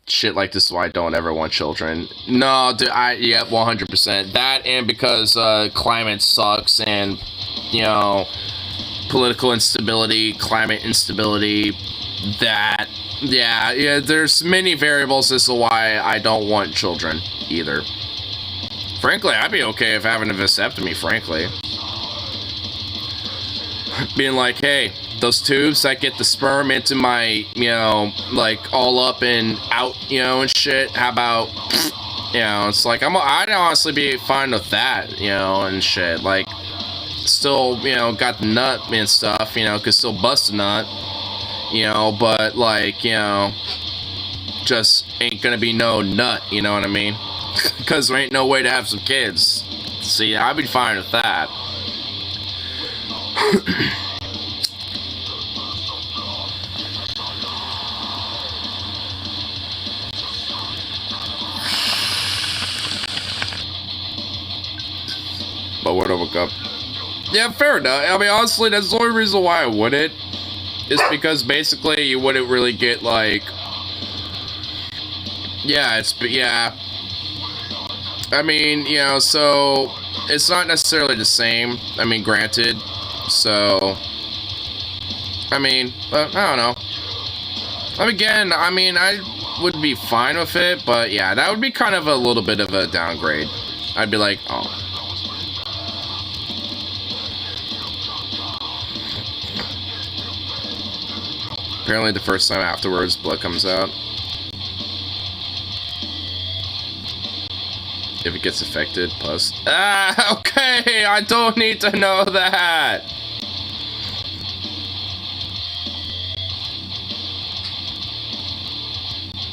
Shit like this is why I don't ever want children. No, dude, yeah, 100%. That, and because climate sucks, and, you know, political instability, climate instability, that, yeah, there's many variables as to why I don't want children, either. Frankly, I'd be okay if having a vasectomy, frankly. Being like, hey, those tubes that get the sperm into my, you know, like, all up and out, you know, and shit, how about, you know, it's like, I'd honestly be fine with that, you know, and shit, like, still, you know, got the nut and stuff, you know, could still bust a nut, you know, but, like, you know, just ain't gonna be no nut, you know what I mean? Because there ain't no way to have some kids. See, I'd be fine with that. But what woke up? Yeah, fair enough. I mean, honestly, that's the only reason why I wouldn't. Is because basically you wouldn't really get, like, yeah, I mean, you know, so it's not necessarily the same. I mean, granted. So, I mean, but I don't know. Again, I mean, I would be fine with it, but yeah, that would be kind of a little bit of a downgrade. I'd be like, oh. Apparently the first time afterwards, blood comes out. If it gets affected, pus. Ah, okay, I don't need to know that.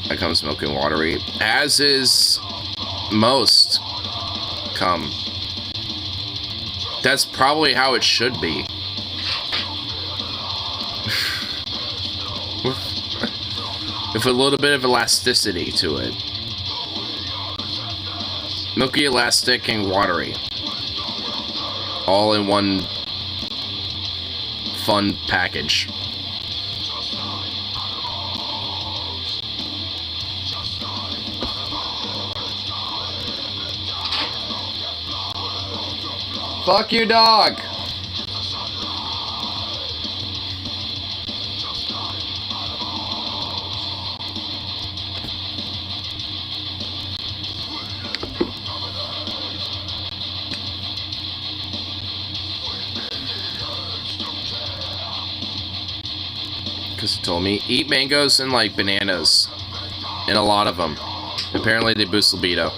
That comes milky and watery, as is most cum. That's probably how it should be. With a little bit of elasticity to it. Milky, elastic, and watery. All in one fun package. Fuck you, dog. Because he told me, eat mangoes and like bananas. And a lot of them. Apparently they boost libido.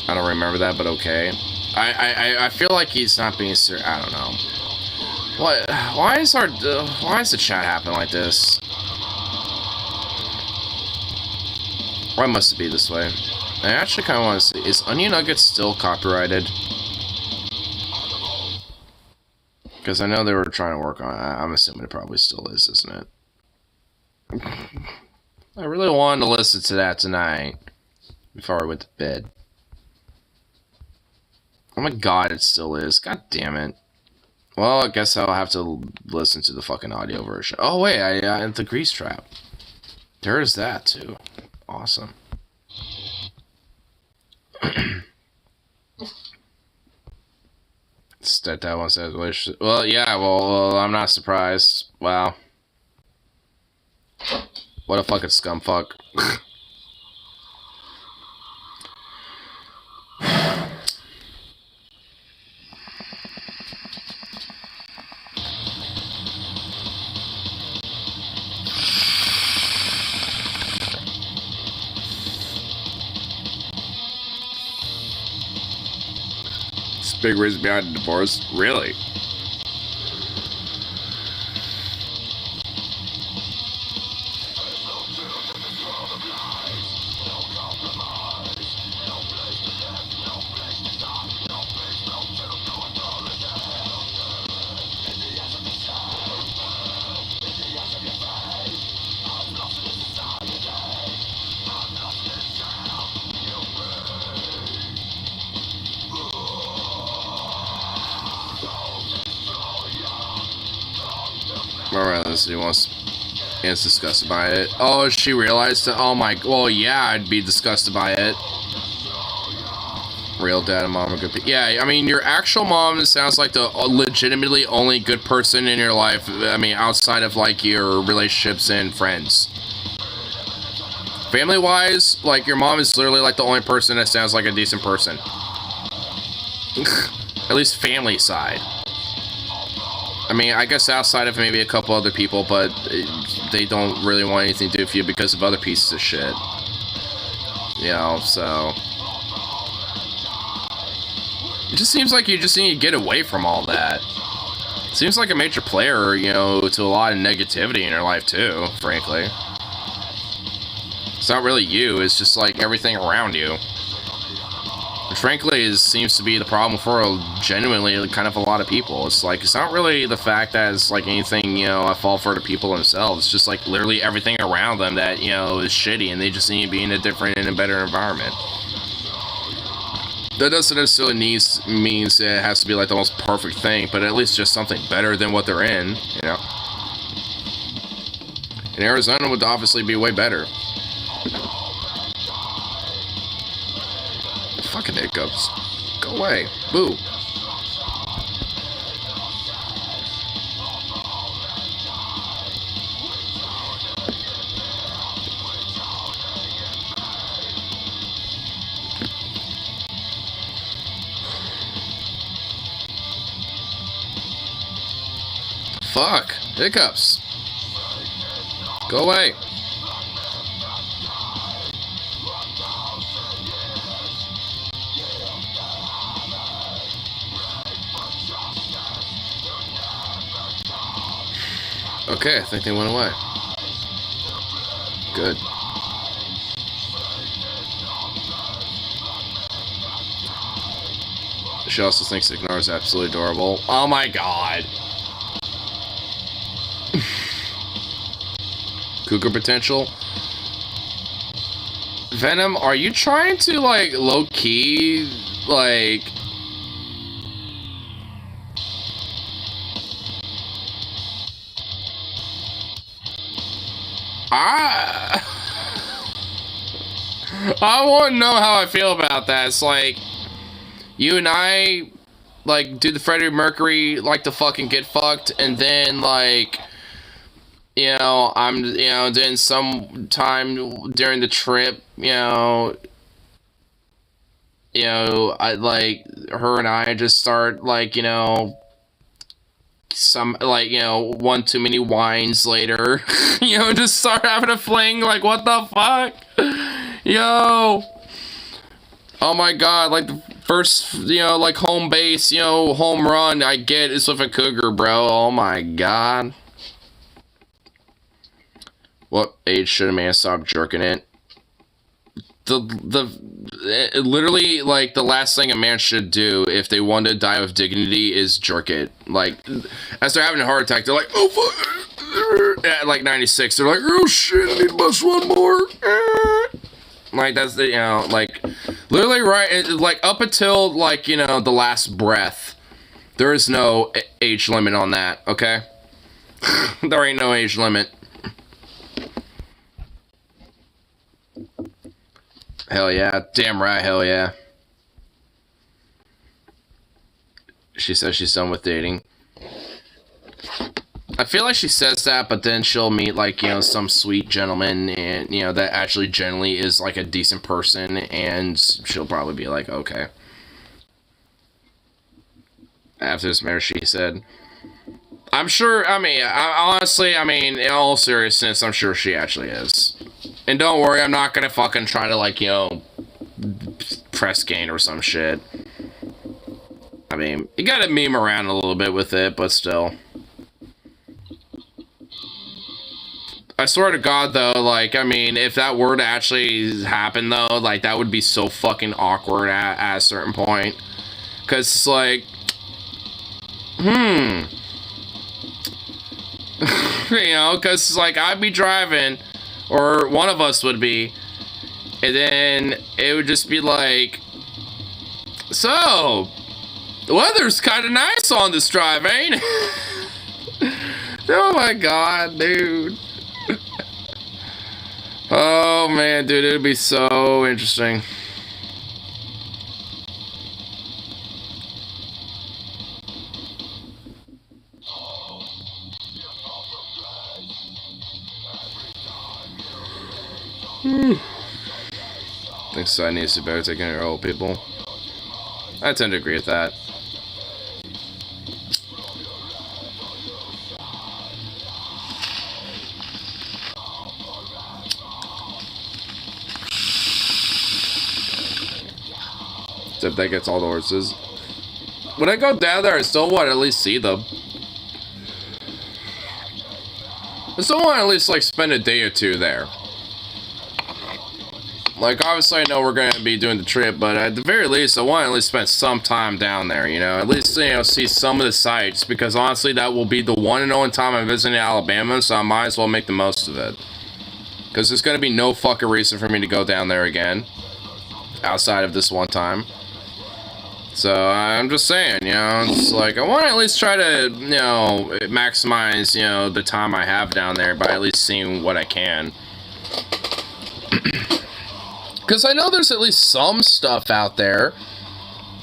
I don't remember that, but okay. I feel like he's not being serious. I don't know. What? Why is the chat happen like this? Why must it be this way? I actually kind of want to see, is Onion Nuggets still copyrighted? Because I know they were trying to work on it. I'm assuming it probably still is, isn't it? I really wanted to listen to that tonight before I went to bed. Oh my god, it still is. God damn it. Well, I guess I'll have to listen to the fucking audio version. Oh wait, and the Grease Trap. There is that too. Awesome. That one says wish. Well, yeah. Well, I'm not surprised. Wow. What a fucking scumfuck. Big reason behind the divorce? Really? Alright, let's see. Is disgusted by it. Oh, she realized that. Oh my. Well, yeah, I'd be disgusted by it. Real dad and mom are good people. Yeah, I mean, your actual mom sounds like the legitimately only good person in your life. I mean, outside of like your relationships and friends. Family-wise, like your mom is literally like the only person that sounds like a decent person. At least family side. I mean, I guess outside of maybe a couple other people, but they don't really want anything to do with you because of other pieces of shit. You know, so... It just seems like you just need to get away from all that. Seems like a major player, you know, to a lot of negativity in your life too, frankly. It's not really you, it's just like everything around you. Which frankly seems to be the problem for genuinely kind of a lot of people. It's like, it's not really the fact that it's like anything, you know, a fault for the people themselves. It's just like literally everything around them that, you know, is shitty and they just need to be in a different and a better environment. That doesn't necessarily means it has to be like the most perfect thing, but at least just something better than what they're in, you know. And Arizona would obviously be way better. Fucking hiccups. Go away. Boo. Fuck. Hiccups. Go away. Okay, I think they went away. Good. She also thinks Ignore is absolutely adorable. Oh my god. Cougar potential. Venom, are you trying to, like, low-key, like... I want to know how I feel about that. It's like, you and I, like, do the Freddie Mercury, like, to fucking get fucked, and then, like, you know, I'm, you know, then sometime during the trip, I, like, her and I just start, like, you know, some, like, you know, one too many wines later, you know, just start having a fling, like, what the fuck? Yo! Oh my god, like, the first, you know, like, home base, you know, home run I get is with a cougar, bro. Oh my god. What age should a man stop jerking it? Literally, like, the last thing a man should do if they want to die with dignity is jerk it. Like, as they're having a heart attack, they're like, oh, fuck. At, like, 96, they're like, oh, shit, I need to bust one more. Like, that's the, you know, like, literally, right, like, up until, like, you know, the last breath, there is no age limit on that, okay? There ain't no age limit. Hell yeah. Damn right, hell yeah. She says she's done with dating. I feel like she says that, but then she'll meet, like, you know, some sweet gentleman, and, you know, that actually generally is, like, a decent person, and she'll probably be like, okay. After this marriage, she said. I'm sure, I mean, honestly, I mean, in all seriousness, I'm sure she actually is. And don't worry, I'm not gonna fucking try to, like, you know, press gain or some shit. I mean, you gotta meme around a little bit with it, but still. I swear to God, though, like, I mean, if that were to actually happen, though, like, that would be so fucking awkward at a certain point. Because it's like, you know, because, like, I'd be driving, or one of us would be, and then it would just be like, so, the weather's kind of nice on this drive, ain't it? Oh my god, dude. Oh man, dude, it'd be so interesting. I think society needs to be better taking care of old people. I tend to agree with that. Except that gets all the horses. When I go down there, I still want to at least see them. I still want to at least, like, spend a day or two there. Like, obviously, I know we're going to be doing the trip, but at the very least, I want to at least spend some time down there, you know? At least, you know, see some of the sights, because honestly, that will be the one and only time I'm visiting Alabama, so I might as well make the most of it. Because there's going to be no fucking reason for me to go down there again, outside of this one time. So, I'm just saying, you know, it's like, I want to at least try to, you know, maximize, you know, the time I have down there by at least seeing what I can. Because I know there's at least some stuff out there.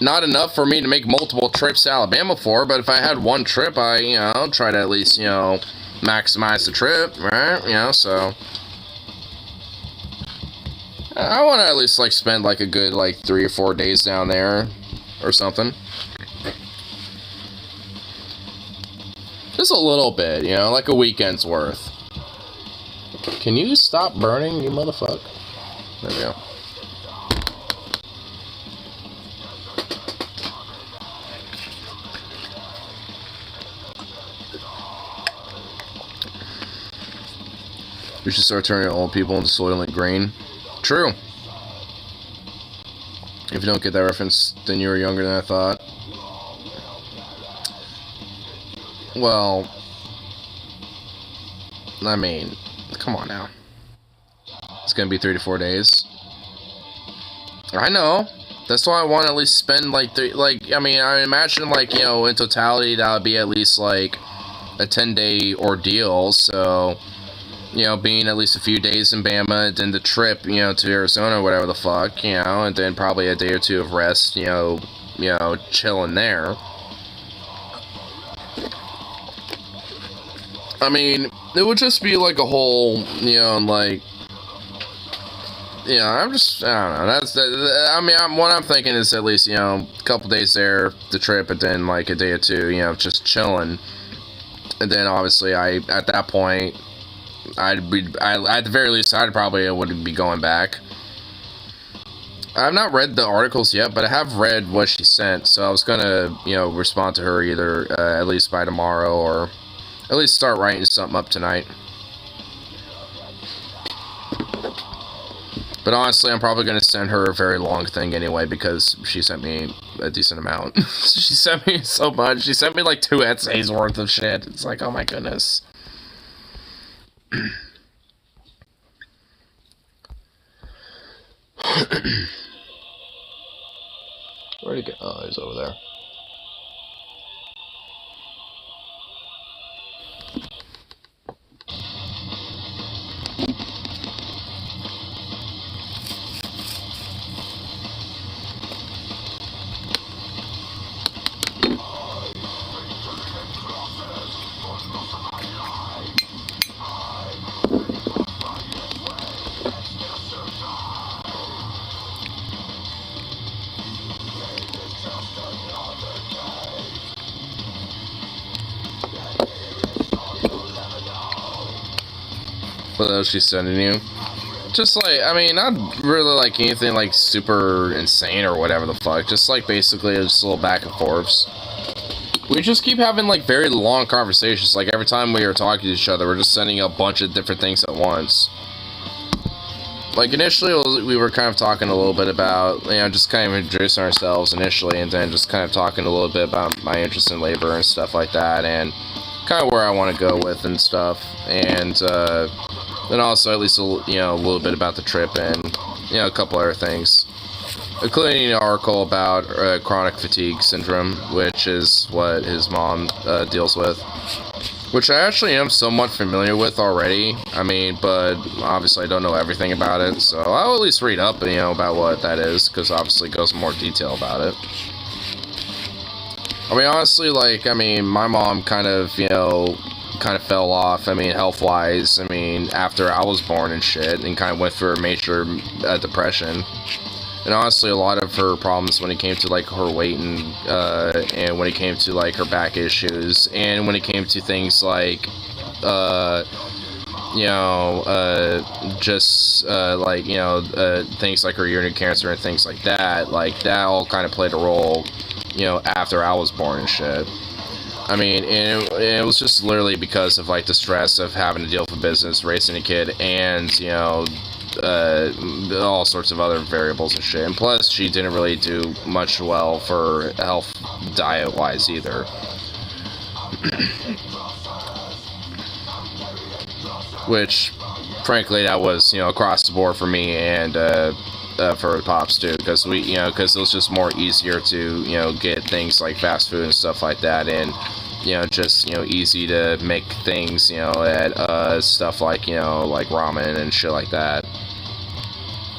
Not enough for me to make multiple trips to Alabama for, but if I had one trip, I, you know, try to at least, you know, maximize the trip, right? You know, so I want to at least, like, spend, like, a good, like, 3 or 4 days down there or something. Just a little bit, you know, like a weekend's worth. Can you stop burning, you motherfucker? There we go. We should start turning old people into Soylent Green. True. If you don't get that reference, then you were younger than I thought. Well, I mean, come on now. It's gonna be 3 to 4 days. I know. That's why I want to at least spend, like, I mean, I imagine, like, you know, in totality, that would be at least, like, a 10-day ordeal, so, you know, being at least a few days in Bama, then the trip, you know, to Arizona, whatever the fuck, you know, and then probably a day or two of rest, you know, chilling there. I mean, it would just be like a whole, like, I don't know. I mean, what I'm thinking is at least, a couple days there, the trip, and then like a day or two, just chilling. And then obviously, at that point, at the very least, I probably would be going back. I've not read the articles yet, but I have read what she sent, so I was gonna, respond to her either at least by tomorrow, or at least start writing something up tonight. But honestly, I'm probably gonna send her a very long thing anyway, because she sent me a decent amount. She sent me so much. She sent me like 2 essays worth of shit. It's like, oh my goodness. Where'd he go? Oh, he's over there. What else she's sending you? Just like, I mean, not really like anything like super insane or whatever the fuck. Just like basically just a little back and forths. We just keep having like very long conversations. Like every time we are talking to each other, we're just sending a bunch of different things at once. Like initially we were kind of talking a little bit about, just kind of introducing ourselves initially, and then just kind of talking a little bit about my interest in labor and stuff like that, and kind of where I want to go with and stuff, and then also at least a little bit about the trip, and a couple other things, including an article about chronic fatigue syndrome, which is what his mom deals with, which I actually am somewhat familiar with already. I mean, but obviously I don't know everything about it, so I'll at least read up about what that is, because obviously it goes in more detail about it. I mean, honestly, like, I mean, my mom kind of fell off, I mean, health-wise, I mean, after I was born and shit, and kind of went through a major depression. And honestly, a lot of her problems when it came to, like, her weight, and when it came to, like, her back issues, and when it came to things like, things like her urinary cancer and things like that all kind of played a role, after I was born and shit. I mean, and it was just literally because of, like, the stress of having to deal with a business, raising a kid, and, all sorts of other variables and shit. And plus, she didn't really do much well for health diet-wise either. Which, frankly, that was, across the board for me and, for Pops too, because because it was just more easier to, get things like fast food and stuff like that, and, just, easy to make things, at, stuff like, like ramen and shit like that.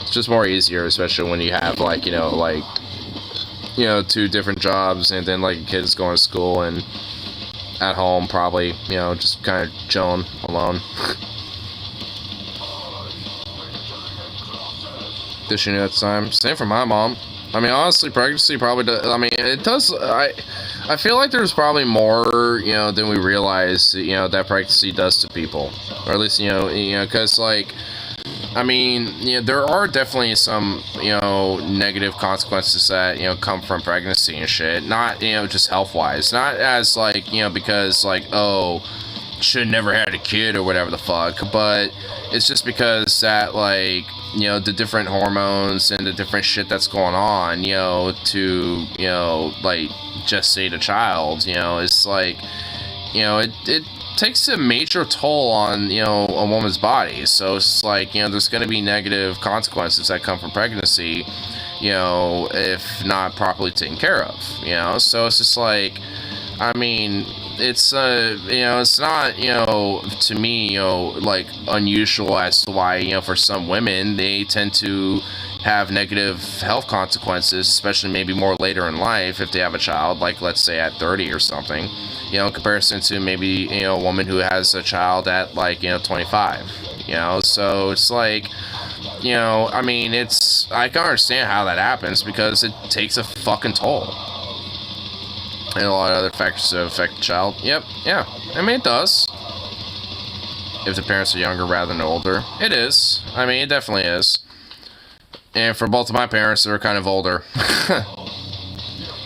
It's just more easier, especially when you have, like, 2 different jobs, and then, like, kids going to school, and at home, probably, just kind of chilling alone. Dishing at the time. Same for my mom. I mean, honestly, pregnancy probably does. I mean, it does. I feel like there's probably more, than we realize, that pregnancy does to people. Or at least, because, like, I mean, there are definitely some, negative consequences that, come from pregnancy and shit. Not, just health-wise. Not as, like, because, like, oh, should never had a kid or whatever the fuck. But it's just because that, like, the different hormones and the different shit that's going on, to, like, gestate a child, it's like, it takes a major toll on, a woman's body. So it's like, there's going to be negative consequences that come from pregnancy, if not properly taken care of, so it's just like, I mean, it's it's not, to me, like, unusual as to why, for some women, they tend to have negative health consequences, especially maybe more later in life if they have a child, like let's say at 30 or something, you know, in comparison to maybe, you know, a woman who has a child at like, you know, 25, you know. So it's like, you know, I mean, I can understand how that happens because it takes a fucking toll. And a lot of other factors that affect the child. Yep, yeah, I mean, it does. If the parents are younger rather than older. It is. I mean, it definitely is. And for both of my parents, they're kind of older.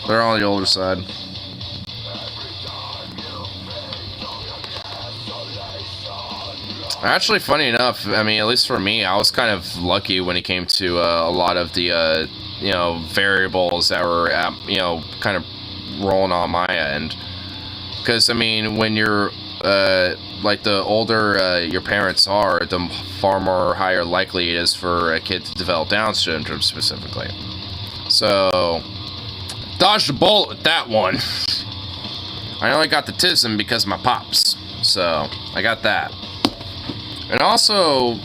They're on the older side. Actually, funny enough, I mean, at least for me, I was kind of lucky when it came to a lot of the, you know, variables that were, you know, kind of rolling on my end. Because, I mean, when you're, like, the older your parents are, the far more higher likely it is for a kid to develop Down syndrome specifically. So, dodged a bullet with that one. I only got the tism because of my pops. So, I got that. And also,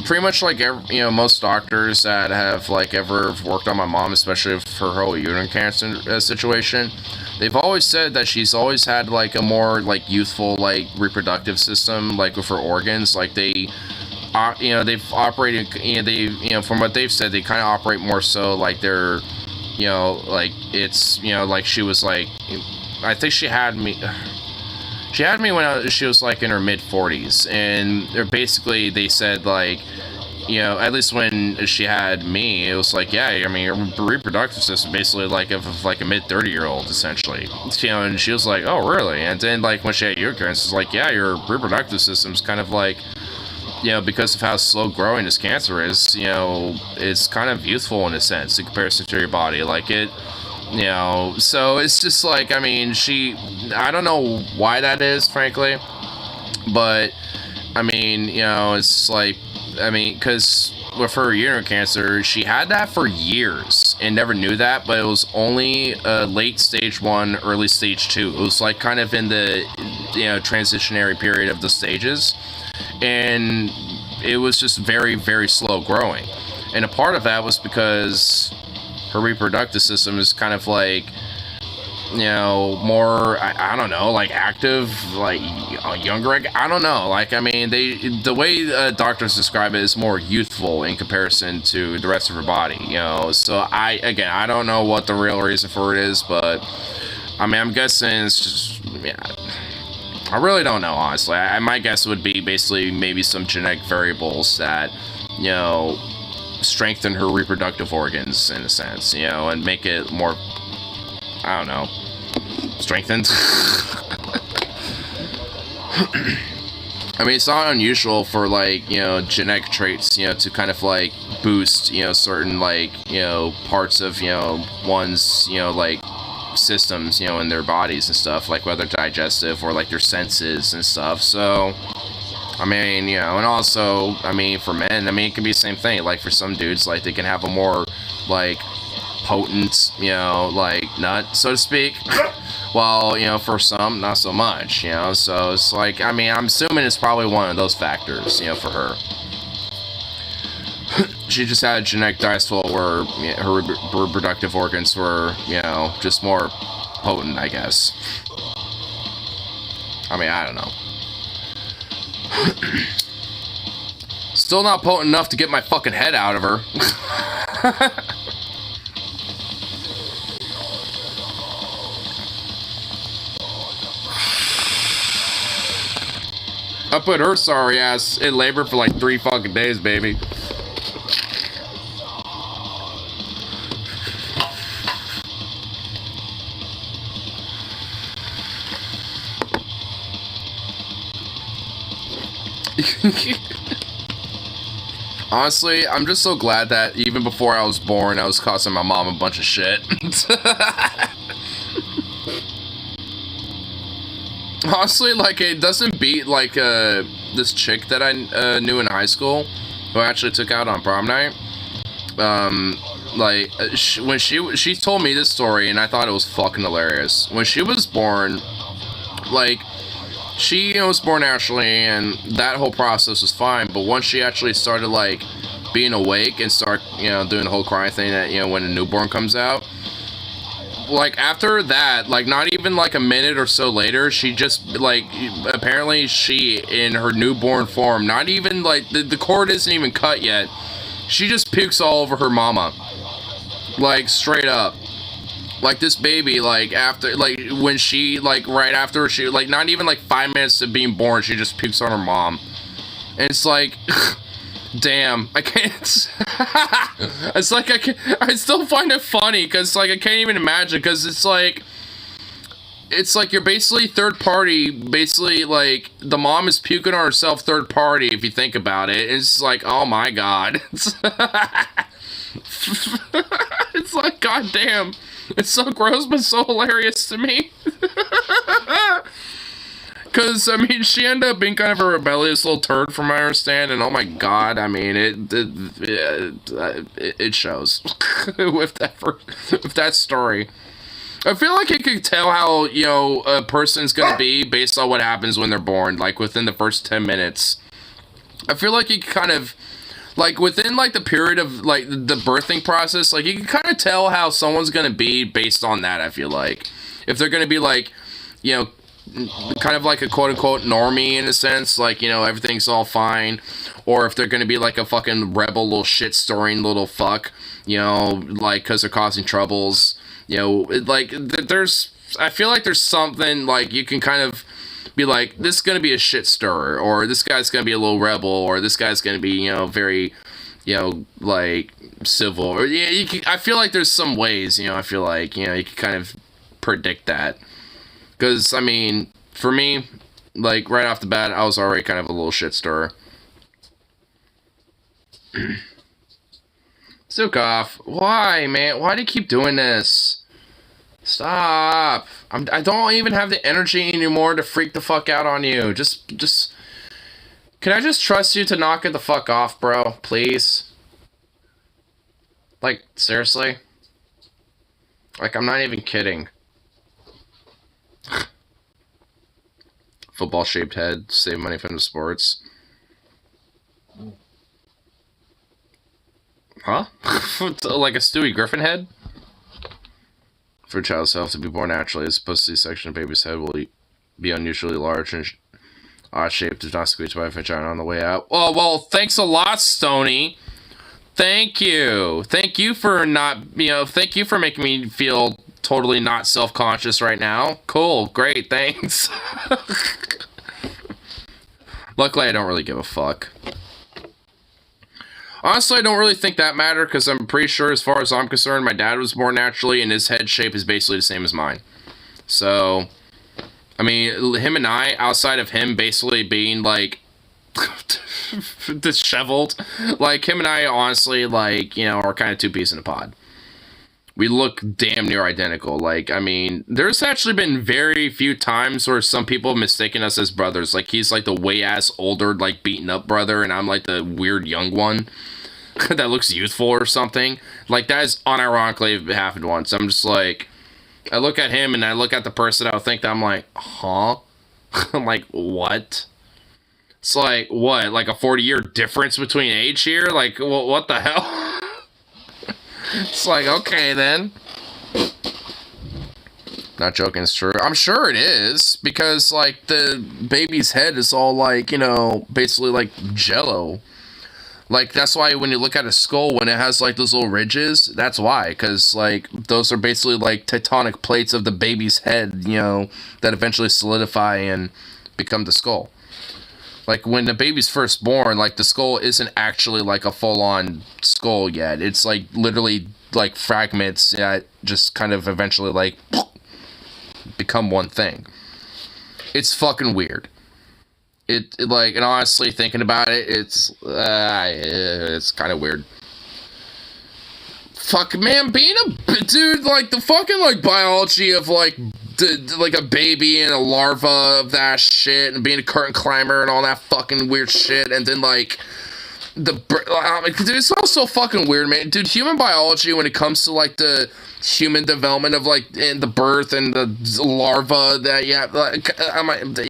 pretty much like, you know, most doctors that have, like, ever worked on my mom, especially for her whole uterine cancer situation, they've always said that she's always had, like, a more, like, youthful, like, reproductive system, like, with her organs. Like, they, you know, they've operated, you know, from what they've said, they kind of operate more so, like, they're, you know, like, it's, you know, like, she was, like, I think she had me when she was, like, in her mid-40s, and they're basically, they said, like, you know, at least when she had me, it was like, yeah, I mean, your reproductive system basically like of like a mid-30-year-old, essentially. You know, and she was like, oh, really? And then, like, when she had your cancer, it's like, yeah, your reproductive system's kind of like, you know, because of how slow growing this cancer is, you know, it's kind of youthful in a sense in comparison to your body. Like, it, you know, so it's just like, I mean, I don't know why that is, frankly, but, I mean, you know, it's like, I mean, because with her uterine cancer, she had that for years and never knew that, but it was only late stage 1, early stage 2. It was like kind of in the, you know, transitionary period of the stages, and it was just very, very slow growing. And a part of that was because her reproductive system is kind of like, you know, more, I don't know, like active, like younger, I don't know, like, I mean, the way doctors describe it is more youthful in comparison to the rest of her body, you know. So I don't know what the real reason for it is, but I mean, I'm guessing it's just, yeah, I really don't know, honestly. My guess would be basically maybe some genetic variables that, you know, strengthen her reproductive organs in a sense, you know, and make it more, I don't know, strengthened. I mean, it's not unusual for, like, you know, genetic traits, you know, to kind of, like, boost, you know, certain, like, you know, parts of, you know, one's, you know, like, systems, you know, in their bodies and stuff, like, whether digestive or, like, their senses and stuff. So, I mean, you know, and also, I mean, for men, I mean, it can be the same thing. Like, for some dudes, like, they can have a more, like, potent, you know, like, nut, so to speak. While, you know, for some, not so much, you know. So it's like, I mean, I'm assuming it's probably one of those factors, you know, for her. She just had a genetic dysfunction where, you know, her reproductive organs were, you know, just more potent, I guess. I mean, I don't know. Still not potent enough to get my fucking head out of her. I put her sorry ass in labor for like 3 fucking days, baby. Honestly, I'm just so glad that even before I was born, I was causing my mom a bunch of shit. Honestly, like, it doesn't beat, like, this chick that I knew in high school, who I actually took out on prom night. Like, when she told me this story, and I thought it was fucking hilarious. When she was born, like, she was born naturally, and that whole process was fine, but once she actually started, like, being awake and start, you know, doing the whole crying thing that, you know, when a newborn comes out. Like, after that, like, not even, like, a minute or so later, she just, like, apparently she, in her newborn form, not even, like, the cord isn't even cut yet, she just pukes all over her mama. Like, straight up. Like, this baby, like, after, like, when she, like, right after she, like, not even, like, 5 minutes of being born, she just pukes on her mom. And it's like... Damn, I can't. It's like I still find it funny because like I can't even imagine because it's like you're basically third party. Basically, like the mom is puking on herself, third party. If you think about it, it's like, oh my god. It's like, goddamn. It's so gross but so hilarious to me. Because, I mean, she ended up being kind of a rebellious little turd from what I understand, and oh my god, I mean, it shows with that story. I feel like you could tell how, you know, a person's gonna be based on what happens when they're born, like, within the first 10 minutes. I feel like you kind of, like, within, like, the period of, like, the birthing process, like, you can kind of tell how someone's gonna be based on that, I feel like. If they're gonna be, like, you know, kind of like a quote-unquote normie in a sense, like, you know, everything's all fine, or if they're gonna be like a fucking rebel little shit-storing little fuck, you know, like, because they're causing troubles, you know, like, I feel like there's something, like, you can kind of be like, this is gonna be a shit stirrer, or this guy's gonna be a little rebel, or this guy's gonna be, you know, very, you know, like, civil, or, yeah, I feel like there's some ways, you know, I feel like, you know, you can kind of predict that. Because, I mean, for me, like, right off the bat, I was already kind of a little shit stirrer. Zukov, why, man? Why do you keep doing this? Stop. I don't even have the energy anymore to freak the fuck out on you. Just... Can I just trust you to knock it the fuck off, bro? Please? Like, seriously? Like, I'm not even kidding. Football-shaped head, save money from the sports. Huh? Like a Stewie Griffin head? For a child's health to be born naturally, as opposed to C-section, a baby's head will be unusually large and odd-shaped if not squeezed by a vagina on the way out. Oh, well, thanks a lot, Stoney. Thank you. Thank you for not, you know, thank you for making me feel totally not self-conscious right now. Cool, great, thanks. Luckily, I don't really give a fuck. Honestly, I don't really think that mattered, because I'm pretty sure, as far as I'm concerned, my dad was born naturally, and his head shape is basically the same as mine. So, I mean, him and I, outside of him basically being, like, disheveled, like, him and I, honestly, like, you know, are kind of two peas in a pod. We look damn near identical. Like, I mean, there's actually been very few times where some people have mistaken us as brothers. Like, he's like the way-ass older, like, beaten-up brother, and I'm like the weird young one that looks youthful or something. Like, that has unironically happened once. I'm just like, I look at him and I look at the person, I would think that I'm like, huh? I'm like, what? It's like, what? Like a 40-year difference between age here? Like, what the hell? It's like, okay, then. Not joking, it's true. I'm sure it is, because, like, the baby's head is all, like, you know, basically, like, jello. Like, that's why when you look at a skull, when it has, like, those little ridges, that's why, because, like, those are basically, like, tectonic plates of the baby's head, you know, that eventually solidify and become the skull. Like, when the baby's first born, like, the skull isn't actually, like, a full-on skull yet. It's, like, literally, like, fragments that just kind of eventually, like, become one thing. It's fucking weird. It like, and honestly, thinking about it, it's kind of weird. Fuck, man, being a dude, like, the fucking, like, biology of, like a baby and a larva of that shit, and being a curtain climber and all that fucking weird shit, and then, like, dude, it's all so fucking weird, man. Dude, human biology when it comes to like the human development of like and the birth and the larva that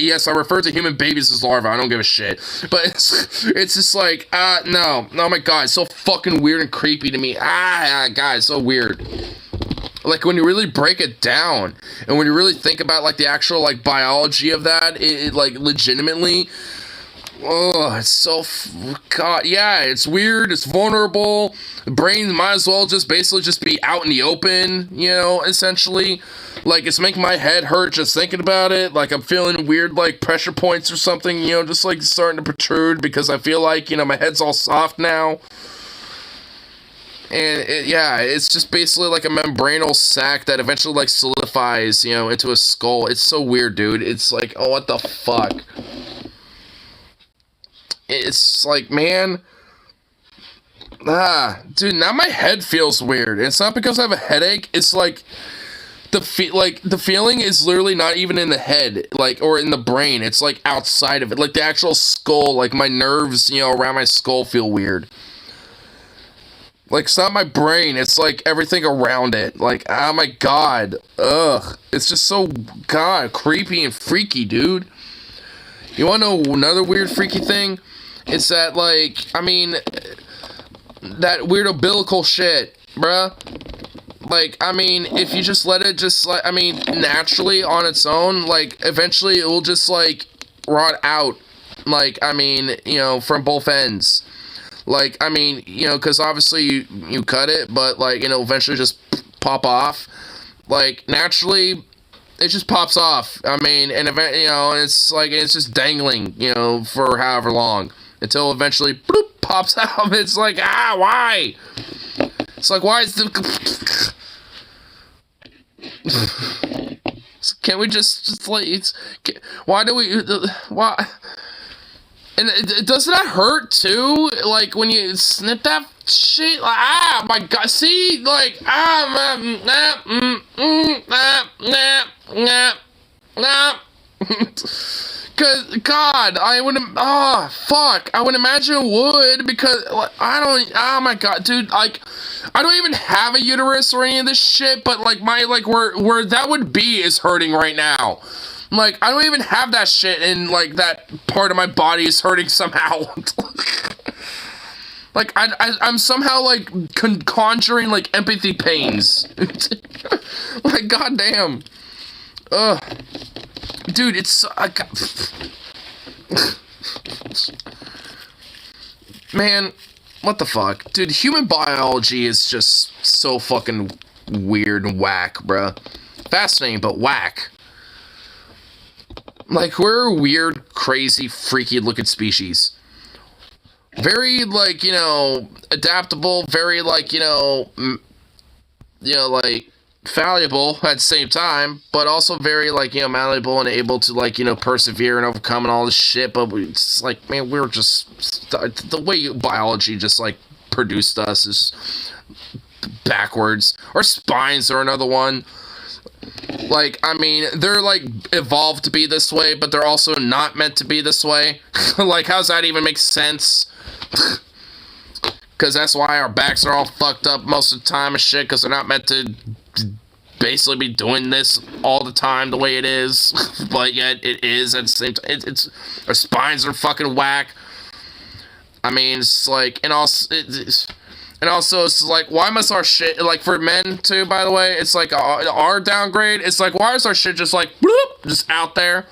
yes, I refer to human babies as larva. I don't give a shit, but it's just like no, oh my god, it's so fucking weird and creepy to me. God, it's so weird. Like when you really break it down and when you really think about like the actual like biology of that, it like legitimately. Oh, it's so God, yeah, it's weird, it's vulnerable. The brain might as well just basically just be out in the open, you know, essentially. Like, it's making my head hurt just thinking about it. Like, I'm feeling weird, like, pressure points or something, you know, just, like, starting to protrude because I feel like, you know, my head's all soft now. And, it's just basically like a membranal sac that eventually, like, solidifies, you know, into a skull. It's so weird, dude. It's like, oh, what the fuck? It's like, man, dude, now my head feels weird. It's not because I have a headache. It's like the feeling is literally not even in the head, like, or in the brain. It's like outside of it, like the actual skull. Like my nerves, you know, around my skull feel weird. Like it's not my brain. It's like everything around it. Like, oh my god, ugh. It's just so creepy and freaky, dude. You wanna know another weird freaky thing? It's that, like, I mean, that weird umbilical shit, bruh. Like, I mean, if you just let it just, like, I mean, naturally on its own, like, eventually it will just, like, rot out. Like, I mean, you know, from both ends. Like, I mean, you know, because obviously you cut it, but, like, you know, eventually just pop off. Like, naturally, it just pops off. I mean, and you know, it's like, it's just dangling, you know, for however long. Until eventually, bloop, pops out. It's like, why? It's like, why is the... Can we just like, why do we, why? And doesn't that hurt too? Like, when you snip that shit? Like, my god, see? Like, Cause, God, I would, fuck, I would imagine it would, because, like, oh my god, dude, like, I don't even have a uterus or any of this shit, but, like, my, like, where that would be is hurting right now. Like, I don't even have that shit, and, like, that part of my body is hurting somehow. Like, I'm somehow, like, conjuring, like, empathy pains. Like, goddamn. Ugh. Dude, it's... Man, what the fuck? Dude, human biology is just so fucking weird and whack, bruh. Fascinating, but whack. Like, we're a weird, crazy, freaky-looking species. Very, like, you know, adaptable, very, like, you know, like, fallible at the same time, but also very, like, you know, malleable and able to, like, you know, persevere and overcome and all this shit, but it's like, man, we're just, the way biology just, like, produced us is backwards. Our spines are another one. Like, I mean, they're, like, evolved to be this way, but they're also not meant to be this way. Like, how's that even make sense? Because that's why our backs are all fucked up most of the time and shit, because they're not meant to basically be doing this all the time the way it is. But yet, it is at the same time. It's our spines are fucking whack. I mean, it's like, and also, it's like, why must our shit, like, for men, too, by the way, it's like, our downgrade, it's like, why is our shit just, like, bloop, just out there?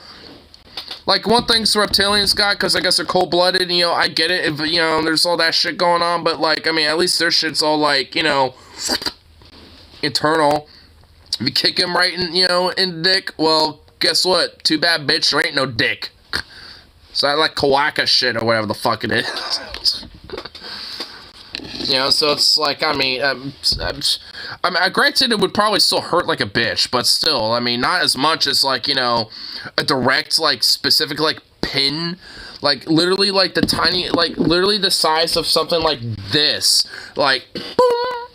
Like, one thing's reptilians got, because I guess they're cold-blooded, you know, I get it, if, you know, there's all that shit going on, but, like, I mean, at least their shit's all, like, you know, internal. If you kick him right in, you know, in the dick, well, guess what? Too bad, bitch, there ain't no dick. So I like Kawaka shit, or whatever the fuck it is. You know, so it's like, I mean, granted, it would probably still hurt like a bitch, but still, I mean, not as much as, like, you know, a direct, like, specific, like, pin, like, literally, like, the tiny, like, literally the size of something like this, like, boom,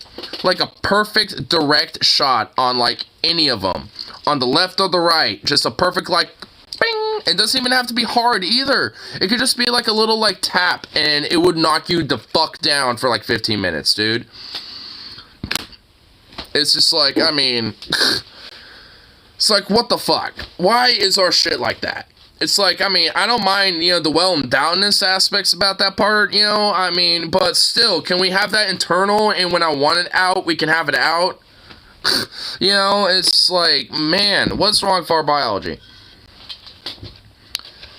like a perfect direct shot on, like, any of them, on the left or the right, just a perfect, like, bing, It doesn't even have to be hard either. It could just be like a little like tap and it would knock you the fuck down for like 15 minutes, dude. It's just like, I mean, it's like, what the fuck? Why is our shit like that? It's like, I mean, I don't mind, you know, the well-endowedness aspects about that part, you know, I mean, but still, can we have that internal, and when I want it out, we can have it out? You know, it's like, man, what's wrong with our biology?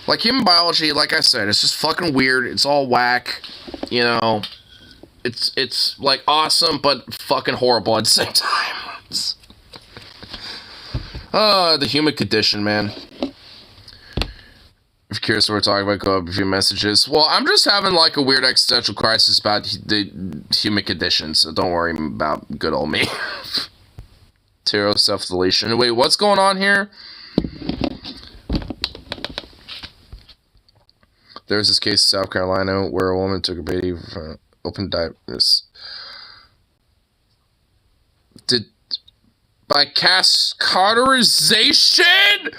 Like, human biology, like I said, it's just fucking weird, it's all whack, you know, it's like, awesome, but fucking horrible at the same time. The human condition, man. If you're curious what we're talking about, go up a few messages. Well, I'm just having like a weird existential crisis about the human condition, so don't worry about good old me. Tiro self-deletion. Wait, what's going on here? There's this case in South Carolina where a woman took a baby from open diapers. By cauterization?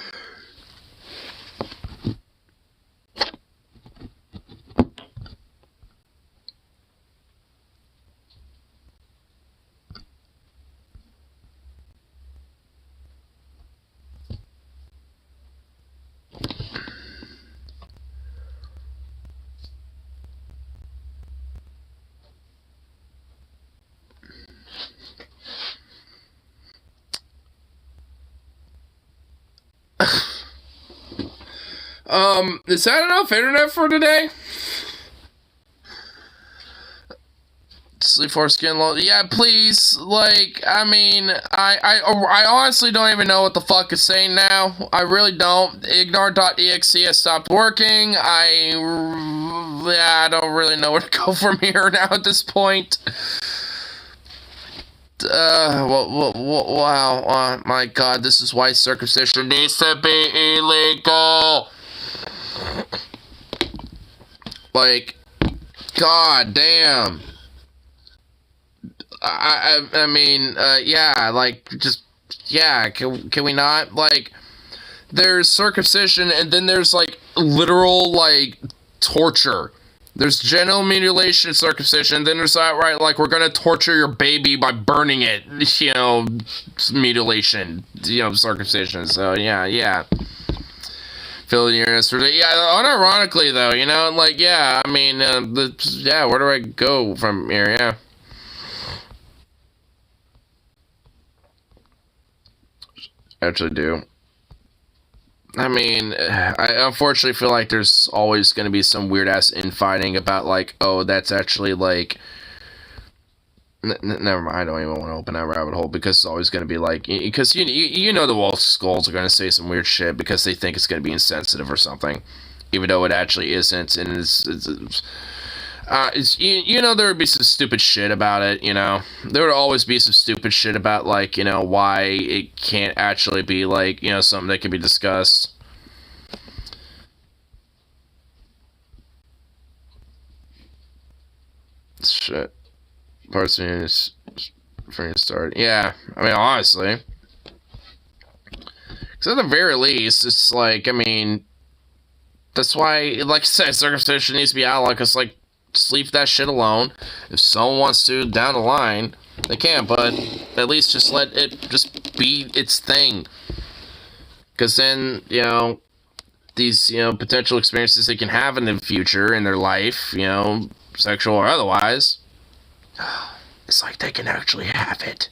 Is that enough internet for today? Sleep for skin low. Yeah, please. Like, I mean, I honestly don't even know what the fuck it's saying now. I really don't. Ignore.exe has stopped working. I don't really know where to go from here now at this point. Wow. Oh, my God, this is why circumcision needs to be illegal. Like, God damn. I mean, yeah, like, just, yeah, can we not, like, there's circumcision, and then there's, like, literal, like, torture. There's genital mutilation, circumcision, and then there's outright, like, we're gonna torture your baby by burning it, you know, mutilation, you know, circumcision, so, yeah. Filling your ass for the, yeah, unironically, though, you know, like, yeah, I mean, yeah, where do I go from here, yeah. Actually do. I mean, I unfortunately feel like there's always going to be some weird-ass infighting about, like, oh, that's actually, like... never mind, I don't even want to open that rabbit hole, because it's always going to be, like... Because, you know the wolf skulls are going to say some weird shit because they think it's going to be insensitive or something. Even though it actually isn't, and you know, there would be some stupid shit about it, you know. There would always be some stupid shit about, like, you know, why it can't actually be, like, you know, something that can be discussed. Shit. Parts of is free to start. Yeah, I mean, honestly. Because at the very least, it's like, I mean, that's why, like I said, circumcision needs to be outlawed, because, like, just leave that shit alone. If someone wants to down the line, they can, but at least just let it just be its thing. Because then, you know, these, you know, potential experiences they can have in the future in their life, you know, sexual or otherwise, it's like they can actually have it.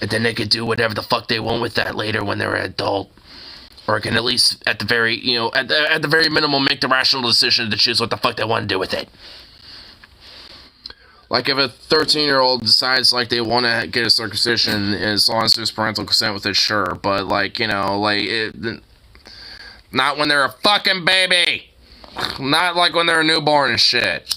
And then they can do whatever the fuck they want with that later when they're an adult. Or can at least, at the very, you know, at the very minimum, make the rational decision to choose what the fuck they want to do with it. Like, if a 13-year-old decides, like, they want to get a circumcision, as long as there's parental consent with it, sure. But, like, you know, like, not when they're a fucking baby. Not, like, when they're a newborn and shit.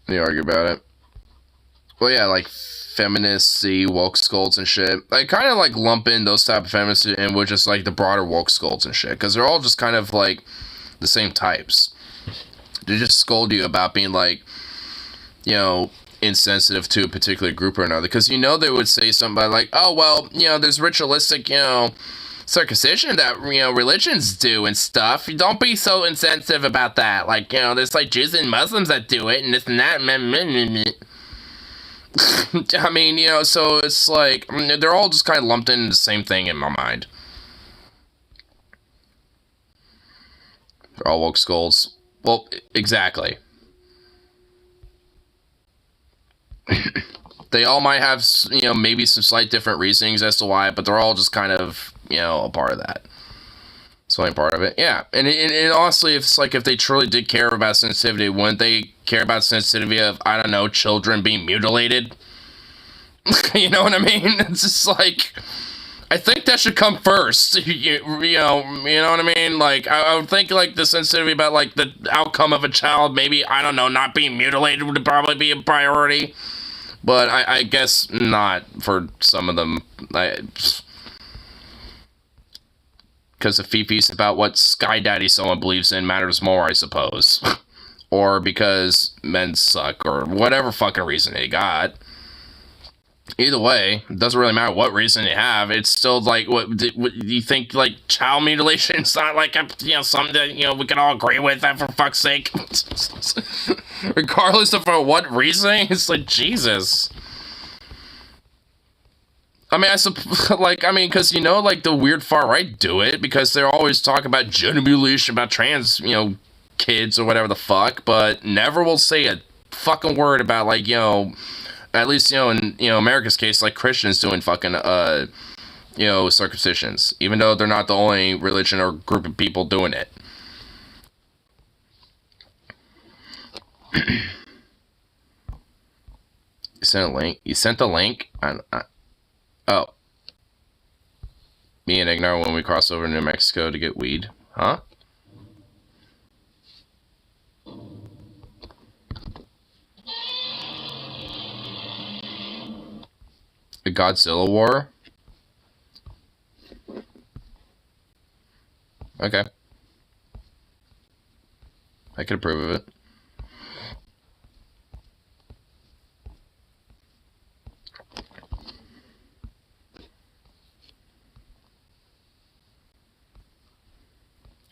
They argue about it. Well, yeah, like feministy, woke skulls and shit. I kind of like lump in those type of feminists in with just like the broader woke skulls and shit, because they're all just kind of like the same types. They just scold you about being like, you know, insensitive to a particular group or another, because you know they would say something like, oh well, you know, there's ritualistic, you know, circumcision that, you know, religions do and stuff. Don't be so insensitive about that. Like, you know, there's like Jews and Muslims that do it and this and that. I mean, you know, so it's like, I mean, they're all just kind of lumped into the same thing in my mind. They're all woke skulls. Well, exactly. They all might have, you know, maybe some slight different reasonings as to why, but they're all just kind of, you know, a part of that. It's only part of it. Yeah. And honestly, it's like if they truly did care about sensitivity, wouldn't they care about sensitivity of, I don't know, children being mutilated? You know what I mean? It's just like, I think that should come first. You know what I mean? Like, I would think like the sensitivity about like the outcome of a child, maybe, I don't know, not being mutilated would probably be a priority. But I guess not for some of them. Because the fee-feast about what Sky Daddy someone believes in matters more, I suppose. Or because men suck, or whatever fucking reason they got. Either way, it doesn't really matter what reason they have. It's still like, what do you think, like, child mutilation is not like, you know, something that, you know, we can all agree with that, for fuck's sake. Regardless of for what reason, it's like, Jesus. I mean, because, you know, like, the weird far-right do it, because they're always talking about gender mutilation, about trans, you know, kids or whatever the fuck, but never will say a fucking word about, like, you know, at least, you know, in, you know, America's case, like, Christians doing fucking, you know, circumcisions, even though they're not the only religion or group of people doing it. You sent a link? You sent the link? Oh. Me and Ignar when we cross over to New Mexico to get weed. Huh? The Godzilla War? Okay. I could approve of it.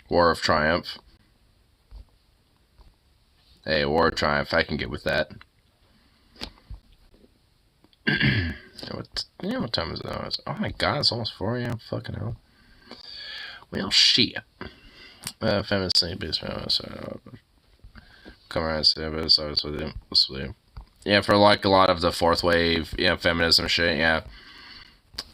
War of Triumph. Hey, War of Triumph, I can get with that. What time is it? Oh my god, it's almost 4 a.m. Fucking hell. Well, shit. Feminist thing, based feminist. Come around and say, but it's always with him. Yeah, for like a lot of the fourth wave, yeah, feminism shit, yeah.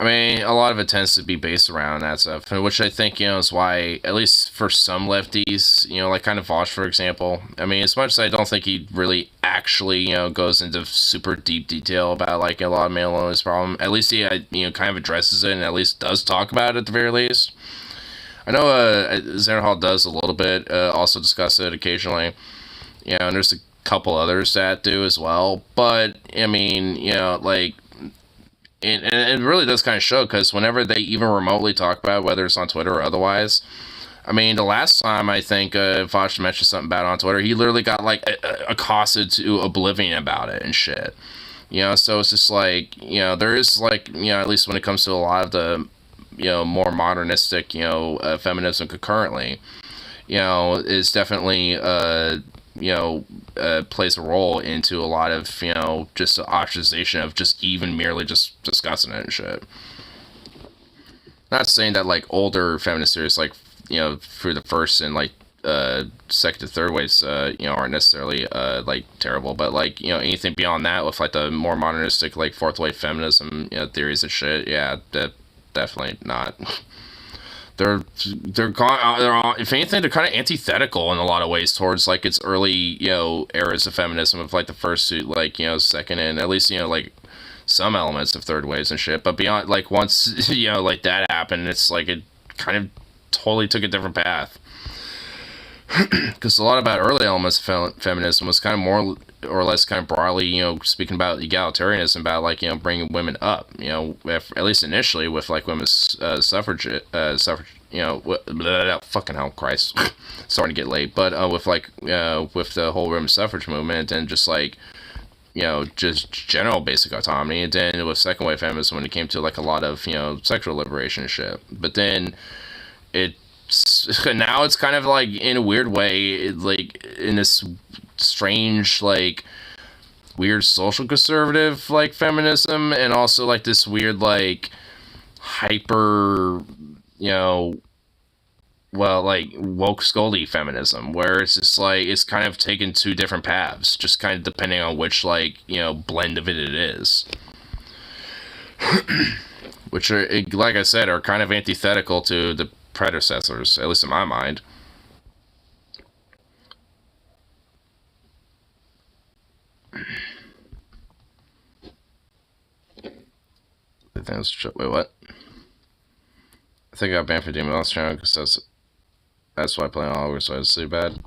I mean, a lot of it tends to be based around that stuff, which I think, you know, is why, at least for some lefties, you know, like kind of Vosh, for example. I mean, as much as I don't think he really actually, you know, goes into super deep detail about, like, a lot of male loneliness problem, at least he, you know, kind of addresses it and at least does talk about it at the very least. I know Xenahall does a little bit, also discuss it occasionally, you know, and there's a couple others that do as well, but, I mean, you know, like, and it really does kind of show, because whenever they even remotely talk about it, whether it's on Twitter or otherwise, I mean, the last time I think Vosh mentioned something about it on Twitter, he literally got, like, accosted to oblivion about it and shit. You know, so it's just like, you know, there is, like, you know, at least when it comes to a lot of the, you know, more modernistic, you know, feminism concurrently, you know, is definitely, you know, plays a role into a lot of, you know, just the ostracization of just even merely just discussing it and shit. Not saying that, like, older feminist theories, like, you know, through the first and, like, second to third waves, you know, aren't necessarily, like, terrible, but, like, you know, anything beyond that with, like, the more modernistic, like, fourth wave feminism, you know, theories and shit, yeah, definitely not. They're if anything, they're kind of antithetical in a lot of ways towards, like, its early, you know, eras of feminism of, like, the first, like, you know, second, and at least, you know, like, some elements of third waves and shit, but beyond, like, once, you know, like, that happened, it's like it kind of totally took a different path. Because a lot about early elements of feminism was kind of more, or less kind of broadly, speaking about egalitarianism, about like, bringing women up, at least initially with like women's suffrage, fucking hell, Christ, starting to get late, but with like, with the whole women's suffrage movement and just like, just general basic autonomy, and then with second wave feminism when it came to like a lot of, sexual liberation and shit. But then now it's kind of like in a weird way, like in this strange, like weird social conservative like feminism, and also like this weird like hyper, like woke scoldy feminism, where it's just like it's kind of taken two different paths, just kind of depending on which like blend of it is, which are, like I said, are kind of antithetical to the predecessors, at least in my mind. I think it's, wait, what? I think I got banned for Demon Lost channel because that's why I play on August, so it's too bad.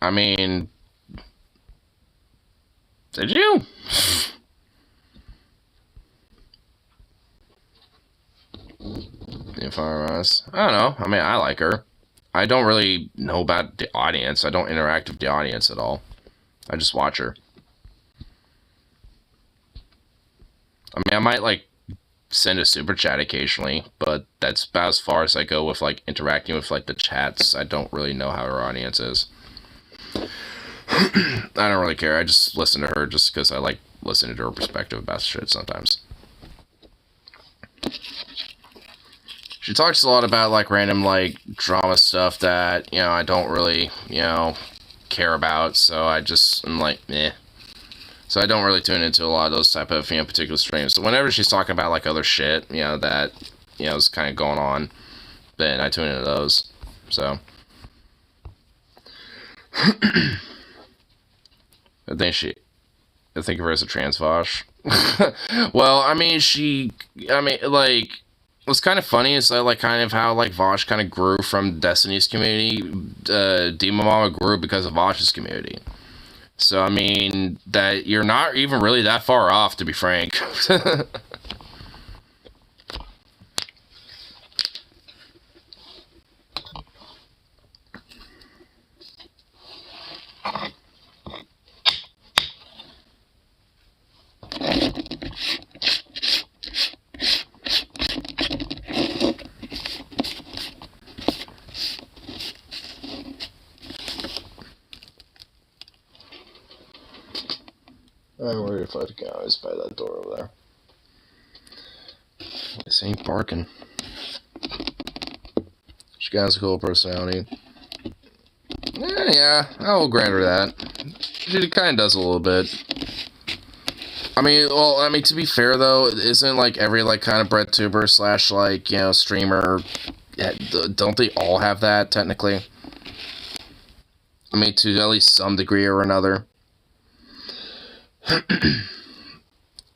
I mean, did you? If I don't know. I mean, I like her. I don't really know about the audience. I don't interact with the audience at all. I just watch her. I mean, I might like send a super chat occasionally, but that's about as far as I go with like interacting with like the chats. I don't really know how her audience is. I don't really care. I just listen to her just because I like listening to her perspective about shit sometimes. She talks a lot about like random like drama stuff that I don't really care about, so I'm like meh. So I don't really tune into a lot of those type of particular streams. So whenever she's talking about like other shit that is kind of going on, then I tune into those. So I think of her as a trans Vosh. Well, I mean, like, what's kind of funny is that, like, kind of how, like, Vosh kind of grew from Destiny's community. Demon Mama grew because of Vosh's community. So, I mean, that you're not even really that far off, to be frank. I'm worried if I can always by that door over there. This ain't barking. She has a cool personality. Yeah, I will grant her that. She kind of does a little bit. I mean, to be fair though, isn't like every like kind of breadtuber slash like streamer, don't they all have that technically? I mean, to at least some degree or another.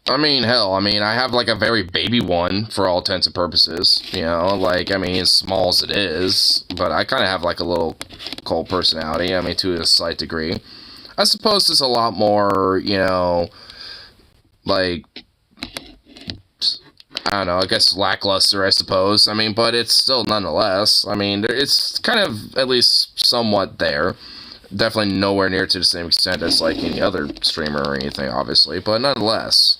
I mean, hell, I have like a very baby one for all intents and purposes, like, as small as it is, but I kind of have like a little cold personality, to a slight degree. I suppose there's a lot more, like, I don't know, I guess lackluster, I suppose, but it's still nonetheless, it's kind of at least somewhat there. Definitely nowhere near to the same extent as like any other streamer or anything, obviously, but nonetheless,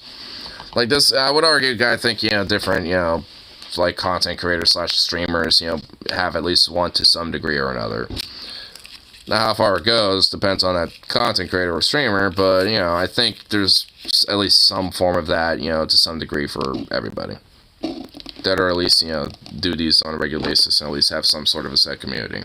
like this, I would argue, I think, different, like content creators slash streamers, have at least one to some degree or another. Now, how far it goes depends on that content creator or streamer, but, I think there's at least some form of that, to some degree for everybody. That or at least, do these on a regular basis and at least have some sort of a set community.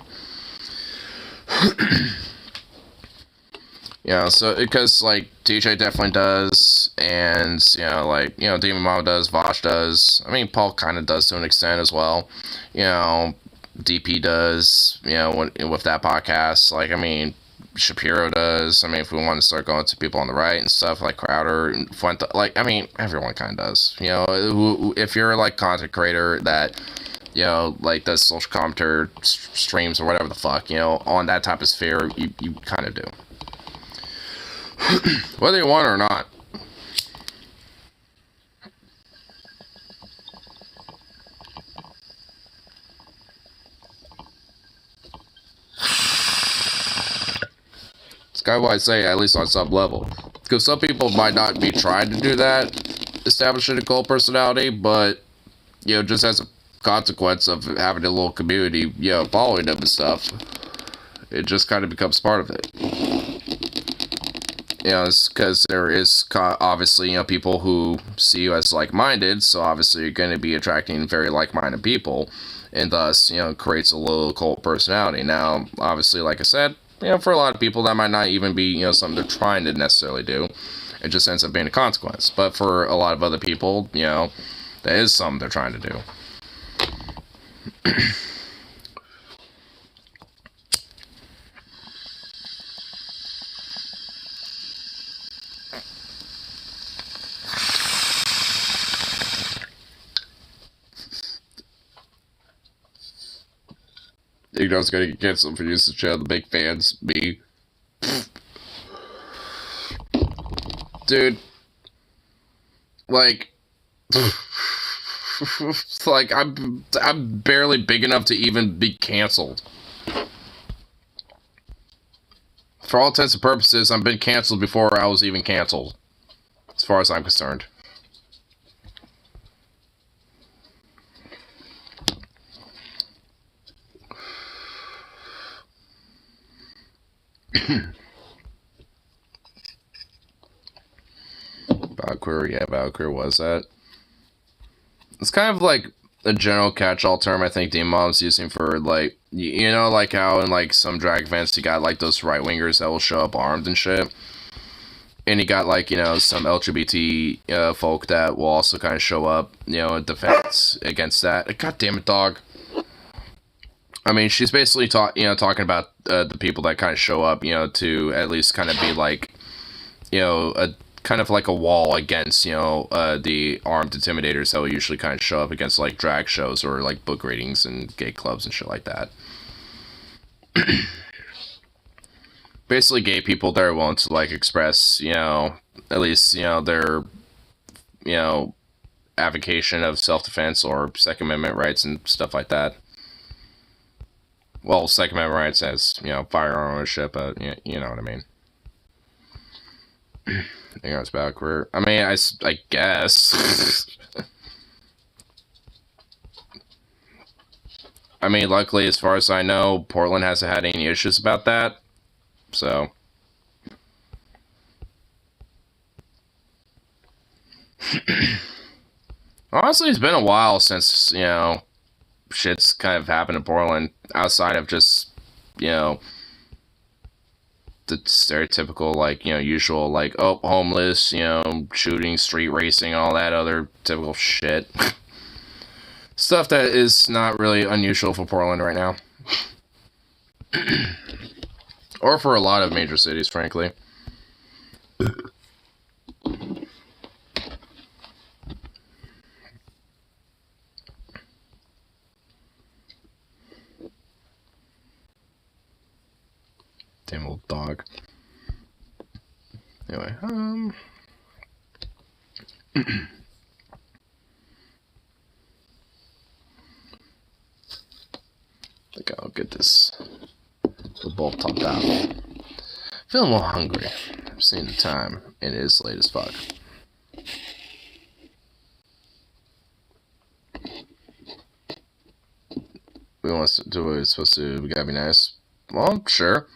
So, because, like, TJ definitely does, and, Demon Mama does, Vosh does, Paul kind of does to an extent as well, DP does, with that podcast, like, Shapiro does, if we want to start going to people on the right and stuff, like Crowder and Fuente, like, everyone kind of does, if you're, like, content creator that, like, does social commentary streams or whatever the fuck, on that type of sphere, you kind of do. Whether you want it or not. It's kind of why I say, at least on some level. Because some people might not be trying to do that, establishing a cult personality, but, you know, just as a consequence of having a little community, you know, following them and stuff, it just kind of becomes part of it. You know, it's because there is obviously, you know, people who see you as like-minded, so obviously you're going to be attracting very like-minded people, and thus, you know, creates a little cult personality. Now, obviously, like I said, you know, for a lot of people, that might not even be, you know, something they're trying to necessarily do. It just ends up being a consequence. But for a lot of other people, you know, that is something they're trying to do. You know, it's gonna get canceled for using the show. The big fans, me. Dude. Like. Like, I'm barely big enough to even be canceled. For all intents and purposes, I've been canceled before I was even canceled. As far as I'm concerned. Valkyrie, yeah, Valkyrie was that. It's kind of like a general catch-all term I think Demon's using for, like, you know, like how in, like, some drag events you got, like, those right-wingers that will show up armed and shit. And you got, like, you know, some LGBT folk that will also kind of show up, you know, in defense against that. God damn it, dog. I mean, she's basically talking about the people that kind of show up, you know, to at least kind of be like, you know, a kind of like a wall against, you know, the armed intimidators that will usually kind of show up against like drag shows or like book readings and gay clubs and shit like that. Basically, gay people that are willing to like express, you know, at least, you know, their, you know, advocation of self-defense or Second Amendment rights and stuff like that. Well, Second Amendment rights as, you know, firearm ownership, but you know what I mean. You know, it's about career. I mean, I guess. I mean, luckily, as far as I know, Portland hasn't had any issues about that. So. Honestly, it's been a while since, you know, shit's kind of happened in Portland outside of just, you know, the stereotypical, like, you know, usual, like, oh, homeless, you know, shooting, street racing, all that other typical shit. Stuff that is not really unusual for Portland right now. Or for a lot of major cities, frankly. Damn old dog. Anyway, I think I'll get this the bowl topped out. Feeling a little hungry. I'm seeing the time. It is late as fuck. We want to do what we're supposed to. We gotta be nice. Well, sure.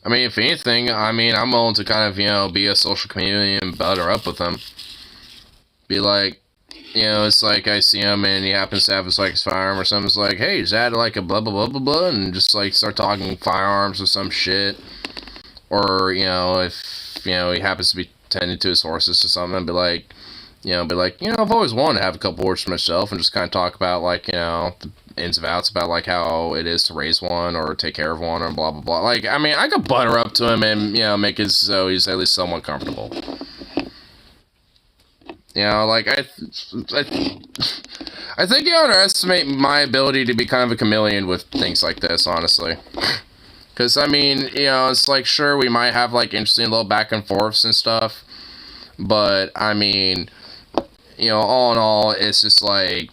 I mean, if anything, I mean, I'm willing to kind of, you know, be a social community and butter up with them. Be like, you know, it's like I see him and he happens to have his, like, his firearm or something. It's like, hey, is that like a blah, blah, blah, blah, blah? And just, like, start talking firearms or some shit. Or, you know, if, you know, he happens to be tending to his horses or something, be like, you know, I've always wanted to have a couple horses for myself and just kind of talk about, like, you know, the ins and outs about, like, how it is to raise one or take care of one or blah, blah, blah. Like, I mean, I could butter up to him and, you know, make it so he's at least somewhat comfortable. You know, like, I think you underestimate my ability to be kind of a chameleon with things like this, honestly. Because, I mean, you know, it's like, sure, we might have, like, interesting little back and forths and stuff. But, I mean, you know, all in all, it's just like,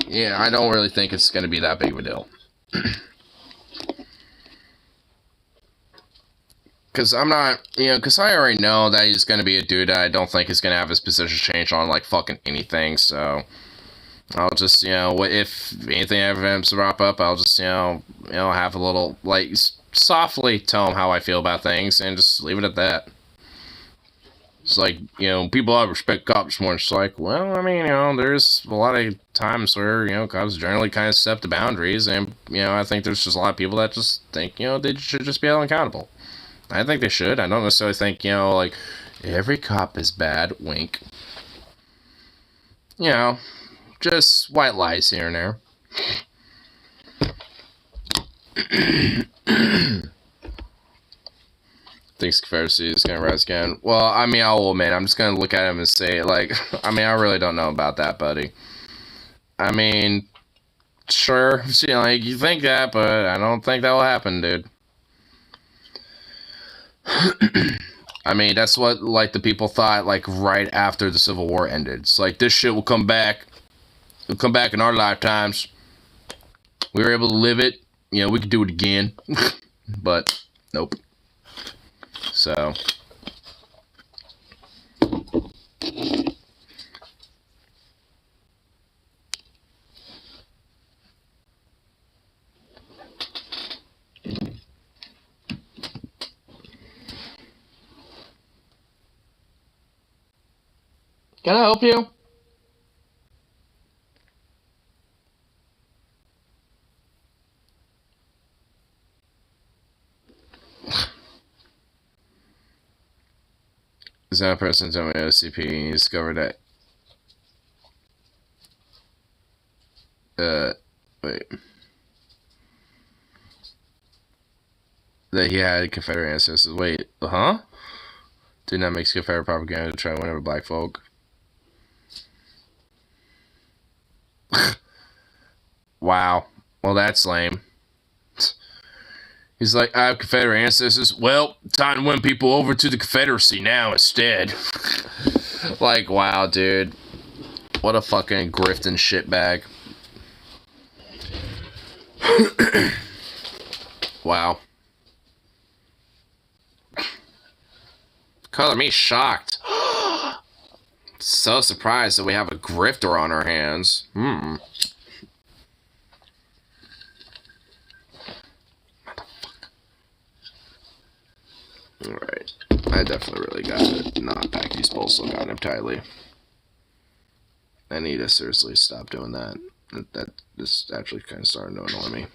yeah, I don't really think it's going to be that big of a deal. Because I'm not, you know, because I already know that he's going to be a dude that I don't think is going to have his position changed on, like, fucking anything, so I'll just, you know, if anything ever ends to wrap up, I'll just, you know, have a little, like, softly tell him how I feel about things, and just leave it at that. It's like, you know, people have respect cops more. It's like, well, I mean, you know, there's a lot of times where, you know, cops generally kind of set the boundaries, and, you know, I think there's just a lot of people that just think, you know, they should just be held accountable. I think they should. I don't necessarily think, you know, like, every cop is bad, wink. You know, just white lies here and there. Thinks Confederacy is going to rise again. Well, I mean, I'll admit, I'm just going to look at him and say, like, I mean, I really don't know about that, buddy. I mean, sure, you know, like, you think that, but I don't think that will happen, dude. I mean, that's what, like, the people thought, like, right after the Civil War ended. It's like, this shit will come back. It'll come back in our lifetimes. We were able to live it. You know, we could do it again. But, nope. So. Can I help you? Is that person told me OCP and he discovered that wait. That he had Confederate ancestors. Wait, huh? Did not make Confederate propaganda to try to win over black folk. Wow. Well, that's lame. He's like, I have Confederate ancestors. Well, time to win people over to the Confederacy now instead. Like, wow, dude. What a fucking grifting shitbag. Wow. Color me shocked. So surprised that we have a grifter on our hands. Alright. I definitely really got to not pack these bowls so goddamn tightly. I need to seriously stop doing that. This actually kind of starting to annoy me.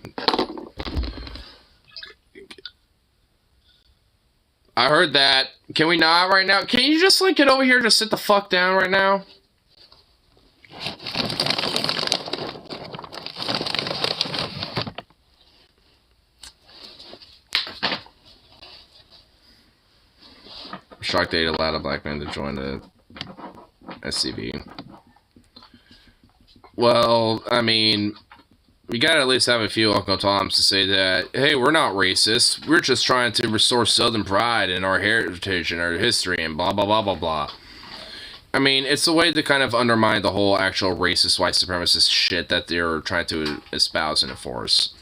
I heard that. Can we not right now? Can you just, like, get over here and just sit the fuck down right now? I'm shocked they allowed a black man to join the SCV. Well, I mean, we gotta at least have a few Uncle Toms to say that, hey, we're not racist. We're just trying to restore Southern pride and our heritage and our history and blah, blah, blah, blah, blah. I mean, it's a way to kind of undermine the whole actual racist, white supremacist shit that they're trying to espouse and enforce.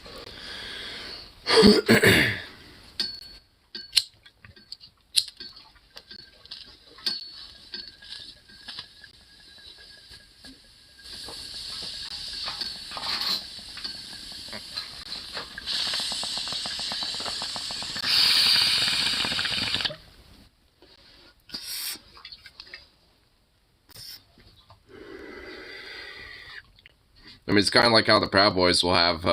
I mean, it's kind of like how the Proud Boys will have,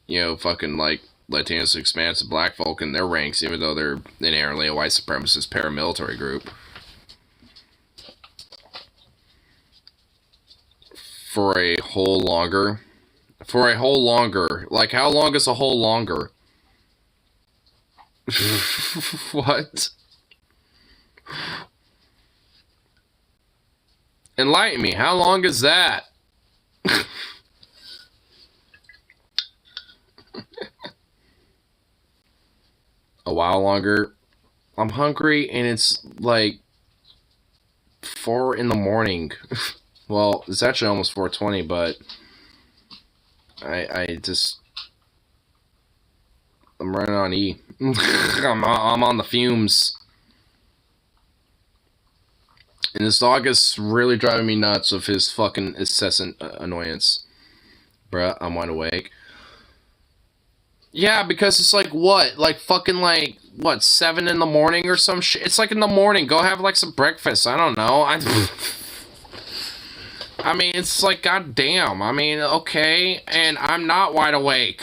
you know, fucking, like, Latinos, Hispanics, and black folk in their ranks, even though they're inherently a white supremacist paramilitary group. For a whole longer? For a whole longer. Like, how long is a whole longer? What? Enlighten me. How long is that? a while longer. I'm hungry and it's like 4 in the morning. Well, it's actually almost 4:20, but I'm running on E. I'm on the fumes. And this dog is really driving me nuts with his fucking incessant annoyance. Bruh, I'm wide awake. Yeah, because it's like, what? Like, fucking, like, what, 7 in the morning or some shit? It's like in the morning. Go have, like, some breakfast. I don't know. I mean, it's like, goddamn. I mean, okay. And I'm not wide awake.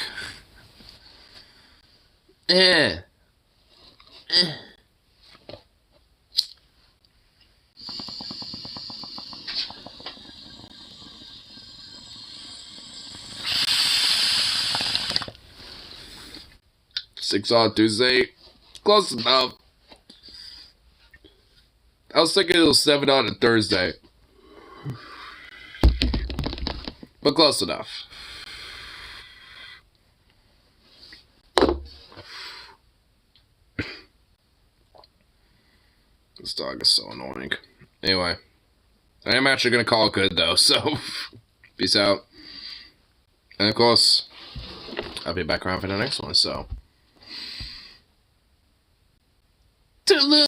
6 on Tuesday. Close enough. I was thinking it was 7 on a Thursday. But close enough. This dog is so annoying. Anyway. I am actually going to call it good, though, so peace out. And of course, I'll be back around for the next one, so. Toodaloo!